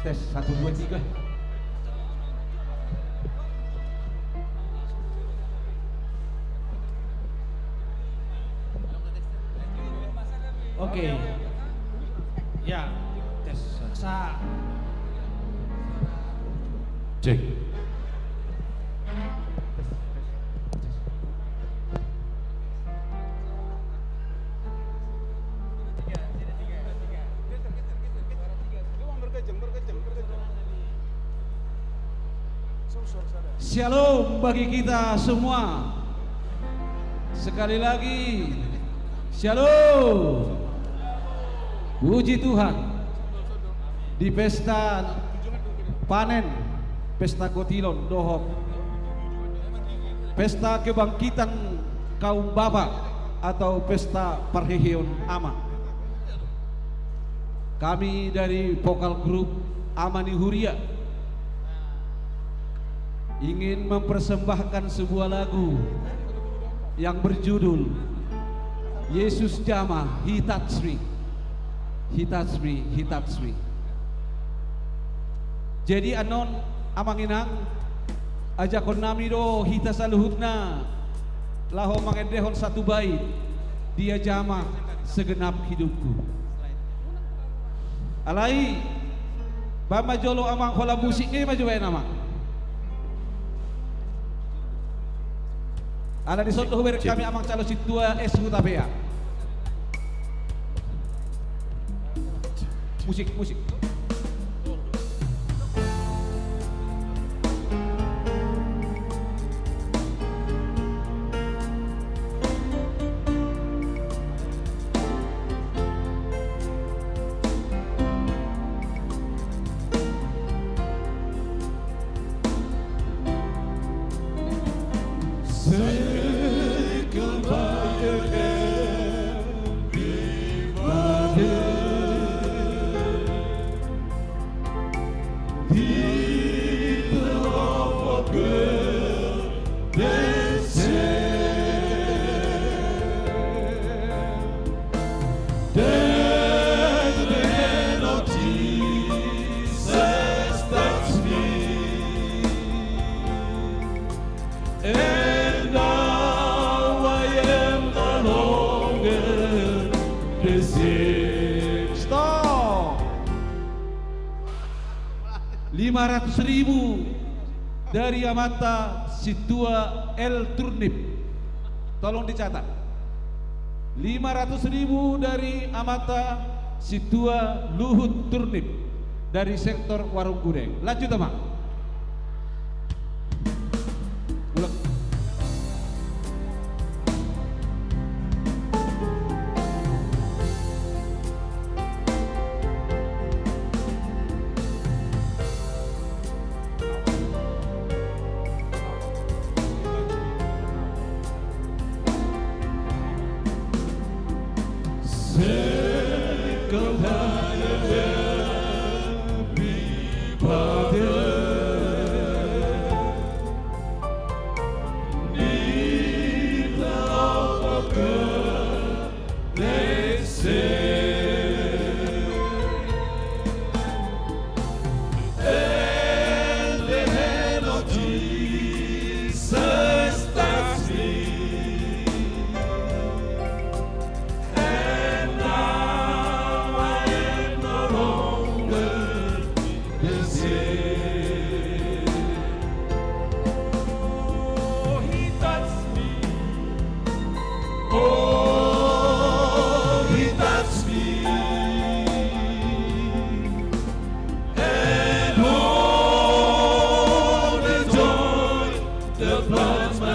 Tes 1 2 3. Oke, ya tes sa cek. Shalom bagi kita semua. Sekali lagi, shalom. Puji Tuhan, di pesta panen, pesta kotilon dohok, pesta kebangkitan kaum bapa atau pesta parheheon ama. Kami dari vokal grup Amani Huria ingin mempersembahkan sebuah lagu yang berjudul Yesus Jamah, He Touched Me. He touched me, he touched me. Jadi anon amanginang ajakon nami do hita saluhutna laho mangedehon satu bait dia jamah segenap hidupku. Alai bama jolo amang hola musiknya maju bae nama. Ada di soto huber kami amang calo situa es hutapea. Musik. And now I am no longer the same. Stop. 500.000 dari Amata Situa El Turnip. Tolong dicatat. 500.000 dari Amata Situa Luhut Turnip dari sektor Warung Gudeg. Lanjut, Teman.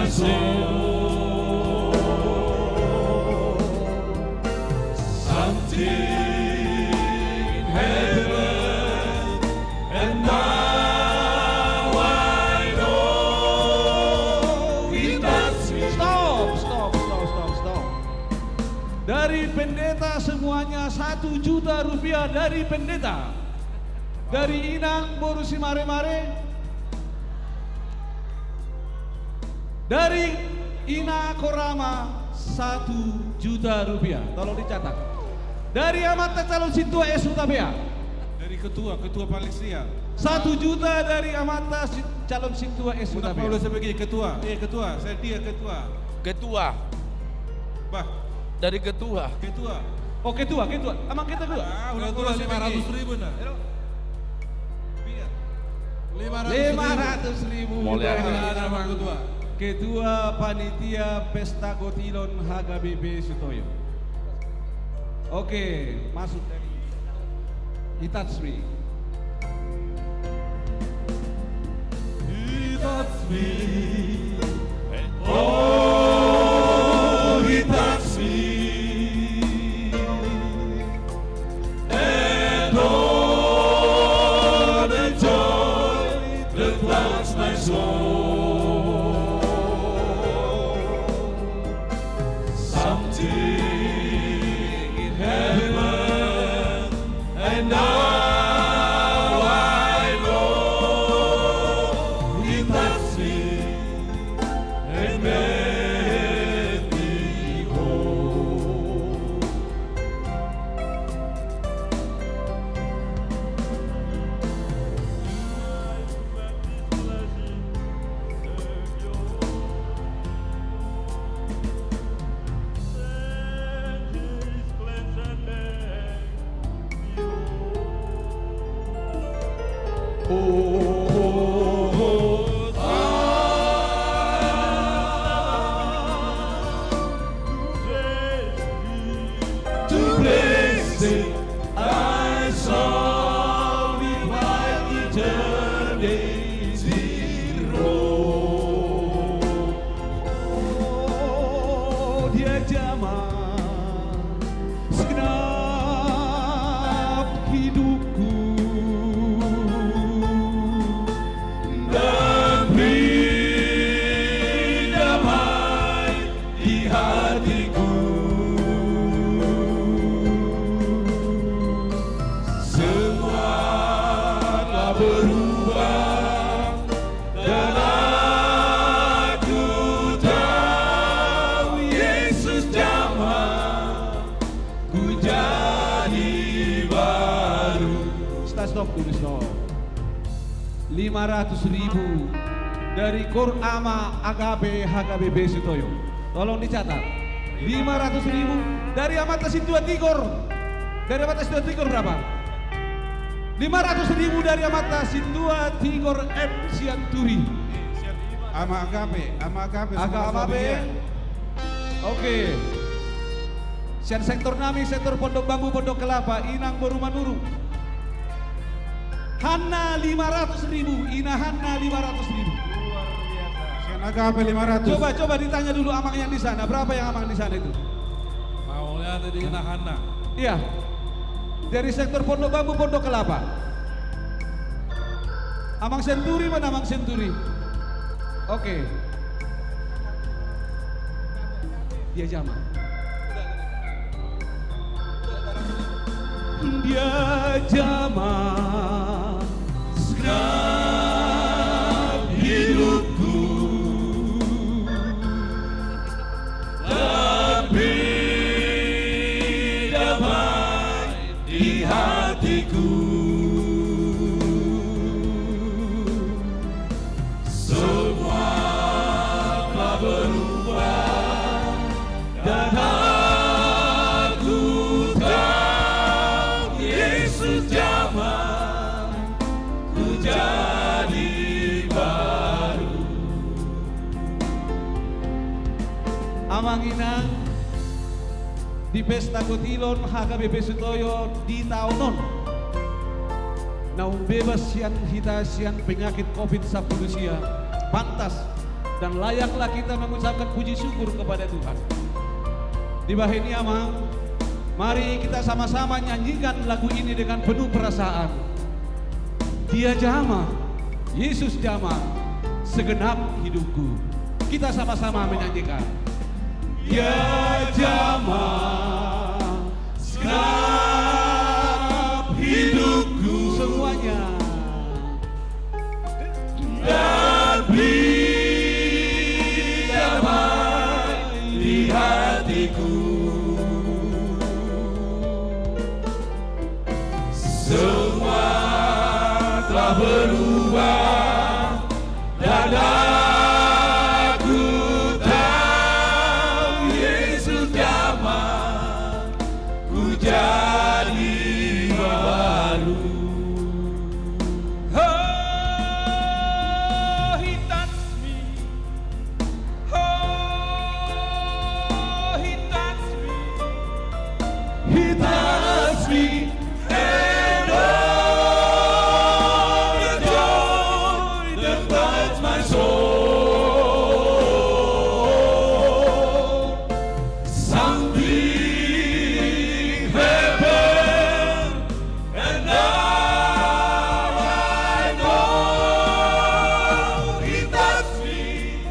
soul. Something in heaven, and now I know He loves me. Stop. Dari pendeta semuanya 1 juta rupiah dari pendeta. Dari Inang Borusi Mare-Mare. Dari Ina Korama 1 juta rupiah. Tolong dicatat. Dari Amata calon Sintua S Hutabea. Dari ketua Palestina. 1 juta dari Amata calon Sintua S Hutabea. Kenapa saya begini ketua? Ketua, saya dia ketua. Ketua. Bah, Dari ketua. ketua. Oh ketua. Amang kita dua. Udah ketua 500.000 nah. 500.000 Mulia. dari Ketua Panitia Pesta Gotilon HKBP Sutoyo. Oke, masuk dari Hitatsri. He touched me. Oh, He touched me. And all the joy that floods my soul. Something in heaven, and now I know He touched me and made me whole. To blessing I saw me while eternity roll. Oh, dia zaman segenap hidupku Dan beri damai di hatiku. Semua telah berubah dan aku tahu Yesus jamah ku jadi baru. Stop dulu, stop. 500.000 dari Korama Agape HKBP Sutoyo. Tolong dicatat. 500.000 dari Amata Sintua Tigor. Dari Amata Sintua Tigor berapa? 500.000 dari Amata Sintua Tigor M Sianturi. Ama Agape. Agape. Oke. Sian sektor Nami, sektor Pondok Bambu, Pondok Kelapa, Inang Borumanuru. Hanna 500.000, Ina Hanna 500.000. Sian Agape 500. Coba ditanya dulu amang yang di sana, berapa yang amang di sana itu? Maunya tadi Hana. Iya. Dari sektor Pondok Bambu, Pondok Kelapa. Amang Senturi mana Amang Senturi? Oke. Dia zaman. Dia zaman Segenap hidupku tapi damai di hatiku. Semua telah berubah dan aku tahu Yesus jamah ku jadi baru. Amang Inang di Pesta Gotilon HKBP Sutoyo di tahunon naung bebas sian hita sian penyakit COVID-19 pantas dan layaklah kita mengucapkan puji syukur kepada Tuhan. Di bawah ini Amang, mari kita sama-sama nyanyikan lagu ini dengan penuh perasaan. Dia jamah, Yesus jamah, segenap hidupku. Kita sama-sama menyanyikan. Dia jamah segenap hidupku, semuanya. Dan damai di hatiku. Semua telah berubah dan aku tahu Yesus jamah, ku jadi baru. He touched me and all the joy that floods my soul. Something happened and now I know He touched me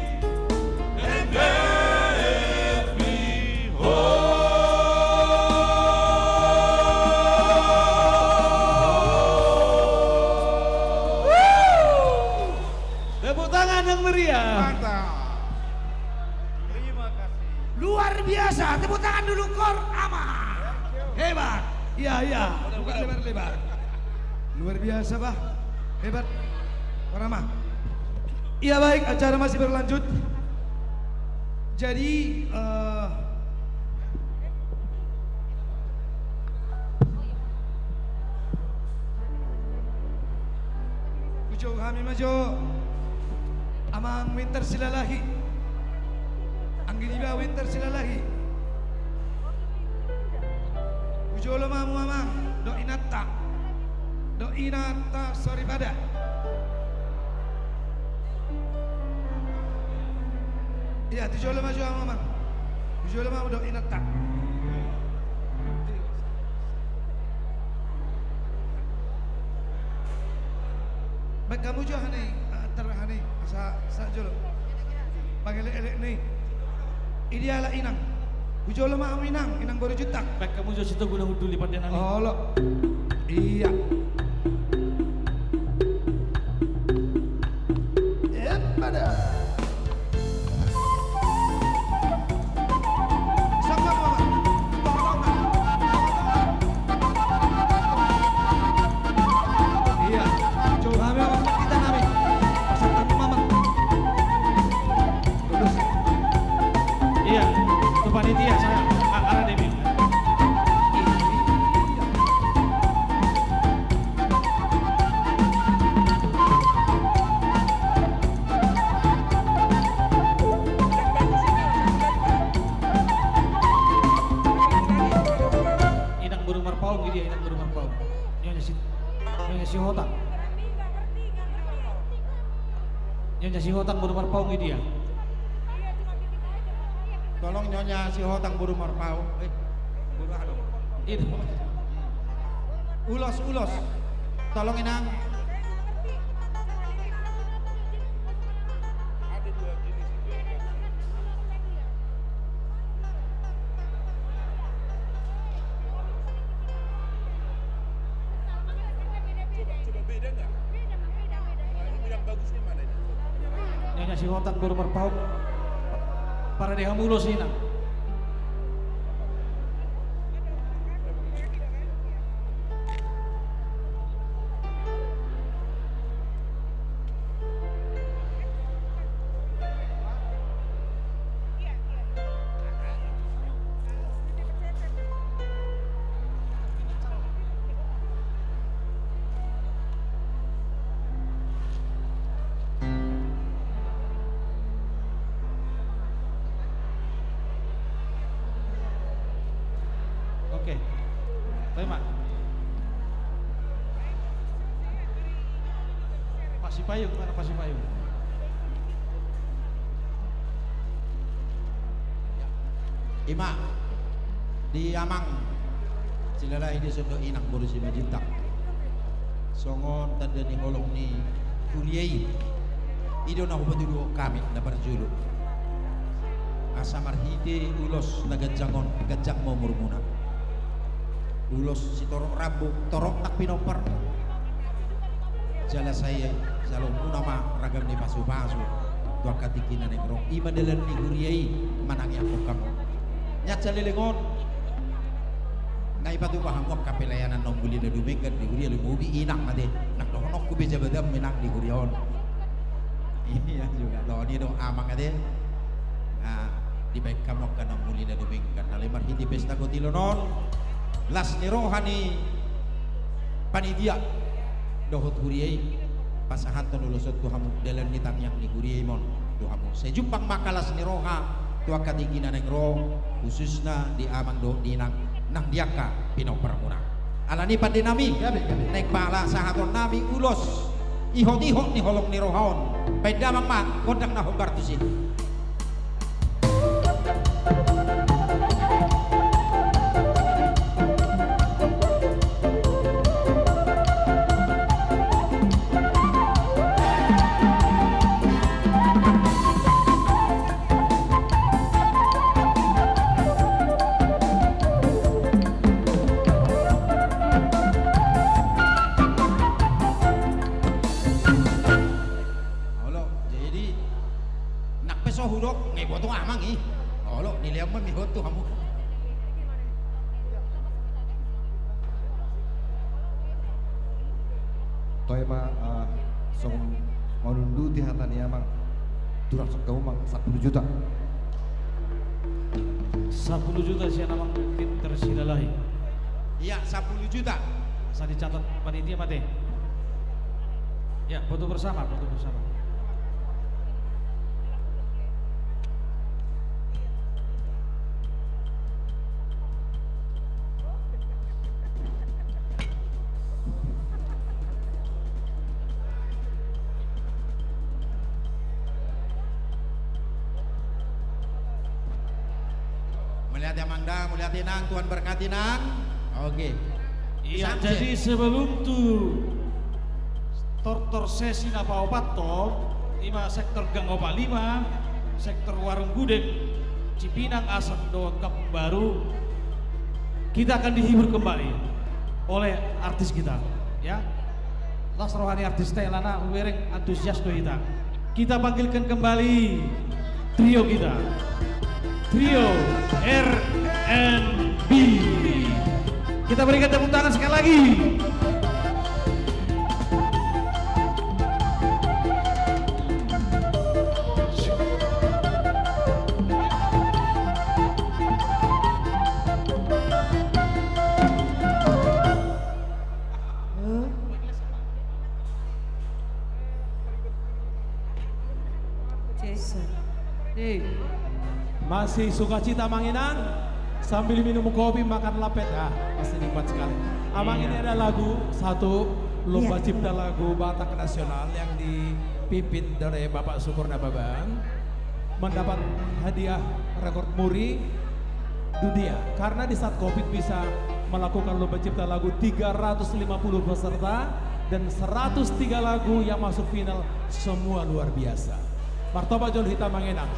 and made me whole. Tepuk tangan yang meriah. Luar biasa, tepuk tangan dulu Kor Ama. Hebat. Iya, iya. Buka lebar-lebar. Luar biasa, Bah. Hebat. Kor Ama. Iya baik, acara masih berlanjut. Jadi Pujo kami maju. Amang winter silalahi. Angginiba winter silalahi. Pujo lo mamu amang. Do inata sorry pada. Iya, tujuh lo maju amang. Tujuh lo mamu do inata. Baik kamu juga nih, terhani, sa jolo. Panggil elek nih. Ideala inang. Ujolo mah inang baru jutak. Baik kamu juga situ guna hudu lipat dia nani. Oh lo. Iya. Pada. Sama mama. Iya. Coba mama kita nami. Pasang mama. Terus. Iya. Itu panitia saya. Arah Dewi. Inang burung marpaung gitu ya, inang burung marpaung. Nyonya si Hotang. Nyonya si Hotang burung marpaung gitu ya. Tolong Nyonya si Hotang buru marpau. Buru dong. Itu. Ulos. Tolong Inang. Nyonya si Hotang baru merpauk para deha mulos ini. Oke, terima. Pasipayung, mana Pasipayung? Ima di Amang silala ini sudah inang berusi majintak songon tanda ni holong ni kuliai ido na hubadulu kami na barjulu asa marhite ulos na gadjangon gadjang mo murmuna ulos si torok rabu torok tak pinopar jala saya salong unama ragam ni pasu-pasu tua katikina negrong ima dalan ni kuliai manang yang kokam nyat jalilengon na ipatu pahangok kapelayanan nong buli na dumegan di guriya lumubi inak na de nak dohonok ku beja badam minang di guriyon iya juga lo ni dong amang ade di baik kamok ka nong buli na dumegan na lemar hindi pesta gotilo non las ni rohani panidia dohot guriyay pasahat to nulusot tu hamu dalan ni tangyang ni guriyay mon tu hamu sejumpang makalas ni roha tua katigina negro khususna di amang do dinang nang diaka pinopermuna alani pandinami naik pala sahaton nami ulos ihot-ihot ni holong ni rohaon pedamang mat kodang na hobartusin Durang sok kamu mang 10 juta. 10 juta sih namang pinter silalahi. Iya 10 juta. Saya dicatat panitia mate. Ya foto bersama, foto bersama. Melihat Nang, Tuhan berkati Nang. Oke. Iya, jadi sebelum tu tortor sesi napa opat to, 5 sektor Gang Opa 5, sektor Warung Gudeg, Cipinang Asam Doa Kampung Baru, kita akan dihibur kembali oleh artis kita, ya. Las rohani artis Telana uwereng antusias do kita. Kita panggilkan kembali trio kita. Trio R&B. Kita berikan tepuk tangan sekali lagi. Masih sukacita Manginang sambil minum kopi makan lapet pasti nikmat sekali. Amang ini ada lagu satu lomba cipta lagu Batak Nasional yang dipimpin dari Bapak Sukur Nababan, mendapat hadiah rekor muri dunia karena di saat Covid bisa melakukan lomba cipta lagu 350 peserta dan 103 lagu yang masuk final, semua luar biasa. Martoba Jol Hitam Manginang.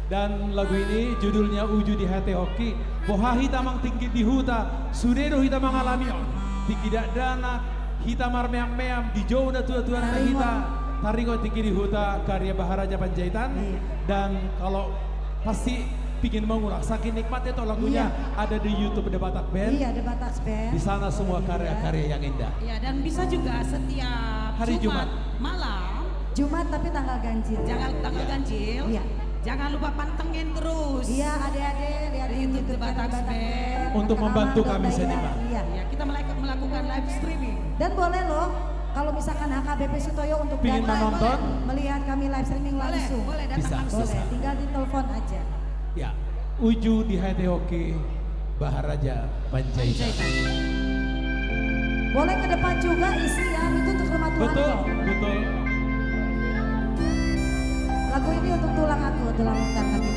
Dan lagu ini judulnya Uju di Hati Hoki. Boha hitamang tinggi di huta, sudedo hitamang alamion. Tikidak dana, hitamar meam-meam, di jauh da tua-tua kita. Taringo tinggi di huta, karya Baharaja Panjaitan. Dan kalau pasti bikin mengulang, saking nikmatnya tuh lagunya ada di YouTube The Batak Band. Iya, The Batak Band. Di sana semua karya-karya yang indah. Iya, dan bisa juga setiap hari Jumat malam. Jumat tapi tanggal ganjil. Jangan tanggal ganjil. Iya. Jangan lupa pantengin terus. Iya, adik-adik lihat di YouTube Batak Band. Untuk membantu kami seniman. Iya. Ya, kita melakukan live streaming. Dan boleh loh kalau misalkan HKBP Sutoyo untuk pingin menonton, melihat kami live streaming langsung. Boleh datang langsung. Boleh, tinggal di telepon aja. Ya, Uju di Hati Hoki Baharaja Panjaitan. Boleh ke depan juga isi ya, itu untuk rumah Tuhan. Betul, betul. Lagu ini untuk tulang aku, tulang utang kami.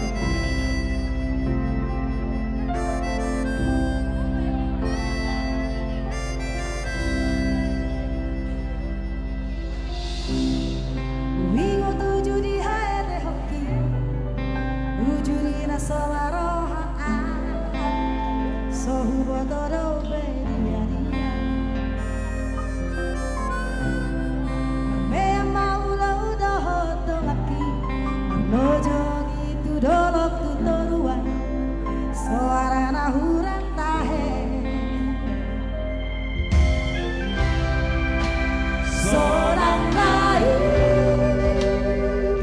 wujudina solaroha sohubotoro beriaria mea maula udohoto laki nojong itu dolok tutoruan suarana hurang tahe seorang lain.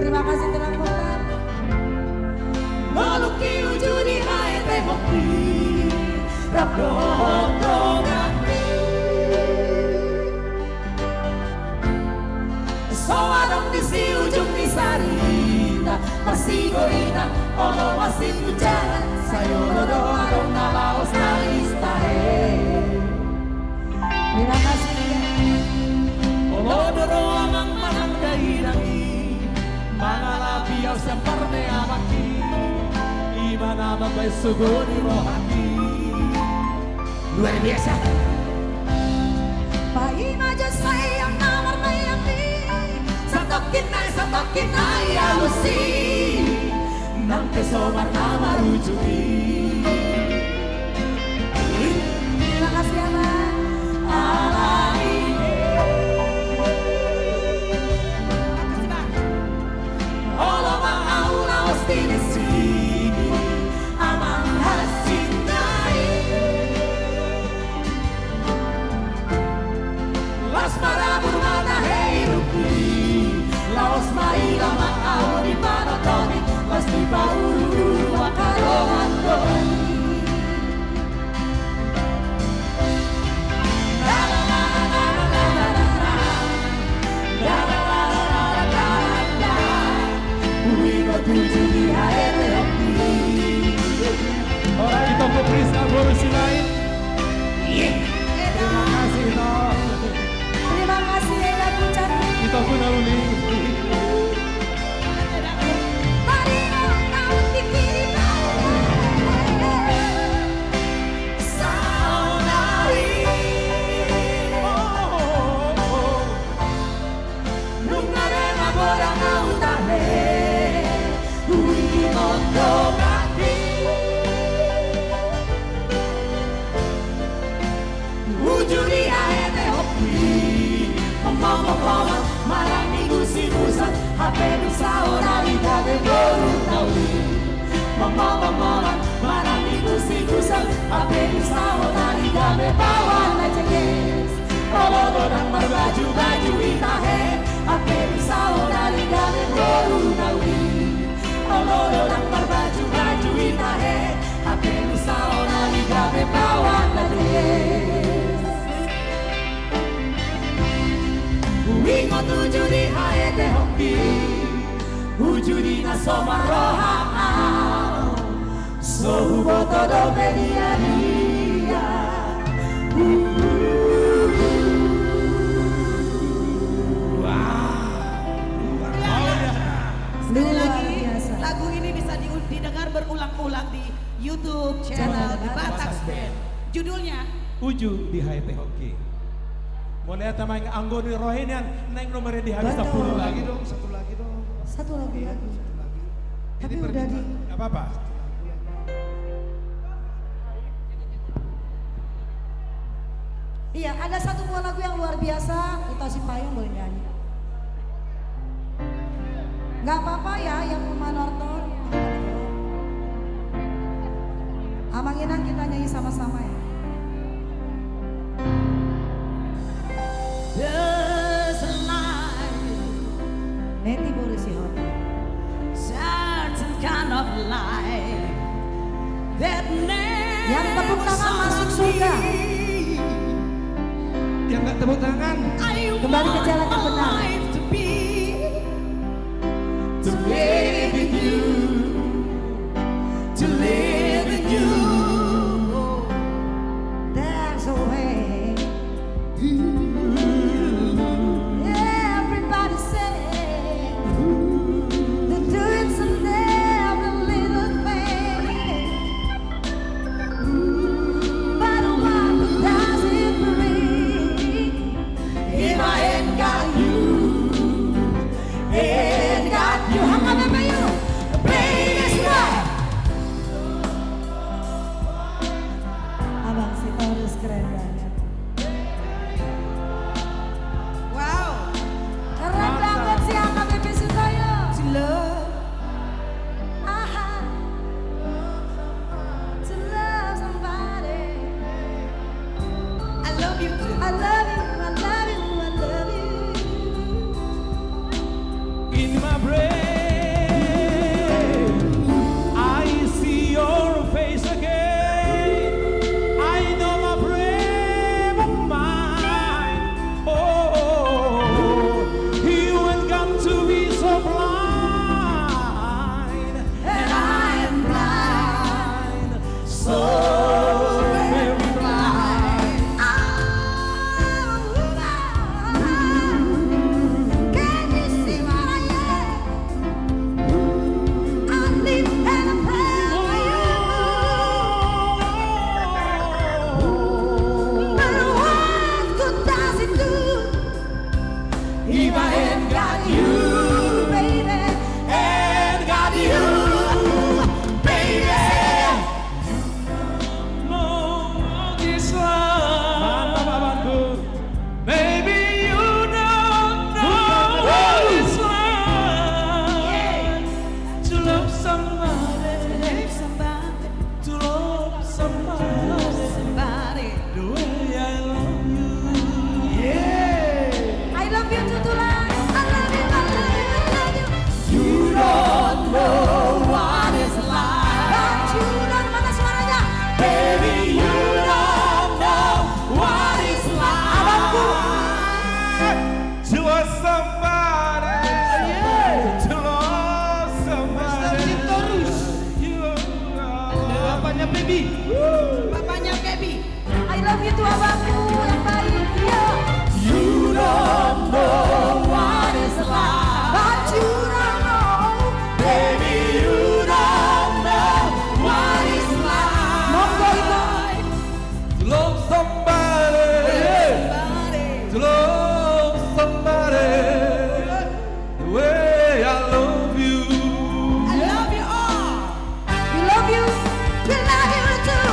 Terima kasih telah menonton. Maluki ujuni hai tehoki rapdongani soarong di si ujung di sarita masih goita olo masih pujaran sayoro doarong nalaos nalistahe. Terima kasih. Olodoro amang mahang dahirangi Manala biyaw siyang parne amaki Imana mabay suguri rohani Luar biasa. Paima just sayang namar mayami satokin na alusi nang pesomar nama rujui. Terima kasih Ama. Laos maila maao di panotoni pasti pauru makarongan doni. Orang kita berperisa berusi lain. Terima kasih toh. Terima kasih Eda Kucati. Kita pun uli. Marami gusi-gusan Hape sa orali Dade boru tauli Mama Marami gusi-gusan Hape sa orali Dade bawan na cekes Olodo ng marbaju-baju itahe Hape sa orali Dade boru tauli Olodo ng marbaju-baju itahe Hape sa orali Dade bawan na cekes Wingo tujuh di haete hoki Ujudi na somaroha Sohu boto do media dia Sekali lagi lagu ini bisa didengar berulang-ulang di YouTube channel di Batak Band. Judulnya Uju di HT Hoki. Boleh tamang anggoni rohinian naik nomornya di habis 10 lagi dong, satu lagi dong. Satu lagi. Tapi udah di. Gak apa-apa. Iya, ada satu buah lagu yang luar biasa. Kita si payung boleh nyanyi. Gak apa-apa ya yang manortor. Amanginan kita nyanyi sama-sama ya. There's a light Neti Borisi Hotel. Certain kind of light That never Yang tepuk tangan masuk surga. Yang gak tepuk tangan kembali ke jalan yang benar. To live in you To live in you There's a way. Everybody say they're doing someday every little thing. But what does it bring If I ain't got you Ain't got you How come I you somebody, to love somebody, the way I love you. Yeah. I love you too, Tulang. I love you, I love you, I love you. You don't know what it's like. Don't you know, mana suaranya? Baby, you don't know what it's like. To love somebody, to love somebody. Bapaknya baby. Bapaknya baby. I love you tuh abangku yang baik. Iya. You don't know what it's like. But you don't know. Baby, you don't know what it's like. Monggo itu. To love somebody, to love somebody, the way I love you. I love you all. We love you. We love you too.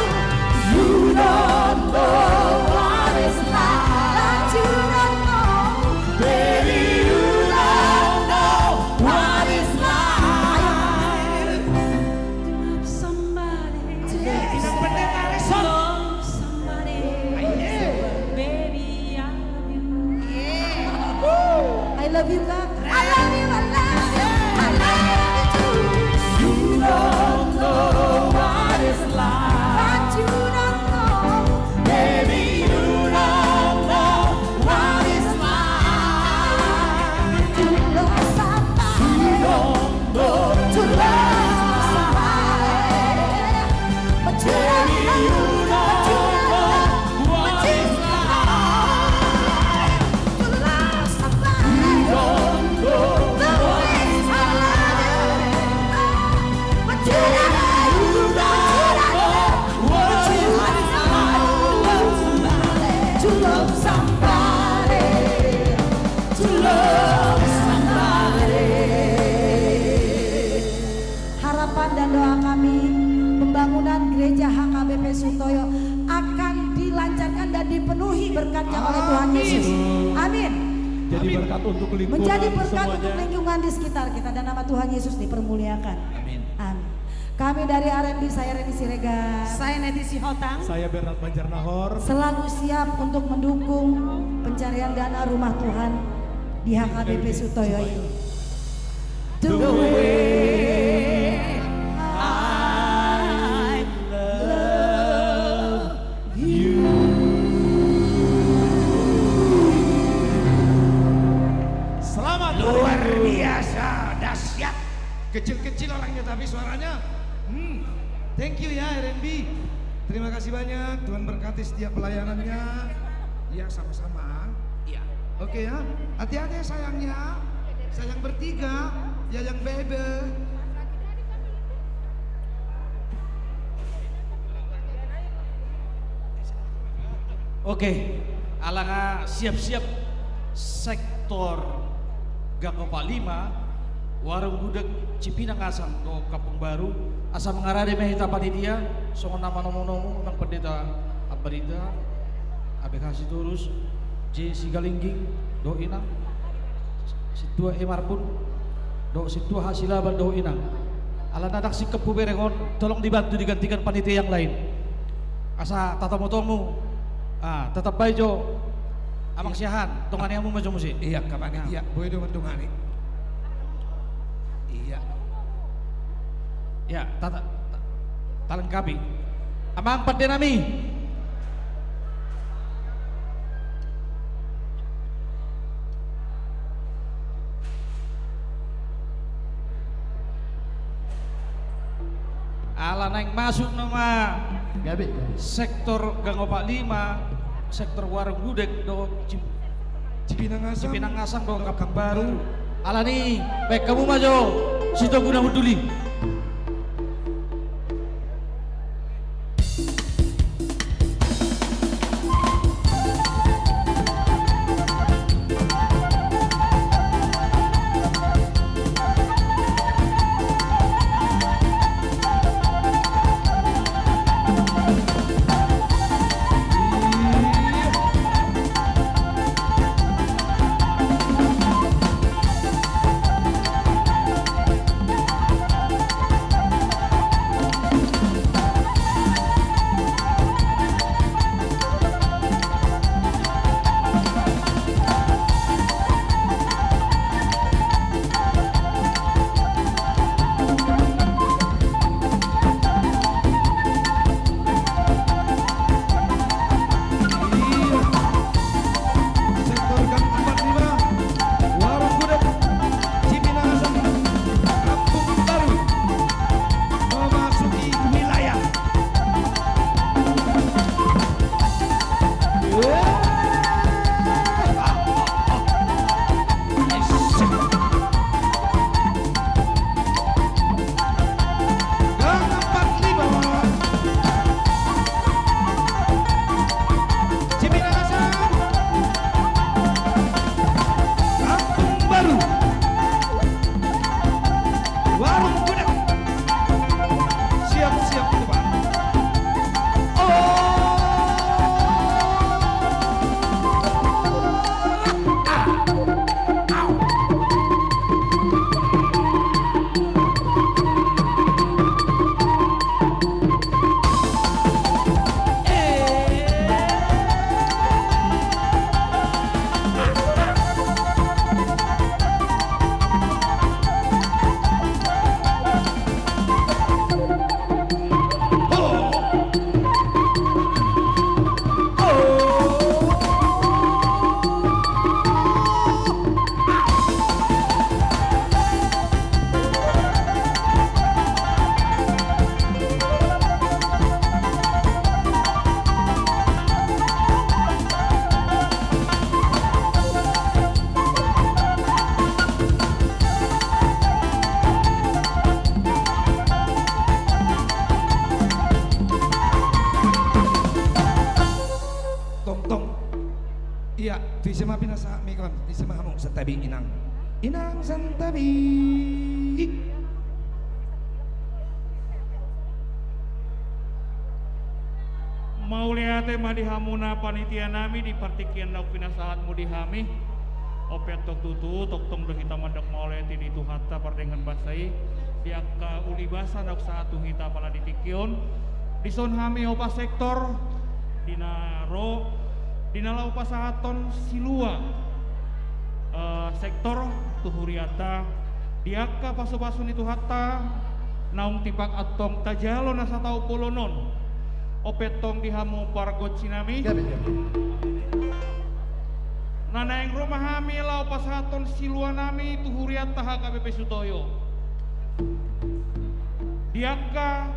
You don't know what it's like. But you don't know. Baby, you don't know what it's like. Love somebody. To love somebody. Baby, I love you. I love you, Kak. I love you, I love you. I love you too. You don't know what it's like. But you don't know. Baby, you don't know what it's like. To love somebody. You don't know To love somebody. But you Baby, don't you know. don't know what it's like. To love somebody. You don't know The way I love you. But you don't know. what it's like. To love somebody. To love somebody. Harapan dan doa kami pembangunan gereja HKBP Sutoyo akan dilancarkan dan dipenuhi berkatnya oleh Tuhan Yesus. Amin. Jadi berkat untuk lingkungan Menjadi berkat untuk semuanya. lingkungan di sekitar kita dan nama Tuhan Yesus dipermuliakan. Amin. Amin. Kami dari R&B, saya Reni Siregar. Saya Neti Sihotang. Saya Bernard Banjarnahor. Selalu siap untuk mendukung pencarian dana rumah Tuhan di HKBP Sutoyo ini. The way I love you. Selamat Luar biasa, dahsyat. Kecil-kecil orangnya tapi suaranya. Thank you ya R&B. Terima kasih banyak. Tuhan berkati setiap pelayanannya. Ya sama-sama. Ya. Oke ya. Hati-hati ya sayangnya. Sayang bertiga. Ya yang bebe. Oke, alanga siap-siap sektor Gangkopa 5 warung gudeg Cipinang Asam do Kampung Baru asa mengarade mehita panitia songo nama nomo-nomo nang pendeta Abarita ABK Siturus J Sigalingging do inang Situa Emarpun do Situa Hasilaban do inang ala nadak sikep puberengon tolong dibantu digantikan panitia yang lain asa tatamotomu tetap baik Jo amang siahan tongani amu maju musik Iya kapan iya boleh dong tungani. Iya. ya talengkapi amang pandenami ala naik masuk nama sektor Gangkopa 5 sektor warung gudeg do Cipinang Asam do Kampung Baru ala nih baik kamu maju situ guna peduli tu isema pinasa mikon, isema hamu santabi inang. Inang santabi. Mau lihat madi hamuna panitia nami di partikian dauk pinasahat mudi hami. Opet tok tutu tok tong do kita mandak mau lihat ini tu hatta pardengan basai. Diaka uli basa dauk satu kita pala ditikion. Dison hami opa sektor dinaro dinala opa sahaton silua sektor tuhuriata diaka pasu-pasun itu hatta naung tipak atong tajalo nasa tau polonon opetong dihamu pargot sinami nana yang rumah hami lau pasaton silua nami tuhuriata HKBP Sutoyo diaka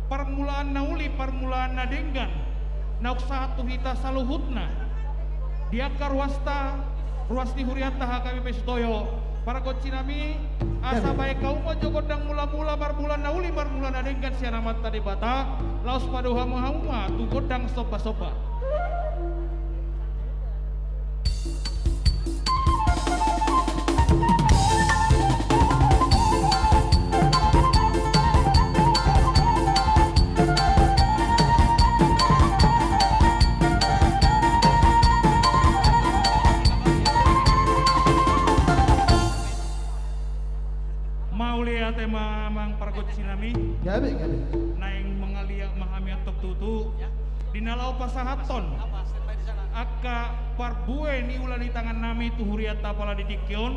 permulaan nauli permulaan nadenggan nauk satu hita saluhutna diaka ruas di huriata HKBP Sutoyo para kocinami asa baik kaum jogondang mula-mula marbulan nauli marbulan nadenggan siana mata di bata laos padu hamu-hamuma tu godang sopa-sopa tema mang paragot sinami gabe naing mengalia mahami atok tutu dinalau pasahaton aka parbue ni ulah di tangan nami tuhuriata pala ditikyon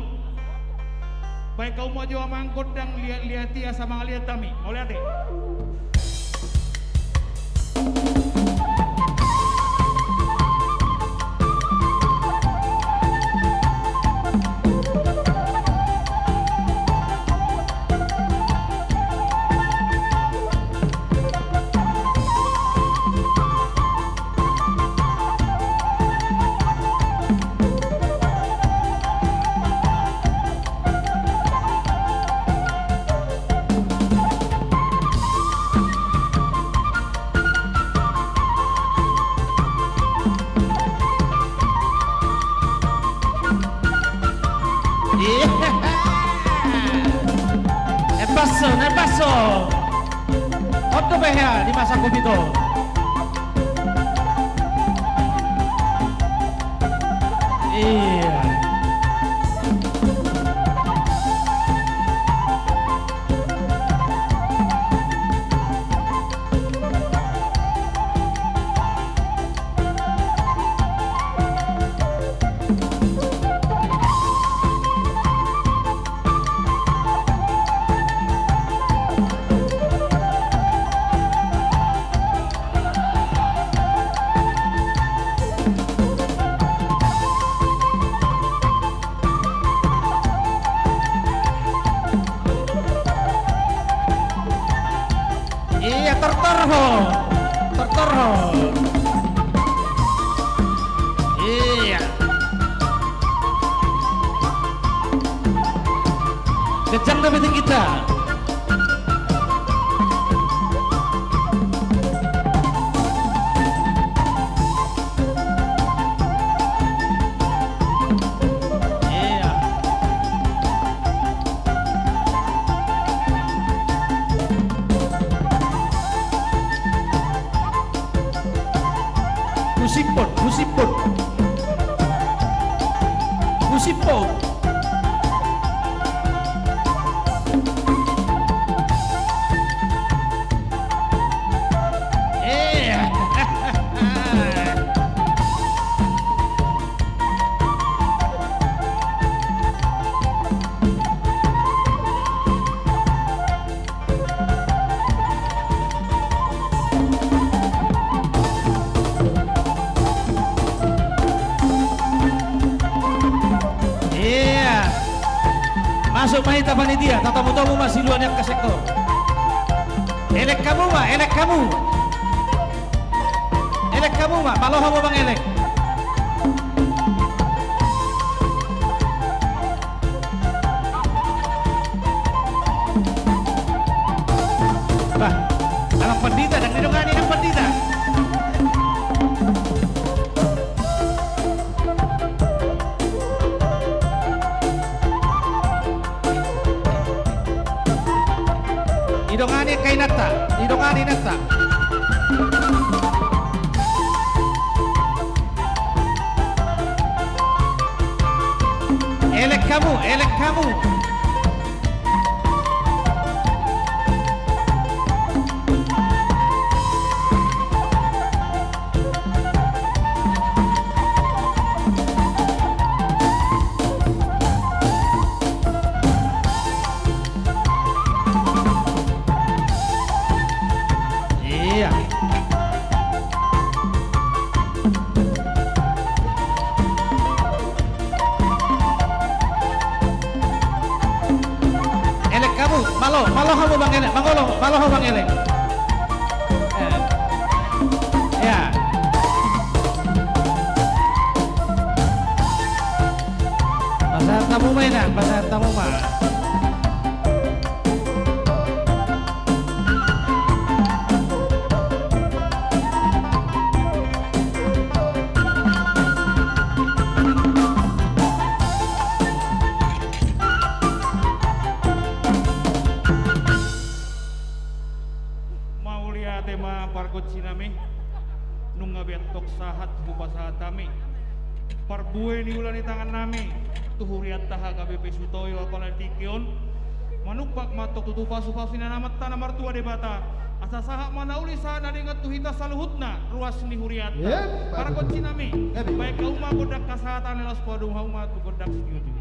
baik kau mau jawa mangkot dan lihat-lihati asa mangaliat kami mau lihat deh Nel basso Otto Behea di masa Kubito iya tertorho iya kejang lebih tinggi kita Musipot masuk mahita panitia tatamu-tamu masih luannya ke sektor elek kamu mak elek kamu mak kalau kamu bang elek bah anak pendita dan didongani anak pendita idongani kainata, idongani nata. Elek kamu, elek kamu. Iya. Elek kamu, malo kamu Bang Elek, malo kamu Bang Elek. Ya. Pasar tamu mainan, pasar tamu mah. Maulia tema parkot sinami nung ngabetok sahat bupa sahat kami parbuai ni ulan di tangan nami tuhuriat taha KBP Sutoyo apalagi tikion manukpak matok tutupa supasina namat tanah martua debata asa sahak mana uli sana dengan tuhita saluhutna ruas ni huriat parkot sinami baik kauma bodak kasahatan elas padung hauma tu bodak segitu.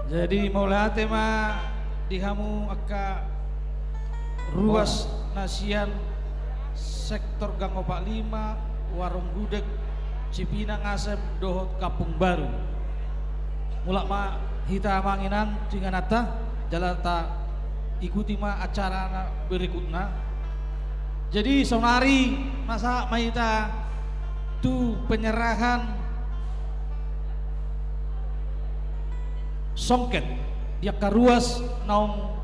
Jadi maula tema dihamu aka ruas nasian sektor Gang Opak 5 Warung Gudeg Cipinang Asem Dohot Kapung Baru mulak ma hita manginan dengan ata jalata ikuti ma acara berikutnya. Jadi sonari masa maita tu penyerahan songket dia karuas naung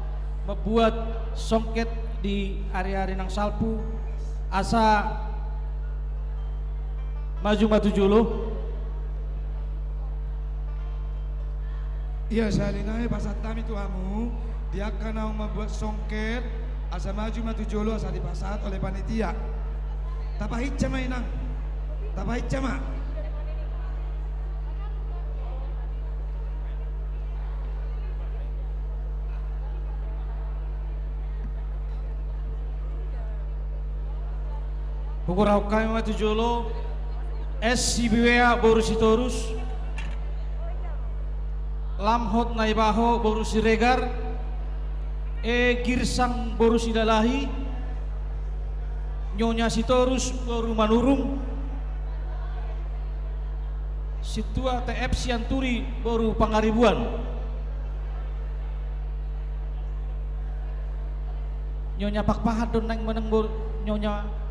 membuat songket di area nang salpu asa maju julu. Iya salinai pasat kami tuamu dia akan naung membuat songket asa maju julu asa dipasat oleh panitia tapahit cama inang tapahit cama. Hukurau kami matu jolo SCBWA Borusitorus Lamhot Naibaho Borusiregar Girsang Borusidalahi Nyonya Sitorus Boru Manurung Situa TF Sianturi Boru Pangaribuan Nyonya Pakpahat don nang meneng Nyonya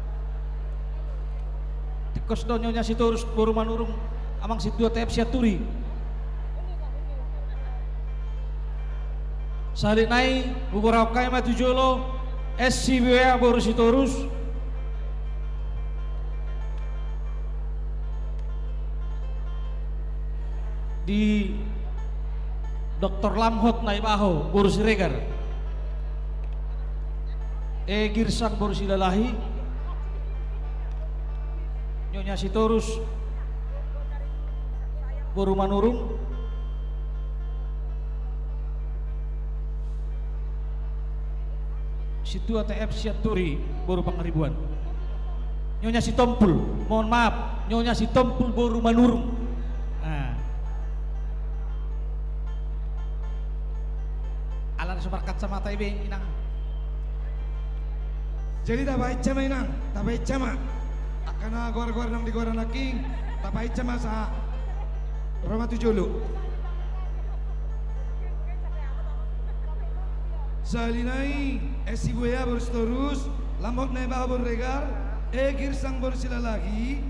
Tikos do Nyonya Sitorus Boru Manurung amang Situa TF Sianturi Sari nai Bugurau kai matu jolo SCBWA Borusitorus di Dr. Lamhot Naibaho Borusiregar Girsang Borusidalahi Nyonya Sitorus Boru Manurung Situa TF Sianturi Boru Pangaribuan Nyonya Sitompul mohon maaf Nyonya Sitompul Boru Manurung. Nah alan sumarkat sama taibe inang jadi tapai cama inang tapai cama karena gor-gor nang di goran aking tapai cama sa Roma Tujulu salinai SCBWA Borusitorus Lamhot Naibaho Boruregar Girsang Borusidalahi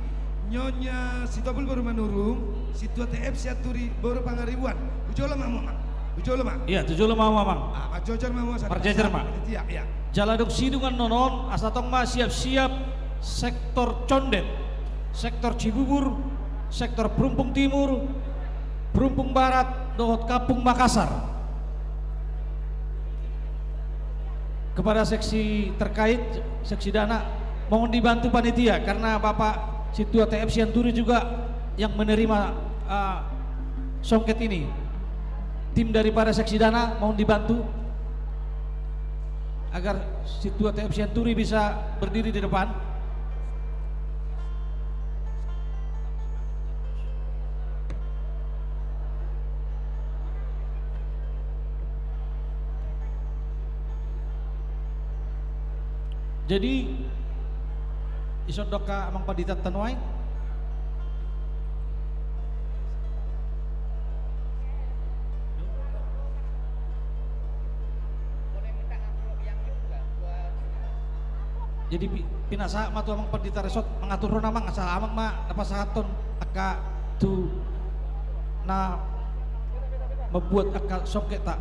Nyonya Sitompul Boru Manurung Situa TF Sianturi Boru Pangaribuan Ujola Mamang. Ujola Mang. Iya, 75 Mamang. Ah, Jojar Mamang. Perjejer Mak. Iya. Jaladuk sidungan nonon asatong ma siap-siap sektor Condet, sektor Cibubur, sektor Perumpung Timur, Perumpung Barat, dohot Kapung Makassar. Kepada seksi terkait, seksi dana, mohon dibantu panitia karena Bapak Situa TF Sianturi juga yang menerima songket ini. Tim daripada seksi dana mohon dibantu agar Situa TF Sianturi bisa berdiri di depan. Jadi isodok ka amang paditat tanway. Jadi pinasa matu amang pendita resort mengatur namang asal amang ma dapat sahaton aka tu na membuat aka songket tak.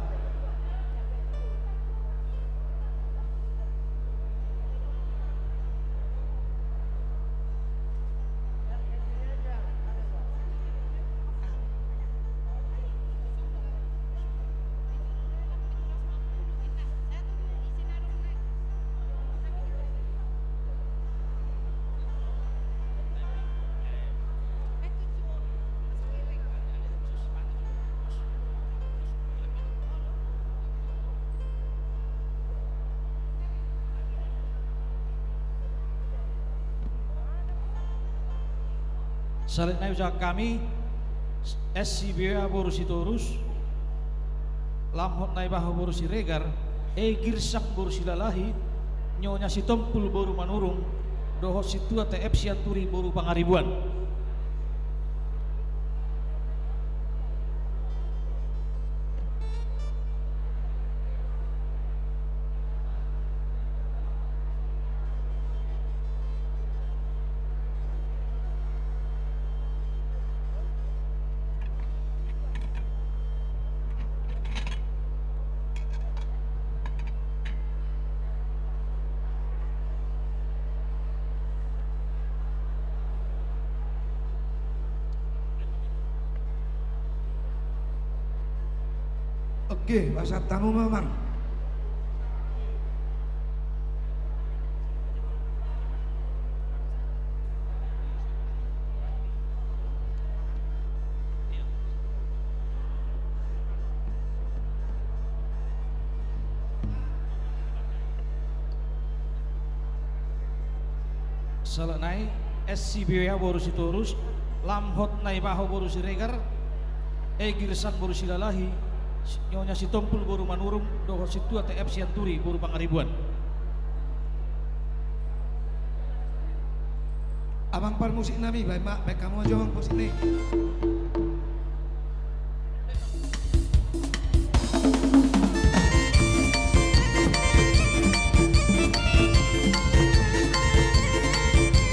Selanjutnya usaha kami SCBA Borusi Torus Lamhot Naibah Borusi Regar Girsak Borusi Lalahi Nyonya Sitompul Boru Manurung Dohot Situa TF Sianturi Boru Pangaribuan. Oke, bahasa tamu Mamang. Selanjutnya SCBA Borusi Torus Lamhot Naibah Borusi Regar Girsak Borusi Lalahi Nyonya Sitompul Boru Manurung Dohot Situa TF Sianturi Boru Pangaribuan. Abang par musik nami, baik mak, baik kamu aja bang musik nih.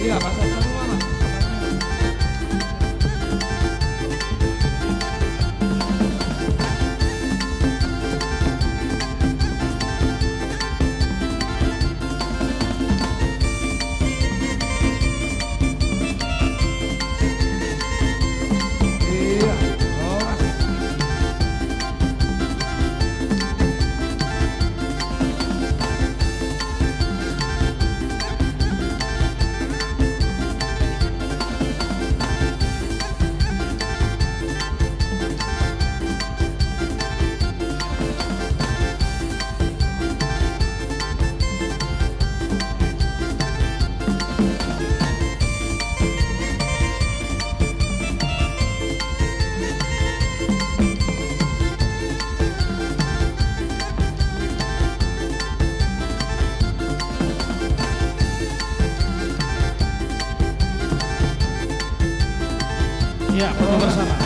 Iya, bahasa tamu Mamang. Ya, foto bersama.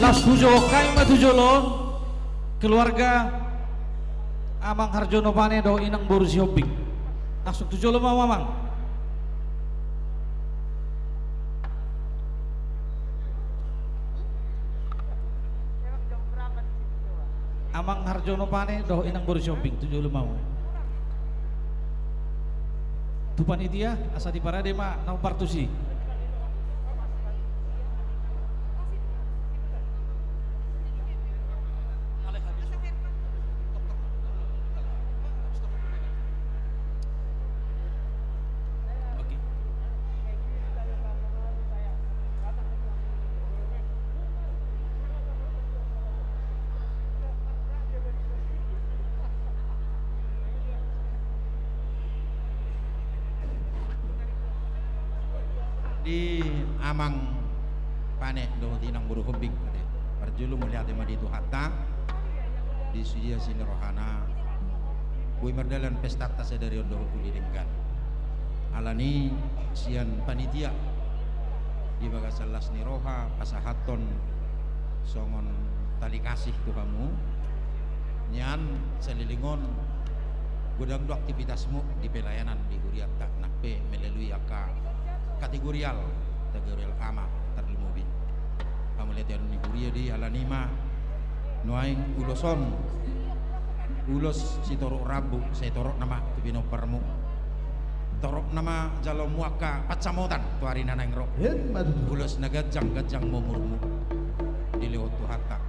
Atas tujuh kami matujulon keluarga Amang Harjono Pane do inang boru sioping. Langsung tujulon mamang. Amang Harjono Pane do inang boru sioping tujulon mamang. Tu panitia asa di parade ma nau partusi. Di Amang Pane do tinang buru hobbing kade parjulu melihat di itu hatta di sudia sini rohana kui merdalan pesta tas dari do kuli denggan alani sian panitia di bagasalas ni roha pasahaton songon tali kasih tu kamu nyan selilingon gudang do aktivitasmu di pelayanan di Huriat tak nape melalui kategorial ama terlimubi kamu lihat yang ni Huria di alanima noaing uloson ulos si torok rabu saya torok nama tubino permu torok nama jalo muaka pacamotan tu hari nanang rok ulos nagajang momurmu di lewat tu hatta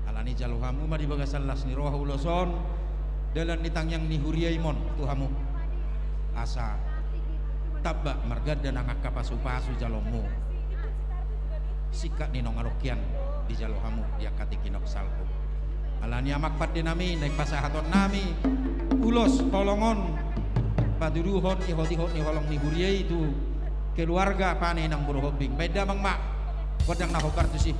alani jalo hamu mari bagasalas ni roha uloson dalam nitang yang ni Huria imon tu hamu asa tabak margad dan angak kapasu-pasu jalomu sikat ni nongarokian di jalohamu dia katikinok salpo alani amak pat dinami naik pasahaton nami ulos tolongon paduruhon ihot-ihot ni holong ni Huria itu keluarga pane nang buruhobing beda mang mak kodang nahokar tu sih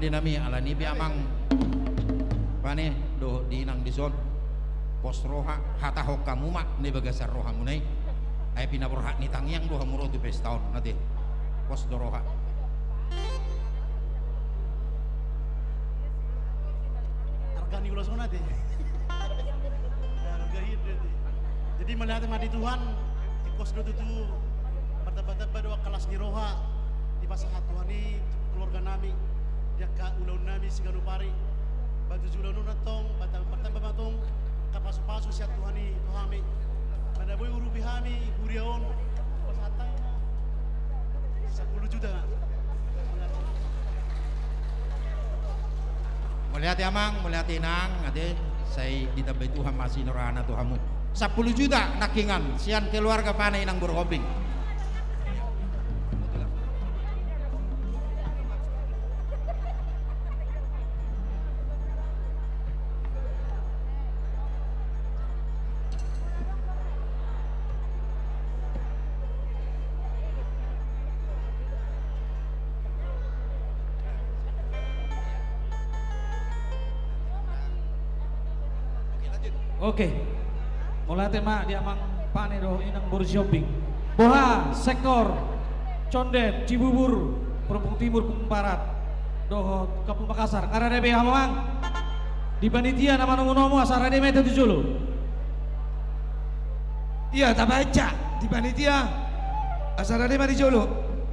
nami alani bi amang pane do di inang dison pos roha hata hokamu mak ne bagasar roha munai ay pinaborha ni tangyang do hamuro tu pestaon nate pos do roha argani ulos nate jadi melihat mati Tuhan di kos do tu bertabat-tabat do kelas ni roha di pasahat Tuhan ni keluarga nami ya ka ulaun nami sigano pari batu julanu natong batang batong kapasu-pasu siat Tuhani Tuhami mana boy urubi hami huriaon pasatay 10 juta melihat amang melihat inang ade saya ditabay Tuhan masih norana Tuhamu 10 juta nakingan sian keluarga pane inang berhobing Oke, mulai tema di Amang Pane do inang boru shopping. Boha sektor Condet Cibubur Perempung Timur Perempung Barat do Kampung Makassar. Karena DB Amang di panitia nama nomo asara DB itu dulu. Iya, tak baca di panitia asara DB di Jolo.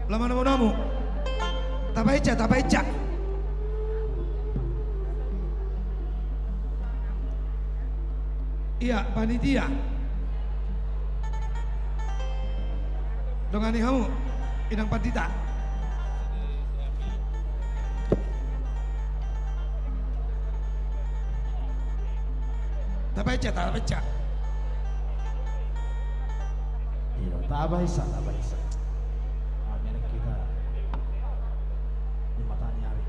Lama nomo. Tak baca. Iya, panitia. Dongani kamu, inang pandita. Tak baca. Iya, tak baca. Amin kita di mata nyari.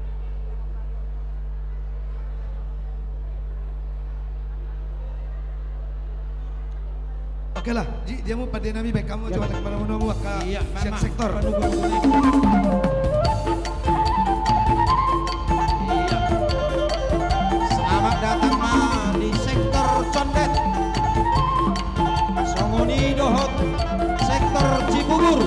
Oke lah, Ji, dia mau pada nami baik kamu coba kemana-mana mau ke siang sektor. Selamat datang ma di sektor Condet. Songoni Dohot, sektor Cibubur.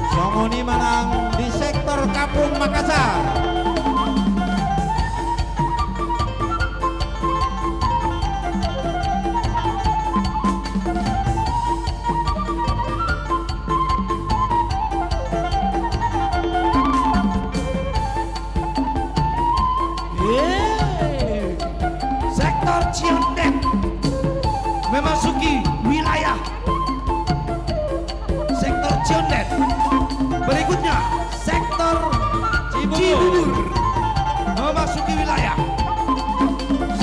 Songoni Manang di sektor Kampung Makassar. Sektor Ciondet memasuki wilayah sektor Ciondet. Berikutnya sektor Cibubur memasuki wilayah.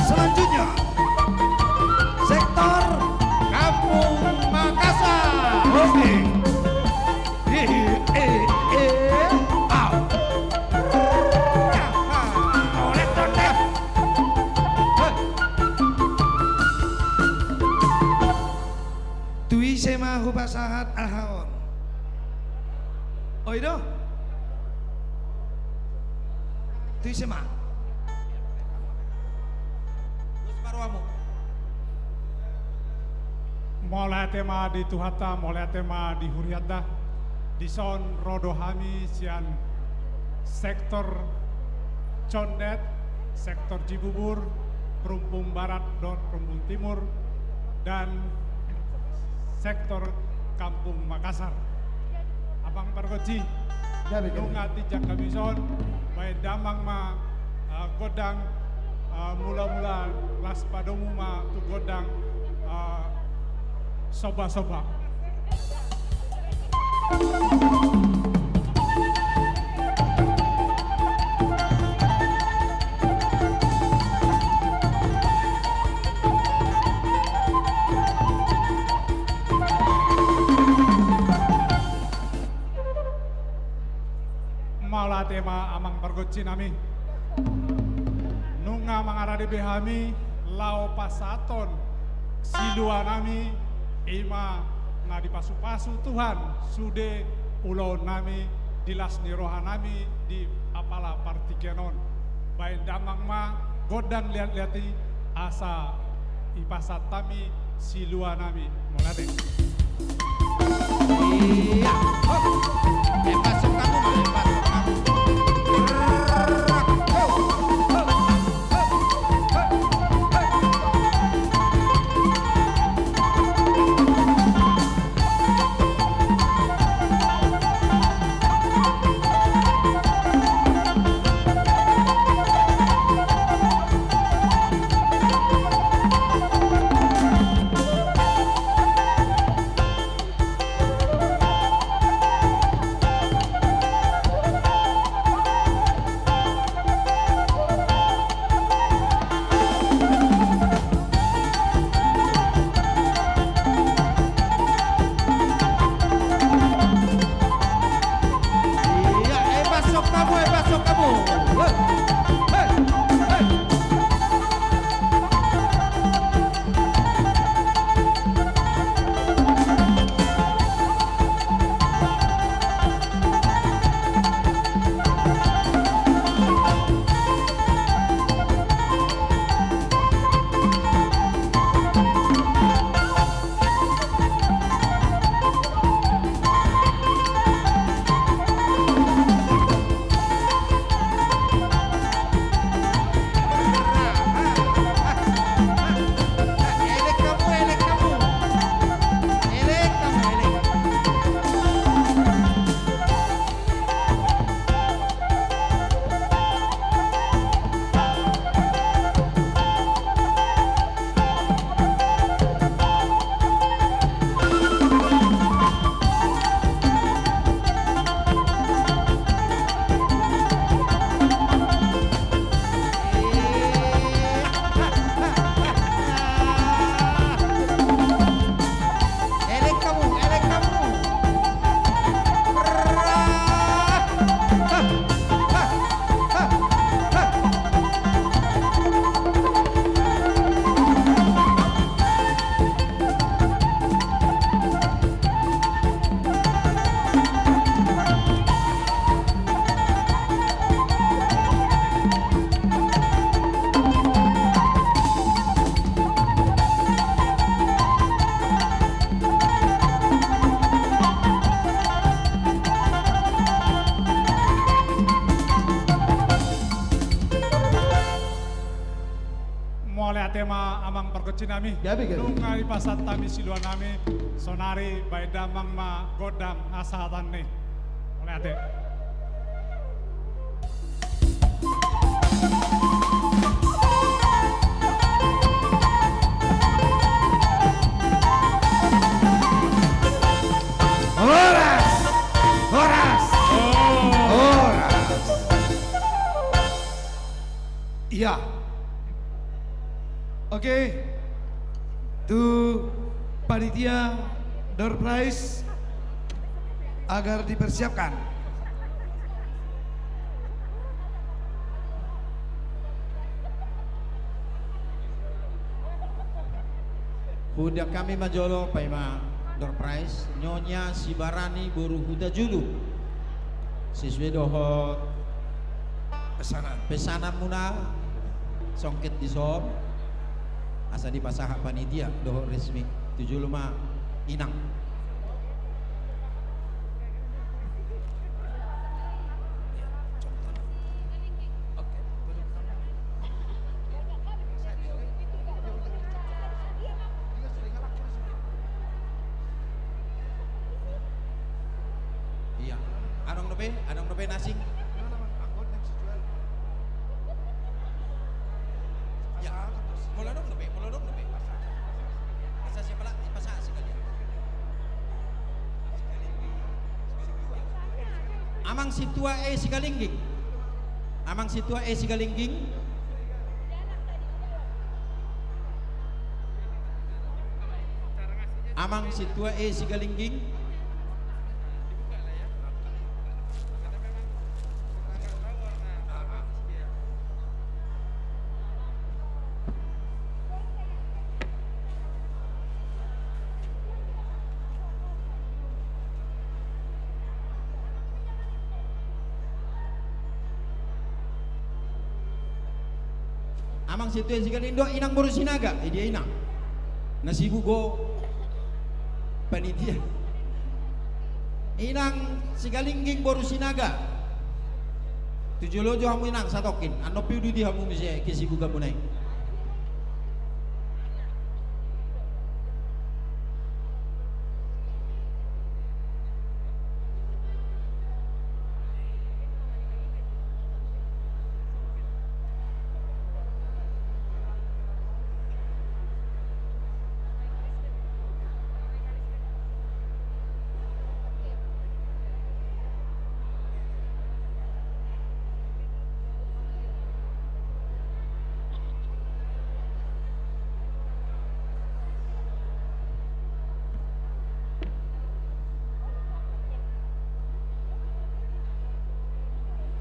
Selanjutnya sektor Kampung Makassar. Oke. Oleh Ciondet. Tui sema hubasahat alhaon. Oh itu? Tui sema. Mulai tema di Tuhata, mulai tema di Huriata, di son Rodohami sian sektor Condet, sektor Cibubur, Perumpung Barat, dan Perumpung Timur, dan sektor Kampung Makassar. Abang Pargoci, nunga tijak kamison, baik damang ma godang, mula-mula las padomu ma tu godang soba-soba. Maulah tema amang pergoci nami nunga mangarade behami lao pasaton silua nami ima ngadi pasu-pasu Tuhan sude ulau nami dilas niroha nami di apala partikenon bain damang ma godang lihat-lihati asa ipasat tami silua nami mulade. Iya. Masuk kamu mah, masuk kamu. mau lihat tema amang perkecil nami. Nunga di pasat tami siluan nami. Sonari baik damang ma godam asatan nih. Mau lihat deh. Horas, horas, horas. Iya. Oke. Tuh panitia door prize agar dipersiapkan. Budak kami majolo paima door prize Nyonya Sibarani Boru Huda Julu. Siswi dohot pesanan muna songket di som asa di pasahak panitia dohot resmi 75 inang. Iya, adong dope nasing. Ya, mula dong dope. Pasal siapa lah? Pasal sekali. Amang situa sigalingging. Amang situa sigalingging. Amang situa sigalingging. Amang situ yang sikalindo inang boru sinaga, dia inang. Nasibu go panitia. Inang sigalingging boru sinaga. Tujuh lojo hamu inang satokin. Ano piudu di hamu misi kisibu gamunay.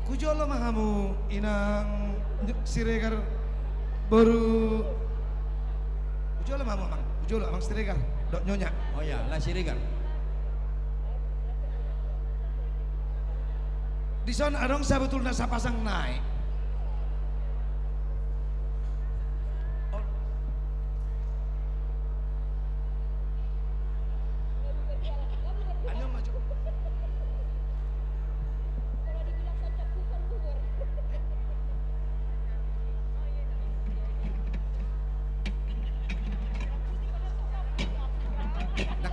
Kujolo mangamu inang siregar baru kujolo mamu mang kujolo amang siregar dok nyonya. Oh ya, lah siregar. Di sana adong sabetulna sapasang naik.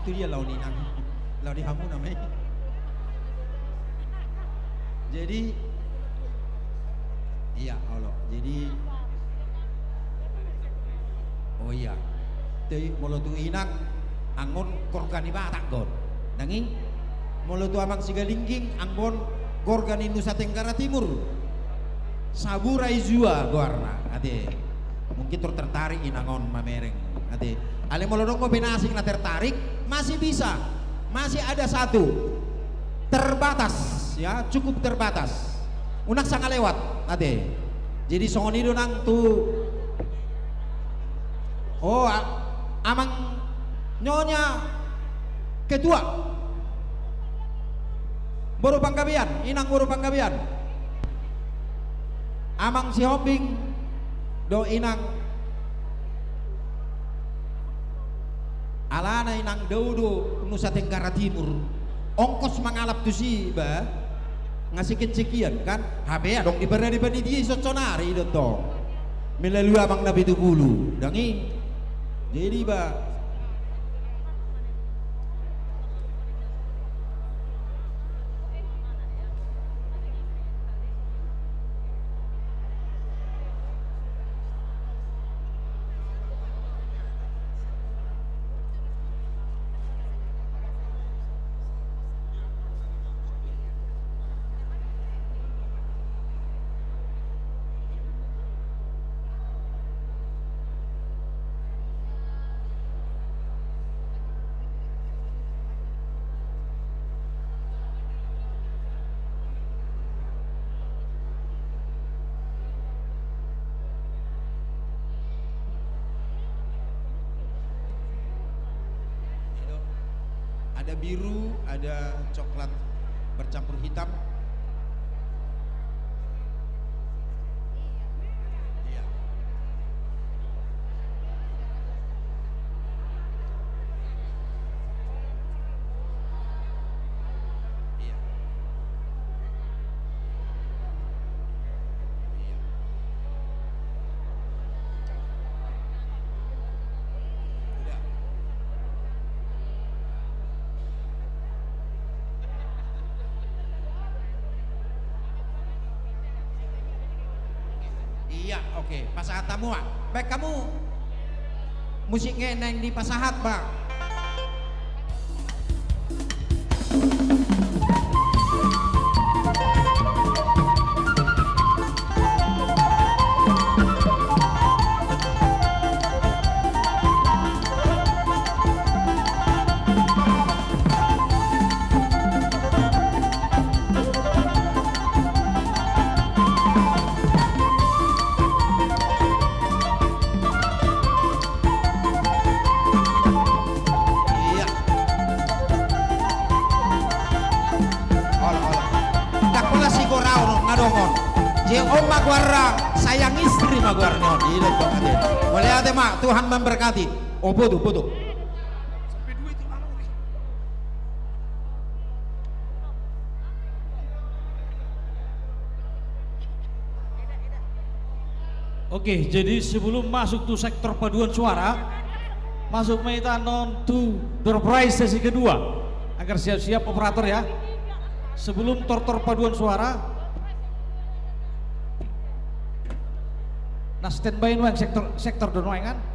Itu dia lau di hamu namanya. Jadi iya Allah. Jadi oh iya. Tei molo tu inang angon korgani batak gon. Nanging molo tu amang sigalingging anggon korgani Nusa Tenggara Timur. Saburai Zua guarna. Ade. Mungkin tertarik inangon mamereng. Ade. Ale molo dong benasing na tertarik masih bisa. Masih ada satu. Terbatas ya, cukup terbatas. Unak sangat lewat ade. Jadi songonido nang tu oh amang nyonya ketua Boru Panggabian, inang Boru Panggabian. Amang si Hombing do inang alana inang daudo Nusa Tenggara Timur. Ongkos mangalap tu si ba ngasih sekian kan. Habe dong diberi dia soconari dong. melalui abang Nabi itu bulu. Dangi. Jadi ba ada biru, ada coklat bercampur hitam. Iya. Iya. Iya. Udah. Iya, oke. Pasahat tamu, ah. Baik, kamu musiknya neng di pasahat, Bang. Iya. Olah. Tak pula si korau no ngadongon. Je om magwarra sayang istri magwarnya. Iya banget ya. Boleh ada mak, Tuhan memberkati. Oh bodoh. Oke, jadi sebelum masuk tuh sektor paduan suara, masuk Meita non to door prize sesi kedua, agar siap-siap operator ya. Sebelum tor paduan suara, nah standby nuang sektor donoengan.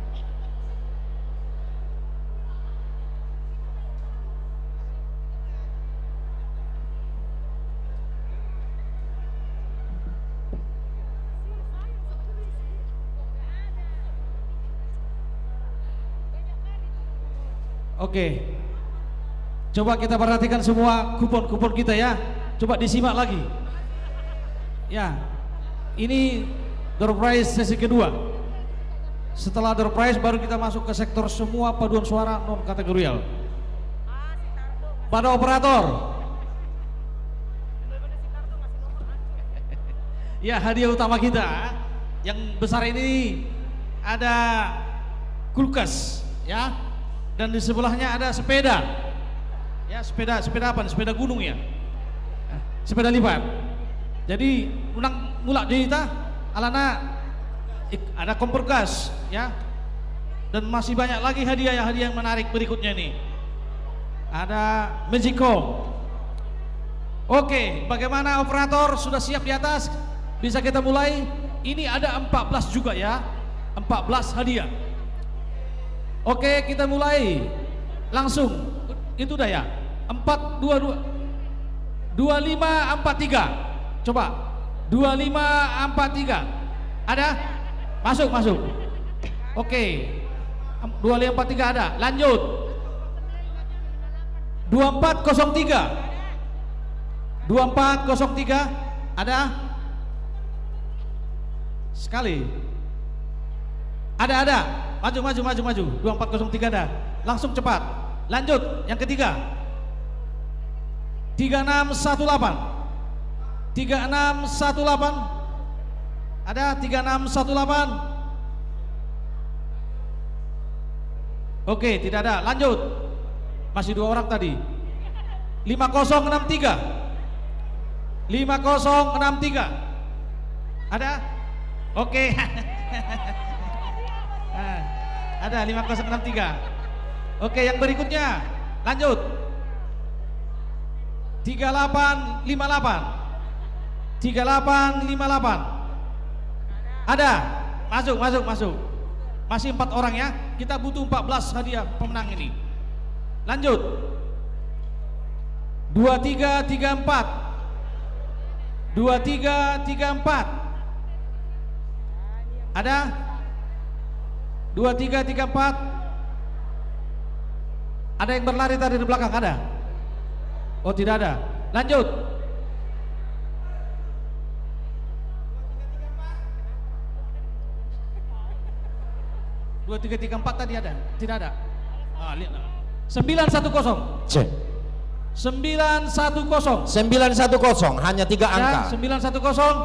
Oke, coba kita perhatikan semua kupon-kupon kita ya. Coba disimak lagi. Ya, ini door prize sesi kedua. Setelah door prize baru kita masuk ke sektor semua paduan suara non kategorial. Pada operator. Ya, hadiah utama kita yang besar ini ada kulkas ya. Dan di sebelahnya ada sepeda. Ya, sepeda apa? Sepeda gunung ya. Sepeda lipat. Jadi mulak kita alana ada kompor gas ya. Dan masih banyak lagi hadiah yang menarik berikutnya nih. Ada Magicom. Oke, bagaimana operator sudah siap di atas? Bisa kita mulai? Ini ada 14 juga ya. 14 hadiah. Oke, kita mulai langsung. Itu udah ya. 2543. Coba 2543. Ada? Masuk. Oke. 2543 ada. Lanjut. 2403. 2403 ada? Sekali. Ada. Maju. 2403 ada. Langsung cepat. Lanjut. Yang ketiga. 3618. Ada 3618. Oke, tidak ada. Lanjut. Masih 2 orang tadi. 5063. Ada? Oke. Nah, ada 5063. Oke, yang berikutnya lanjut. 3858. 3858. Ada. Masuk. Masih 4 orang ya. Kita butuh 14 hadiah pemenang ini. Lanjut. 2334. 2334. Ada? 2334. Ada yang berlari tadi di belakang, ada? Oh, tidak ada. Lanjut. 2334 tadi ada? Tidak ada. Ah, lihat. 910. Cek. 910. 910 hanya 3 angka. 910.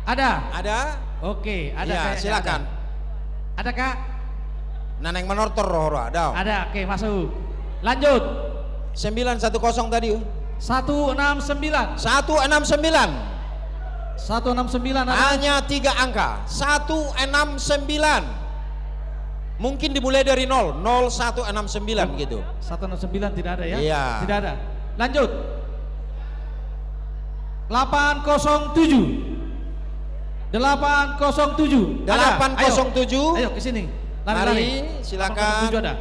Ada? Ada? Oke, ada. Ya, kayaknya silakan. Ada Kak? Naneng menortor roh ada. Ada, oke, masuk. Lanjut. 910 tadi. 169. 169. 169 ada. Hanya 3 angka. 169. Mungkin dimulai dari 0, 0169 gitu. 169 tidak ada ya? Iya. Tidak ada. Lanjut. 807. 807. 807. Ayo ke sini. Mari, silakan. 807 ada.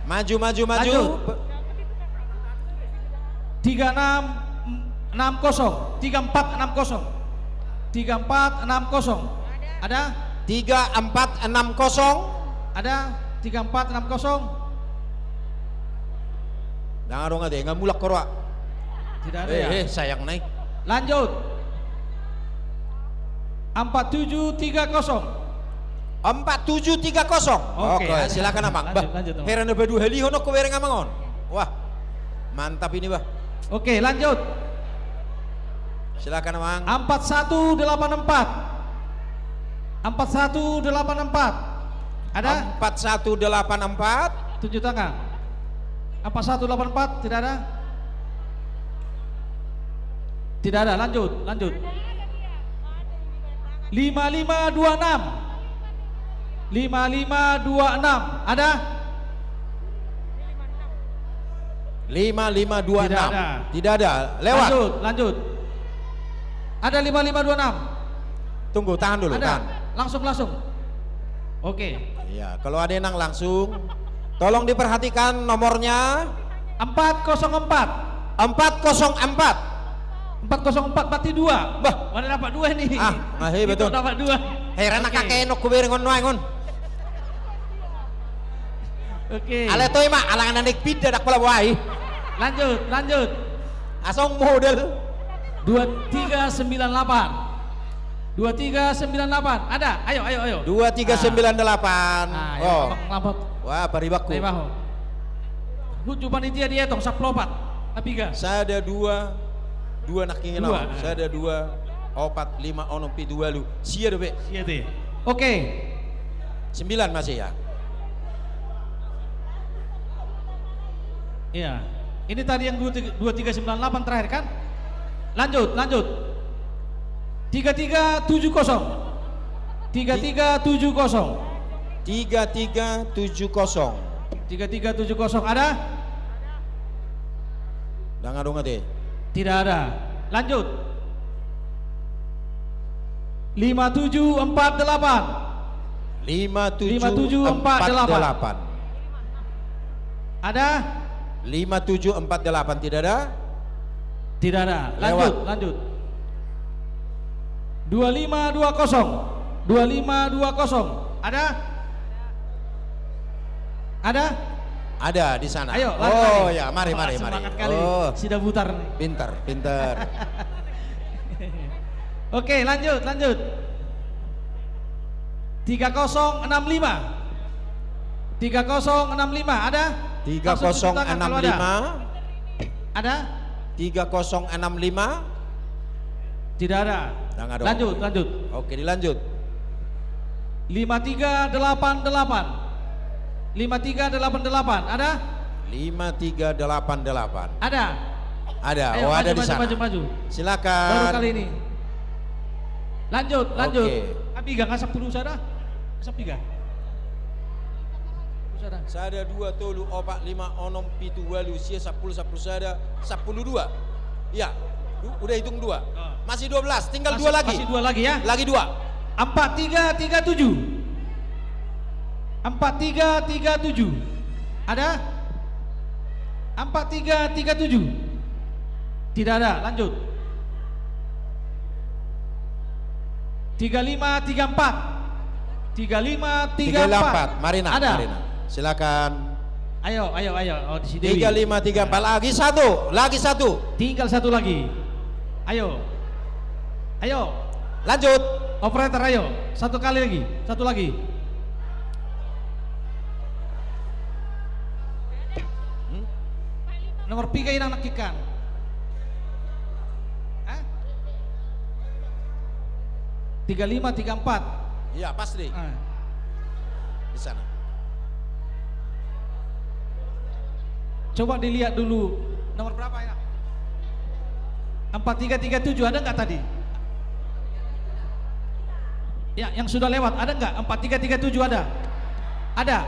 Maju. 3660. 3460. 3460. Ada? 3460. Ada? 3460. Jangan dong ada, nggak mulak korwa. Tidak ada ya? Sayang naik. Lanjut. 4730. 4730. Oke, silakan Amang. Lanjut. Herana badu heli hono ko wereng Amangon. Wah. Mantap ini, Bah. Oke, lanjut. Silakan Amang. 4184. 4184. Ada? 4184. Tunjuk tangan. 4184 tidak ada? Tidak ada, lanjut. 5526. 5526. Ada? 5526. Tidak ada. Lewat. Lanjut. Ada 5526. Tunggu, tahan dulu. Ada. Tahan. Langsung. Oke. Iya, kalau ada yang langsung, tolong diperhatikan nomornya 404. 404. 404 berarti 2. Bah, mana dapat 2 nih? betul. Dapat 2. Heran kakek enok kubering on ngon. Oke. Ale toy mak alangan naik pida dak pala wae. Lanjut. Asong model 2398. 2398 ada? Ayo. 2398. Oh. Wah, paribaku. Huju panitia dia tong saplopat. Apiga. Saya ada 2 nak ingin Dua. Saya ada 2 4 5 onom pi 2 lu. Sia do be. Sia teh. Oke. 9 masih ya. Iya. Ini tadi yang 2398 terakhir kan? Lanjut. 3370. 3370. 3370. 3370 ada? Jangan dong ade. Tidak ada. Lanjut. 5748. 5748. Ada? 5748 tidak ada? Tidak ada. Lanjut. 2520. 2520. Ada? Ada di sana. Ayo, lari. Ya, mari. Semangat kali. Oh, Sudah putar. pintar. Oke, lanjut. 3065. 3065 ada? 3065. Ada? 3065. Tidak ada. Lanjut. Oke, dilanjut. 5388. 5388 ada? 5388. Ada? Ayo, ada di sana. Maju. Silakan. Baru kali ini. Lanjut. Oke. Abiga nggak 10 sada? Sapiga. Sada 2 tolu 4 5 6 7 8 sia 10 10 sada 10 2. Ya. Udah hitung 2. Masih 12, tinggal 2 lagi. Masih 2 lagi ya? Lagi 2. 4337. 4337. Ada? 4337. Tidak ada, lanjut. 3534. 3534. Marina. Ada. Marina. Silakan. Ayo. Oh, di sini. 3534 lagi satu. Tinggal satu lagi. Ayo. Lanjut. Operator ayo. Satu lagi. Nomor piga yang nakikan. 3534. Iya, pas deh. Di sana. Coba dilihat dulu nomor berapa ya? 4337 ada nggak tadi? Ya, yang sudah lewat ada nggak? 4337 ada? Ada.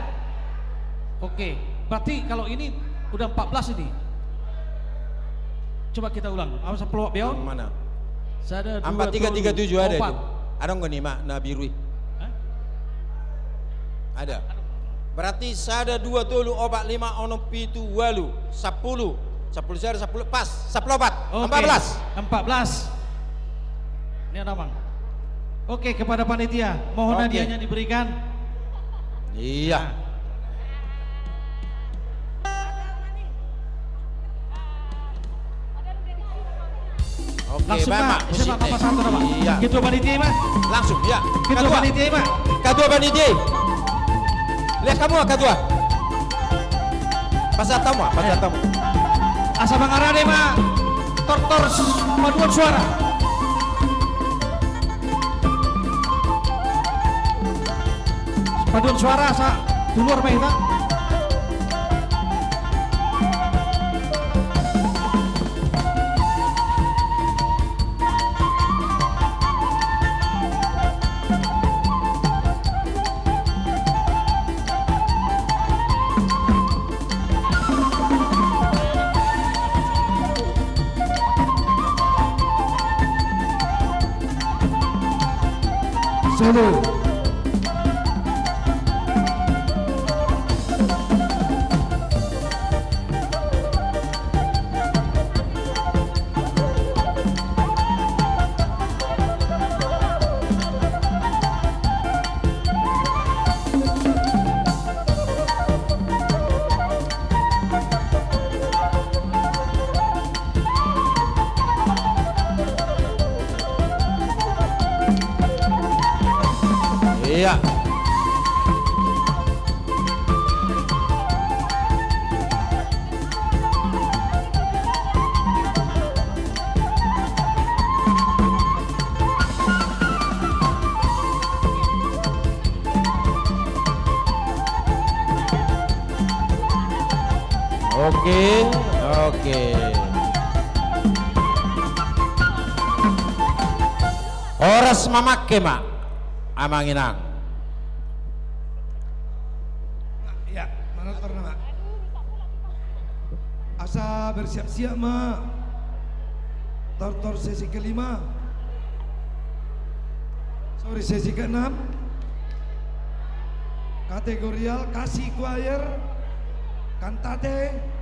Oke, berarti kalau ini udah 14 ini. Coba kita ulang. Awas peluang Beo. Mana? Sada 4337 ada itu. Ada nggak nih mak Nabirui? Ada. Berarti sada 2 tolu 4 5 6 7 8 10 sada 10 pas 14 14. Ini ada Bang. Oke, kepada panitia mohon hadiahnya diberikan. Iya. Oke, Langsung Pak, siapa Bapak satu Pak? Iya. Ketua panitia Pak. Langsung ya. Ketua panitia Pak. Ketua panitia. Lihat kamu Ketua. Pasal tamu. Asa Bangarade Pak. Tortor paduan suara. Paduan suara asa keluar Pak kita. Solo. Iya. Oke. Horas mamake mak. Amanginang. Ya, mana pernah mak? Asa bersiap-siap mak. Tortor sesi kelima. Sorry, sesi ke-6. Kategorial kasih choir, kantate.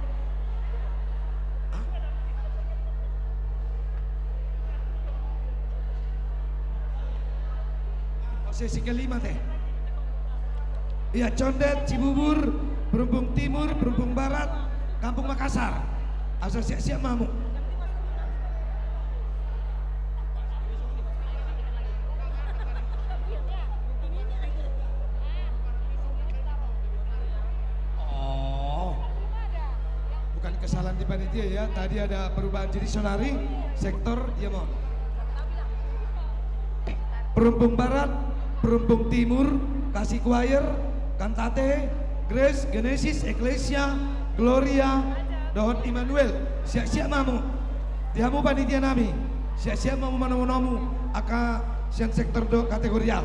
Sesi kelima teh. Iya, Condet, Cibubur, Perumpung Timur, Perumpung Barat, Kampung Makassar. Asal siap-siap mamu. Oh, bukan kesalahan di panitia ya. Tadi ada perubahan dictionary sektor ya mohon. Perumpung Barat, Perumpung Timur, kasih choir, kantate, Grace, Genesis, Eklesia, Gloria, Dohon Immanuel. Siap-siap mamu. Dihamu panitia nami. Siap-siap mamu manamu aka sian sektor do kategorial.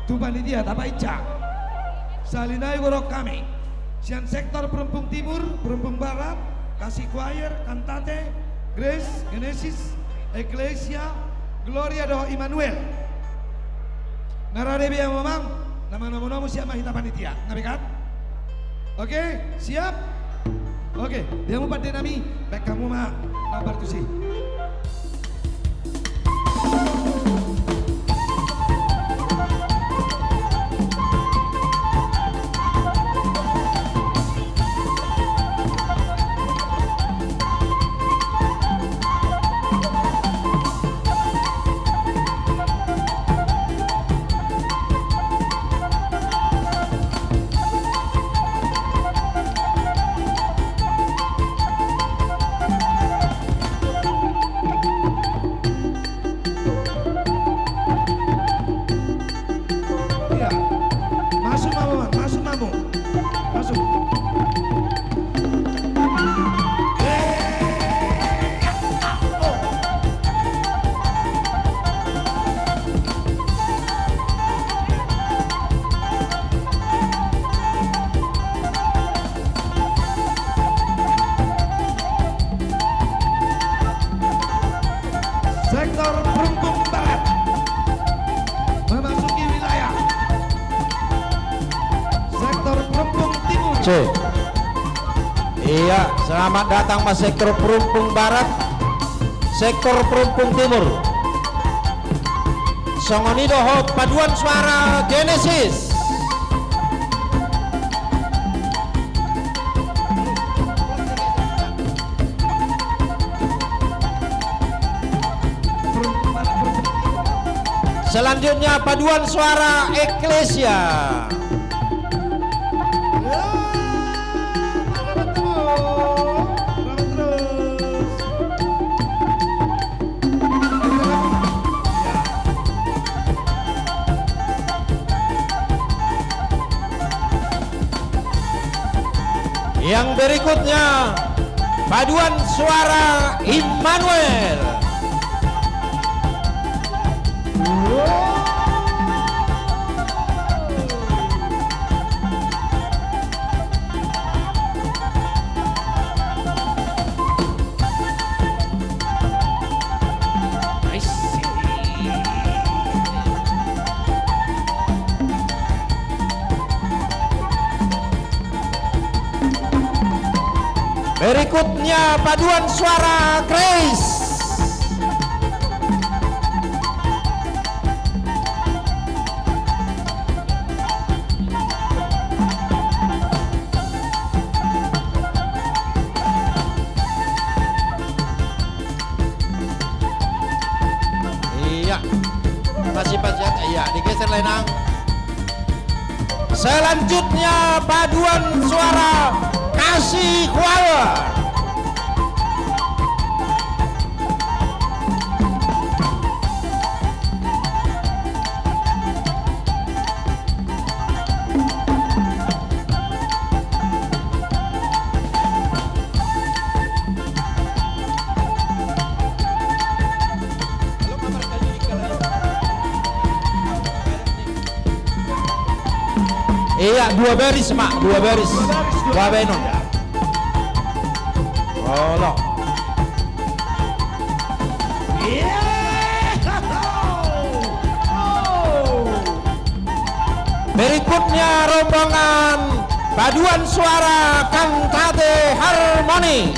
Tu panitia tapa ica. Salinai gorok kami. Sian sektor Perumpung Timur, Perumpung Barat, Kasih Choir, Cantate, Grace, Genesis, Ecclesia, Gloria do Immanuel. Narade biya mamang, nama-nama siap mahita panitia. Ngabikat? Oke, siap? Oke, dia mau pada nami, baik kamu mah kabar tu sih. Sektor Perumpung Barat memasuki wilayah sektor Perumpung Timur. C. Iya, selamat datang Mas sektor Perumpung Barat, sektor Perumpung Timur. Songoni doho paduan suara Genesis. Selanjutnya paduan suara Ecclesia. Yang berikutnya paduan suara Immanuel. Berikutnya paduan suara Grace. Iya, masih pajak, iya digeser lenang. Selanjutnya paduan suara Kasih Choir. Iya, dua baris mak, dua baris. Dua benon. Tolong. Berikutnya rombongan paduan suara Cantate Harmony.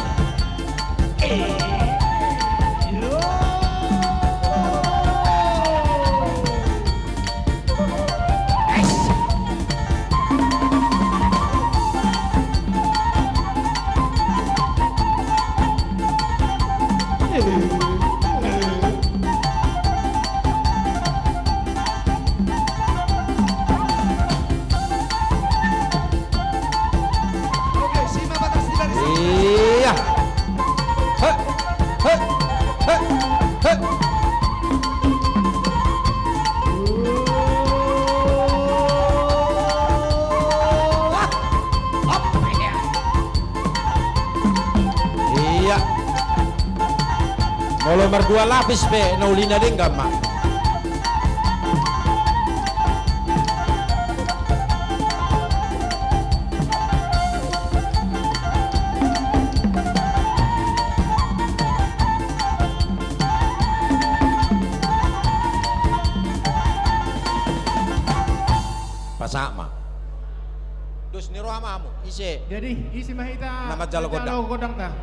Iya. nomor 2 lapis pe naulina denggam mak. Pasama. Dus ni roha mamu isi. Jadi isi mahita Nama jalo godang ta.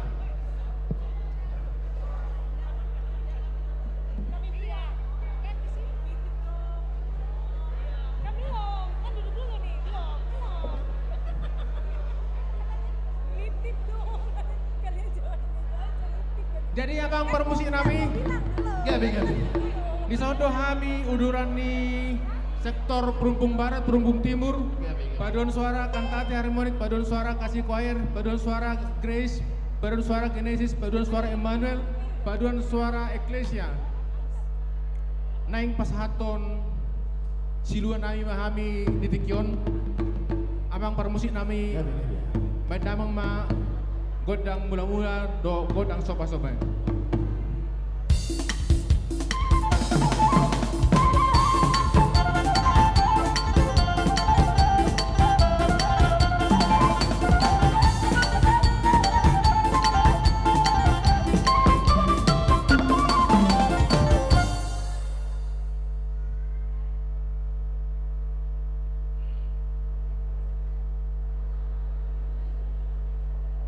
Jadi abang permusik nami, gabi. Di sodo hami uduran ni sektor Perumpung Barat, Perumpung Timur, paduan suara kantate harmonik, paduan suara kasih choir, paduan suara Grace, paduan suara Genesis, paduan suara Emmanuel, paduan suara Eklesia. Naing pasahaton siluan nami mahami ditikyon, abang permusik nami, badamang ma godang mula-mula do godang sopa-sopa.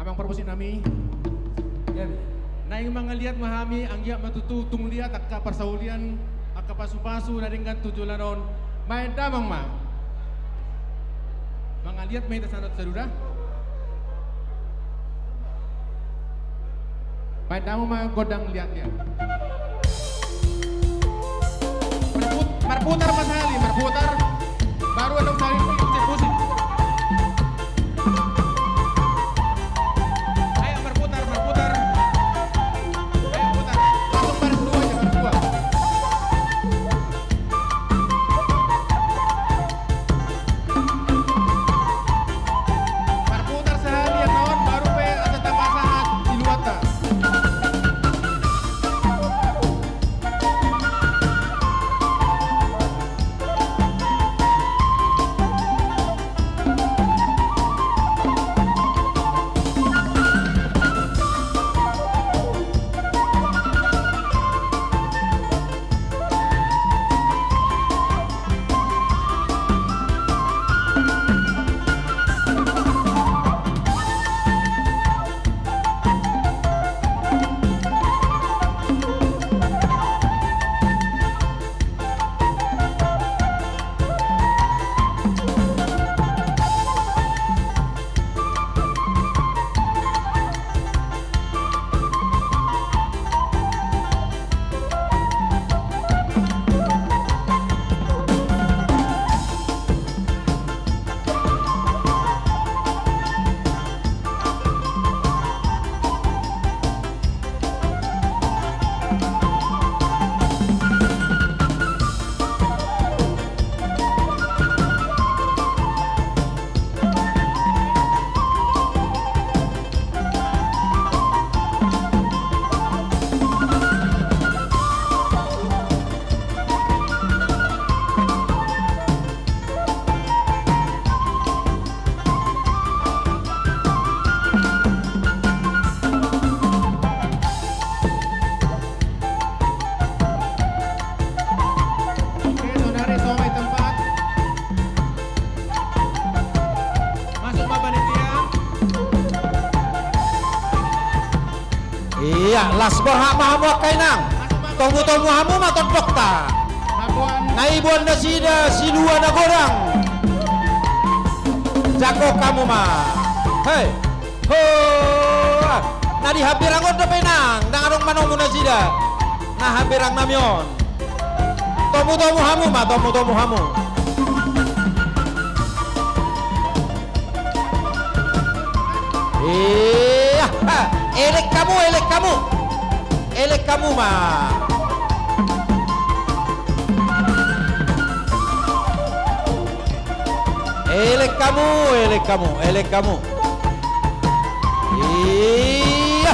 Abang permusik nami, naing mangaliat mahami anggiat matututung liat akka persaulian akka pasu-pasu na dengan tujulanon main damang ma mangaliat may tasanot saruda main damang ma godang liat-liat marputar masali marputar baru anong sali musik. Iya, las berhak mahamu kainang. Tomu hamu maton dokta. Naibuan nasida silua na godang. Jago kamu mah. Hei. Ho. Nadi habirang oda penang, dangarong manong nasida. Nah habirang namyon. Tomu hamu mah, tomu hamu. Iya, elek kamu mah. Elek kamu. Iya,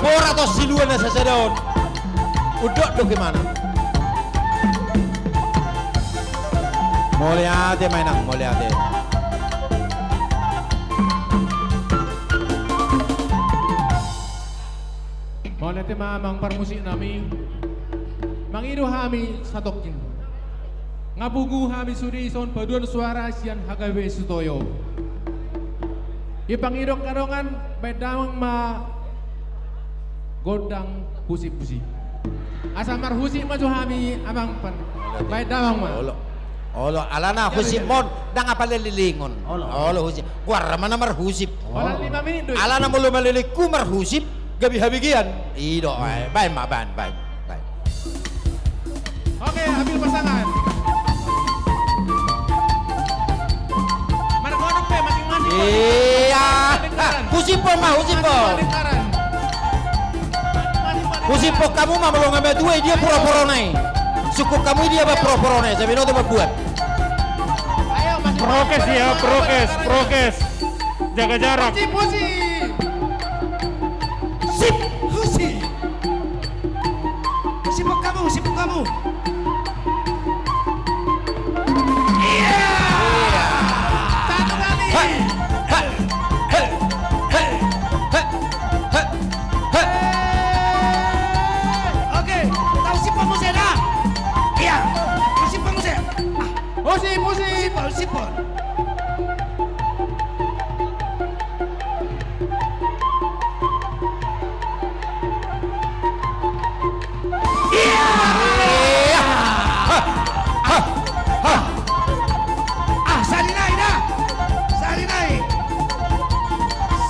bor atau siluan na sasadon. Udok do gimana? Mulyate mainang, mulyate. Mulyate mamang parmusik nami. Mangido hami satokin. Ngabugu hami sudi ison paduan suara sian hagawe sutoyo. Ipangidok kadongan bedamang ma godang pusi-pusi. Asamar husi maju hami amang pan. Bedamang ma. Olo alana husip mon dang apa lilingon. Olo husip. Guarra mana mar husip. Walang 5 menit. Alana mulu maliliku mar husip gabi habigian. Ido ay bay ma ban bay. Oke, ambil pasangan. Margonok pe masing-masing. Iya. Husipo mah husipo. Husipo kamu mah belum ngambil dua dia pura-pura naik. Suku kamu dia apa pura-pura naik. Saya bilang tuh buat. Prokes ya, prokes. Jaga jarak. Pusi. Sip, husi. Sibuk kamu. Iya. Satu kali. Oke, tahu si pemusik dah? Iya, si pemusik. Pusi.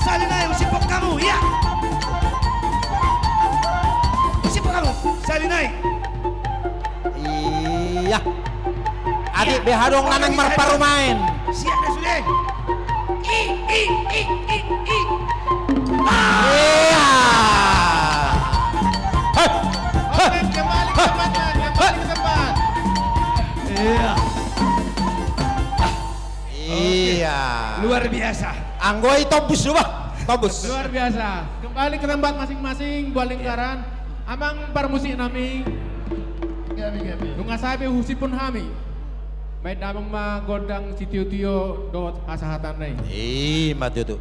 Salinai, usipok kamu, ya. Usipok kamu, salinai. Iya. Adik behadong lanang marparu main. Siap dah sudah. I. Iya. Oke, kembali ke tempat. Iya. Iya. Luar biasa. Anggoi tobus lu bah. Tobus. Luar biasa. Kembali ke tempat masing-masing buat lingkaran. Amang parmusik nami. Nunga sabe husipun hami. May damang magodang si Tio dot asahatan nai. Mati tu.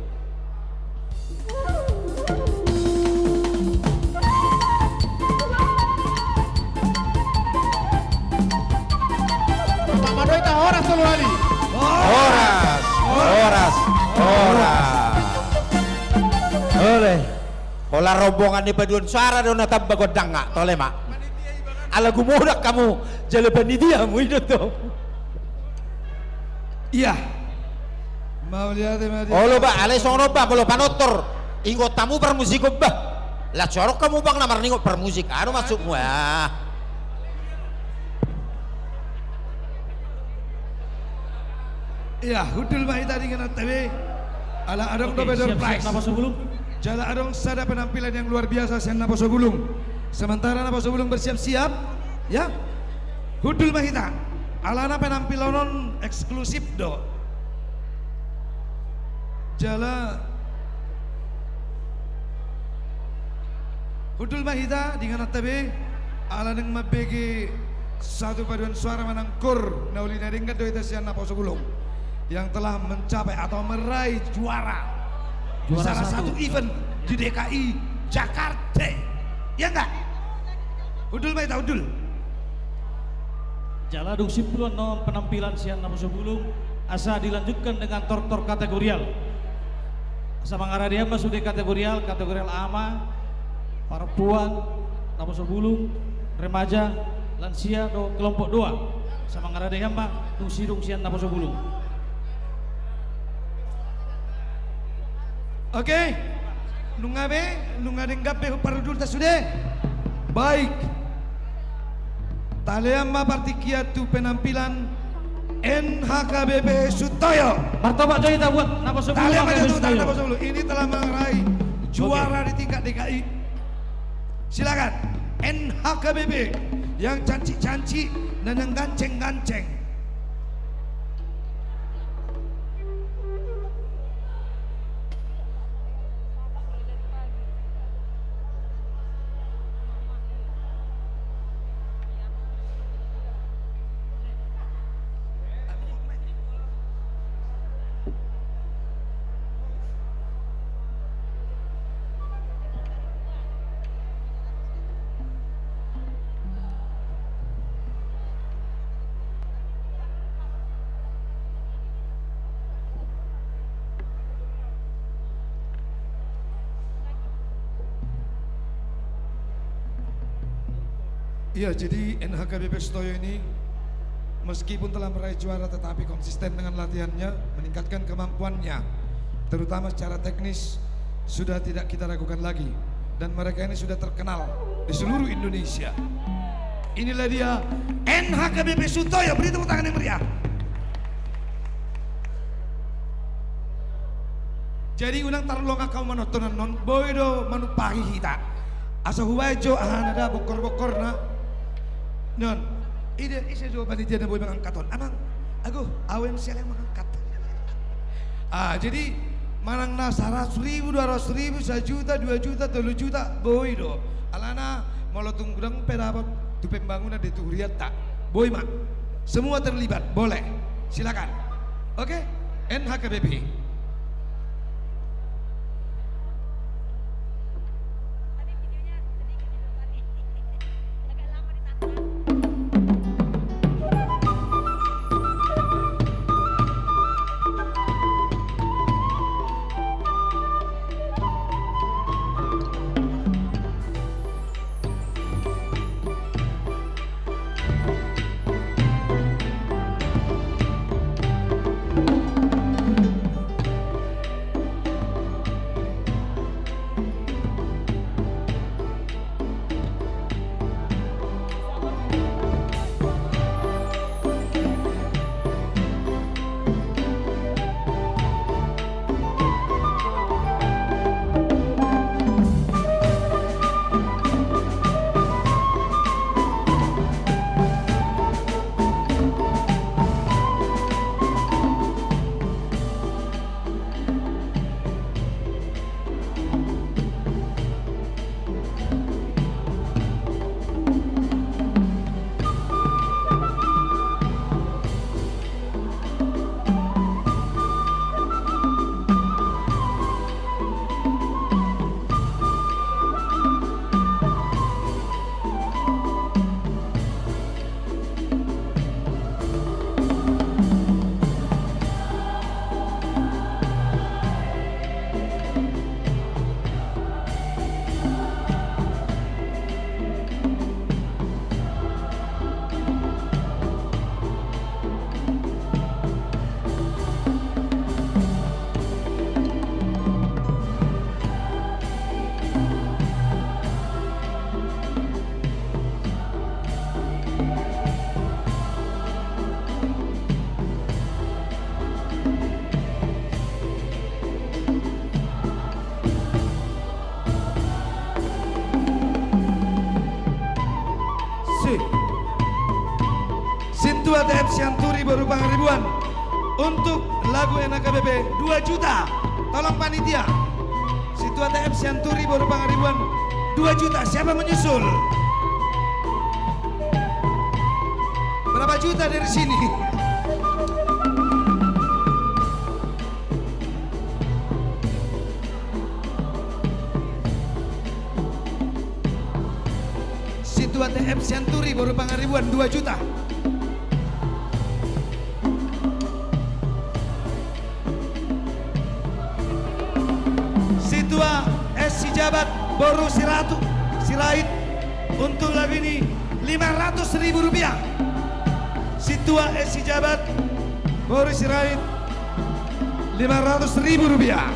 ada Horas Toluali. Horas. Oleh. Pola rombongan di paduan suara dona tabba godang nggak tole mak. Ala gumudak kamu jale panitia mu itu tuh. Iya. Mau lihat Oh lo ba, alay sono ba, bolo panotor. Ingot tamu permusik ba. Lah corok kamu bang namar ningot permusik. Ano masukmu ya? Iya, hudul mahita dengan TV. Ala adong Oke, dobedor siap-siap prize. Napas Sebulung. Jala adong sada penampilan yang luar biasa sen Napas Sebulung. Sementara Napas Sebulung bersiap-siap, ya. Hudul mahita. Alana penampilan eksklusif do. Jala Hudul mahita dengan TV. Ala neng mabegi satu paduan suara manangkur nauli naringkat do ita sian Napas Sebulung yang telah mencapai atau meraih juara salah satu event di DKI Jakarta, ya enggak? Udul baita udul. Jala dung simpuluan non penampilan sian Napas Sebulung asa dilanjutkan dengan tor kategorial. Asa mangaradia mah sudah kategorial ama, perempuan, Napas Sebulung, remaja, lansia do kelompok 2. Sama ngaradia mah dung sian Napas Sebulung. Oke, nungadeng gape parudul ta sudah. Baik. Taleama partikia tu penampilan NHKBP Sutoyo. Martabak joy ta buat Napas Sebulung. Taleama itu Napas Sebulung ini telah meraih juara di tingkat DKI. Silakan NHKBP yang cantik-cantik dan yang ganceng-ganceng. Iya, jadi NHKBP Sutoyo ini meskipun telah meraih juara tetapi konsisten dengan latihannya, meningkatkan kemampuannya, terutama secara teknis sudah tidak kita ragukan lagi, dan mereka ini sudah terkenal di seluruh Indonesia. Inilah dia NHKBP Sutoyo, beri tepuk tangan yang meriah. Jadi unang tarlong kau manotonan non boydo manupahi kita. Asa huwajo ada bokor-bokor na. Non, ide jo panitia na boy mangangkaton. Amang, ago awen siya yang mangangkat. Jadi manang na 100.000, 200.000, 1 juta, 2 juta, 3 juta, boy do. Alana molotung gudang pedapot tu pembangunan di Tuhriat tak. Boy mak, semua terlibat, boleh. Silakan. Oke, NHKBP. Santuri baru pangaribuan. Untuk lagu NKBP 2 juta. Tolong panitia. Situa TM Santuri baru pangaribuan 2 juta. Siapa menyusul? Berapa juta dari sini? Situa TM Santuri baru pangaribuan 2 juta. Situa S Sijabat baru Sirait untuk lagu ini 500.000 rupiah. Situa S Sijabat baru Sirait 500.000 rupiah.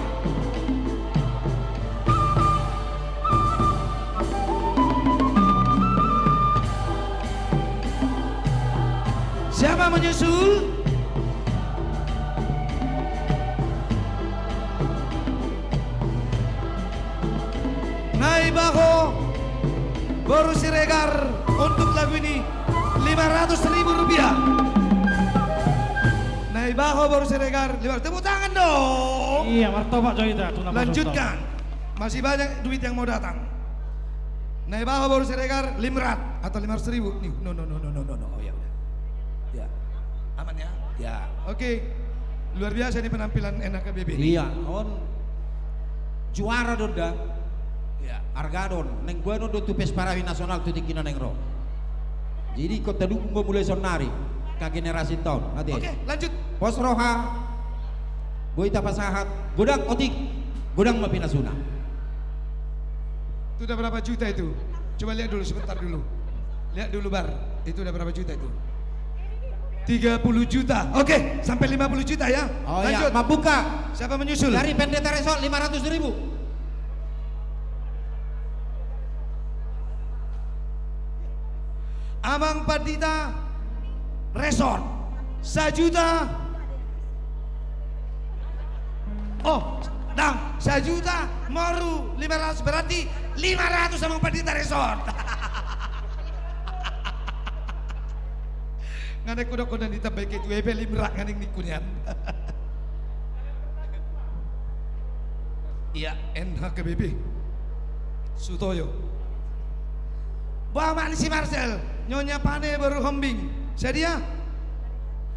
Siapa menyusul? Naibaho baru Siregar untuk lagu ini 500.000 rupiah. Naibaho baru Siregar. Tepuk tangan dong. Iya, martabak Joita. Lanjutkan. Masih banyak duit yang mau datang. Naibaho baru Siregar 500 atau 500.000. Nih, no. Oh ya udah. Ya. Aman ya? Ya. Oke. Luar biasa ini penampilan NKBB. Iya, on juara doda. Ya, Argadon, neng bueno do tupes parawi nasional tu dikina neng ro. Jadi kota dukung mulai sonari ke generasi tahun. Oke, lanjut. Pos Roha, Boita Pasahat, Godang Otik, Godang Mapinasuna. Itu udah berapa juta itu? Coba lihat dulu sebentar dulu. Lihat dulu Bar, itu udah berapa juta itu? 30 juta. Oke, sampai 50 juta ya. Oh lanjut. ya, Mabuka. Siapa menyusul? Dari Pendeta Resort 500.000. Amang Padita Resort 1 juta. Oh, Dang, 1 juta Moru 500, berarti 500 Amang Padita Resort. Nganek kuda-kuda ditambahin ke WP limrak nganing nikunian. Iya, NKBB Sutoyo. Bawa si Marcel, Nyonya Pane baru hombing. Sedia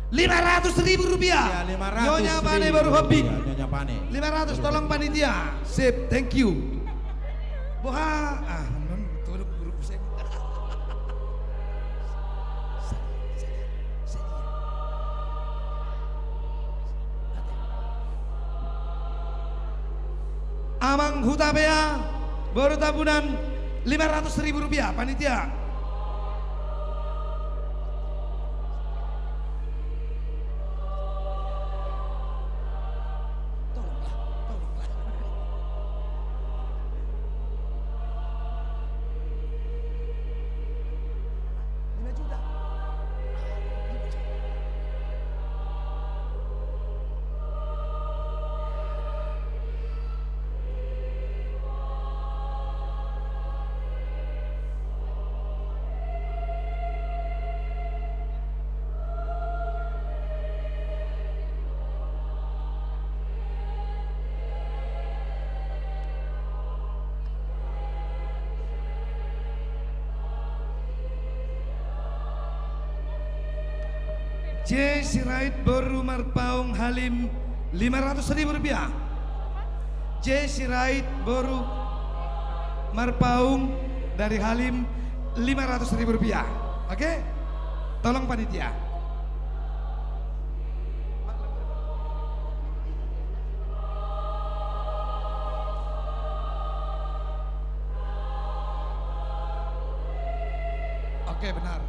500.000 rupiah. Ya, 500.000. Nyonya Pane baru hombing. Ya, Nyonya Pane. 500, tolong panitia. Sip, thank you. Boha, non turun guru pusing. Amang Hutabea baru tabunan 500.000 rupiah panitia. J. Sirait baru Marpaung Halim 500.000 rupiah. J. Sirait baru Marpaung dari Halim 500.000 rupiah. Oke? Tolong panitia. Oke, benar.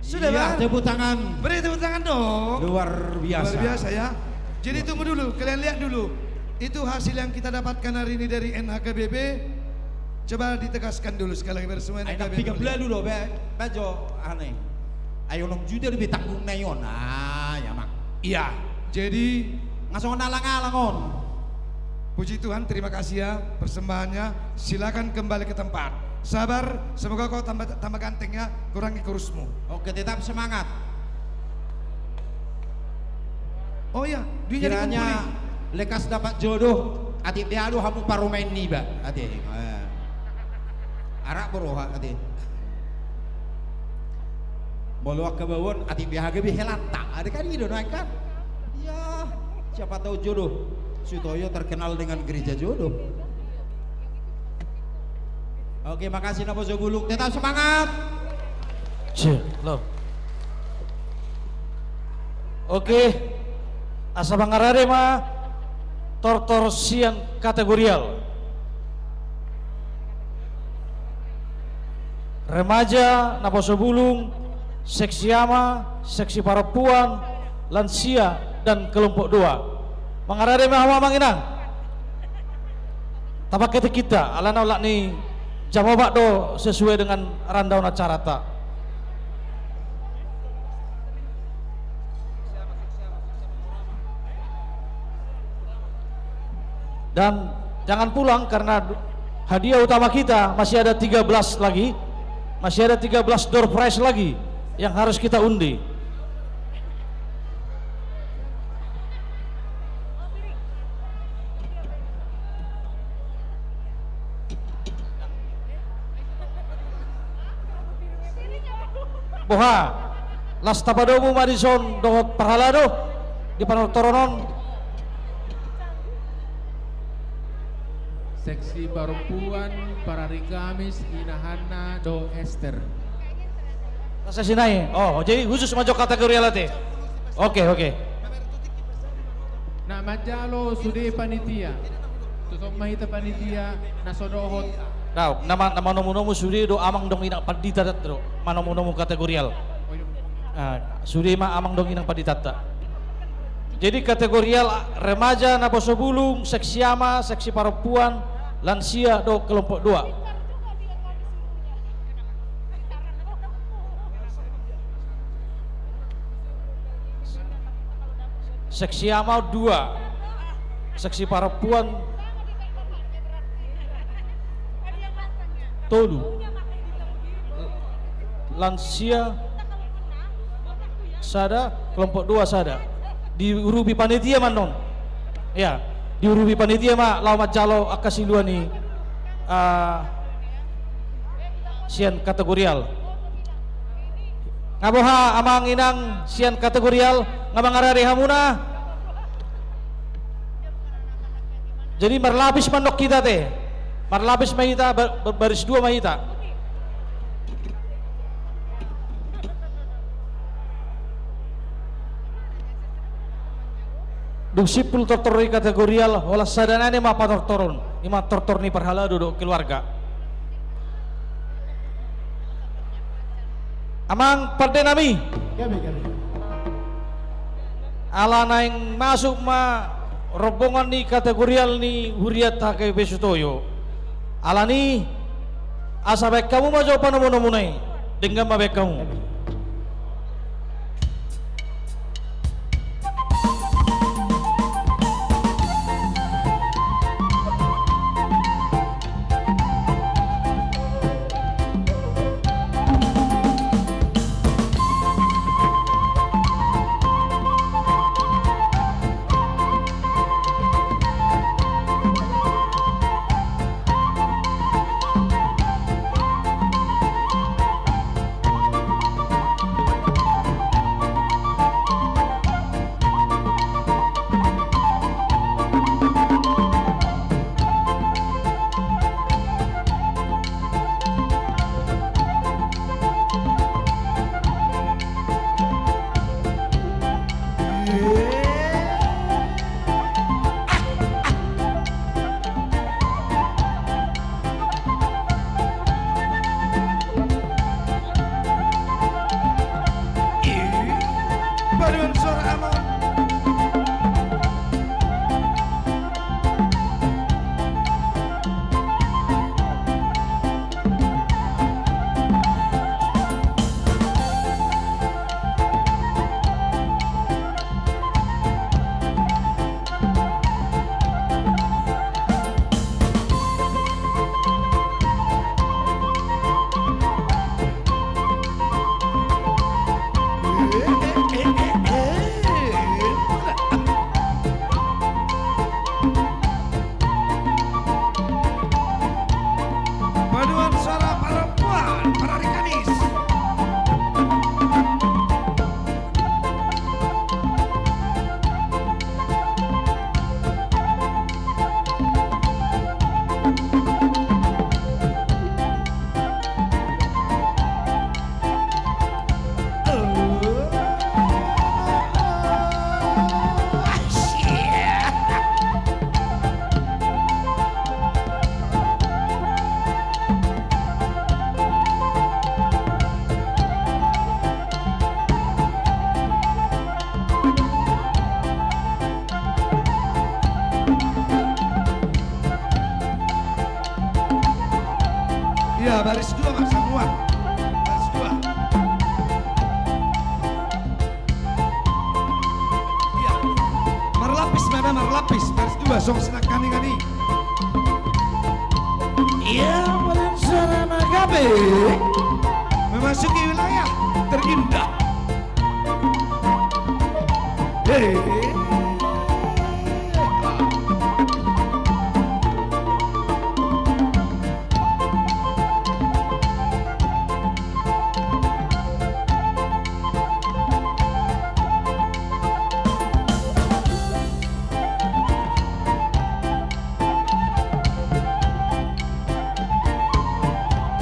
Sudah Iya, Bang? tepuk tangan. Beri tepuk tangan dong. Luar biasa. Luar biasa ya. Jadi tunggu dulu, kalian lihat dulu. Itu hasil yang kita dapatkan hari ini dari NHKBP. Coba ditegaskan dulu sekali lagi bersama Ayo NHKBP. 13 dulu, Bejo aneh. Ayo nong juta lebih tanggung nayon. Ah, ya mak. Iya. Jadi ngasong alang-alangon. Puji Tuhan, terima kasih ya persembahannya. Silakan kembali ke tempat. Sabar, semoga kau tambah ganteng ya, kurangi kurusmu. Oke, tetap semangat. Oh iya, duitnya Kiranya dikumpulin. lekas dapat jodoh. Adik dia lu hamu parumain nih, Mbak. Adik. Arak beroha adik. Bolo ke bawon adik dia ge helata. Ada kan gitu naik kan? Ya, siapa tahu jodoh. Sutoyo terkenal dengan gereja jodoh. Oke, makasih Nabo Zogulung. Tetap semangat. Loh. Oke. Asa bangarare mah tortor sian kategorial. Remaja, Naposo Bulung, seksi ama, seksi perempuan, lansia dan kelompok 2. Mengarare mah manginang. Tapak kita alana ulak ni jam obak do sesuai dengan rundown acara tak. Dan jangan pulang karena hadiah utama kita masih ada 13 lagi. Masih ada 13 door prize lagi yang harus kita undi. Boha, las tapadomu Madison dohot perhalado di panotoronon. Seksi perempuan para hari Kamis Inahana do Esther. Saya sinai. Oh, jadi khusus masuk kategori alate. Oke. Na majalo sude panitia. Tusok mahita panitia na sodohot. Now, nama nomu sudi do amang dong inang padita do. Manomu kategorial. Sudi ma amang dong inang padita. Jadi kategorial remaja Naposo Bulung, seksi ama, seksi perempuan, lansia do kelompok 2. Seksi ama 2, seksi perempuan tolu, lansia sada, kelompok 2 sada. Diurubi panitia manon, ya diurubi panitia mak lawan calo akasiluani sian kategorial. Ngaboha amang inang sian kategorial ngabang arari hamuna. Jadi marlapis manok kita teh, marlapis mahita baris 2 mahita. Dusipul tortori kategorial olah sadanane ma patortoron ima tortor ni perhala duduk keluarga. Amang partai nami ala naing masuk ma rombongan ni kategorial ni huriat HKBP Sutoyo ala ni asa baik kamu maju panomo-nomunai dengan mabek kamu. song senak kani. Iya, paduan suara Magabe memasuki wilayah terindah. Hey.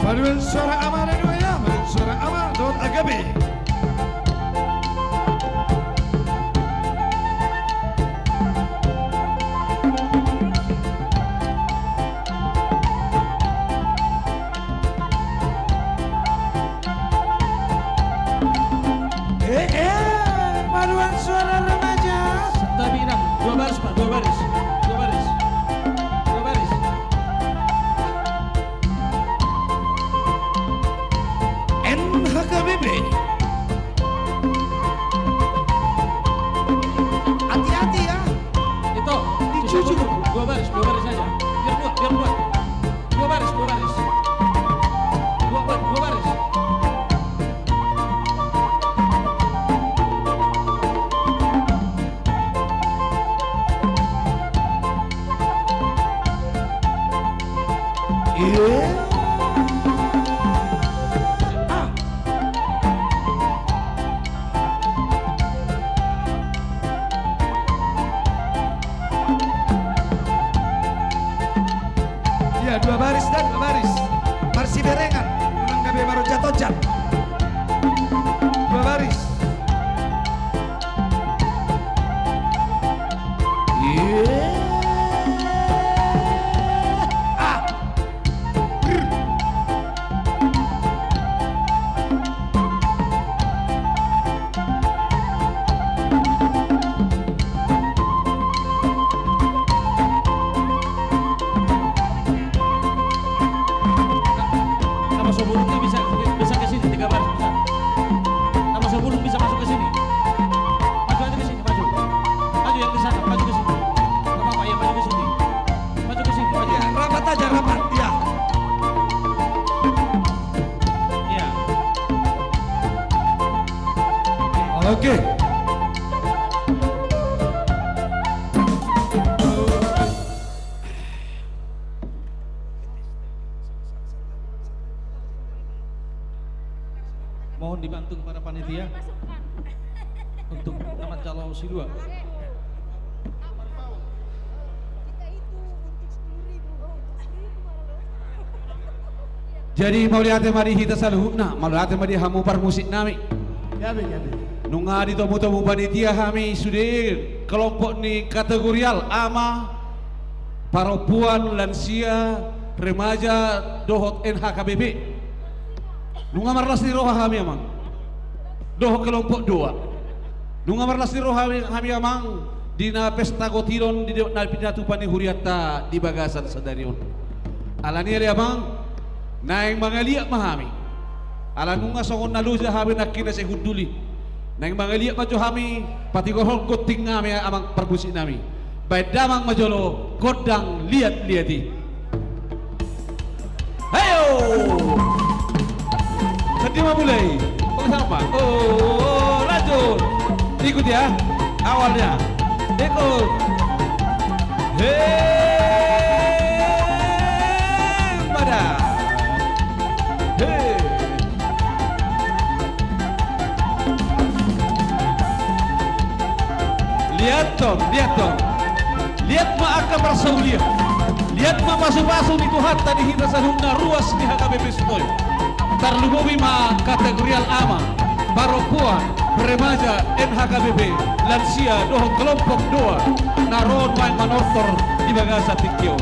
Paduan suara Ama dan dua ya, paduan suara Ama Dohot Agabe. paduan suara remaja. Tapi enam, 2 baris Pak, 2 baris. NHKBP. Hati-hati ya. Itu dicuci 2 baris saja. Biar kuat. 2 baris. 2 baris. Ya, 2 baris dan 2 baris. Marsi berengan, ulang KB baru jatuh jam. 2 baris. Nama sebelumnya bisa ke sini 3 baris bisa. Nama sebelum bisa masuk ke sini. Maju aja ke sini, maju. Maju yang di sana, maju ke sini. Enggak apa-apa, ya maju ke sini. Maju ke sini, maju. Ya, rapat aja, rapat. Ya. Iya. Oke. Mohon dibantu para panitia untuk nama calon si 2. Jadi mauliate mari hita saluhna, mauliate mari hamu par musik nami. Gabe. Nunga di tomu panitia kami sudah kelompok ni kategorial ama, perempuan, lansia, remaja, dohot NHKBP. Nunga marlas di roha kami amang. Dohot kelompok 2. Nunga marlas di roha kami amang di na pesta gotiron di na pinatu pani huriata di bagasan sadarion. Alani ali amang naing mangaliak mahami. Ala nunga songon naluja kami nakina sa huduli. Naing mangaliak majo kami pati gohol goting kami amang perbusi nami. Baik damang majolo kodang liat-liati. Hayo! Sedih mulai. Sama. Oh, lanjut. Ikut ya. Awalnya. Ikut. Pada. Lihat dong. Lihat ma akan bersaulia. Lihat ma pasu-pasu di Tuhan tadi hita salungna ruas di HKBP Sutoyo. Terlubuhi ma kategorial ama, perempuan, remaja, NHKBP, lansia, dohong kelompok 2, naron main manortor di bagasa tikyo.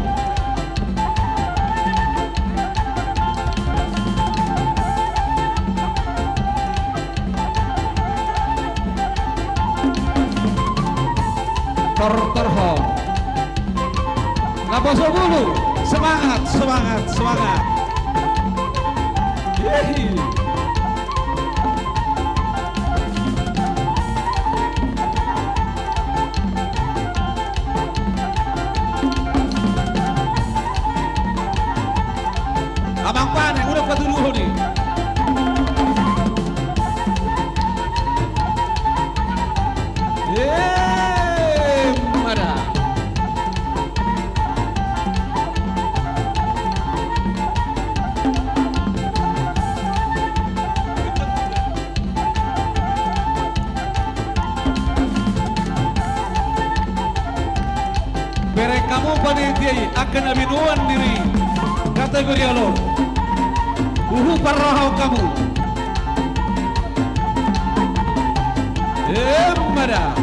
Torhong. Lapas bulu, semangat. Yeay. panitia akan abinuan diri kategori alon. Parahau kamu. Emada.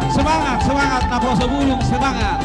Semangat, semangat, Naposo Bulung, semangat.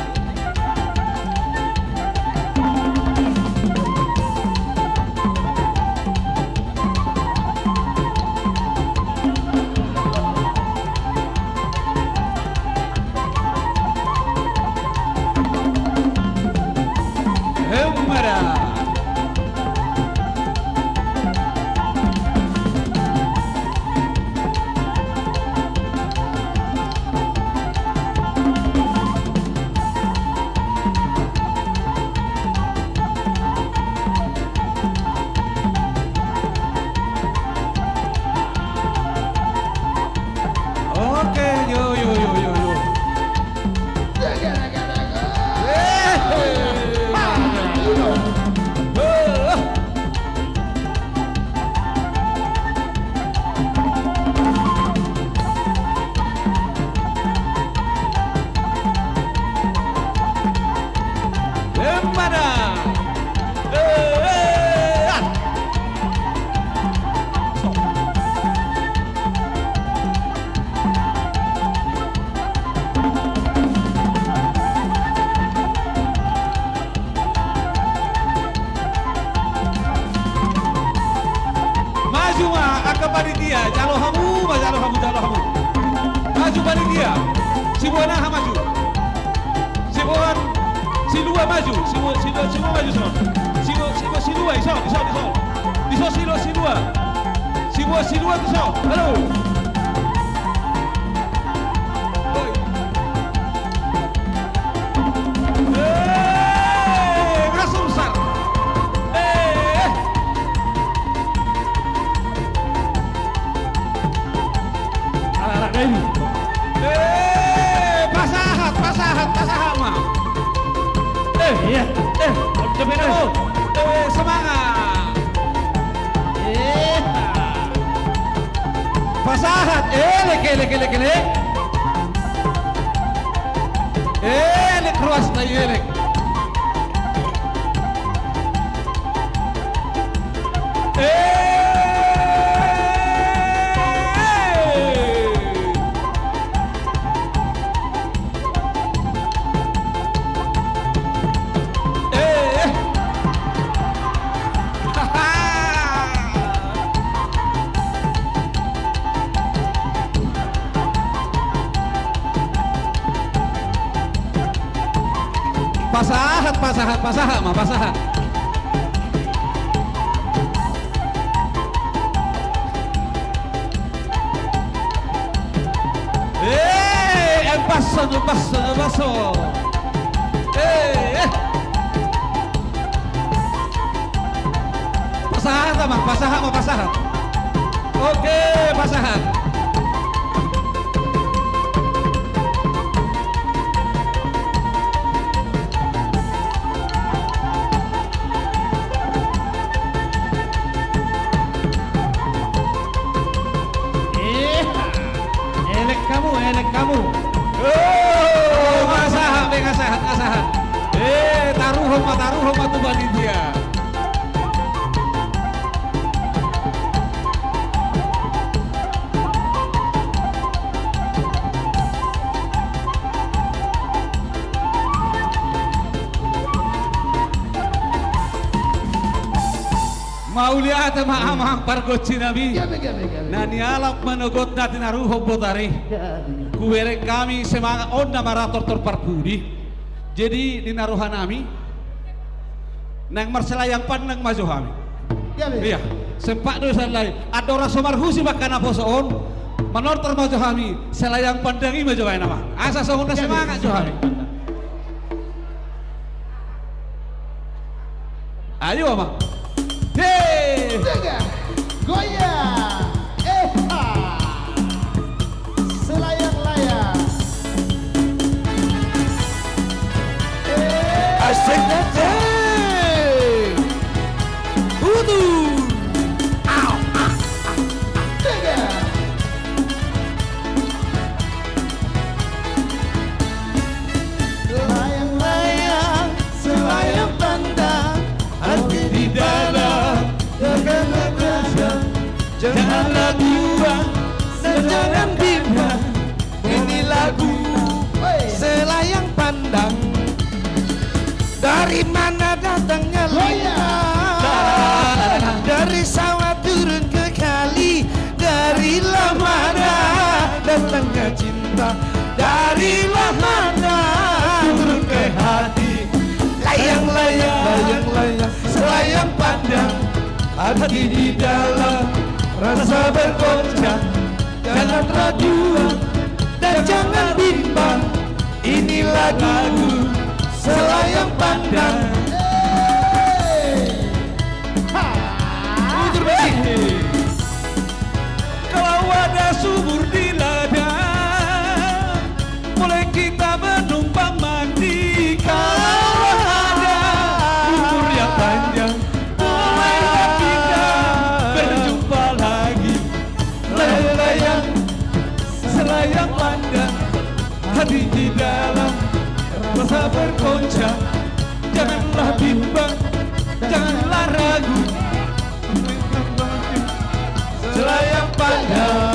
panitia, jalo hamu. Maju panitia. Si Buana maju. Si Buan, si Lua maju. Si Lua maju son. Si Lua iso. Iso si Lua. Si Lua iso. Halo. Semangat. Pasahat. Elek. Elek ruas na elek. Pasahat. Paso. Pasahat. Oke, pasahat. Elek kamu. Oh, masahat. Taruh tu panitia. Maulia ta maamang pargoci nabi. Nani alap manogot natin aruho botari. Kuwerek kami semangat onda marator terparpudi. Jadi di naruhan kami nang marselayang pandang maju kami. Iya, sempak dosa lain. Ada orang somarhusi makan apa soon. Manor termaju kami selayang pandangi maju kami nama. Asa soon semangat jo kami. Ayo ama. Hei, goyang, selayang-layang. Asik nanti. Udu. cinta dari lahana turun ke hati. Layang-layang, selayang pandang, hati di dalam rasa bergoncang. Jangan ragu dan jangan bimbang, inilah lagu selayang pandang. Kalau ada subur di ladang, boleh kita menumpang mandi. Kalau ada umur yang panjang, boleh kita berjumpa lagi. Layang-layang, selayang pandang, hati di dalam rasa bergoncang. Janganlah bimbang, janganlah ragu, selayang pandang.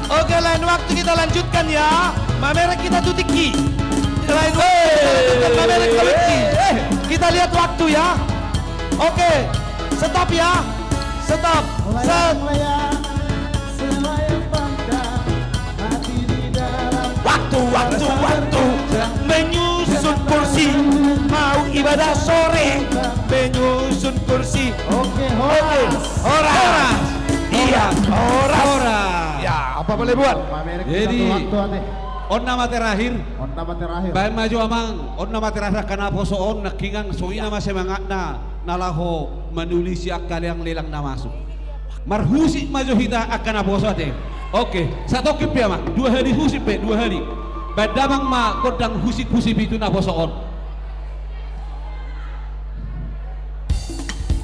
Oke, lain waktu kita lanjutkan ya. Mamere kita tutiki. Lain waktu kita lanjutkan mamere tutiki. Kita lihat waktu ya. Oke, stop ya. Stop. Waktu menyusun kursi, mau ibadah sore, menyusun kursi. Oke, horas. Iya, horas. Ya, apa boleh buat? Jadi, on nama terakhir. Baik maju amang, on nama terakhir karena posoon nakingang soina nama semangat nalaho menulis akal yang lelang na masuk. Marhusi maju kita akan aposo ate. Oke, satu kip ya mak, 2 hari husip 2 hari. Badamang ma kodang husip itu na posoon.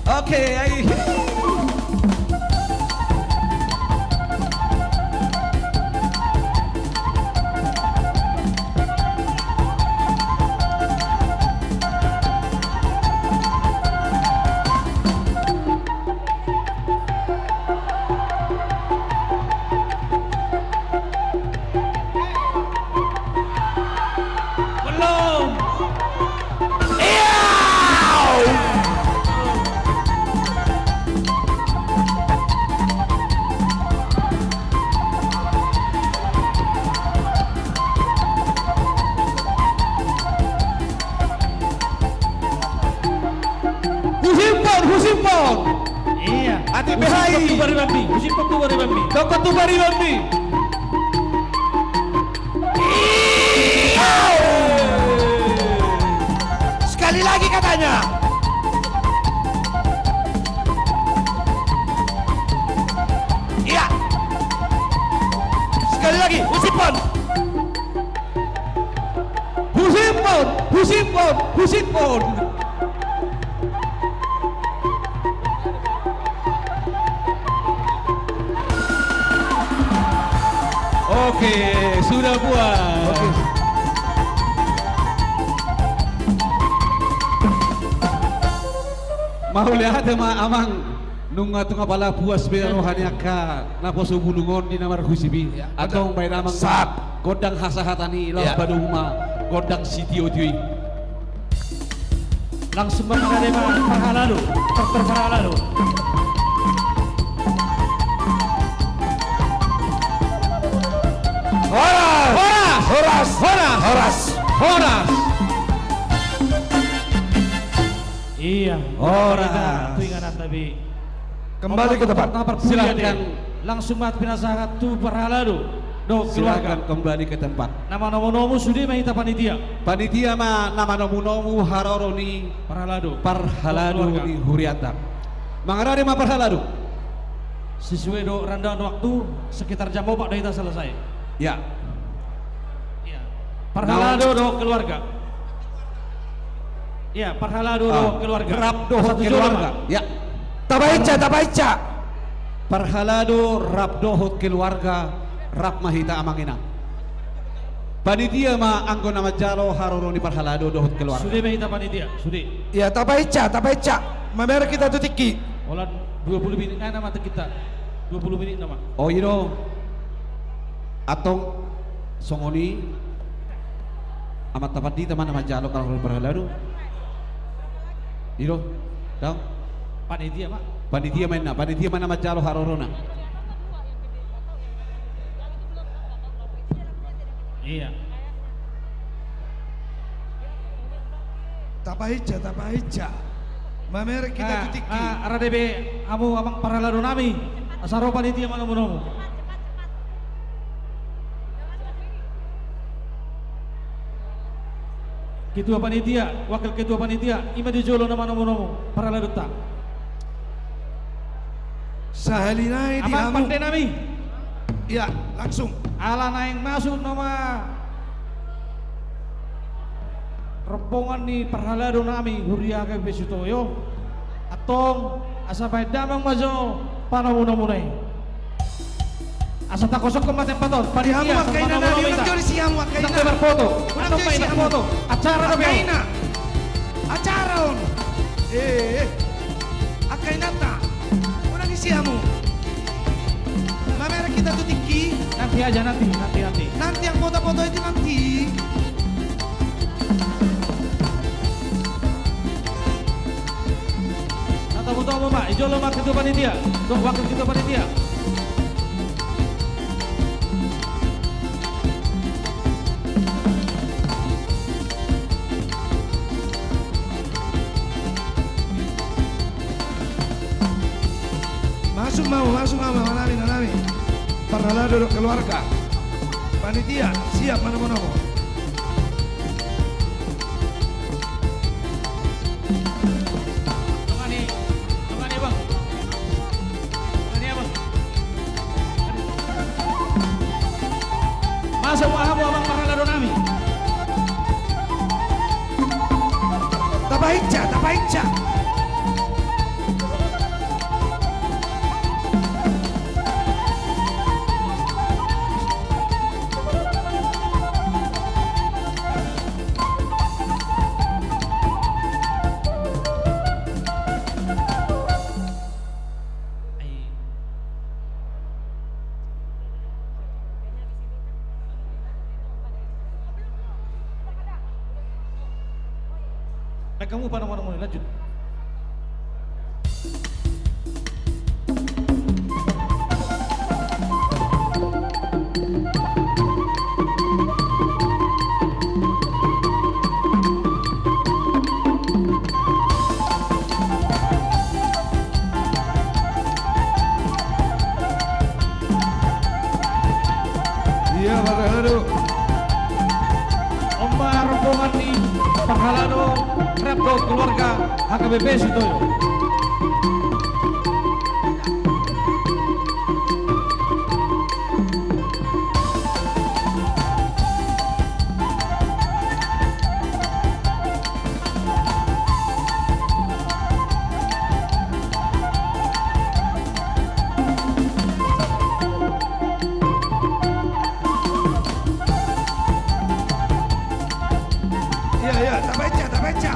Oke, ai. Husimpon. Iya. Ati behai. Husimpon tu bari bambi. Dokter tu bari bambi. Sekali lagi katanya. Iya. Sekali lagi. Husimpon. Husimpon. Oke, sudah puas. Mau lihat ma amang nunga tunga pala puas be rohani ka naposo bulungon di namar husibi atau bay namang sat godang hasahatani law baduma godang sitio tiwi. Langsung menerima Parhalado, Dr. Parhalado. Horas. Iya. Horas. Tapi Kembali ke tempat. Silakan. Langsung mat pinasahat tu Parhalado. Do keluarga. Silakan kembali ke tempat. Nama nomu sudah mahita panitia. Panitia ma nama nomu haroroni Parhalado ni Huriata. Mangarade ma Parhalado. Sesuai do rundown waktu sekitar jam 4 dah kita selesai. Ya. Parhalado do keluarga. Ya, Parhalado do keluarga. Rap dohot keluarga. Ya. Tabaica. Parhalado rap dohot keluarga. Rap mahita amangina. Panitia ma anggo nama jalo haroroni Parhalado dohot keluarga. Sudah mahita panitia, sudah. Ya, tabaica. Mamere kita tutiki. Olah 20 menit nama kita. 20 menit nama. Oh iro. Atong songoni amat tapat di teman nama jalo kalau Parhalado. Iro, dong. Panitia mak. Panitia mana majalo harorona. Iya. Tapahija. Mamere kita tutiki. RDB amu amang paralado nami. Asaro panitia mana monomo. Ketua panitia, wakil ketua panitia, ima di jolo nama nomo paralado ta. Sahalinai di amang pandai nami. Iya, langsung. Ala naing masuk nama rombongan ni parhalado nami Huria ke Besutoyo atong asabay damang majo panamunay. Asa tak kosong kematin paton panitia Hamu kaina na di unang jori siam wa kaina. Nang berfoto. Atong may berfoto. Acara na kaina. Acara on. Akaina ta. Unang isiamu. Mamera kita tutiki. Nanti aja nanti. Nanti yang foto-foto itu nanti. Atau foto apa Pak? Ijo lo mak ketua panitia. Dong wakil ketua panitia. Masuk mau, nalami. Parhalado keluarga. Panitia, siap mana mau. Tungani bang. Tungani abang. Masuk wahamu abang parhalado nami. Tapahija. Kamu pada mau lanjut. Iya, parhalado. Omba rombongan ni parhalado Repto keluarga HKBP Sutoyo. Iya, tak baca.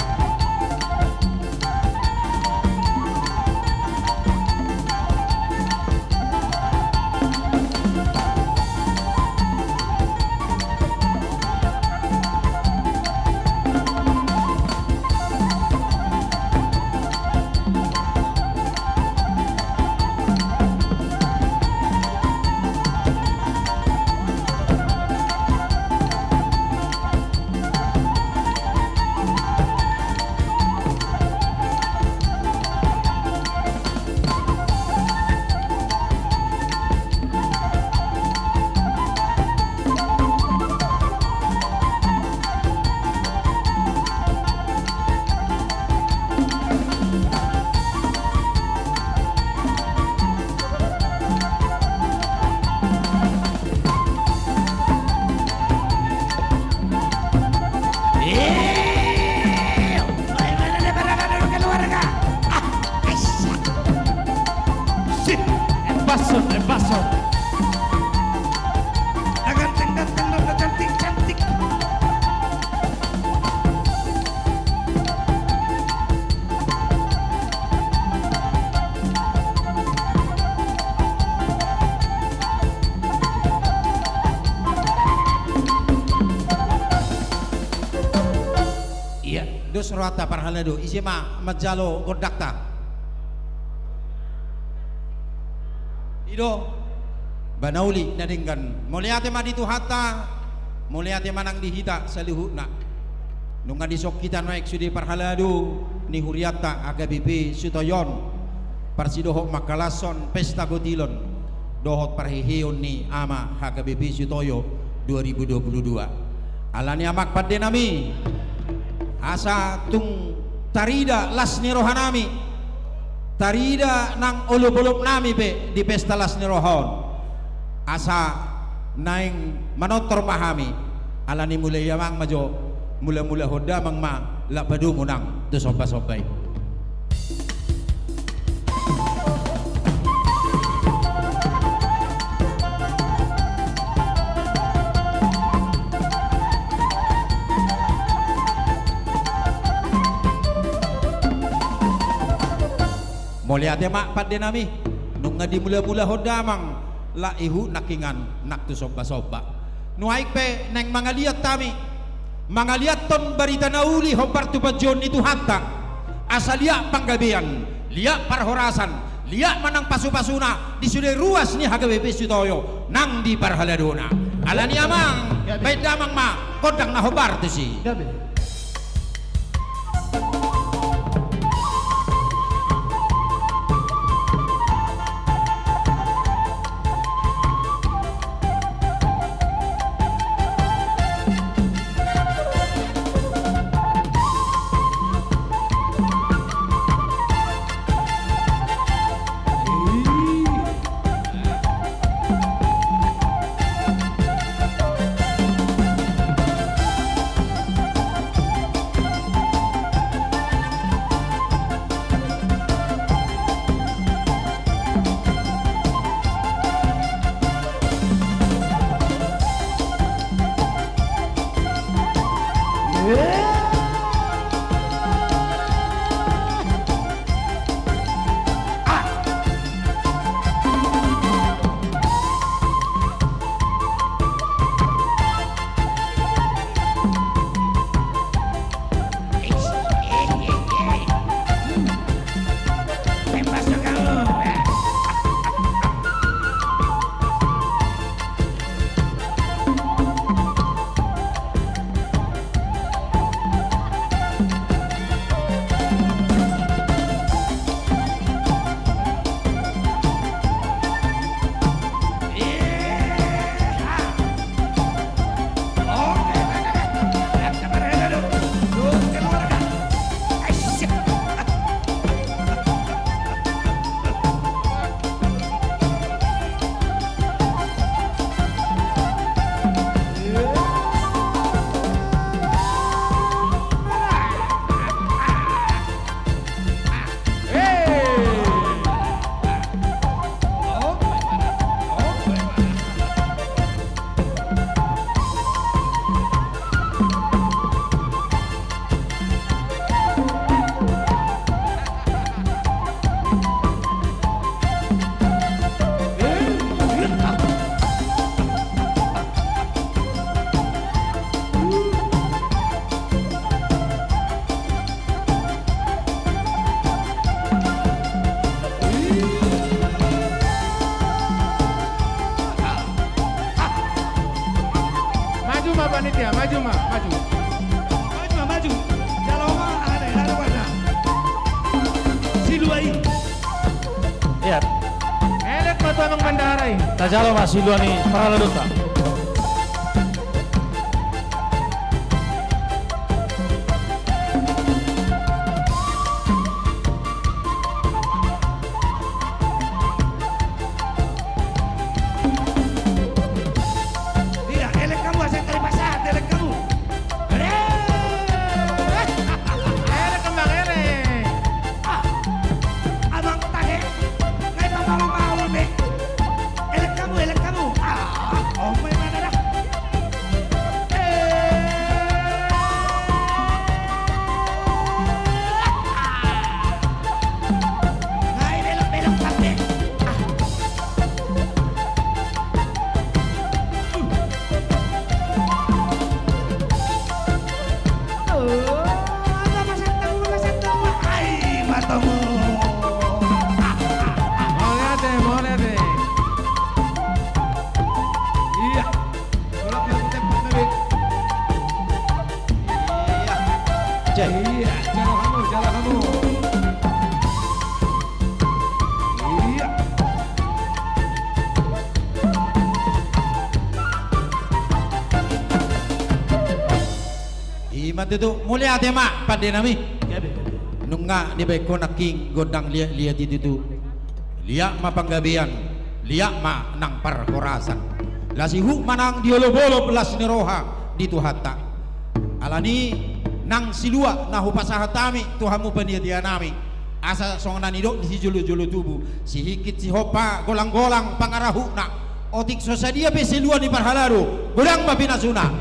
Paso. Ganteng, cantik. Iya, dos rata parhalado. Isi ma majalo godakta. Ido banauli nadingkan muliate maditu hatta muliate manang dihita saluhuna nunga disok kita naik sudi parhaladu ni huriata agabipi sutoyon parsidohok makalason pesta gotilon dohot parhihiun ni ama hagabipi sutoyo 2022 alani amak padde nami asa tung tarida lasni rohanami tarida nang ulu-buluk nami pe di pesta lasni rohon asa naing manotor pahami alani mulai yamang majo mula-mula hoda mang ma la padu munang tu soba-sobai mulia ate mak padde nami nunga di mula-mula hoda mang la ihu nakingan nak tu soba-soba nuaik pe neng mangaliat tami mangaliat ton barita nauli hopar tu pajon itu hatta asalia panggabean liak parhorasan liak manang pasu-pasuna di sude ruas ni hagabepe sutoyo nang di parhaladona alani amang baik damang ma kodang na hobar tu si panitia, maju mah, maju. Maju mah, maju. Kalau mah ada mana? Siluai. Iya. Elek mah tuang bandarai. Tajalo mas siluani para duta. simat itu mulia tema pada nami nunga di beko naking godang lihat itu liak ma panggabian liak ma nang perhorasan lasihu manang diolo-bolo belas niroha di tuhata alani nang silua nahu pasahatami tuhamu panitia nami asa songonan idok di julu-julu tubuh si hikit si hopa golang-golang pangarahu na otik sosadia pe silua ni parhalado godang mapinasuna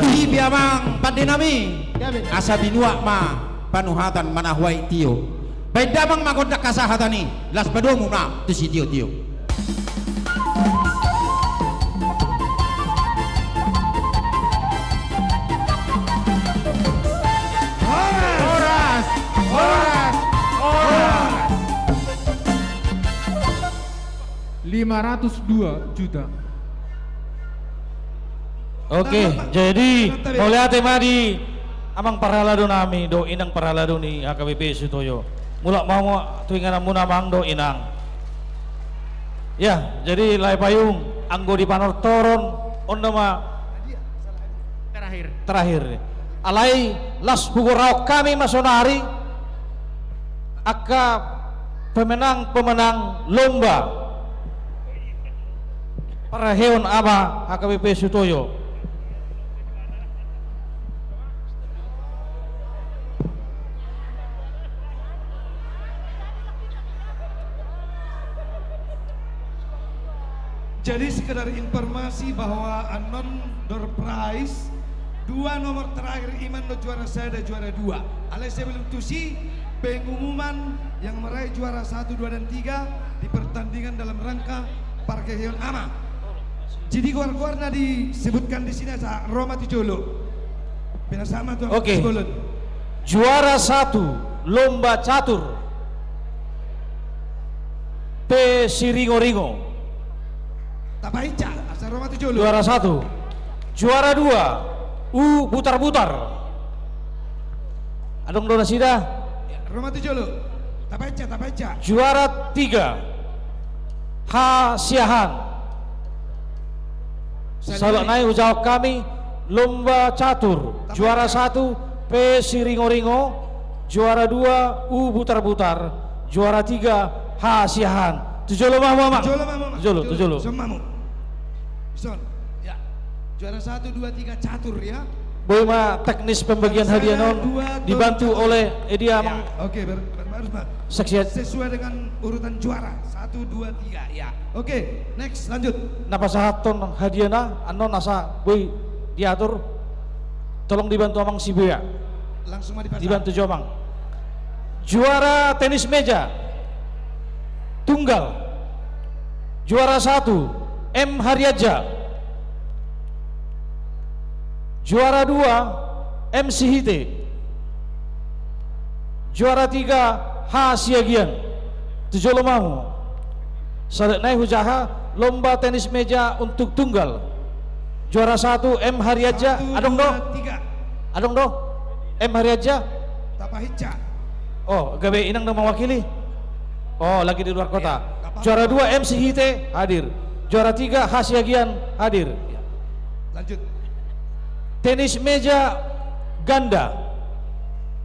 di biamang pandenami asa binua ma panuhatan manahuai tio baik damang magodak kasahatani las padomu na tu si tio Horas 502 juta. Oke, jadi mulia tema di amang parhalado nami do inang parhalado ni AKBP Sutoyo. Mula mau tuingan muna mang do inang. Ya, jadi lai payung anggo di panortoron ondama terakhir. Alai las bugurau kami masonari aka pemenang lomba Paraheon Aba AKBP Sutoyo. Jadi sekedar informasi bahwa anon door prize 2 nomor terakhir Iman do juara saya dan juara 2. Alai sebelum tusi pengumuman yang meraih juara 1, 2 dan 3 di pertandingan dalam rangka Paraheon Ama. Jadi keluar-keluarnya disebutkan di sini asa Roma Tijolo. Benar sama tuh. Oke. Juara 1 lomba catur P Siringo-ringo. Tapaica asa Roma Tijolo. Juara 1. Juara 2 U putar-putar. Adong dona sida. Roma Tijolo. Tapaica. Juara 3 H Siahan. Salok naik ujawab kami lomba catur. Juara 1 P Siringo-ringo. Juara 2 U putar-putar. Juara 3 H Siahan. Tujolo mama. Tujolo. Semamu. Son. Ya. Juara 1, 2, 3 catur ya. Boy ma teknis pembagian hadiah non dibantu oleh Edia Amang. Oke, harus sesuai dengan urutan juara 1, 2, 3 ya. Oke, next lanjut. Napa sahaton hadiahna anon asa boy diatur. Tolong dibantu Amang Sibuya. Langsung dipasang. Dibantu Jomang. Juara tenis meja tunggal. Juara 1 M Haryaja. Juara 2 M Sihite. Juara 3 H Siagian. Tujolo mau. Salatnai hujaha lomba tenis meja untuk tunggal. Juara 1 M Haryaja. Adong do. Adong do. M Haryaja. Tapahica. Oh, gawe inang nang mewakili. Oh, lagi di luar kota. Juara 2 M Sihite hadir. Juara 3 H Siagian hadir. Lanjut. Tenis meja ganda.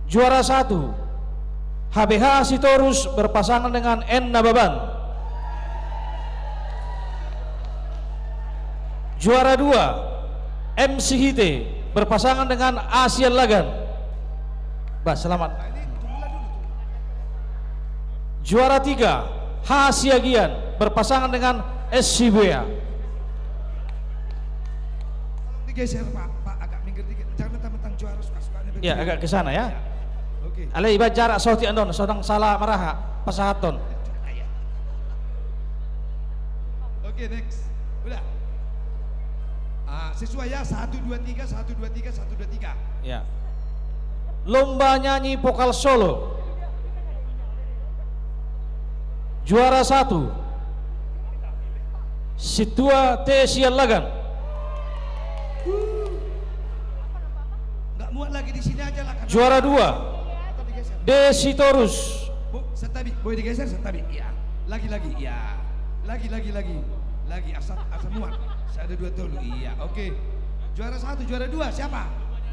Juara 1 HBH Sitorus berpasangan dengan N Nababan. Juara 2 M Sihite berpasangan dengan Asian Lagan. Bas, selamat. Juara 3 H Siagian berpasangan dengan S Shibuya. Digeser Pak, agak minggir dikit. Jangan mentang-mentang juara suka-sukanya. Ya, agak ke sana ya. Oke. Ale iba jarak sauti andon, sodang salah maraha pasahaton. Oke, next. Udah. Sesuai ya 1, 2, 3, 1, 2, 3, 1, 2, 3. Ya. Lomba nyanyi vokal solo. Juara 1 Situa T Sian Lagan. Nggak muat lagi di sini aja lah. Juara 2 D Sitorus. Setabi, boleh digeser setabi. Iya. Lagi. Iya. Lagi asal muat. Saya ada 2 tolu. Iya, oke. Juara 1, juara 2 siapa?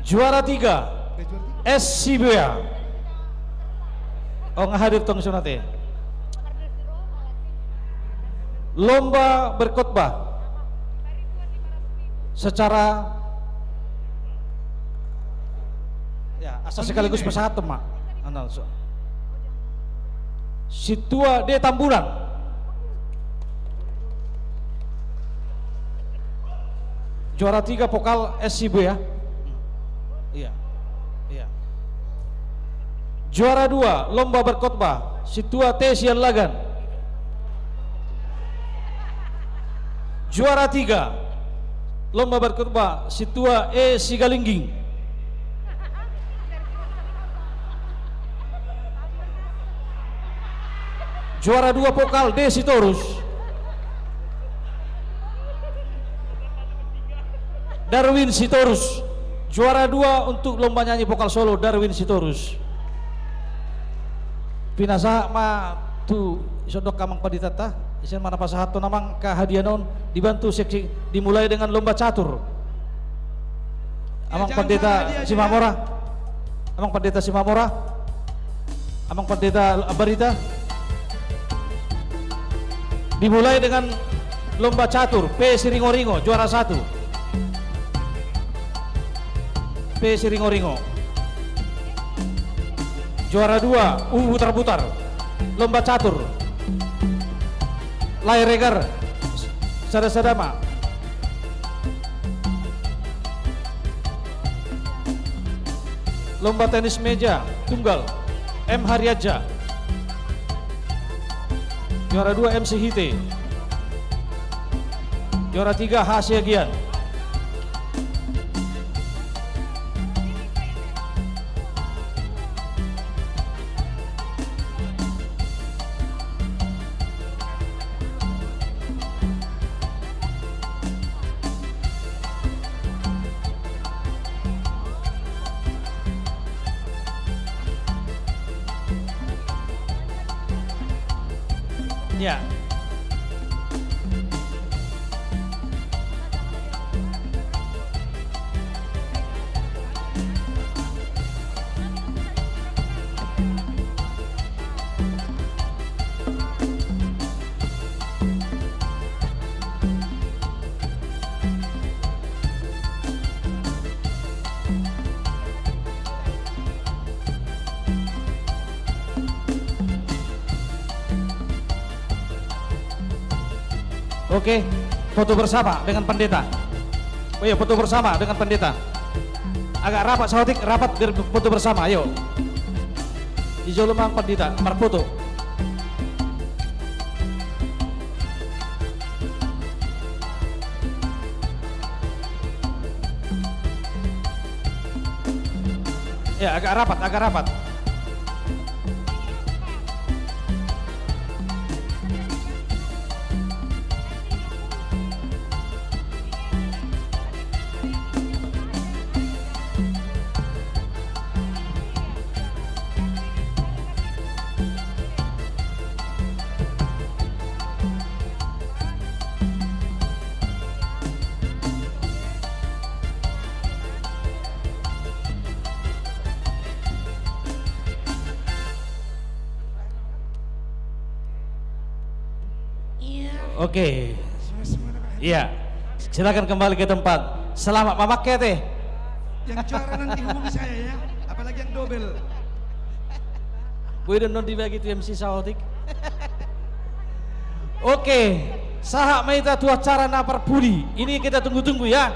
Juara 3 S Sibuya. Oh ngahadir tong sunate. Lomba berkhotbah secara ya asal sekaligus pesawat mak. Analso. Situa de Tamburan. Juara 3 Pokal S Sibuya. Iya. Iya. Juara 2 lomba berkhotbah Situa T Sian Lagan. Juara 3 lomba berkhotbah Situa E Sigalingging. Juara 2 Pokal D Sitorus. Darwin Sitorus. Juara 2 untuk lomba nyanyi vokal solo Darwin Sitorus. Pinasa ma tu isodok kamang paditata isen mana pasahato namang kahadianon dibantu seksi dimulai dengan lomba catur. Amang pendeta Simamora. Amang pendeta Simamora. Amang pendeta Barita. Dimulai dengan lomba catur P Siringo-ringo juara 1. P Siringo-ringo. Juara 2 putar-putar lomba catur Lai Regar Sada-sadama. Lomba tenis meja tunggal M Haryaja. Juara 2 MC Hite. Juara 3 H Siagian. Ya. Oke, foto bersama dengan pendeta. Oh iya, foto bersama dengan pendeta. Agak rapat, sahatik, rapat biar foto bersama. Ayo. Ijo lemang pendeta, marfoto. Ya, agak rapat, agak rapat. Oke. Iya. Silakan kembali ke tempat. Selamat memakai teh. Yang juara nanti hubungi saya ya, apalagi yang double. Boleh non dibagi tu MC Sahotik. Oke, sahak maita tua cara napar puli. Ini kita tunggu-tunggu ya.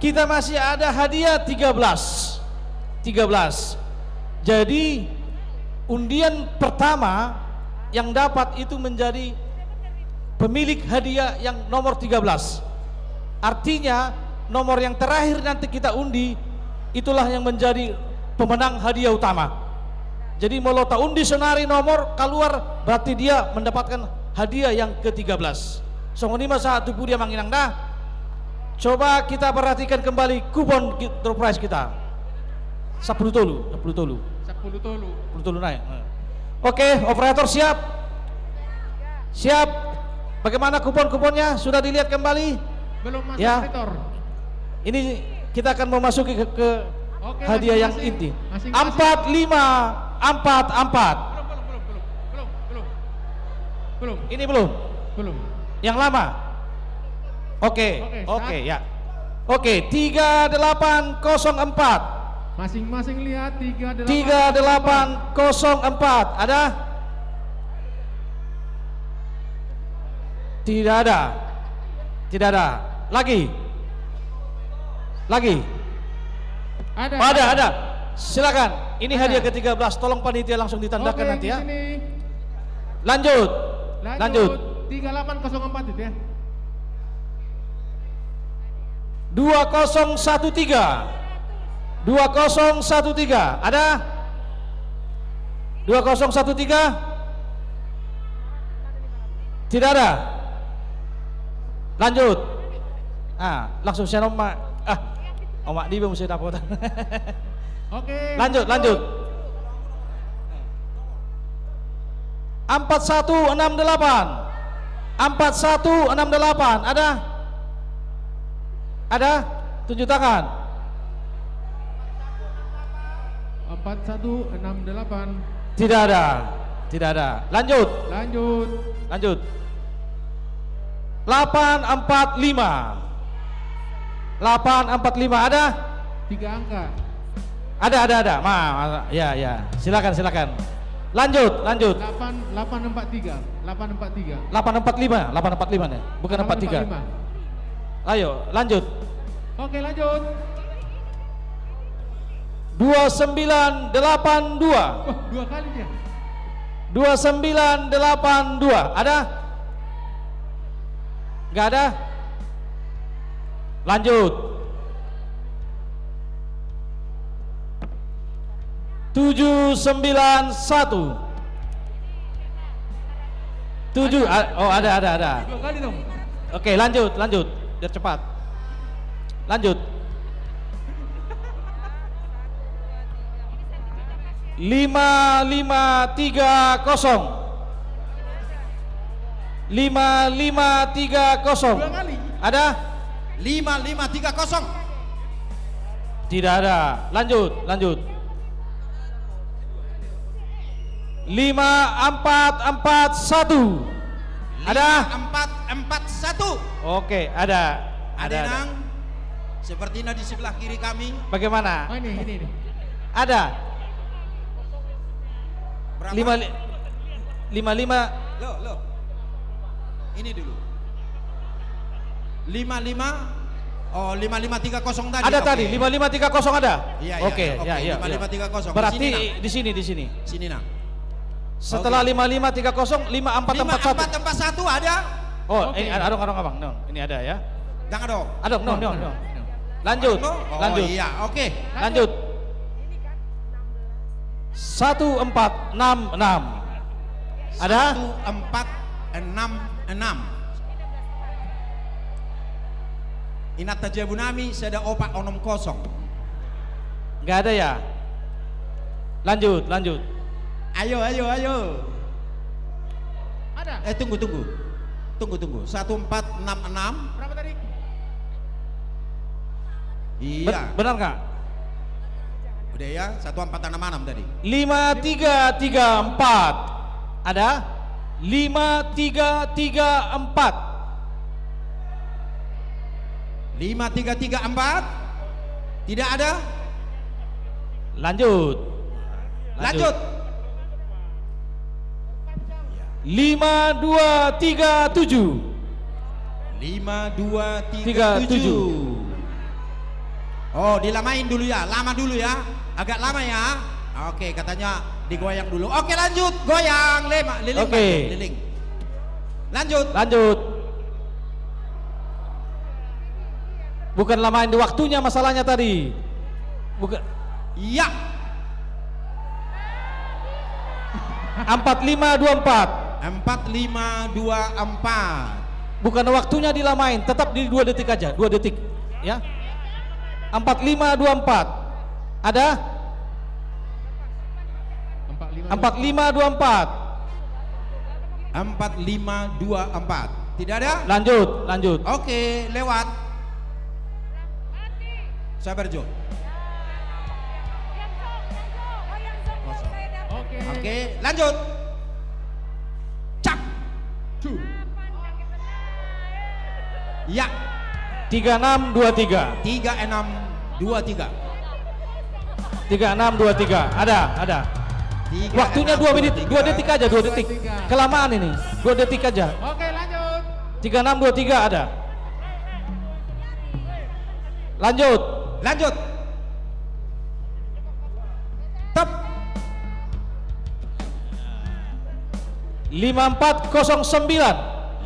Kita masih ada hadiah 13. Jadi undian pertama yang dapat itu menjadi pemilik hadiah yang nomor 13. Artinya nomor yang terakhir nanti kita undi itulah yang menjadi pemenang hadiah utama. Jadi mau ta undi sonari nomor keluar berarti dia mendapatkan hadiah yang ke-13. Songoni masa atu dia manginang dah. Coba kita perhatikan kembali kupon door prize kita. 10 tolu naik. Oke, operator siap. Siap. Bagaimana kupon-kuponnya? Sudah dilihat kembali? Belum masuk ya. operator. Ini kita akan memasuki ke Oke, hadiah yang inti. 4544. Belum. Ini belum. Belum. Yang lama. Oke, ya. Oke, 3804. Masing-masing lihat 3804. Ada? Tidak ada. Tidak ada. Lagi. Ada. Silakan. Ini hadiah ke-13. Tolong panitia langsung ditandakan nanti ya. Lanjut. 3804 itu ya. 2013. Ada? 2013? Tidak ada. Lanjut. Langsung saya nomor. Omak di mesti dapat. Oke. Lanjut. 4168. Ada? Tunjuk tangan. 4168. Tidak ada. Lanjut. 845 ada? 3 angka. Ada. Ya. Silakan. Lanjut. 843. 845 ya, bukan 43. Ayo, lanjut. Oke, lanjut. 2982. Wah, 2 kali dia. 2982. Ada? Enggak ada? Lanjut. 791. Ada. 2 kali dong. Oke, lanjut. Biar cepat. Lanjut. 5530. 5530. 2 kali. Ada? 5530. Tidak ada. Lanjut. 5441. Ada? 5441. Oke, ada. Nang. Sepertinya di sebelah kiri kami. Bagaimana? Oh, ini. Ada. Berapa? 55. Loh. Ini dulu. 55. Oh, 5530 tadi. Ada oke. tadi, 5530 ada? Iya. Oke, ya. 5530. Berarti di sini. Sini, Nang. Setelah 5530, 5441 ada? Oh, ini ada Abang. No, ini ada ya. Jangan dong. Ada, no. Lanjut. Iya, oke. Lanjut. 1466. Ada? 1466. Inat tajabu nami seda opak onom kosong. Enggak ada ya? Lanjut. Ayo. Ada. Tunggu. 1466. Berapa tadi? Iya. Benar nggak? Udah ya, 1466 tadi. 5334. Ada? 5334. 5334. Tidak ada? Lanjut. 5237. 5237. Oh, dilamain dulu ya, lama dulu ya, agak lama ya. Oke, katanya digoyang dulu. Oke, lanjut, goyang, liling. Oke. Liling. Lanjut. Bukan lamain di waktunya masalahnya tadi. Bukan. Iya. 4524. 4524. Bukan waktunya dilamain, tetap di 2 detik aja, 2 detik. Ya. 4524. Ada? 4524. 4524. Tidak ada? Lanjut. Oke, lewat. Sabar Jo. Oke, lanjut. Cak. Ya. 3623. 3623. 3623. Ada. Waktunya 2 menit, 2 detik aja, 2 detik. Kelamaan ini. 2 detik aja. Oke, lanjut. 3623 ada. Lanjut. 5409.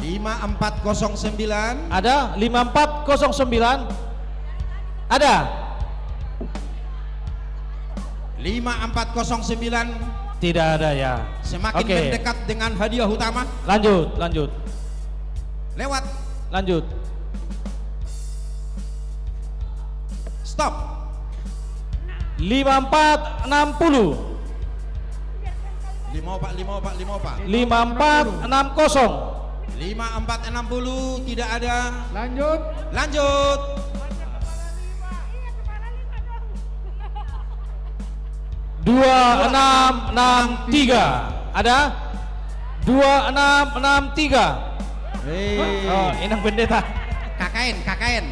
5409. Ada 5409. Ada 5409. Tidak ada ya. Semakin Oke. mendekat dengan hadiah utama. Lanjut. Lewat. Lanjut. Stop. 5460. 5460. 5460. 5460 tidak ada. Lanjut. 2663. Ada 2663. Oh, Inang Pendeta. KKN.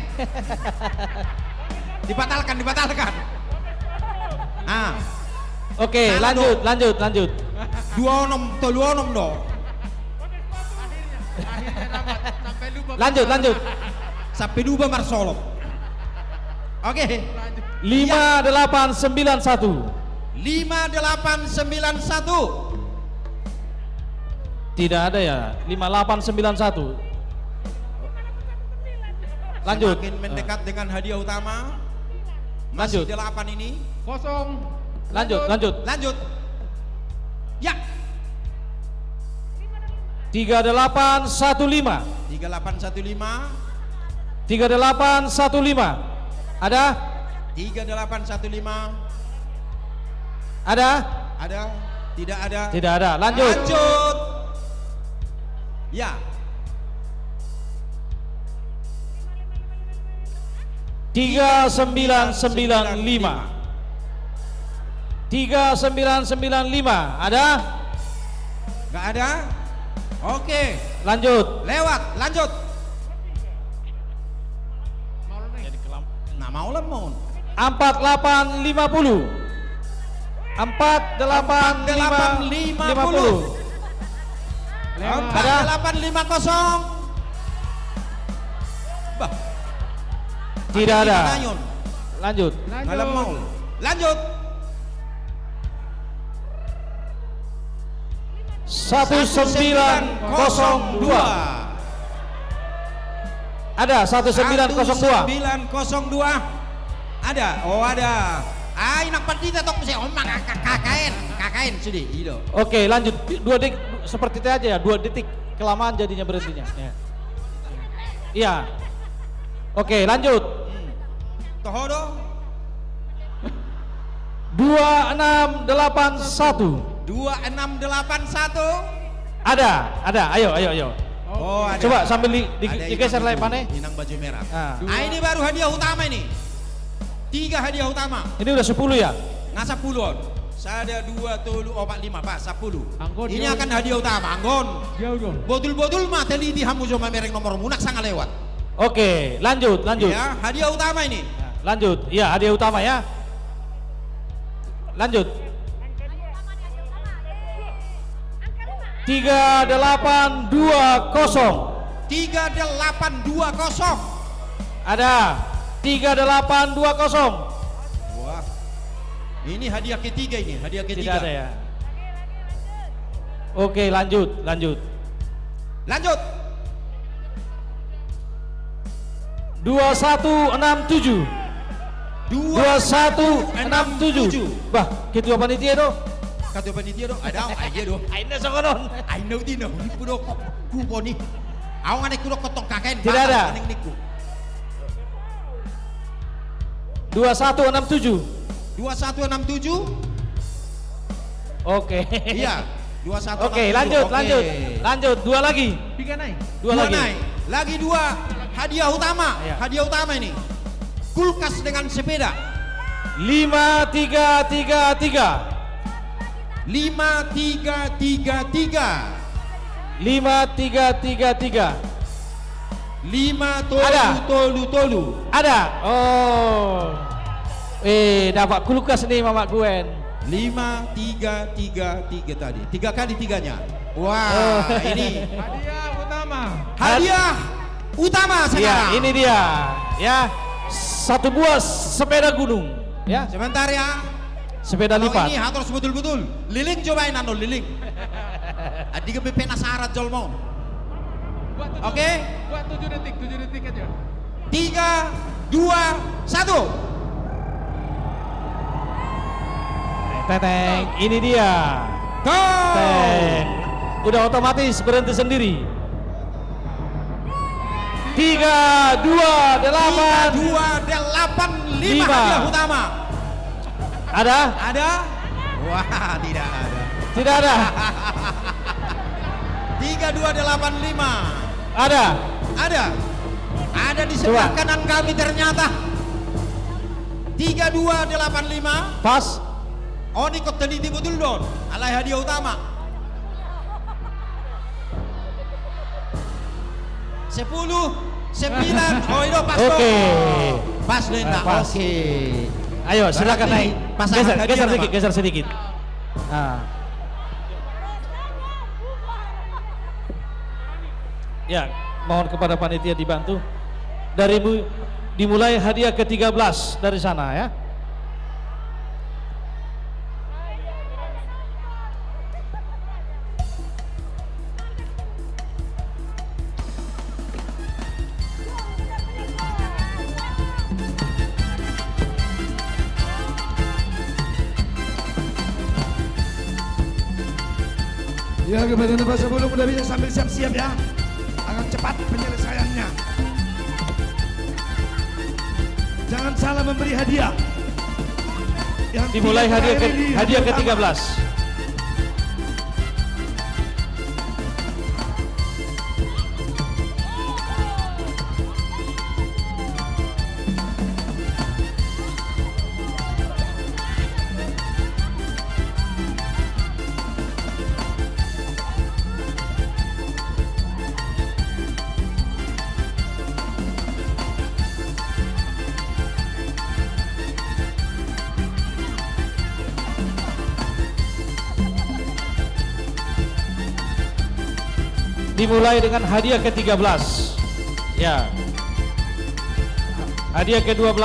Dibatalkan. Oke, lanjut. 26 do. Lanjut. Sampai lupa Marsolo. Oke. 5891. 5891. Tidak ada ya. 5891. Lanjut. Semakin mendekat dengan hadiah utama. Masih 8 ini. Kosong. Lanjut. Ya. 3815. 3815. Ada? 3815. Ada? Tidak ada. Tidak ada. Lanjut. Ya. 3995. 3995. Ada? Gak ada. Oke. Lanjut. Lewat. Nah, mau lemon. 4850. 4850. 4850. Bah. Tidak ada. Lanjut. Malam mau. Lanjut. 1902. Ada 1902. 1902. Ada. Oh, ada. Inak pandita tok bisa omang KKN sudah itu. Oke, lanjut. 2 detik seperti itu aja ya. 2 detik kelamaan jadinya berhentinya. Ya. Iya. Oke, lanjut. Tohodo. 2681. 2681. Ada. Ayo. Oh, ada. Coba sambil digeser lagi pane. Inang baju merah. Ini baru hadiah utama ini. 3 hadiah utama. Ini udah 10 ya? Nggak 10. Saya ada 2, 3, 4, 5, Pak, 10. Anggon, ini akan hadiah utama, Anggon. Bodul-bodul mah teliti hamu sama merek nomor munak sangat lewat. Oke, lanjut. Ya, hadiah utama ini. Lanjut. Iya, hadiah utama ya. Lanjut. 3820. 3820. Ada. 3820. Wah. Ini hadiah ketiga ini, hadiah ketiga. Tidak ada ya. Oke, lanjut. 2167. 2167. Bah, ketua panitia do. Ketua panitia do. Ada aja do. Aina songonon. Aina dino. Ipu do kupo ni. Aku ngane kulo kotong KKN. Tidak ada. 2167. 2167. Oke. Iya. 2167. Oke, lanjut. 2 lagi. Dua lagi. Lagi 2 hadiah utama. Ya. Hadiah utama ini. Kulkas dengan sepeda. 5333. 5333. 5333. 5 tolu. Ada. Oh. Dapat kulkas nih Mama Gwen. 5333 tadi. 3 kali 3-nya. Wah, ini Hadiah utama. hadiah utama Ya, sekarang. ini dia. Ya. Satu buah sepeda gunung. Ya. Sebentar ya. Sepeda Kalau lipat. ini harus betul-betul. Liling cobain anu liling. Adi ke penasaran jolmo. Oke. Buat 7 detik aja. 3, 2, 1. Teteng, ini dia. Teng. Udah otomatis berhenti sendiri. 3, 2, 8. 5 hadiah utama. Ada? Ada? Wah, tidak ada. Tidak ada. 3285. Ada. Ada. Ada di sebelah Coba. kanan kami ternyata. 3285. Pas. Oh, ini kok teliti betul Don. Alai hadiah utama. 10, 9. Oh, itu pas. Oke. Don. Pas Lenda. Pas. Oke. Ayo silakan Berarti naik. pasangan hadiah Geser apa? sedikit, geser sedikit. Nah. Ya, mohon kepada panitia dibantu. Dimulai hadiah ke-13 dari sana ya. Ya, kepada Bapak sebelum udah bisa sambil siap-siap ya. Akan cepat penyelesaiannya. Jangan salah memberi hadiah. Yang Dimulai tidak hadiah terakhir ini hadiah utama. ke-13. Dimulai dengan hadiah ke-13. Ya. Hadiah ke-12.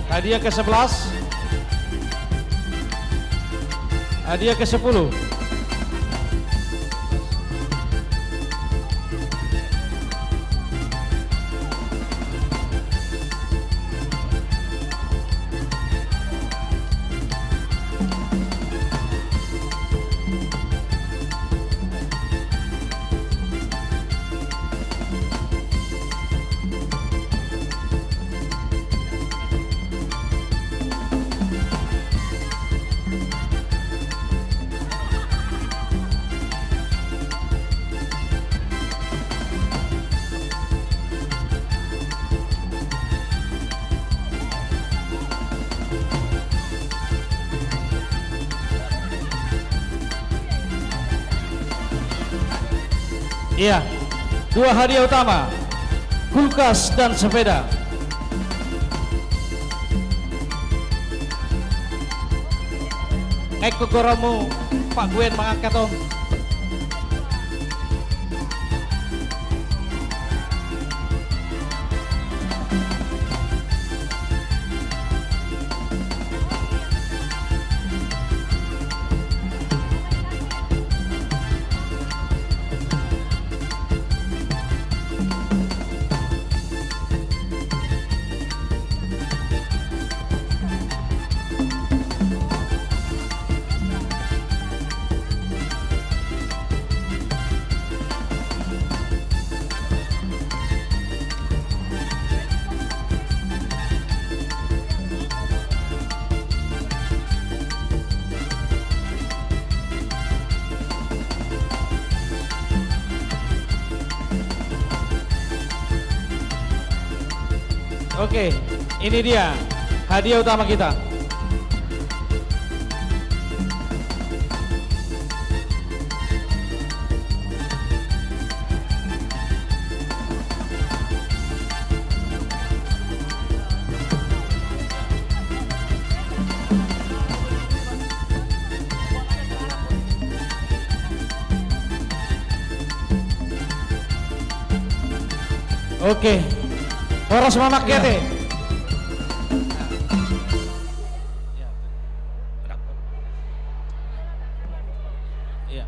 Hadiah ke-11. Hadiah ke-10. Iya, 2 hadiah utama, kulkas dan sepeda. Eko goromu, Pak Gwen mangangkat om. Oke, ini dia hadiah utama kita. Oke. Horas Mamak ya teh. Iya.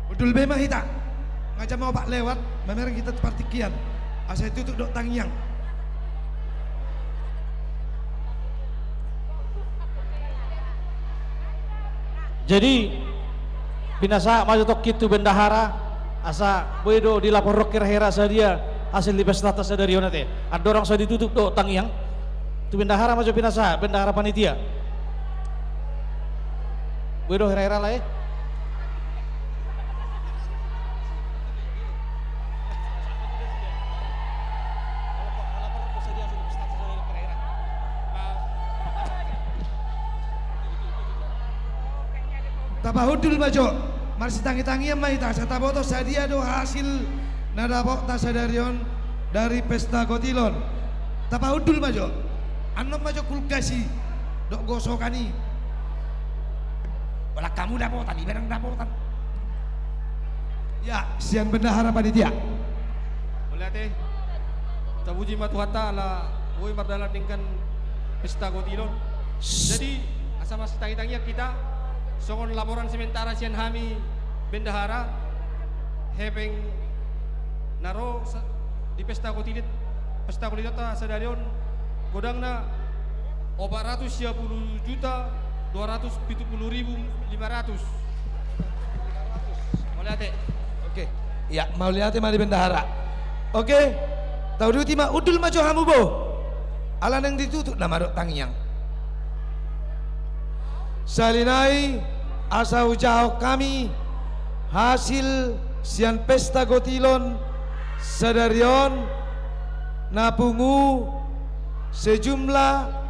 Udul bema hita. Ngajak mau pak lewat, memang kita partikian. Asa itu dok tangyang. Jadi binasa maju tok kitu bendahara asa boedo dilapor kira-kira sadia hasil di pesta sadariona teh. Ada orang sudah ditutup do tangyang. Tu bendahara maju binasa, bendahara panitia. Boedo kira-kira lah Tapahudul majo, marsi tangi-tangi yang maita. Saya taboto sadia do hasil nadapok tasadarion dari pesta gotilon. Tapahudul majo, anom majo kulkasi dok gosokani. Wala kamu dapotan, ibarang dapotan. Ya, sian bendahara panitia. Melihat tabuji matuhata ala woi mardalan dengan pesta gotilon. Jadi asa masih tangi-tangi kita songon laporan sementara sian hami bendahara hepeng naro di pesta gotilit ta sadarion godangna 450.270.500. Mau lihat Oke, ya mau lihat mari bendahara. Oke, tahu duti mah udul majo hamu bo. Alan yang ditutup nama dok tangyang. Salinai asa ujau kami hasil sian pesta gotilon sadarion napungu sejumlah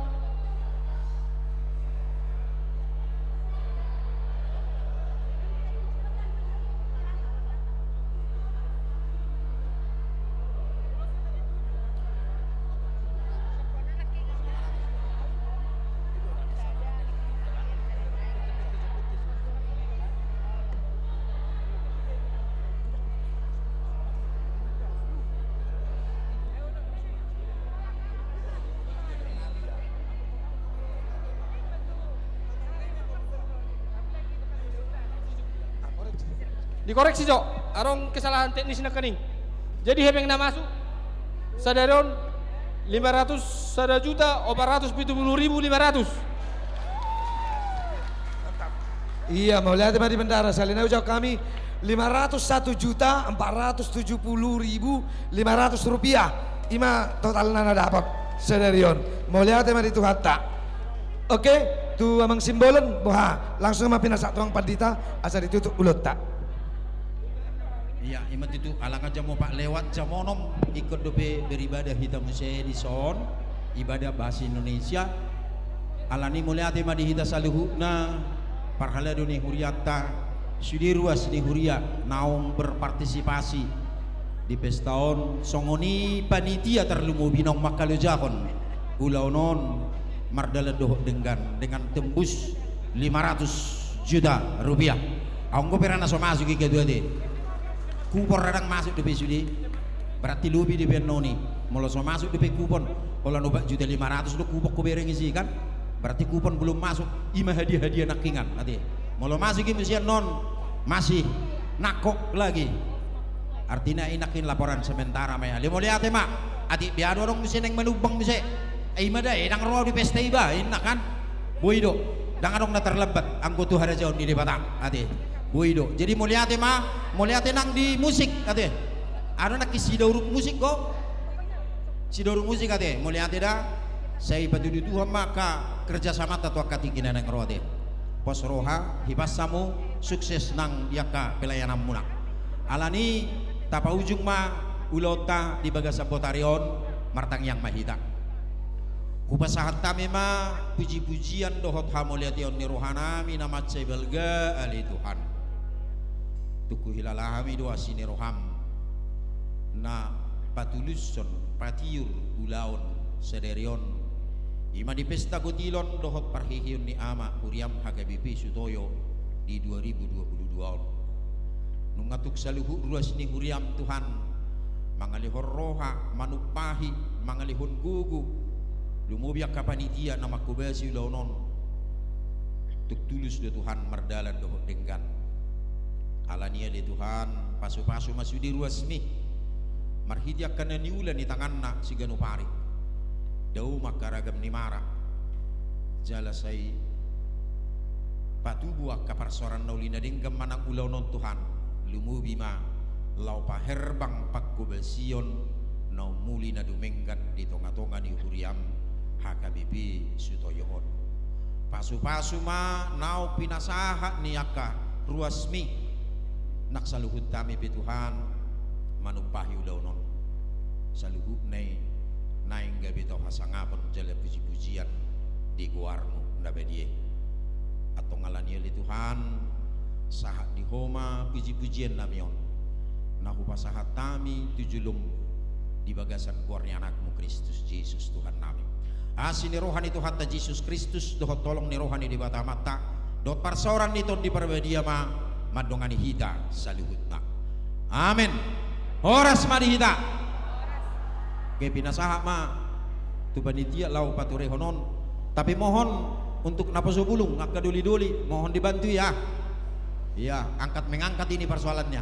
dikoreksi Jo, arong kesalahan teknis na kaning. Jadi hepeng na masuk sadarion 500 sada juta 470.500. Iya mau lihat mari bendahara salina ujau kami 501.470.500 rupiah. Ima total nana dapat sadarion. Mau lihat mari tu hatta. Oke, tu amang simbolen boha langsung mapina satu ang pandita asa ditutup ulut tak. Iya, imat itu alang aja mau pak lewat jamonom ikut dope beribadah hitam musye di son ibadah bahasa Indonesia alani mulai ate madi hita saluhu na parhala doni huriata sudiruas di huria naung berpartisipasi di pestaon songoni panitia terlumu binong makalojakon ulaunon mardala doh dengan tembus 500 juta rupiah. Aung ko pera na so masuk ke dua de. Kupon radang masuk di sudi berarti lebih di benoni molo so masuk di kupon kalau nubak juta 500 lu kupok kubereng isi kan berarti kupon belum masuk ima hadiah nakingan nanti molo masuk ini usia non masih nakok lagi artinya inakin laporan sementara maya dia mau lihat mak adik biar orang mesti neng menubang mesti ima dah edang roh di pesta iba inak kan boido dangan dong na terlebat angkutu hari jauh di batang adik Boido. Jadi mau lihat nang di musik katanya. Ada nak sidoruk musik kok. Sidoruk musik katanya. Mau lihat dah. Saya patudu Tuhan maka kerjasama tatwa katikina nang rote. Pos roha hibasamu sukses nang diaka pelayanan munak. Alani tapa ujung ma ulota di bagasa botarion martang yang mahita. Kupasahan tami ma puji-pujian dohot hamuliation ni rohanami nama cebelga ali Tuhan. Tuku hilalahami doa sini roham na patuluson patiur ulaon sederion ima di pesta gotilon dohot parhihiun ni ama huriam hagabipi sutoyo di 2022 nungatuk saluhu ruas ni huriam Tuhan mangalihon roha manupahi mangalihon gugu lumubiak ka panitia na makubasi launon tulus do Tuhan mardalan do denggan alania de Tuhan pasu-pasu masudi ruasmi marhidiak kana niulan ni tanganna si ganupari dau makaragam ni mara jalasai patubuak kaparsoran naulina denggam manang ulau non Tuhan lumubi ma lau paherbang pakkubelsion nau muli na dumenggan di tonga-tonga ni huriam HKBP sutoyohon pasu-pasu ma nau pinasaha niaka ruasmi nak saluhut tami pe Tuhan manupahi ulau non saluhut nei naing gabi tau hasangapon jala puji-pujian di guarnu nabedie atau ngalania li Tuhan sahat di homa puji-pujian namion nahu pasahat tami tujulum di bagasan kuarnya anakmu Kristus Yesus Tuhan nami asini rohani Tuhan ta Yesus Kristus dohot tolong ni rohani di bata mata dot parsoran niton di parbadia ma madongani hita saluhutna amin horas madi hita ke pinasaha ma tu panitia lau pature honon tapi mohon untuk napaso bulung ngak kaduli-duli mohon dibantu ya. Iya, angkat mengangkat ini persoalannya.